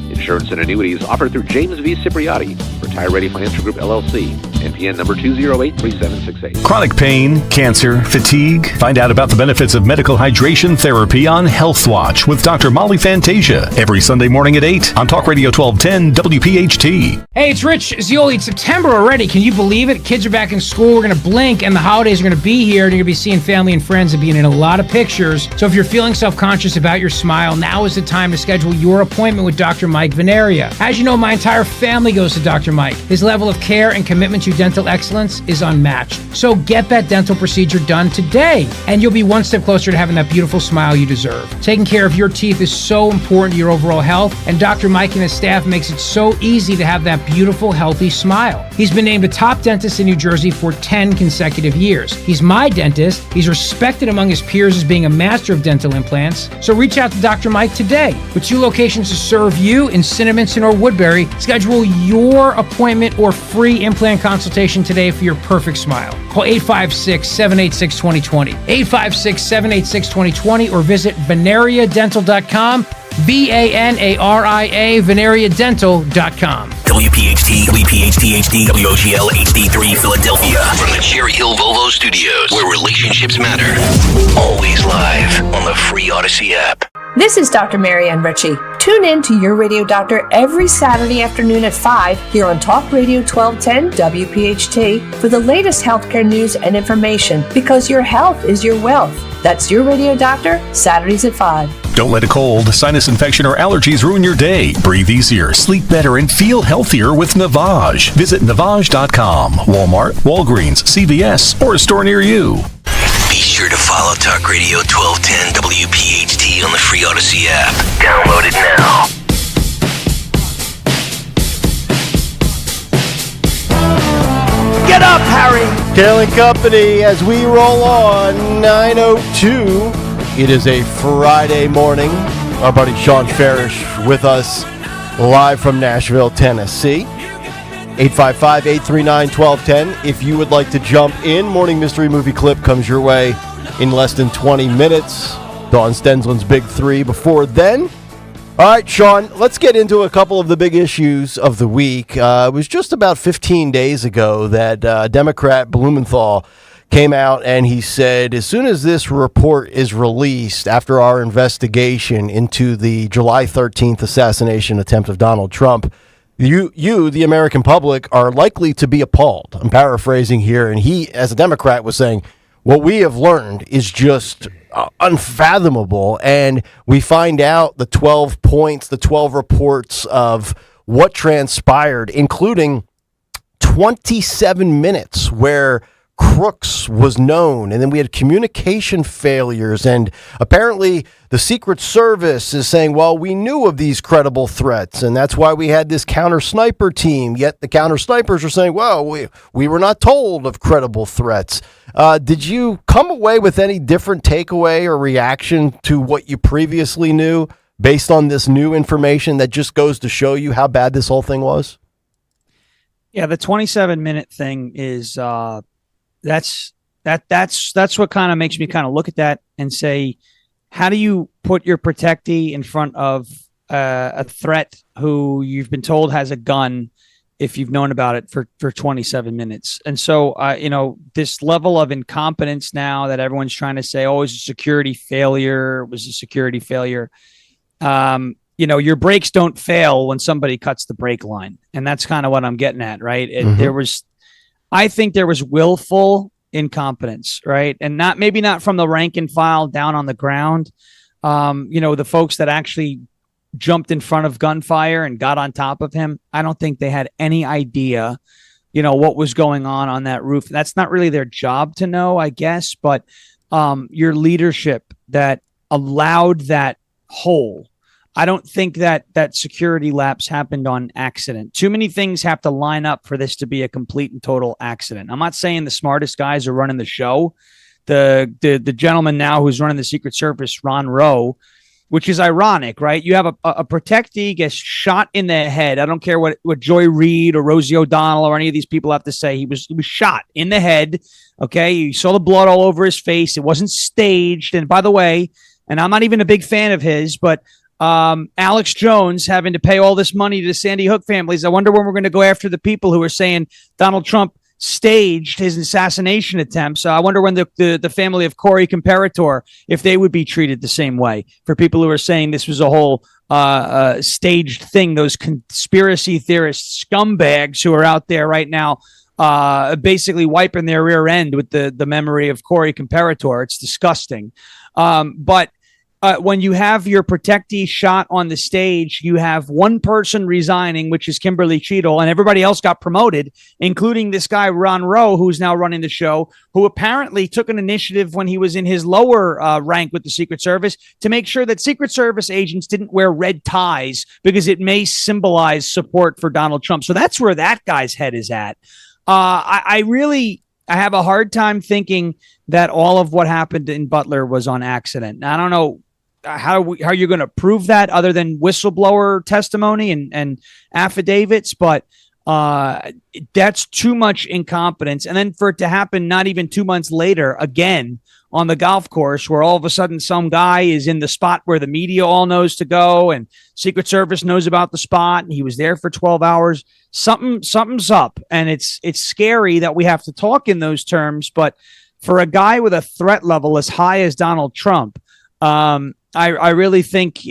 Speaker 27: Insurance and annuities offered through James V. Cipriotti, Retire Ready Financial Group, LLC. NPN number 2083768.
Speaker 28: Chronic pain, cancer, fatigue. Find out about the benefits of medical hydration therapy on Health Watch with Dr. Molly Fantasia every Sunday morning at 8 on Talk Radio 1210 WPHT.
Speaker 29: Hey, it's Rich Zioli. It's September already. Can you believe it? Kids are back in school. We're going to blink, and the holidays are going to be here. And you're going to be seeing family and friends and being in a lot of pictures. So if you're feeling self-conscious about your smile, now is the time to schedule your appointment with Dr. Mike Veneria. As you know, my entire family goes to Dr. Mike. His level of care and commitment to dental excellence is unmatched. So get that dental procedure done today, and you'll be one step closer to having that beautiful smile you deserve. Taking care of your teeth is so important to your overall health, and Dr. Mike and his staff makes it so easy to have that beautiful, healthy smile. He's been named a top dentist in New Jersey for 10 consecutive years. He's my dentist. He's respected among his peers as being a master of dental implants. So reach out to Dr. Mike today. With 2 locations to serve you in Cinnaminson or Woodbury, schedule your appointment or free implant consultation today for your perfect smile. Call 856-786-2020, 856-786-2020, or visit veneriadental.com, VANARIA, veneriadental.com.
Speaker 12: WPHT, WPHT HD, WOGL HD3 Philadelphia. From the Cherry Hill Volvo Studios, where relationships matter. Always live on the free Odyssey app.
Speaker 3: This is Dr. Marianne Ritchie. Tune in to Your Radio Doctor every Saturday afternoon at 5 here on Talk Radio 1210 WPHT for the latest healthcare news and information, because your health is your wealth. That's Your Radio Doctor, Saturdays at 5.
Speaker 28: Don't let a cold, sinus infection, or allergies ruin your day. Breathe easier, sleep better, and feel healthier with Navage. Visit Navage.com, Walmart, Walgreens, CVS, or a store near you.
Speaker 12: Be sure to follow Talk Radio 1210 WPHT on the free Odyssey app. Download it now.
Speaker 17: Get up, Harry!
Speaker 4: Kayal and Company, as we roll on 9:02. It is a Friday morning. Our buddy Sean Farish with us live from Nashville, Tennessee. 855-839-1210. If you would like to jump in, Morning Mystery Movie Clip comes your way in less than 20 minutes. Dawn Stensland's Big Three before then. All right, Sean, let's get into a couple of the big issues of the week. It was just about 15 days ago that Democrat Blumenthal came out and he said, as soon as this report is released after our investigation into the July 13th assassination attempt of Donald Trump, you, the American public, are likely to be appalled. I'm paraphrasing here. And he, as a Democrat, was saying, what we have learned is just unfathomable. And we find out the 12 points, the 12 reports of what transpired, including 27 minutes where Crooks was known, and then we had communication failures, and apparently the Secret Service is saying, well, we knew of these credible threats, and that's why we had this counter sniper team, yet the counter snipers are saying, well, we were not told of credible threats. Did you come away with any different takeaway or reaction to what you previously knew based on this new information that just goes to show you how bad this whole thing was?
Speaker 25: Yeah, the 27-minute thing is that's what kind of makes me kind of look at that and say, how do you put your protectee in front of a threat who you've been told has a gun if you've known about it for 27 minutes? And so, this level of incompetence now that everyone's trying to say, oh, it was a security failure, it was a security failure. Your brakes don't fail when somebody cuts the brake line. And that's kind of what I'm getting at, right? I think there was willful incompetence, right? And maybe not from the rank and file down on the ground. The folks that actually jumped in front of gunfire and got on top of him, I don't think they had any idea, what was going on that roof. That's not really their job to know, I guess, but your leadership that allowed that hole. I don't think that security lapse happened on accident. Too many things have to line up for this to be a complete and total accident. I'm not saying the smartest guys are running the show. The gentleman now who's running the Secret Service, Ron Rowe, which is ironic, right? You have a protectee gets shot in the head. I don't care what Joy Reid or Rosie O'Donnell or any of these people have to say. He was shot in the head. Okay, you saw the blood all over his face. It wasn't staged. And by the way, and I'm not even a big fan of his, but Alex Jones having to pay all this money to the Sandy Hook families. I wonder when we're going to go after the people who are saying Donald Trump staged his assassination attempt. So I wonder when the family of Corey Comparator, if they would be treated the same way for people who are saying this was a whole staged thing. Those conspiracy theorist scumbags who are out there right now basically wiping their rear end with the memory of Corey Comparator. It's disgusting. But when you have your protectee shot on the stage, you have one person resigning, which is Kimberly Cheadle, and everybody else got promoted, including this guy, Ron Rowe, who's now running the show, who apparently took an initiative when he was in his lower rank with the Secret Service to make sure that Secret Service agents didn't wear red ties because it may symbolize support for Donald Trump. So that's where that guy's head is at. I have a hard time thinking that all of what happened in Butler was on accident. I don't know how you're going to prove that other than whistleblower testimony and affidavits, but that's too much incompetence. And then for it to happen not even 2 months later, again, on the golf course, where all of a sudden some guy is in the spot where the media all knows to go and Secret Service knows about the spot and he was there for 12 hours. Something's up, and it's scary that we have to talk in those terms. But for a guy with a threat level as high as Donald Trump, I really think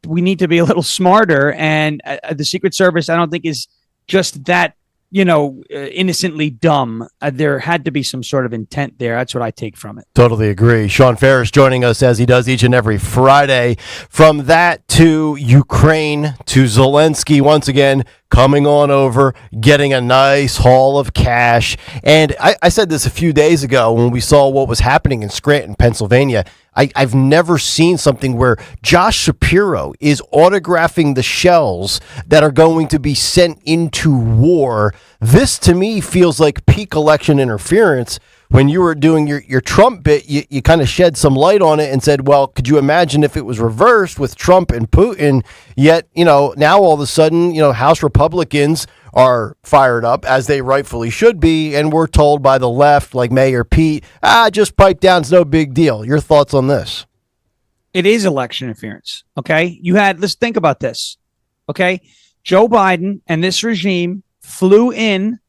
Speaker 25: we need to be a little smarter, and the Secret Service, I don't think, is just that, innocently dumb. There had to be some sort of intent there. That's what I take from it.
Speaker 4: Totally agree. Sean Ferris joining us as he does each and every Friday. From that to Ukraine to Zelensky once again coming on over, getting a nice haul of cash. And I said this a few days ago when we saw what was happening in Scranton, Pennsylvania. I've never seen something where Josh Shapiro is autographing the shells that are going to be sent into war. This, to me, feels like peak election interference. When you were doing your Trump bit, you kind of shed some light on it and said, well, could you imagine if it was reversed with Trump and Putin? Yet, now all of a sudden, House Republicans are fired up, as they rightfully should be, and we're told by the left, like Mayor Pete, just pipe down, it's no big deal. Your thoughts on this?
Speaker 25: It is election interference, okay? Let's think about this, okay? Joe Biden and this regime flew in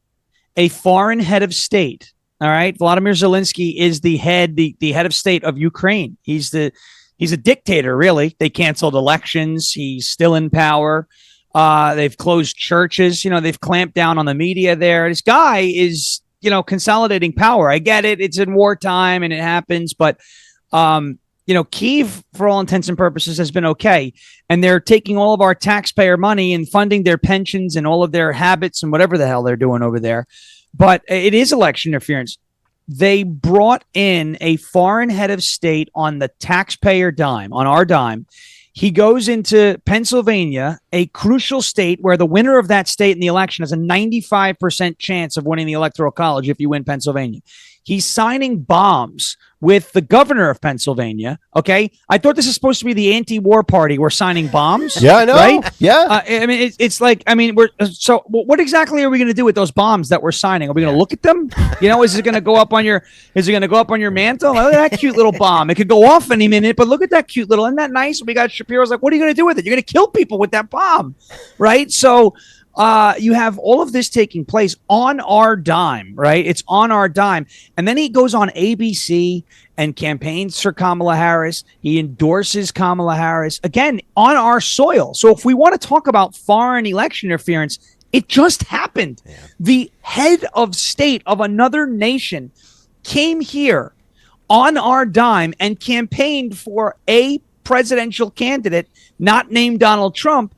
Speaker 25: a foreign head of state, all right? Vladimir Zelensky is the head of state of Ukraine. He's a dictator, really. They canceled elections. He's still in power. They've closed churches. They've clamped down on the media there. This guy is, consolidating power. I get it. It's in wartime and it happens. But, Kyiv, for all intents and purposes, has been okay. And they're taking all of our taxpayer money and funding their pensions and all of their habits and whatever the hell they're doing over there. But it is election interference. They brought in a foreign head of state on the taxpayer dime, on our dime. He goes into Pennsylvania, a crucial state where the winner of that state in the election has a 95% chance of winning the Electoral College if you win Pennsylvania. He's signing bombs with the governor of Pennsylvania. Okay. I thought this is supposed to be the anti-war party. We're signing bombs.
Speaker 4: Yeah, I know.
Speaker 25: Right?
Speaker 4: Yeah.
Speaker 25: What exactly are we going to do with those bombs that we're signing? Are we going to look at them? Is it going to go up on your mantle? Look at that cute little bomb. It could go off any minute, but look at that cute little, isn't that nice? We got Shapiro's like, what are you going to do with it? You're going to kill people with that bomb. Right. So, you have all of this taking place on our dime, right? It's on our dime. And then he goes on ABC and campaigns for Kamala Harris. He endorses Kamala Harris, again, on our soil. So if we want to talk about foreign election interference, it just happened. Yeah. The head of state of another nation came here on our dime and campaigned for a presidential candidate not named Donald Trump,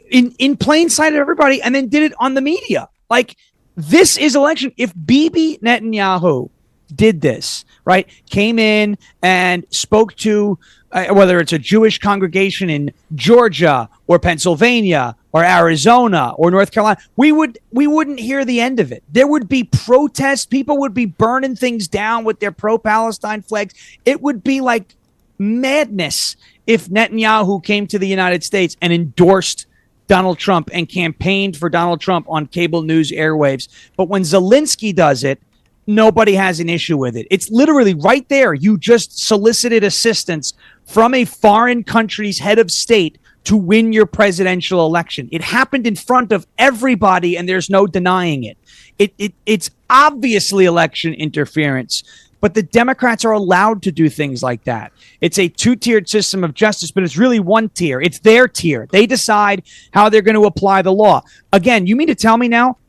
Speaker 25: in plain sight of everybody, and then did it on the media. Like, this is election. If Bibi Netanyahu did this, right, came in and spoke to whether it's a Jewish congregation in Georgia or Pennsylvania or Arizona or North Carolina, we wouldn't hear the end of it. There would be protests. People would be burning things down with their pro-Palestine flags. It would be like madness if Netanyahu came to the United States and endorsed Donald Trump and campaigned for Donald Trump on cable news airwaves. But when Zelensky does it, nobody has an issue with it. It's literally right there. You just solicited assistance from a foreign country's head of state to win your presidential election. It happened in front of everybody, and there's no denying it. It's obviously election interference. But the Democrats are allowed to do things like that. It's a two-tiered system of justice, but it's really one tier. It's their tier. They decide how they're going to apply the law. Again, you mean to tell me now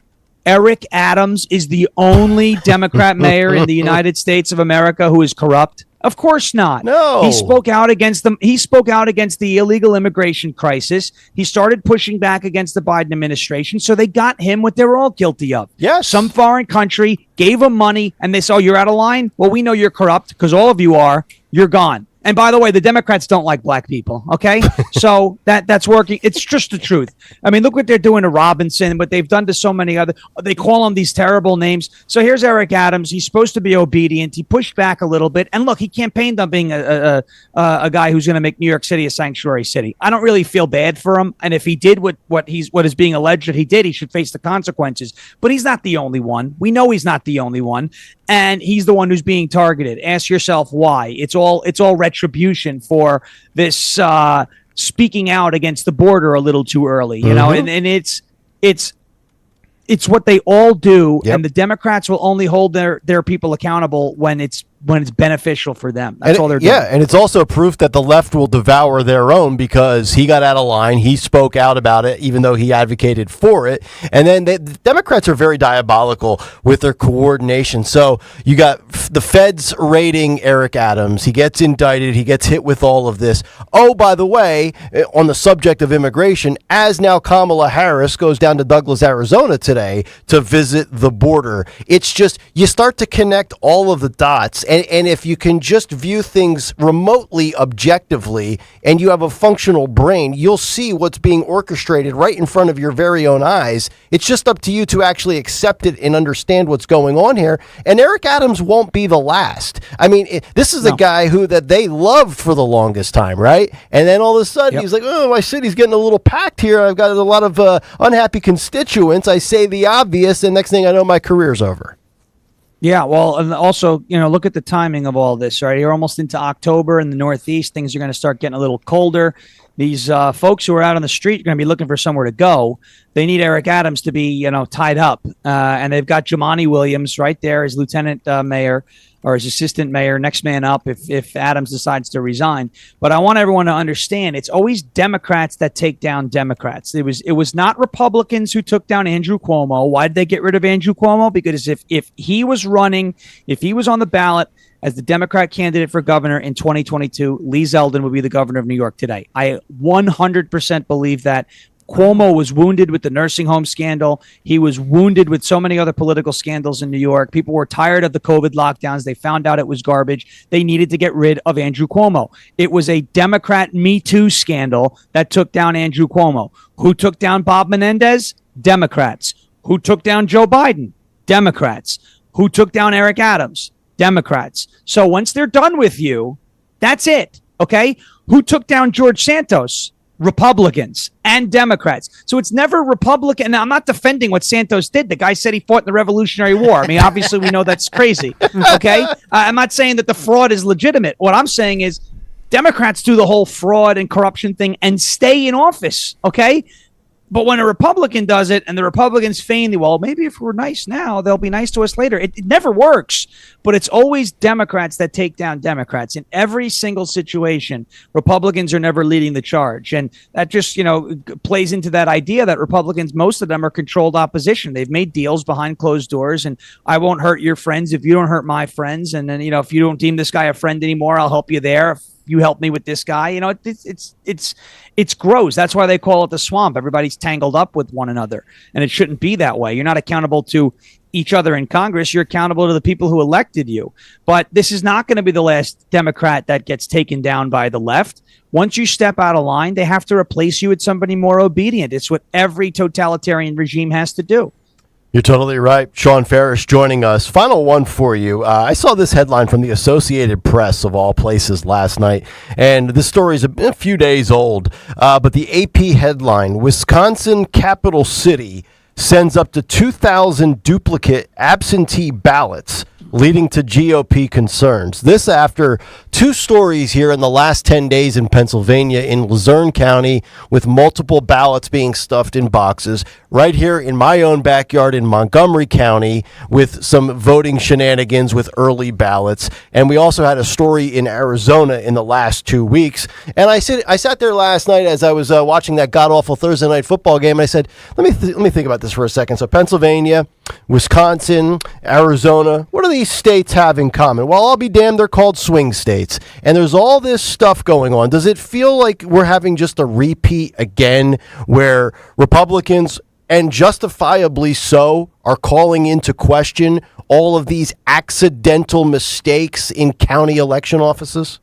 Speaker 25: Eric Adams is the only Democrat mayor in the United States of America who is corrupt? Of course not.
Speaker 4: No.
Speaker 25: He spoke out against them. He spoke out against the illegal immigration crisis. He started pushing back against the Biden administration. So they got him what they were all guilty of.
Speaker 4: Yes.
Speaker 25: Some foreign country gave him money and they said, oh, you're out of line? Well, we know you're corrupt because all of you are. You're gone. And by the way, the Democrats don't like black people. Okay. So that's working. It's just the truth. I mean, look what they're doing to Robinson, what they've done to so many other, they call him these terrible names. So here's Eric Adams. He's supposed to be obedient. He pushed back a little bit. And look, he campaigned on being a guy who's going to make New York City a sanctuary city. I don't really feel bad for him. And if he did what is being alleged that he did, he should face the consequences. But he's not the only one. We know he's not the only one. And he's the one who's being targeted. Ask yourself why. It's all retribution for this speaking out against the border a little too early, you know. And it's what they all do. Yep. And the Democrats will only hold their people accountable when it's when it's beneficial for them. That's all they're doing.
Speaker 4: Yeah, and it's also proof that the left will devour their own, because he got out of line. He spoke out about it, even though he advocated for it. And then the Democrats are very diabolical with their coordination. So you got the feds raiding Eric Adams. He gets indicted. He gets hit with all of this. Oh, by the way, on the subject of immigration, as now Kamala Harris goes down to Douglas, Arizona today to visit the border. It's just, you start to connect all of the dots. And if you can just view things remotely objectively and you have a functional brain, you'll see what's being orchestrated right in front of your very own eyes. It's just up to you to actually accept it and understand what's going on here. And Eric Adams won't be the last. I mean, this is a guy that they loved for the longest time, right? And then all of a sudden he's like, oh, my city's getting a little packed here. I've got a lot of unhappy constituents. I say the obvious, and next thing I know, my career's over.
Speaker 25: Yeah, well, and also, look at the timing of all this, right? You're almost into October in the Northeast. Things are going to start getting a little colder. These folks who are out on the street are going to be looking for somewhere to go. They need Eric Adams to be, tied up. And they've got Jumaane Williams right there as lieutenant mayor, or as assistant mayor, next man up if Adams decides to resign. But I want everyone to understand, it's always Democrats that take down Democrats. It was not Republicans who took down Andrew Cuomo. Why did they get rid of Andrew Cuomo? Because if he was running, if he was on the ballot as the Democrat candidate for governor in 2022, Lee Zeldin would be the governor of New York today. I 100% believe that. Cuomo was wounded with the nursing home scandal. He was wounded with so many other political scandals in New York. People were tired of the COVID lockdowns. They found out it was garbage. They needed to get rid of Andrew Cuomo. It was a Democrat Me Too scandal that took down Andrew Cuomo. Who took down Bob Menendez? Democrats. Who took down Joe Biden? Democrats. Who took down Eric Adams? Democrats. So once they're done with you, that's it. Okay? Who took down George Santos? Republicans and Democrats. So it's never Republican. Now, I'm not defending what Santos did. The guy said he fought in the Revolutionary War. I mean, obviously, we know that's crazy. Okay? I'm not saying that the fraud is legitimate. What I'm saying is Democrats do the whole fraud and corruption thing and stay in office. Okay? But when a Republican does it and the Republicans feign, well, maybe if we're nice now, they'll be nice to us later. It never works. But it's always Democrats that take down Democrats. In every single situation, Republicans are never leading the charge. And that just, plays into that idea that Republicans, most of them are controlled opposition. They've made deals behind closed doors, and I won't hurt your friends if you don't hurt my friends. And then, if you don't deem this guy a friend anymore, I'll help you there. If you help me with this guy, it's gross. That's why they call it the swamp. Everybody's tangled up with one another, and it shouldn't be that way. You're not accountable to each other in Congress. You're accountable to the people who elected you. But this is not going to be the last Democrat that gets taken down by the left. Once you step out of line, they have to replace you with somebody more obedient. It's what every totalitarian regime has to do.
Speaker 4: You're totally right. Sean Ferris joining us. Final one for you. I saw this headline from the Associated Press, of all places, last night. And this story is a few days old. But the AP headline, Wisconsin Capital City sends up to 2,000 duplicate absentee ballots, leading to GOP concerns. This after two stories here in the last 10 days in Pennsylvania, in Luzerne County, with multiple ballots being stuffed in boxes. Right here in my own backyard in Montgomery County, with some voting shenanigans with early ballots. And we also had a story in Arizona in the last 2 weeks. And I sat there last night as I was watching that god-awful Thursday night football game, and I said, let me think about this for a second. So Pennsylvania, Wisconsin, Arizona, what do these states have in common? Well, I'll be damned, they're called swing states. And there's all this stuff going on. Does it feel like we're having just a repeat again, where Republicans, and justifiably so, are calling into question all of these accidental mistakes in county election offices?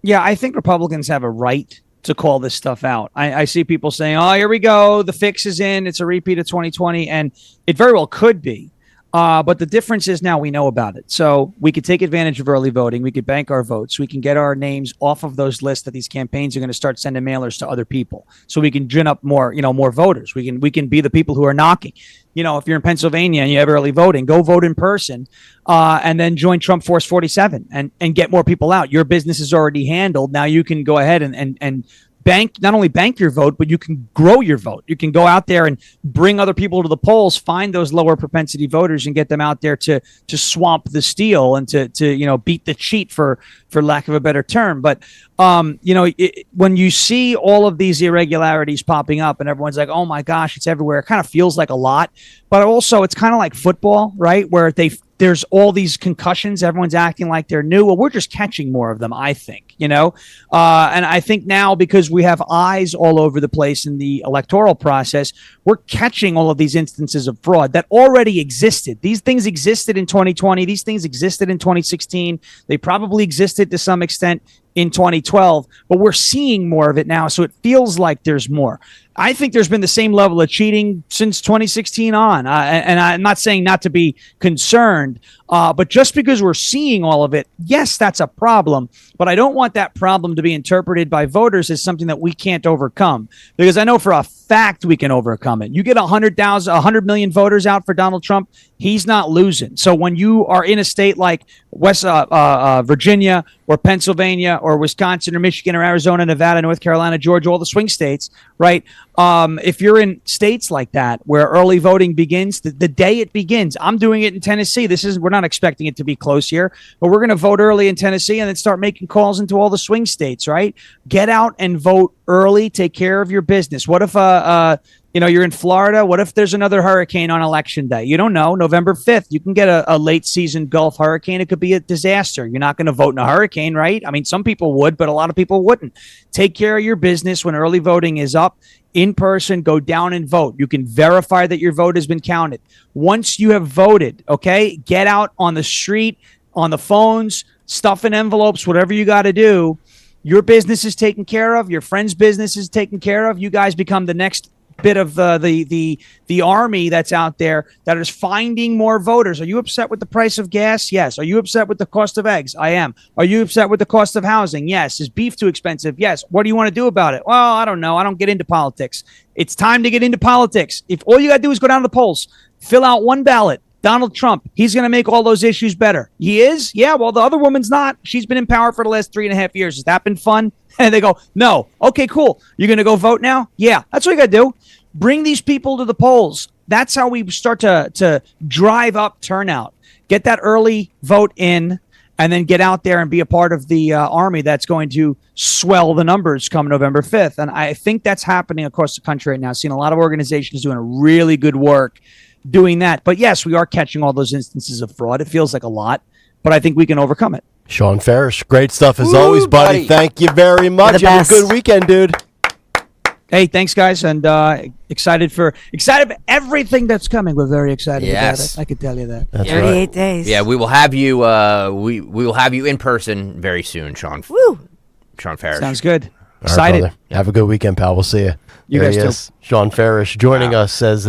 Speaker 25: Yeah, I think Republicans have a right to call this stuff out. I see people saying, oh, here we go, the fix is in, it's a repeat of 2020, and it very well could be. But the difference is now we know about it. So we could take advantage of early voting. We could bank our votes. We can get our names off of those lists that these campaigns are going to start sending mailers to other people. So we can gin up more voters. We can be the people who are knocking. If you're in Pennsylvania and you have early voting, go vote in person, and then join Trump Force 47 and get more people out. Your business is already handled. Now you can go ahead and not only bank your vote, but you can grow your vote. You can go out there and bring other people to the polls, find those lower propensity voters, and get them out there to swamp the steal and to beat the cheat, for lack of a better term. But when you see all of these irregularities popping up, and everyone's like, "Oh my gosh, it's everywhere," it kind of feels like a lot. But also, it's kind of like football, right? Where there's all these concussions. Everyone's acting like they're new. Well, we're just catching more of them, I think, and I think now, because we have eyes all over the place in the electoral process, we're catching all of these instances of fraud that already existed. These things existed in 2020. These things existed in 2016. They probably existed to some extent in 2012, but we're seeing more of it now. So it feels like there's more. I think there's been the same level of cheating since 2016 on. And I'm not saying not to be concerned, but just because we're seeing all of it, yes, that's a problem. But I don't want that problem to be interpreted by voters as something that we can't overcome, because I know for a fact we can overcome it. You get 100 million voters out for Donald Trump, he's not losing. So when you are in a state like Virginia or Pennsylvania or Wisconsin or Michigan or Arizona, Nevada, North Carolina, Georgia, all the swing states, right? If you're in states like that where early voting begins, the day it begins, I'm doing it in Tennessee. We're not expecting it to be close here, but we're going to vote early in Tennessee and then start making calls into all the swing states, right? Get out and vote early. Take care of your business. What if you're in Florida? What if there's another hurricane on election day? You don't know. November 5th, you can get a late season Gulf hurricane. It could be a disaster. You're not going to vote in a hurricane, right? I mean, some people would, but a lot of people wouldn't. Take care of your business when early voting is up. In person, go down and vote. You can verify that your vote has been counted. Once you have voted, okay, get out on the street, on the phones, stuff in envelopes, whatever you got to do. Your business is taken care of. Your friend's business is taken care of. You guys become the next bit of the army that's out there that is finding more voters. Are you upset with the price of gas? Yes. Are you upset with the cost of eggs? I am. Are you upset with the cost of housing? Yes. Is beef too expensive? Yes. What do you want to do about it? Well, I don't know. I don't get into politics. It's time to get into politics. If all you got to do is go down to the polls, fill out one ballot. Donald Trump, he's going to make all those issues better. He is? Yeah, well, the other woman's not. She's been in power for the last 3.5 years. Has that been fun? And they go, no. Okay, cool. You're going to go vote now? Yeah, that's what you got to do. Bring these people to the polls. That's how we start to drive up turnout. Get that early vote in, and then get out there and be a part of the army that's going to swell the numbers come November 5th. And I think that's happening across the country right now. I've seen a lot of organizations doing a really good work doing that. But yes, we are catching all those instances of fraud. It feels like a lot, but I think we can overcome it.
Speaker 4: Sean Farish, great stuff as always, buddy. Thank you very much. Have a good weekend, dude.
Speaker 25: Hey, thanks, guys, and excited for everything that's coming. We're very excited about it. I can tell you that.
Speaker 6: That's 38 right. days.
Speaker 7: Yeah, we will have you. We will have you in person very soon, Sean.
Speaker 6: Woo!
Speaker 7: Sean Farish.
Speaker 25: Sounds good.
Speaker 4: Excited. Right, have a good weekend, pal. We'll see you.
Speaker 25: You guys too.
Speaker 4: Sean Farish joining us as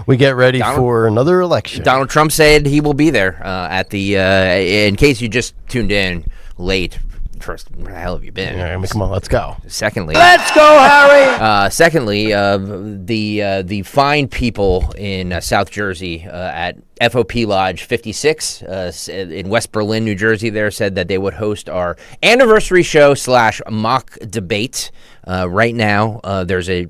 Speaker 4: we get ready for another election.
Speaker 7: Donald Trump said he will be there at the. In case you just tuned in late. First, where the hell have you been?
Speaker 4: Yeah, I mean, come on, let's go.
Speaker 7: Secondly,
Speaker 17: let's go, Harry.
Speaker 7: Secondly, the fine people in South Jersey at FOP Lodge 56 in West Berlin, New Jersey, there said that they would host our anniversary show / mock debate. Right now, there's a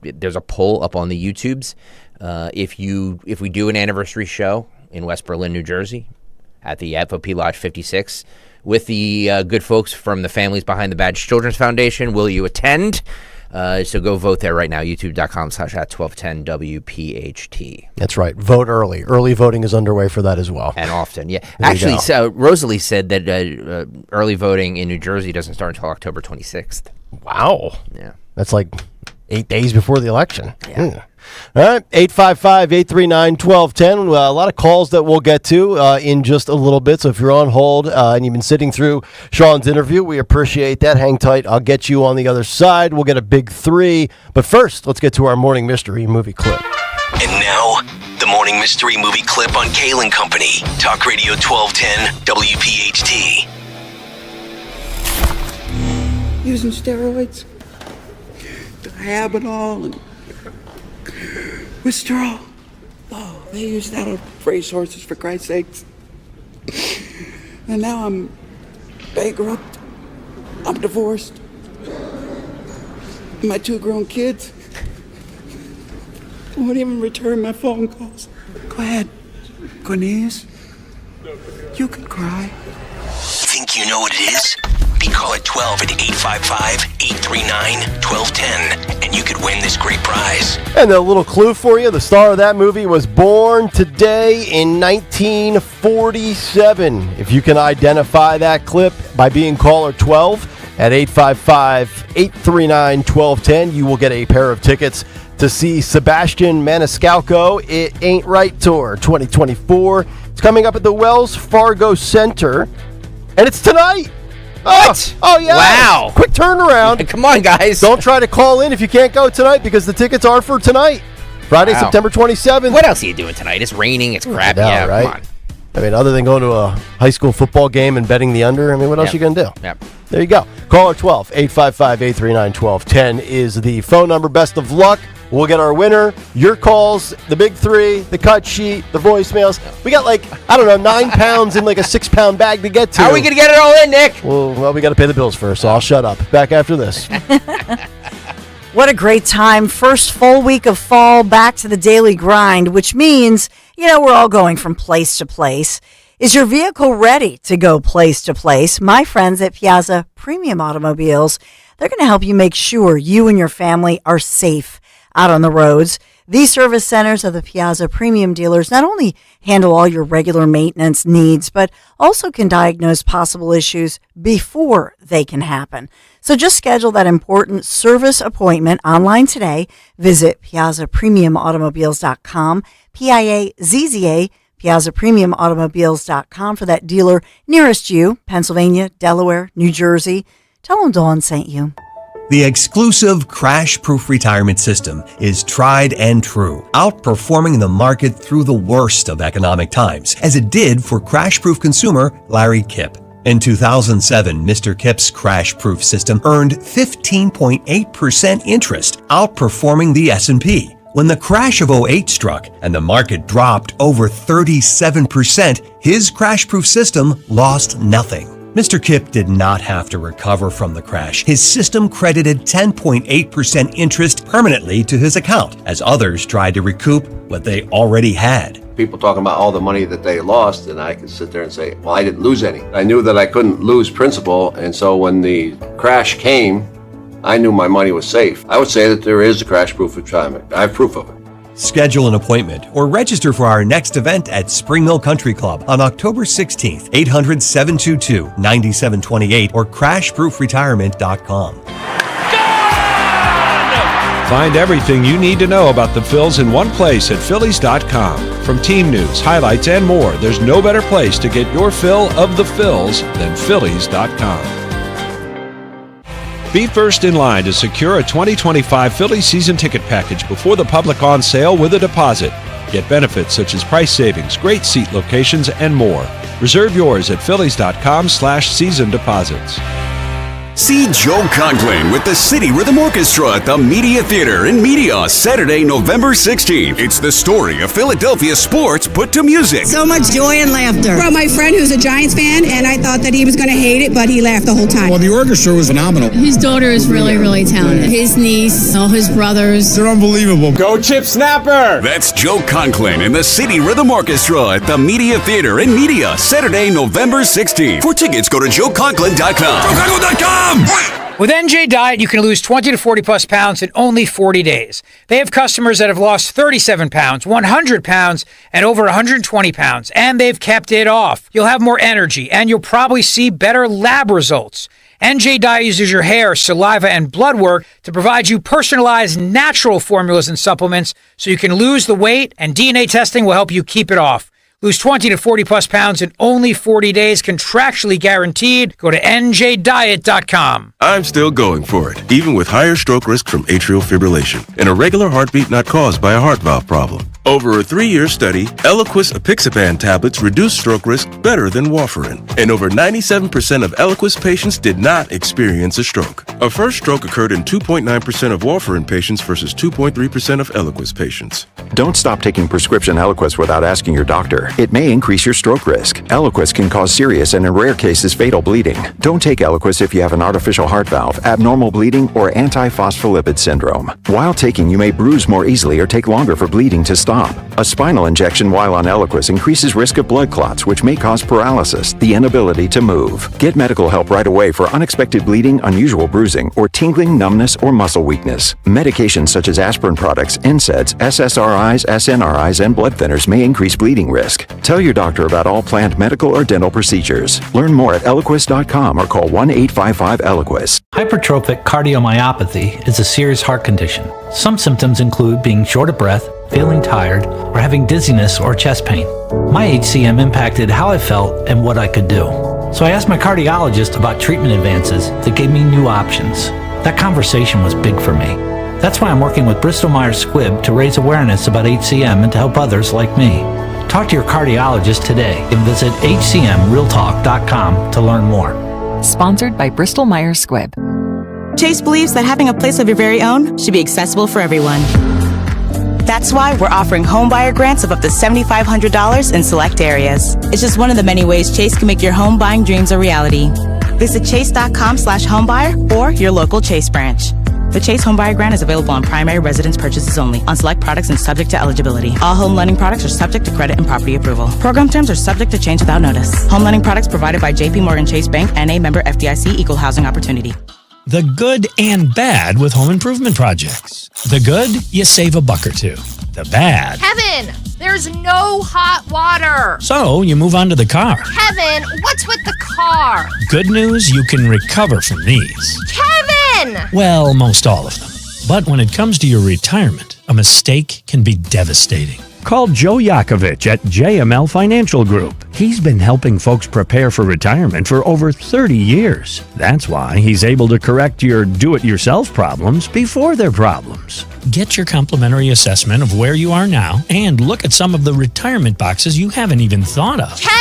Speaker 7: poll up on the YouTubes. If we do an anniversary show in West Berlin, New Jersey, at the FOP Lodge 56. With the good folks from the Families Behind the Badge Children's Foundation, will you attend? So go vote there right now, youtube.com/@1210WPHT.
Speaker 4: That's right. Vote early. Early voting is underway for that as well.
Speaker 7: And often, yeah. Actually, so Rosalie said that early voting in New Jersey doesn't start until October 26th.
Speaker 4: Wow.
Speaker 7: Yeah.
Speaker 4: That's like 8 days before the election.
Speaker 7: Yeah.
Speaker 4: All right, 855-839-1210. A lot of calls that we'll get to in just a little bit. So if you're on hold and you've been sitting through Sean's interview, we appreciate that. Hang tight. I'll get you on the other side. We'll get a big 3. But first, let's get to our morning mystery movie clip.
Speaker 12: And now, the morning mystery movie clip on Kayal and Company. Talk Radio 1210 WPHT.
Speaker 5: Using steroids, Diagonal and withdrawal. Oh, they use that on racehorses, for Christ's sakes. And now I'm bankrupt. I'm divorced. My 2 grown kids won't even return my phone calls. Go ahead, Cornelius. You can cry.
Speaker 12: Think you know what it is? Be call at 12 at 855-839-1210, and you could win this great prize.
Speaker 4: And a little clue for you, the star of that movie was born today in 1947. If you can identify that clip by being caller 12 at 855-839-1210, you will get a pair of tickets to see Sebastian Maniscalco It Ain't Right Tour 2024. It's coming up at the Wells Fargo Center, and it's tonight.
Speaker 7: What?
Speaker 4: Oh, yeah.
Speaker 7: Wow.
Speaker 4: Quick turnaround.
Speaker 7: Come on, guys.
Speaker 4: Don't try to call in if you can't go tonight, because the tickets are for tonight, Friday,
Speaker 7: Wow.
Speaker 4: September 27th.
Speaker 7: What else are you doing tonight? It's raining. It's crap.
Speaker 4: I know,
Speaker 7: Yeah,
Speaker 4: right?
Speaker 7: come on.
Speaker 4: I mean, other than going to a high school football game and betting the under, I mean, what else
Speaker 7: Yep.
Speaker 4: you going to do?
Speaker 7: Yep.
Speaker 4: There you go. Caller 12, 855-839-1210 is the phone number. Best of luck. We'll get our winner, your calls, the big 3, the cut sheet, the voicemails. We got 9 pounds in a 6-pound bag to get to.
Speaker 7: How are we going to get it all in, Nick?
Speaker 4: Well, we got to pay the bills first, so I'll shut up. Back after this.
Speaker 6: What a great time. First full week of fall, back to the daily grind, which means, we're all going from place to place. Is your vehicle ready to go place to place? My friends at Piazza Premium Automobiles, they're going to help you make sure you and your family are safe out on the roads. These service centers of the Piazza Premium dealers not only handle all your regular maintenance needs, but also can diagnose possible issues before they can happen. So just schedule that important service appointment online today. Visit PiazzaPremiumAutomobiles.com, Piazza, PiazzaPremiumAutomobiles.com for that dealer nearest you, Pennsylvania, Delaware, New Jersey. Tell them Dawn sent you.
Speaker 8: The exclusive crash-proof retirement system is tried and true, outperforming the market through the worst of economic times, as it did for crash-proof consumer Larry Kipp. In 2007, Mr. Kipp's crash-proof system earned 15.8% interest, outperforming the S&P. When the crash of 2008 struck and the market dropped over 37%, his crash-proof system lost nothing. Mr. Kipp did not have to recover from the crash. His system credited 10.8% interest permanently to his account, as others tried to recoup what they already had.
Speaker 10: People talking about all the money that they lost, and I could sit there and say, well, I didn't lose any. I knew that I couldn't lose principal, and so when the crash came, I knew my money was safe. I would say that there is a crash-proof retirement. I have proof of it.
Speaker 8: Schedule an appointment or register for our next event at Spring Mill Country Club on October 16th, 800-722-9728 or crashproofretirement.com.
Speaker 14: Find everything you need to know about the Phils in one place at Phillies.com. From team news, highlights, and more, there's no better place to get your fill of the Phils than Phillies.com. Be first in line to secure a 2025 Phillies season ticket package before the public on sale with a deposit. Get benefits such as price savings, great seat locations, and more. Reserve yours at Phillies.com/season deposits.
Speaker 15: See Joe Conklin with the City Rhythm Orchestra at the Media Theater in Media, Saturday, November 16th. It's the story of Philadelphia sports put to music.
Speaker 16: So much joy and laughter. Brought my friend who's a Giants fan, and I thought that he was going to hate it, but he laughed the whole time.
Speaker 18: Well, the orchestra was phenomenal.
Speaker 16: His daughter is really, really talented. His niece, all his brothers.
Speaker 18: They're unbelievable. Go Chip Snapper!
Speaker 15: That's Joe Conklin and the City Rhythm Orchestra at the Media Theater in Media, Saturday, November 16th. For tickets, go to joeconklin.com. joeconklin.com!
Speaker 29: With NJ Diet, you can lose 20 to 40 plus pounds in only 40 days. They have customers that have lost 37 pounds, 100 pounds, and over 120 pounds, and they've kept it off. You'll have more energy, and you'll probably see better lab results. NJ Diet uses your hair, saliva, and blood work to provide you personalized natural formulas and supplements so you can lose the weight, and DNA testing will help you keep it off. Lose 20 to 40 plus pounds in only 40 days, contractually guaranteed. Go to njdiet.com.
Speaker 19: I'm still going for it, even with higher stroke risk from atrial fibrillation and a regular heartbeat not caused by a heart valve problem.
Speaker 1: Over a 3-year study, Eliquis apixaban tablets reduced stroke risk better than warfarin, and over 97% of Eliquis patients did not experience a stroke. A first stroke occurred in 2.9% of warfarin patients versus 2.3% of Eliquis patients.
Speaker 2: Don't stop taking prescription Eliquis without asking your doctor. It may increase your stroke risk. Eliquis can cause serious and in rare cases fatal bleeding. Don't take Eliquis if you have an artificial heart valve, abnormal bleeding, or antiphospholipid syndrome. While taking, you may bruise more easily or take longer for bleeding to stop. A spinal injection while on Eliquis increases risk of blood clots, which may cause paralysis, the inability to move. Get medical help right away for unexpected bleeding, unusual bruising, or tingling, numbness, or muscle weakness. Medications such as aspirin products, NSAIDs, SSRIs, SNRIs, and blood thinners may increase bleeding risk. Tell your doctor about all planned medical or dental procedures. Learn more at Eliquis.com or call 1-855-ELIQUIS.
Speaker 9: Hypertrophic cardiomyopathy is a serious heart condition. Some symptoms include being short of breath, feeling tired, or having dizziness or chest pain. My HCM impacted how I felt and what I could do. So I asked my cardiologist about treatment advances that gave me new options. That conversation was big for me. That's why I'm working with Bristol Myers Squibb to raise awareness about HCM and to help others like me. Talk to your cardiologist today and visit hcmrealtalk.com to learn more.
Speaker 19: Sponsored by Bristol Myers Squibb.
Speaker 20: Chase believes that having a place of your very own should be accessible for everyone. That's why we're offering homebuyer grants of up to $7,500 in select areas. It's just one of the many ways Chase can make your home buying dreams a reality. Visit chase.com/homebuyer or your local Chase branch. The Chase Homebuyer Grant is available on primary residence purchases only, on select products and subject to eligibility. All home lending products are subject to credit and property approval. Program terms are subject to change without notice. Home lending products provided by J.P. Morgan Chase Bank, N.A. member FDIC, Equal Housing Opportunity.
Speaker 21: The good and bad with home improvement projects. The good, you save $1 or $2. The bad.
Speaker 22: Kevin, there's no hot water.
Speaker 21: So you move on to the car.
Speaker 22: Kevin, what's with the car?
Speaker 21: Good news, you can recover from these.
Speaker 22: Kevin!
Speaker 21: Well, most all of them. But when it comes to your retirement, a mistake can be devastating.
Speaker 14: Call Joe Yakovich at JML Financial Group. He's been helping folks prepare for retirement for over 30 years. That's why he's able to correct your do-it-yourself problems before they're problems.
Speaker 21: Get your complimentary assessment of where you are now and look at some of the retirement boxes you haven't even thought of.
Speaker 22: Kevin!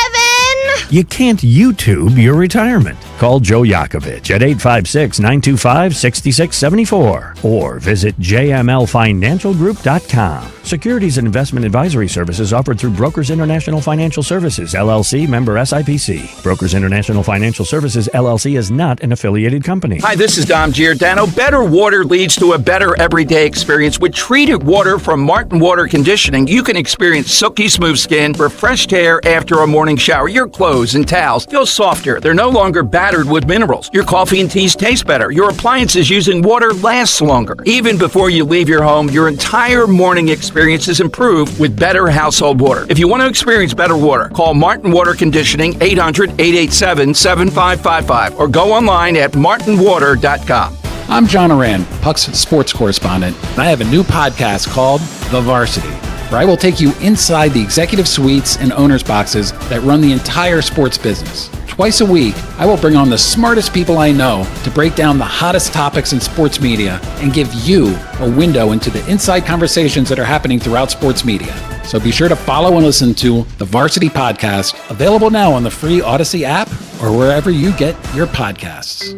Speaker 14: You can't YouTube your retirement. Call Joe Yakovich at 856-925-6674 or visit jmlfinancialgroup.com. Securities and investment advisory services offered through Brokers International Financial Services, LLC, member SIPC. Brokers International Financial Services, LLC is not an affiliated company.
Speaker 23: Hi, this is Dom Giordano. Better water leads to a better everyday experience. With treated water from Martin Water Conditioning, you can experience silky smooth skin, refreshed hair after a morning shower. Your clothes and towels feel softer. They're no longer battered with minerals. Your coffee and teas taste better. Your appliances using water lasts longer. Even before you leave your home, your entire morning experience is improved with better household water. If you want to experience better water, call Martin Water Conditioning 800-887-7555 or go online at martinwater.com.
Speaker 24: I'm John Oran, Puck's sports correspondent, and I have a new podcast called The Varsity, where I will take you inside the executive suites and owners' boxes that run the entire sports business. Twice a week, I will bring on the smartest people I know to break down the hottest topics in sports media and give you a window into the inside conversations that are happening throughout sports media. So be sure to follow and listen to The Varsity Podcast, available now on the free Odyssey app or wherever you get your podcasts.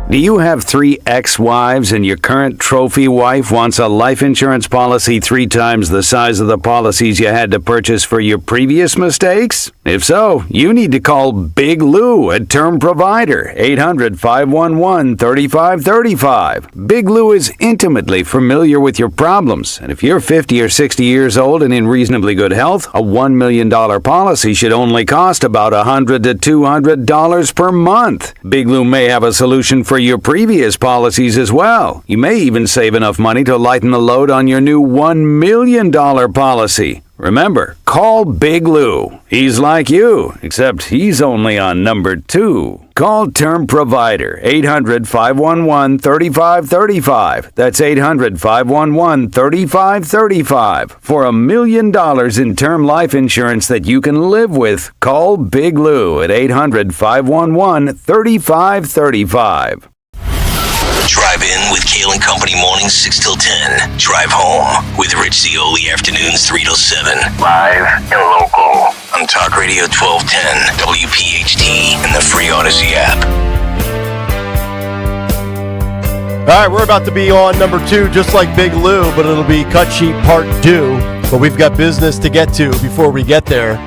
Speaker 30: Do you have 3 ex-wives and your current trophy wife wants a life insurance policy 3 times the size of the policies you had to purchase for your previous mistakes? If so, you need to call Big Lou, a term provider, 800-511-3535. Big Lou is intimately familiar with your problems, and if you're 50 or 60 years old and in reasonably good health, a $1 million policy should only cost about $100 to $200 per month. Big Lou may have a solution for your previous policies as well. You may even save enough money to lighten the load on your new $1 million policy. Remember, call Big Lou. He's like you, except he's only on number 2. Call Term Provider, 800-511-3535. That's 800-511-3535. For $1 million in term life insurance that you can live with, call Big Lou at 800-511-3535.
Speaker 3: Drive in with Kayal and Company mornings 6 till 10. Drive home with Rich Zioli afternoons 3 till 7. Live and local on Talk Radio 1210, WPHT, and the free Odyssey app.
Speaker 4: All right, we're about to be on number 2, just like Big Lou, but it'll be Cut Sheet Part 2. But we've got business to get to before we get there,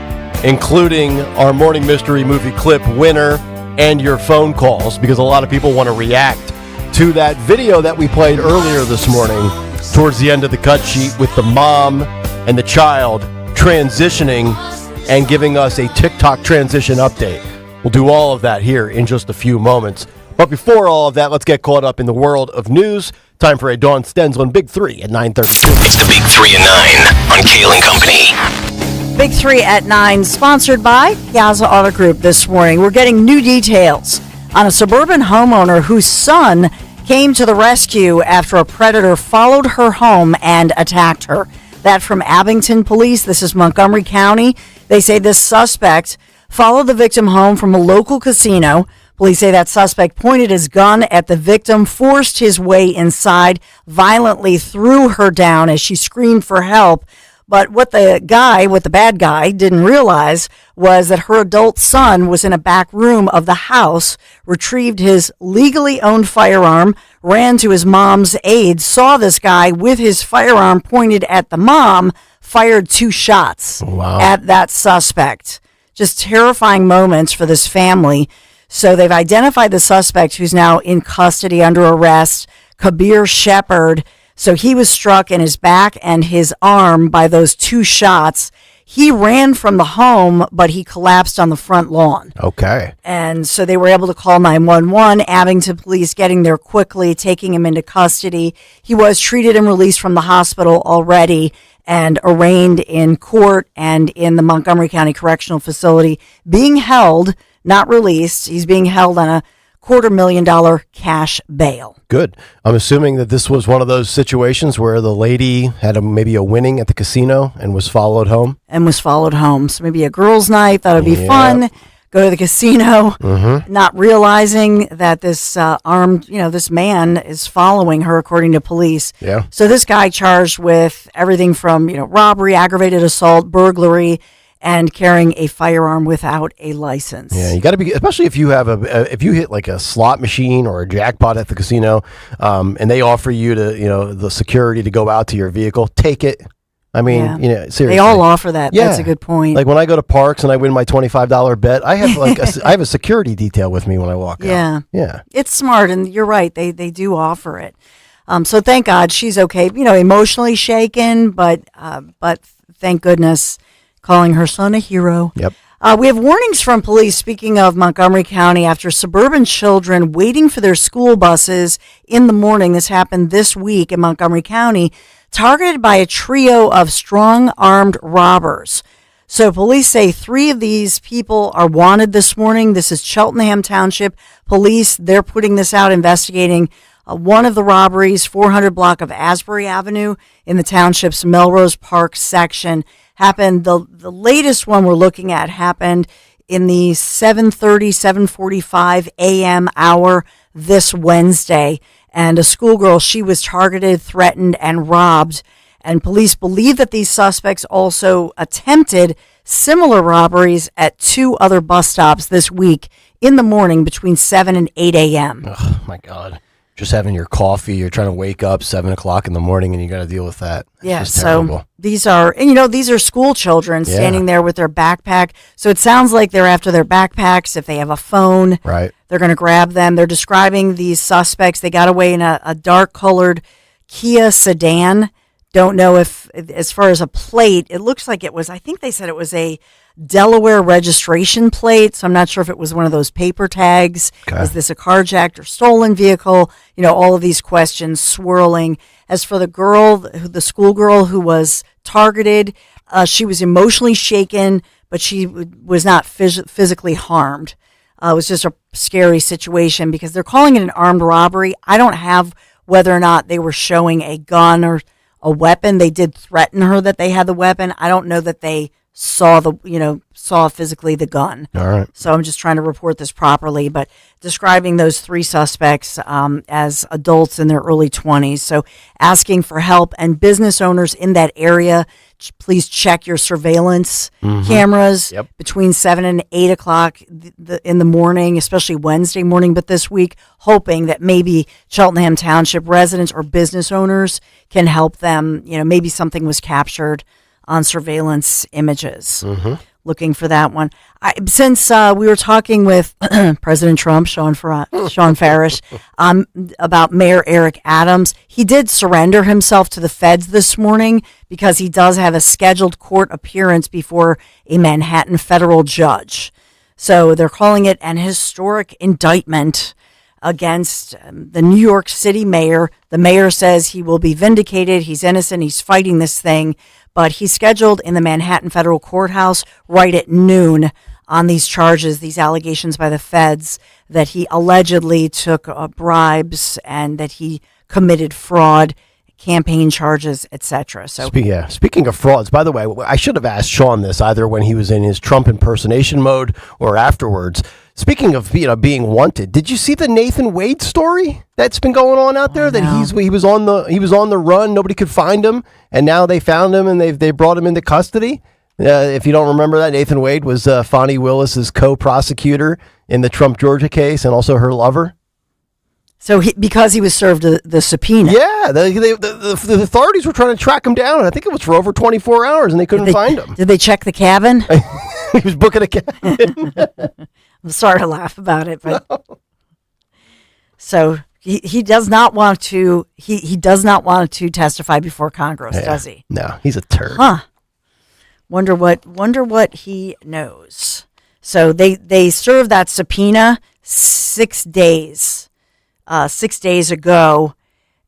Speaker 4: including our Morning Mystery Movie clip winner and your phone calls, because a lot of people want to react to that video that we played earlier this morning towards the end of the cut sheet with the mom and the child transitioning and giving us a TikTok transition update. We'll do all of that here in just a few moments. But before all of that, let's get caught up in the world of news. Time for a Dawn Stensland Big 3 at 9:32.
Speaker 3: It's the Big 3 at 9 on Kayal and Company.
Speaker 6: Big 3 at 9, sponsored by Piazza Auto Group this morning. We're getting new details on a suburban homeowner whose son came to the rescue after a predator followed her home and attacked her. That from Abington Police. This is Montgomery County. They say this suspect followed the victim home from a local casino. Police say that suspect pointed his gun at the victim, forced his way inside, violently threw her down as she screamed for help. But what the bad guy didn't realize was that her adult son was in a back room of the house, retrieved his legally owned firearm, ran to his mom's aid, saw this guy with his firearm pointed at the mom, fired 2 shots at that suspect. Just terrifying moments for this family. So they've identified the suspect, who's now in custody under arrest, Kabir Shepard. So he was struck in his back and his arm by those 2 shots. He ran from the home, but he collapsed on the front lawn.
Speaker 4: Okay.
Speaker 6: And so they were able to call 911, Abington Police getting there quickly, taking him into custody. He was treated and released from the hospital already and arraigned in court and in the Montgomery County Correctional Facility, being held, not released. He's being held on a $250,000 cash bail.
Speaker 4: Good. I'm assuming that this was one of those situations where the lady had maybe a winning at the casino and was followed home.
Speaker 6: So maybe a girls' night, thought it'd be fun. Go to the casino, not realizing that this this man is following her, according to police.
Speaker 4: Yeah.
Speaker 6: So this guy charged with everything from, robbery, aggravated assault, burglary, and carrying a firearm without a license.
Speaker 4: Yeah, you got to be, especially if you have if you hit like a slot machine or a jackpot at the casino, and they offer you to, the security to go out to your vehicle, take it. I mean, seriously.
Speaker 6: They all offer that.
Speaker 4: Yeah.
Speaker 6: That's a good point.
Speaker 4: Like when I go to Parks and I win my $25 bet, I have I have a security detail with me when I walk out. Yeah.
Speaker 6: It's smart, and you're right. They do offer it. So thank God she's okay. Emotionally shaken, but thank goodness, calling her son a hero.
Speaker 4: Yep.
Speaker 6: We have warnings from police, speaking of Montgomery County, after suburban children waiting for their school buses in the morning. This happened this week in Montgomery County, targeted by a trio of strong-armed robbers. So police say 3 of these people are wanted this morning. This is Cheltenham Township Police. They're putting this out, investigating one of the robberies, 400 block of Asbury Avenue in the township's Melrose Park section. Happened, the latest one we're looking at happened in the 7:45 a.m. hour this Wednesday. And a schoolgirl, she was targeted, threatened, and robbed. And police believe that these suspects also attempted similar robberies at 2 other bus stops this week in the morning between 7 and 8 a.m.
Speaker 4: Oh, my God. Just having your coffee, you're trying to wake up 7 o'clock in the morning, and you got to deal with that.
Speaker 6: Yeah, so these are school children standing there with their backpack. So it sounds like they're after their backpacks. If they have a phone,
Speaker 4: right,
Speaker 6: they're going to grab them. They're describing these suspects. They got away in a dark-colored Kia sedan. Don't know if, as far as a plate, it looks like it was, I think they said it was a Delaware registration plate. So I'm not sure if it was one of those paper tags. Okay. Is this a carjacked or stolen vehicle? All of these questions swirling. As for the girl, the schoolgirl who was targeted, she was emotionally shaken, but she was not physically harmed. It was just a scary situation because they're calling it an armed robbery. I don't have whether or not they were showing a gun or a weapon. They did threaten her that they had the weapon. I don't know that they saw physically the gun.
Speaker 5: All right.
Speaker 6: So I'm just trying to report this properly, but describing those three suspects as adults in their early 20s. So asking for help, and business owners in that area, please check your surveillance cameras between 7 and 8 o'clock in the morning, especially Wednesday morning, but this week, hoping that maybe Cheltenham Township residents or business owners can help them. Maybe something was captured on surveillance images. Looking for that one. Since we were talking with President Trump, Sean Farish, about Mayor Eric Adams, he did surrender himself to the feds this morning because he does have a scheduled court appearance before a Manhattan federal judge. So they're calling it an historic indictment against the New York City mayor. The mayor says he will be vindicated. He's innocent. He's fighting this thing. But he's scheduled in the Manhattan Federal Courthouse right at noon on these charges, these allegations by the feds that he allegedly took bribes and that he committed fraud, campaign charges, etc. So,
Speaker 5: speaking of frauds, by the way, I should have asked Sean this either when he was in his Trump impersonation mode or afterwards. Speaking of being wanted, did you see the Nathan Wade story that's been going on out there? That he was on the run, nobody could find him, and now they found him and they brought him into custody. If you don't remember that, Nathan Wade was Fonnie Willis's co-prosecutor in the Trump Georgia case, and also her lover.
Speaker 6: So because he was served the subpoena.
Speaker 5: Yeah, the authorities were trying to track him down, and I think it was for over 24 hours, and they couldn't find him.
Speaker 6: Did they check the cabin?
Speaker 5: He was booking a cabin.
Speaker 6: I'm sorry to laugh about it, but so he does not want to. He does not want to testify before Congress, does he?
Speaker 5: No, he's a turd.
Speaker 6: Huh. Wonder what he knows. So they served that subpoena 6 days ago,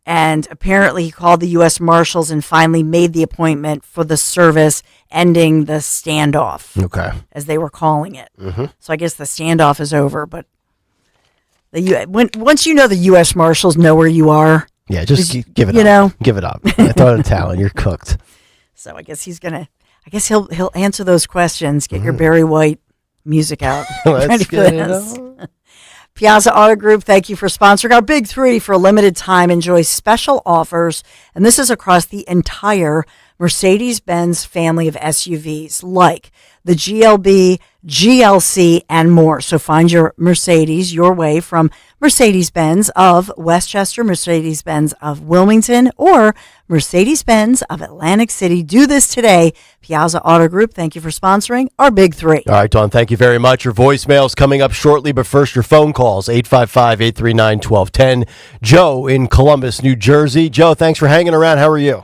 Speaker 6: and apparently he called the U.S. Marshals and finally made the appointment for the service, ending the standoff.
Speaker 5: Okay,
Speaker 6: as they were calling it. So I guess the standoff is over. But once you know the U.S. Marshals know where you are,
Speaker 5: just give it up. Give it up. I throw the towel, and you're cooked.
Speaker 6: So I guess he'll answer those questions. Get your Barry White music out.
Speaker 5: Let's get it on.
Speaker 6: Piazza Auto Group, thank you for sponsoring our Big Three. For a limited time, enjoy special offers, and this is across the entire Mercedes-Benz family of SUVs, like the GLB, GLC, and more. So find your Mercedes your way from Mercedes-Benz of Westchester, Mercedes-Benz of Wilmington, or Mercedes-Benz of Atlantic City. Do this today. Piazza Auto Group, thank you for sponsoring our Big Three.
Speaker 5: All right, Dawn, thank you very much. Your voicemail's coming up shortly, but first your phone calls, 855-839-1210. Joe in Columbus, New Jersey. Joe, thanks for hanging around. How are you?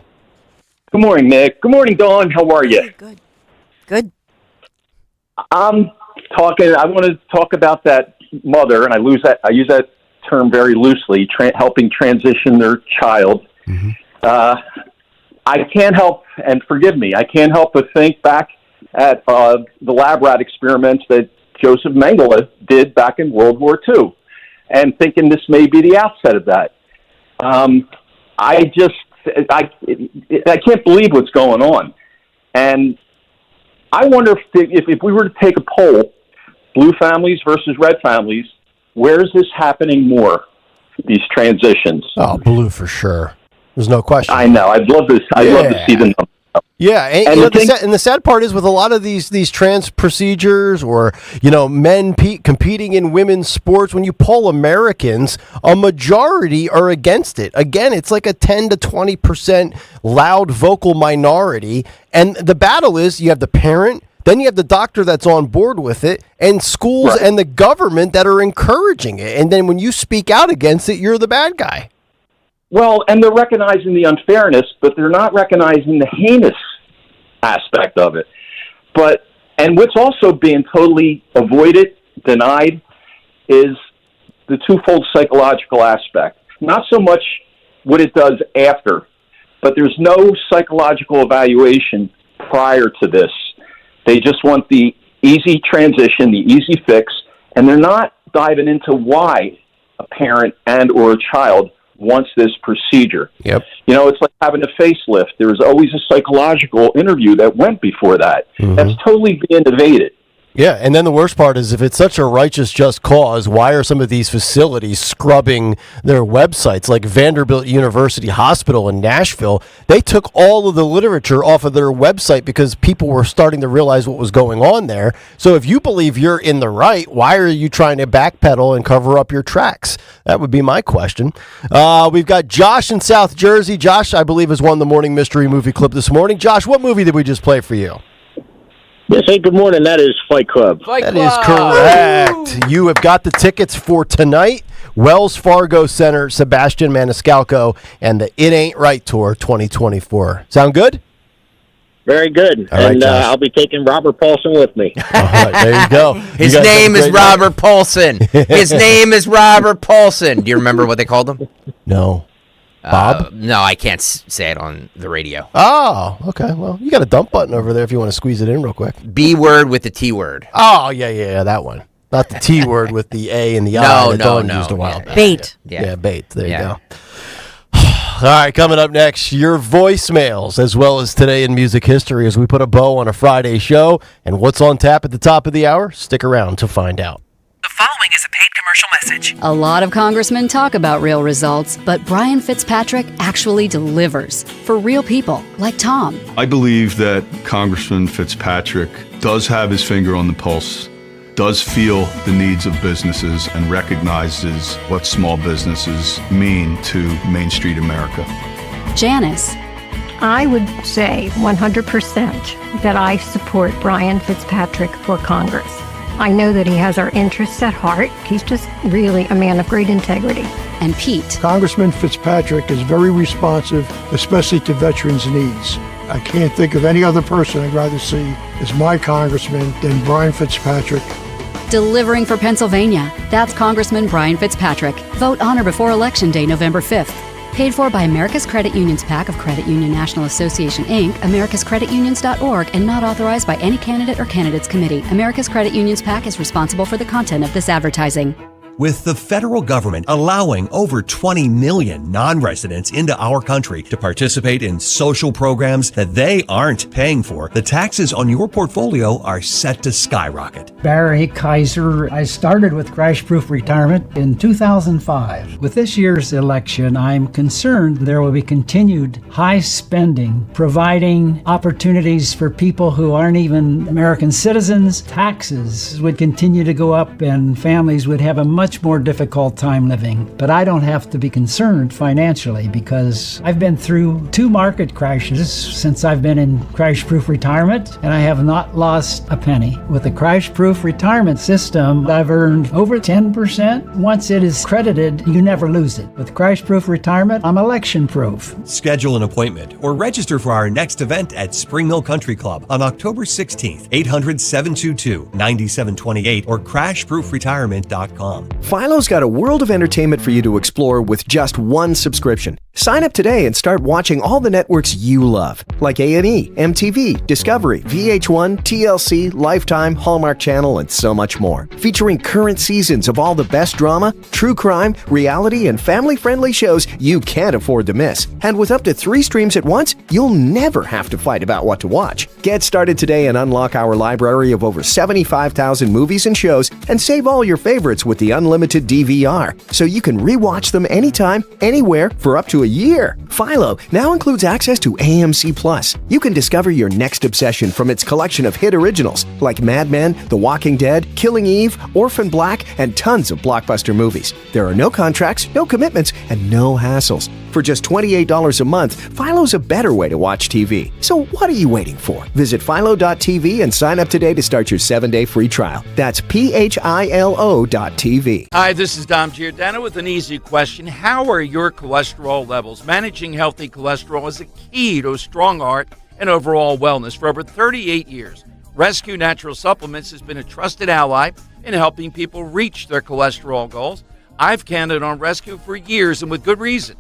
Speaker 7: Good morning, Nick. Good morning, Dawn. How are you?
Speaker 6: Good.
Speaker 7: I want to talk about that mother, and I use that term very loosely, helping transition their child. I can't help, and forgive me, I can't help but think back at the lab rat experiments that Joseph Mengele did back in World War II, and thinking this may be the outset of that. I can't believe what's going on. And I wonder if we were to take a poll, blue families versus red families, where is this happening more, these transitions?
Speaker 5: Oh, blue for sure. There's no question.
Speaker 7: I know. I'd love to see the numbers.
Speaker 5: Yeah, and the sad part is with a lot of these trans procedures, or men competing in women's sports, when you poll Americans, a majority are against it. Again, it's like a 10 to 20% loud vocal minority, and the battle is you have the parent, then you have the doctor that's on board with it, and schools and the government that are encouraging it. And then when you speak out against it, you're the bad guy.
Speaker 7: Well, and they're recognizing the unfairness, but they're not recognizing the heinous aspect of it. And what's also being totally avoided, denied, is the twofold psychological aspect. Not so much what it does after, but there's no psychological evaluation prior to this. They just want the easy transition, the easy fix, and they're not diving into why a parent and or a child wants this procedure.
Speaker 5: Yep.
Speaker 7: You know, it's like having a facelift. There was always a psychological interview that went before that. That's totally being evaded.
Speaker 5: Yeah, and then the worst part is if it's such a righteous, just cause, why are some of these facilities scrubbing their websites? Like Vanderbilt University Hospital in Nashville, they took all of the literature off of their website because people were starting to realize what was going on there. So if you believe you're in the right, why are you trying to backpedal and cover up your tracks? That would be my question. We've got Josh in South Jersey. Josh, I believe, has won the Morning Mystery Movie Clip this morning. Josh, what movie did we just play for you?
Speaker 8: Yes, hey, good morning. That is Fight Club.
Speaker 5: That is correct. You have got the tickets for tonight. Wells Fargo Center, Sebastian Maniscalco, and the It Ain't Right Tour 2024. Sound good?
Speaker 8: Very good.
Speaker 5: All right,
Speaker 8: and
Speaker 5: Josh.
Speaker 8: I'll be taking Robert Paulson with me.
Speaker 5: All right, there you go.
Speaker 10: His
Speaker 5: You guys
Speaker 10: name
Speaker 5: have a
Speaker 10: is
Speaker 5: great night.
Speaker 10: Robert Paulson. His name is Robert Paulson. Do you remember what they called him?
Speaker 5: No. Bob?
Speaker 10: No, I can't say it on the radio.
Speaker 5: Oh, okay. Well, you got a dump button over there if you want to squeeze it in real quick.
Speaker 10: B word with the T word.
Speaker 5: Oh, yeah, that one. Not the T word with the A and the I. That's all used a while back.
Speaker 6: Bait.
Speaker 5: Yeah, bait. There you go. All right, coming up next, your voicemails, as well as Today in Music History as we put a bow on a Friday show. And what's on tap at the top of the hour? Stick around to find out.
Speaker 11: The following is a paid commercial message.
Speaker 19: A lot of congressmen talk about real results, but Brian Fitzpatrick actually delivers for real people like Tom.
Speaker 12: I believe that Congressman Fitzpatrick does have his finger on the pulse, does feel the needs of businesses, and recognizes what small businesses mean to Main Street America.
Speaker 19: Janice.
Speaker 13: I would say 100% that I support Brian Fitzpatrick for Congress. I know that he has our interests at heart. He's just really a man of great integrity.
Speaker 19: And Pete.
Speaker 17: Congressman Fitzpatrick is very responsive, especially to veterans' needs. I can't think of any other person I'd rather see as my congressman than Brian Fitzpatrick.
Speaker 19: Delivering for Pennsylvania. That's Congressman Brian Fitzpatrick. Vote on or before Election Day, November 5th. Paid for by America's Credit Unions PAC of Credit Union National Association, Inc., americascreditunions.org, and not authorized by any candidate or candidates committee. America's Credit Unions PAC is responsible for the content of this advertising.
Speaker 25: With the federal government allowing over 20 million non-residents into our country to participate in social programs that they aren't paying for, the taxes on your portfolio are set to skyrocket.
Speaker 26: Barry Kaiser. I started with Crash Proof Retirement in 2005. With this year's election, I'm concerned there will be continued high spending, providing opportunities for people who aren't even American citizens. Taxes would continue to go up and families would have a much more difficult time living. But I don't have to be concerned financially because I've been through 2 market crashes since I've been in Crash Proof Retirement, and I have not lost a penny. With the Crash Proof Retirement system, I've earned over 10%. Once it is credited, you never lose it. With Crash Proof Retirement, I'm election proof.
Speaker 25: Schedule an appointment or register for our next event at Spring Mill Country Club on October 16th, 800-722-9728 or crashproofretirement.com.
Speaker 27: Philo's got a world of entertainment for you to explore with just one subscription. Sign up today and start watching all the networks you love, like A&E, MTV, Discovery, VH1, TLC, Lifetime, Hallmark Channel, and so much more. Featuring current seasons of all the best drama, true crime, reality, and family-friendly shows you can't afford to miss. And with up to 3 streams at once, you'll never have to fight about what to watch. Get started today and unlock our library of over 75,000 movies and shows, and save all your favorites with the unlimited DVR, so you can rewatch them anytime, anywhere, for up to a year. Philo now includes access to AMC Plus. You can discover your next obsession from its collection of hit originals like Mad Men, The Walking Dead, Killing Eve, Orphan Black, and tons of blockbuster movies. There are no contracts, no commitments, and no hassles. For just $28 a month, Philo's a better way to watch TV. So what are you waiting for? Visit philo.tv and sign up today to start your 7-day free trial. That's philo.tv.
Speaker 23: Hi, this is Dom Giordano with an easy question. How are your cholesterol levels? Managing healthy cholesterol is a key to a strong heart and overall wellness. For over 38 years, Rescue Natural Supplements has been a trusted ally in helping people reach their cholesterol goals. I've counted on Rescue for years, and with good reason.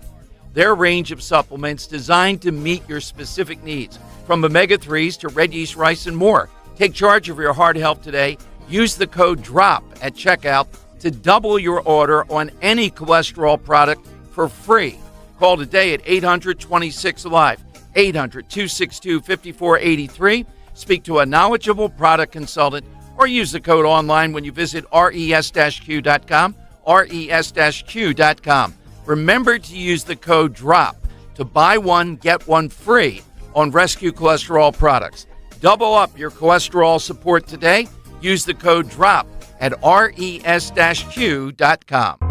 Speaker 23: Their range of supplements designed to meet your specific needs, from omega-3s to red yeast rice and more. Take charge of your heart health today. Use the code DROP at checkout to double your order on any cholesterol product for free. Call today at 800-26-ALIVE, 800-262-5483. Speak to a knowledgeable product consultant or use the code online when you visit res-q.com, res-q.com. Remember to use the code DROP to buy one, get one free on Rescue Cholesterol products. Double up your cholesterol support today. Use the code DROP at res-q.com.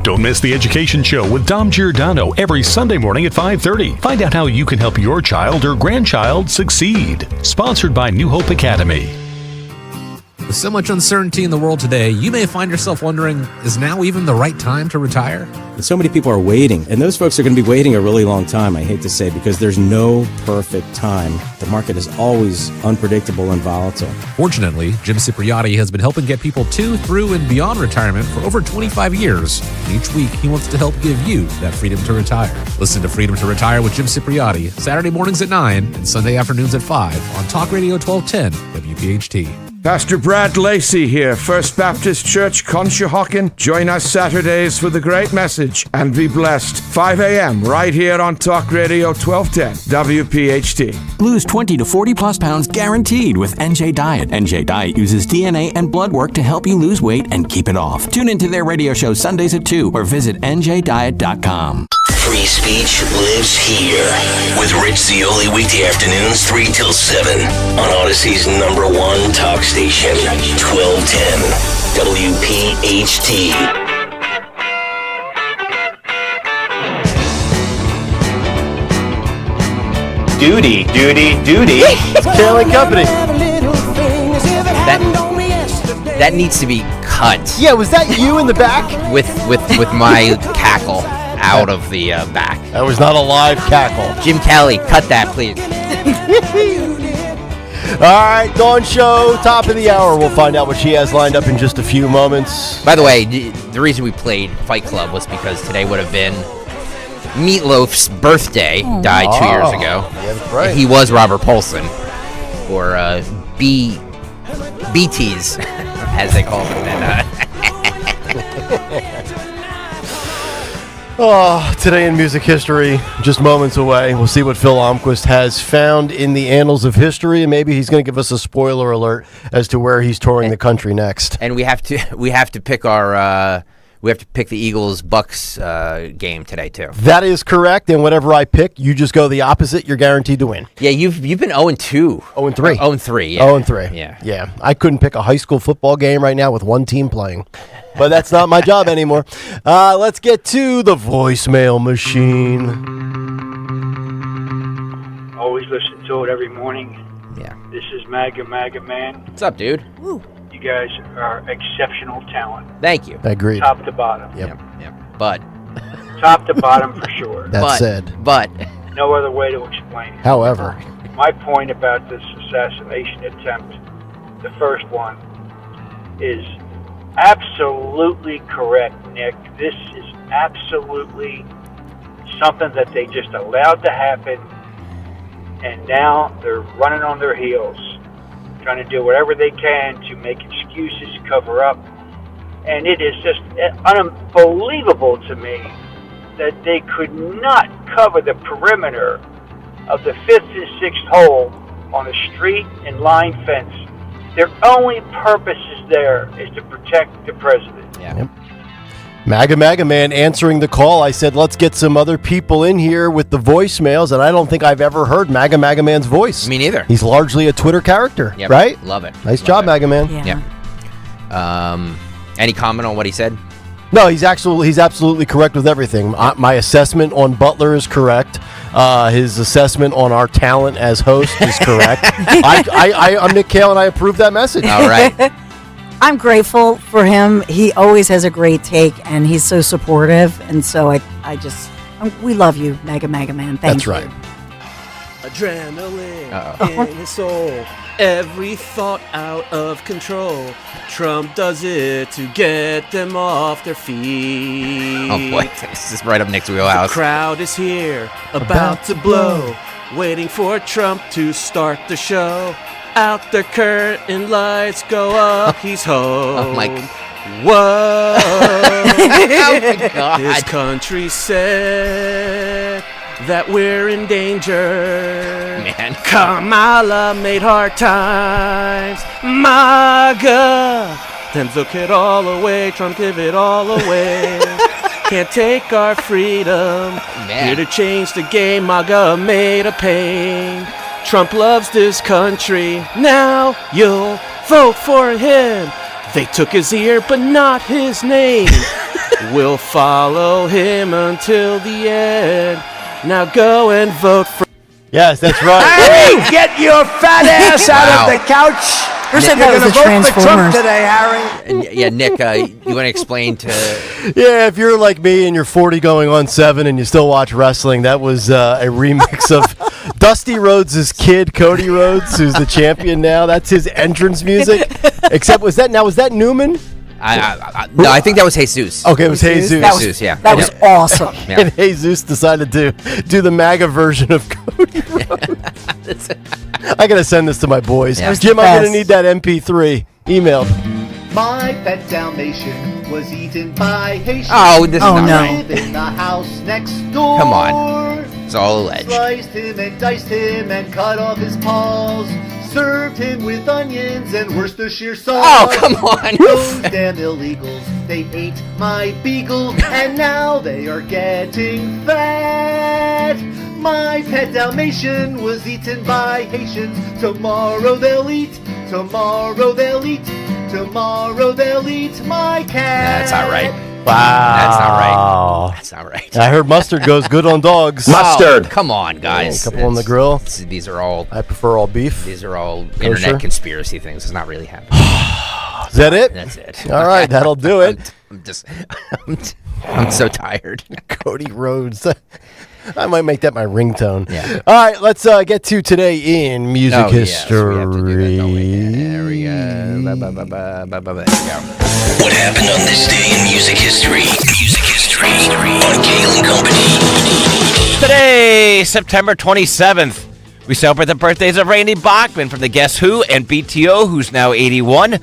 Speaker 1: Don't miss The Education Show with Dom Giordano every Sunday morning at 5:30. Find out how you can help your child or grandchild succeed. Sponsored by New Hope Academy.
Speaker 2: With so much uncertainty in the world today, you may find yourself wondering, is now even the right time to retire?
Speaker 9: So many people are waiting, and those folks are going to be waiting a really long time, I hate to say, because there's no perfect time. The market is always unpredictable and volatile.
Speaker 2: Fortunately, Jim Cipriotti has been helping get people to, through, and beyond retirement for over 25 years. And each week, he wants to help give you that freedom to retire. Listen to Freedom to Retire with Jim Cipriotti, Saturday mornings at 9 and Sunday afternoons at 5 on Talk Radio 1210 WPHT.
Speaker 15: Pastor Brad Lacey here, First Baptist Church, Conshohocken. Join us Saturdays for the great message and be blessed. 5 a.m. right here on Talk Radio 1210 WPHT.
Speaker 16: Lose 20 to 40 plus pounds guaranteed with NJ Diet. NJ Diet uses DNA and blood work to help you lose weight and keep it off. Tune into their radio show Sundays at 2 or visit njdiet.com.
Speaker 3: Free speech lives here with Rich Zioli weekday afternoons 3 till 7 on Odyssey's #1 talk station, 1210 WPHT.
Speaker 4: Duty. Kayal and Company.
Speaker 10: That needs to be cut.
Speaker 5: Yeah, was that you in the back?
Speaker 10: with my cackle out of the back.
Speaker 5: That was not a live cackle.
Speaker 10: Jim Kelly, cut that, please.
Speaker 5: All right, Dawn Show, top of the hour. We'll find out what she has lined up in just a few moments.
Speaker 10: By the way, the reason we played Fight Club was because today would have been Meatloaf's birthday. Died 2 years ago.
Speaker 5: Yeah, that's right.
Speaker 10: He was Robert Paulson, or BTs, as they call them.
Speaker 5: Today in music history, just moments away. We'll see what Phil Almquist has found in the annals of history, and maybe he's going to give us a spoiler alert as to where he's touring the country next.
Speaker 10: And we have to pick the Eagles Bucks game today too.
Speaker 5: That is correct, and whatever I pick, you just go the opposite. You're guaranteed to win.
Speaker 10: Yeah, you've been 0-2.
Speaker 5: 0-3.
Speaker 10: 0-3. Yeah.
Speaker 5: 0-3.
Speaker 10: Yeah.
Speaker 5: Yeah. I couldn't pick a high school football game right now with one team playing. But that's not my job anymore. Let's get to the voicemail machine.
Speaker 18: Always listen to it every morning.
Speaker 10: Yeah.
Speaker 18: This is MAGA Man.
Speaker 10: What's up, dude?
Speaker 18: Woo. You guys are exceptional talent.
Speaker 10: Thank you.
Speaker 5: Agreed.
Speaker 18: Top to bottom.
Speaker 5: Yep.
Speaker 10: But.
Speaker 18: Top to bottom for sure.
Speaker 5: That said.
Speaker 10: But.
Speaker 18: No other way to explain it.
Speaker 5: However.
Speaker 18: My point about this assassination attempt, the first one, is absolutely correct, Nick. This is absolutely something that they just allowed to happen, and now they're running on their heels, trying to do whatever they can to make excuses, cover up. And it is just unbelievable to me that they could not cover the perimeter of the 5th and 6th hole on a street and line fence. Their only purpose is there is to protect the president.
Speaker 10: Yeah.
Speaker 5: Yep. MAGA Man answering the call. I said, let's get some other people in here with the voicemails, and I don't think I've ever heard MAGA Man's voice.
Speaker 10: Me neither.
Speaker 5: He's largely a Twitter character,
Speaker 10: Yep.
Speaker 5: right?
Speaker 10: Love it.
Speaker 5: Nice job, MAGA Man.
Speaker 10: Yeah. Any comment on what he said?
Speaker 5: No, he's absolutely correct with everything. My assessment on Butler is correct. His assessment on our talent as host is correct. I'm Nick Kayal, and I approve that message.
Speaker 10: All right.
Speaker 6: I'm grateful for him. He always has a great take, and he's so supportive. And so we love you, MAGA Man. Thank
Speaker 5: That's
Speaker 6: you.
Speaker 5: right.
Speaker 20: Adrenaline in his soul. Every thought out of control. Trump does it to get them off their feet.
Speaker 10: Oh boy, this is right up Nick's wheelhouse.
Speaker 20: The crowd is here, about to blow, waiting for Trump to start the show. Out the curtain lights go up, he's home.
Speaker 10: Oh my.
Speaker 20: Whoa.
Speaker 10: Oh my God.
Speaker 20: This country said that we're in danger.
Speaker 10: Man.
Speaker 20: Kamala made hard times. MAGA. Them took it all away. Trump give it all away. Can't take our freedom.
Speaker 10: Man.
Speaker 20: Here to change the game. MAGA made a pain. Trump loves this country. Now you'll vote for him. They took his ear, but not his name. We'll follow him until the end. Now go and vote for.
Speaker 5: Yes, that's right.
Speaker 7: Harry, get your fat ass out of the couch.
Speaker 6: First
Speaker 7: You're
Speaker 6: I thought it
Speaker 7: going
Speaker 6: was
Speaker 7: to
Speaker 6: the
Speaker 7: vote for Trump
Speaker 6: Transformers.
Speaker 7: today, Harry.
Speaker 10: And, yeah, Nick, you want to explain to...
Speaker 5: Yeah, if you're like me and you're 40 going on 7 and you still watch wrestling, that was a remix of Dusty Rhodes' kid, Cody Rhodes, who's the champion now. That's his entrance music. Except, was that Newman?
Speaker 10: No, I think that was Jesus.
Speaker 5: Okay, it was Jesus.
Speaker 6: That was awesome.
Speaker 10: Yeah.
Speaker 5: And Jesus decided to do the MAGA version of Cody Rhodes. I gotta send this to my boys.
Speaker 10: Yeah.
Speaker 5: Jim, I'm gonna need that MP3 emailed.
Speaker 8: My pet Dalmatian was eaten by Haitians.
Speaker 10: Oh, this is not
Speaker 6: no.
Speaker 10: right.
Speaker 8: In the house next door.
Speaker 10: Come on. It's all alleged.
Speaker 8: Sliced him and diced him and cut off his paws. Served him with onions and Worcestershire sauce.
Speaker 10: Oh, come on.
Speaker 8: Those damn illegals, they ate my beagle, and now they are getting fat. My pet Dalmatian was eaten by Haitians. Tomorrow they'll eat. Tomorrow they'll eat. Tomorrow they'll eat my cat.
Speaker 10: That's not right.
Speaker 5: Wow.
Speaker 10: That's not right. That's not right.
Speaker 5: I heard mustard goes good on dogs.
Speaker 10: Oh, come on, guys.
Speaker 5: A couple on the grill.
Speaker 10: These are all...
Speaker 5: I prefer all beef.
Speaker 10: These are all
Speaker 5: Kosher?
Speaker 10: internet conspiracy things. It's not really happening.
Speaker 5: Is that it?
Speaker 10: That's it.
Speaker 5: All right, that'll do it.
Speaker 10: I'm so tired.
Speaker 5: Cody Rhodes. I might make that my ringtone.
Speaker 10: Yeah.
Speaker 5: All right, let's get to today in music history.
Speaker 10: Yes, we have to do that, don't we? There we go.
Speaker 3: What happened on this day in music history? Music history on Kayal and Company.
Speaker 11: Today, September 27th, we celebrate the birthdays of Randy Bachman from the Guess Who and BTO, who's now 81,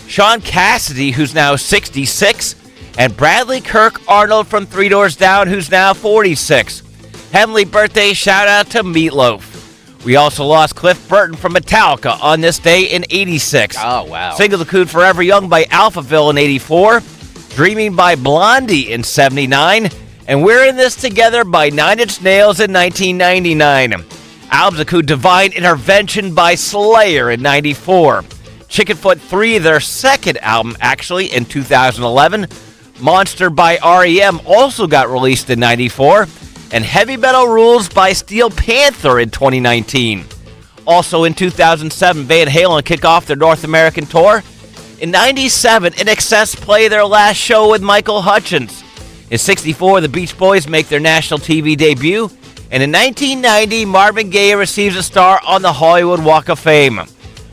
Speaker 11: Sean Cassidy, who's now 66, and Bradley Kirk Arnold from Three Doors Down, who's now 46. Heavenly birthday shout out to Meatloaf. We also lost Cliff Burton from Metallica on this day in 86.
Speaker 10: Oh, wow.
Speaker 11: Single the Coon Forever Young by Alphaville in 84. Dreaming by Blondie in 79. And We're in This Together by Nine Inch Nails in 1999. Albums include Divine Intervention by Slayer in 94. Chickenfoot 3, their second album actually, in 2011. Monster by R.E.M. also got released in 94. And Heavy Metal Rules by Steel Panther in 2019. Also in 2007, Van Halen kick off their North American tour. In 97, INXS play their last show with Michael Hutchence. In 64, the Beach Boys make their national TV debut. And in 1990, Marvin Gaye receives a star on the Hollywood Walk of Fame.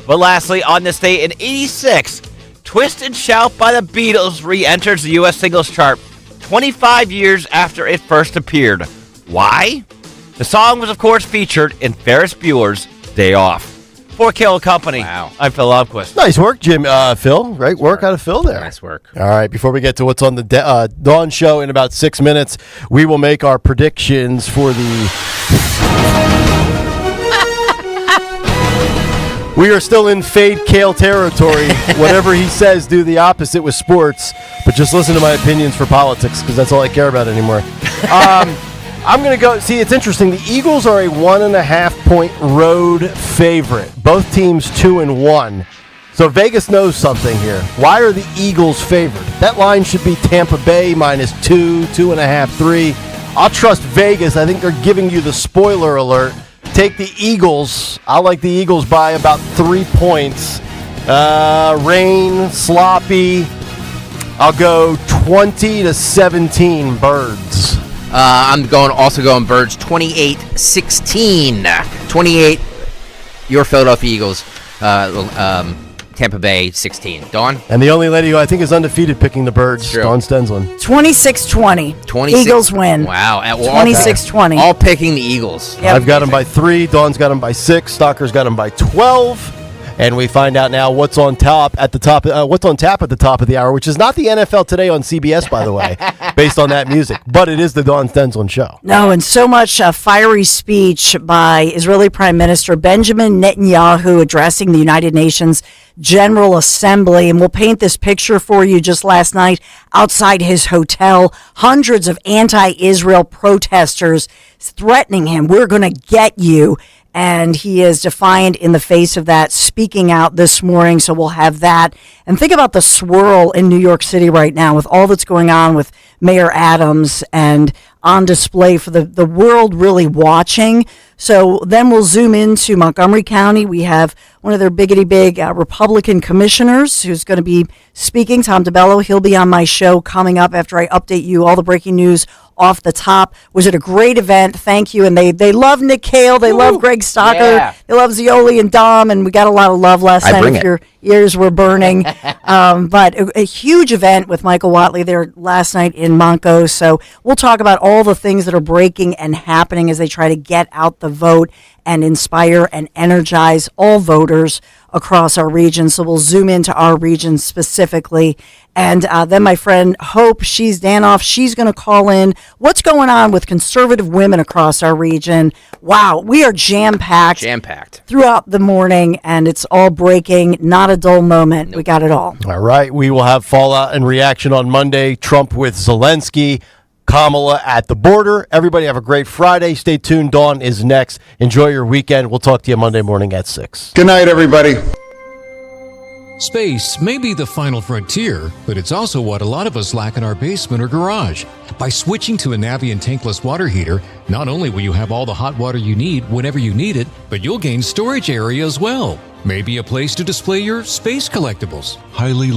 Speaker 11: But lastly, on this day in 86, Twist and Shout by the Beatles re-enters the U.S. singles chart 25 years after it first appeared. Why? The song was, of course, featured in Ferris Bueller's Day Off. For Kayal Company, wow. I'm Phil Lobquist.
Speaker 5: Nice work, Jim. Phil. Great work out of Phil there.
Speaker 10: Nice work.
Speaker 5: All right, before we get to what's on the Dawn Show in about 6 minutes, we will make our predictions for the... We are still in Fade Kale territory. Whatever he says, do the opposite with sports. But just listen to my opinions for politics, because that's all I care about anymore. I'm going to go... See, it's interesting. The Eagles are a 1.5-point road favorite. Both teams 2-1. So Vegas knows something here. Why are the Eagles favored? That line should be Tampa Bay minus 2, 2.5, 3. I'll trust Vegas. I think they're giving you the spoiler alert. Take the Eagles. I like the Eagles by about 3 points. Rain, sloppy. I'll go 20-17 Birds.
Speaker 10: I'm going Birds 28-16. 28, your Philadelphia Eagles. Tampa Bay 16. Dawn?
Speaker 5: And the only lady who I think is undefeated picking the Birds, Dawn Stenslin.
Speaker 6: 26-20. Eagles win.
Speaker 10: Wow.
Speaker 6: 26-20.
Speaker 10: All picking the Eagles.
Speaker 5: Yep. I've got them by 3. Dawn's got them by 6. Stalker's got them by 12. And we find out now what's on tap at the top of the hour, which is not the NFL Today on CBS, by the way, based on that music, but it is the Dawn Stenzel Show.
Speaker 6: No, and so much fiery speech by Israeli Prime Minister Benjamin Netanyahu addressing the United Nations General Assembly. And we'll paint this picture for you. Just last night outside his hotel, hundreds of anti-Israel protesters threatening him. We're going to get you. And he is defiant in the face of that, speaking out this morning. So we'll have that. And think about the swirl in New York City right now with all that's going on with Mayor Adams and on display for the world really watching. So then we'll zoom into Montgomery County. We have one of their big Republican commissioners who's going to be speaking, Tom DeBello. He'll be on my show coming up after I update you all the breaking news off the top. Was it a great event? Thank you. And they love Nick Kayal. They love Greg Stocker.
Speaker 10: Yeah.
Speaker 6: They love Zioli and Dom. And we got a lot of love last night if your ears were burning. But a huge event with Michael Watley there last night in Monco. So we'll talk about all the things that are breaking and happening as they try to get out the vote and inspire and energize all voters across our region. So we'll zoom into our region specifically. And then my friend Hope, she's Danoff, she's going to call in what's going on with conservative women across our region. Wow, we are jam-packed throughout the morning, and it's all breaking, not a dull moment. Nope. We got it all.
Speaker 5: All right, we will have fallout and reaction on Monday. Trump with Zelensky, Kamala at the border. Everybody have a great Friday. Stay tuned. Dawn is next. Enjoy your weekend. We'll talk to you Monday morning at 6.
Speaker 12: Good night, everybody.
Speaker 13: Space may be the final frontier, but it's also what a lot of us lack in our basement or garage. By switching to a Navien tankless water heater, not only will you have all the hot water you need whenever you need it, but you'll gain storage area as well. Maybe a place to display your space collectibles. Highly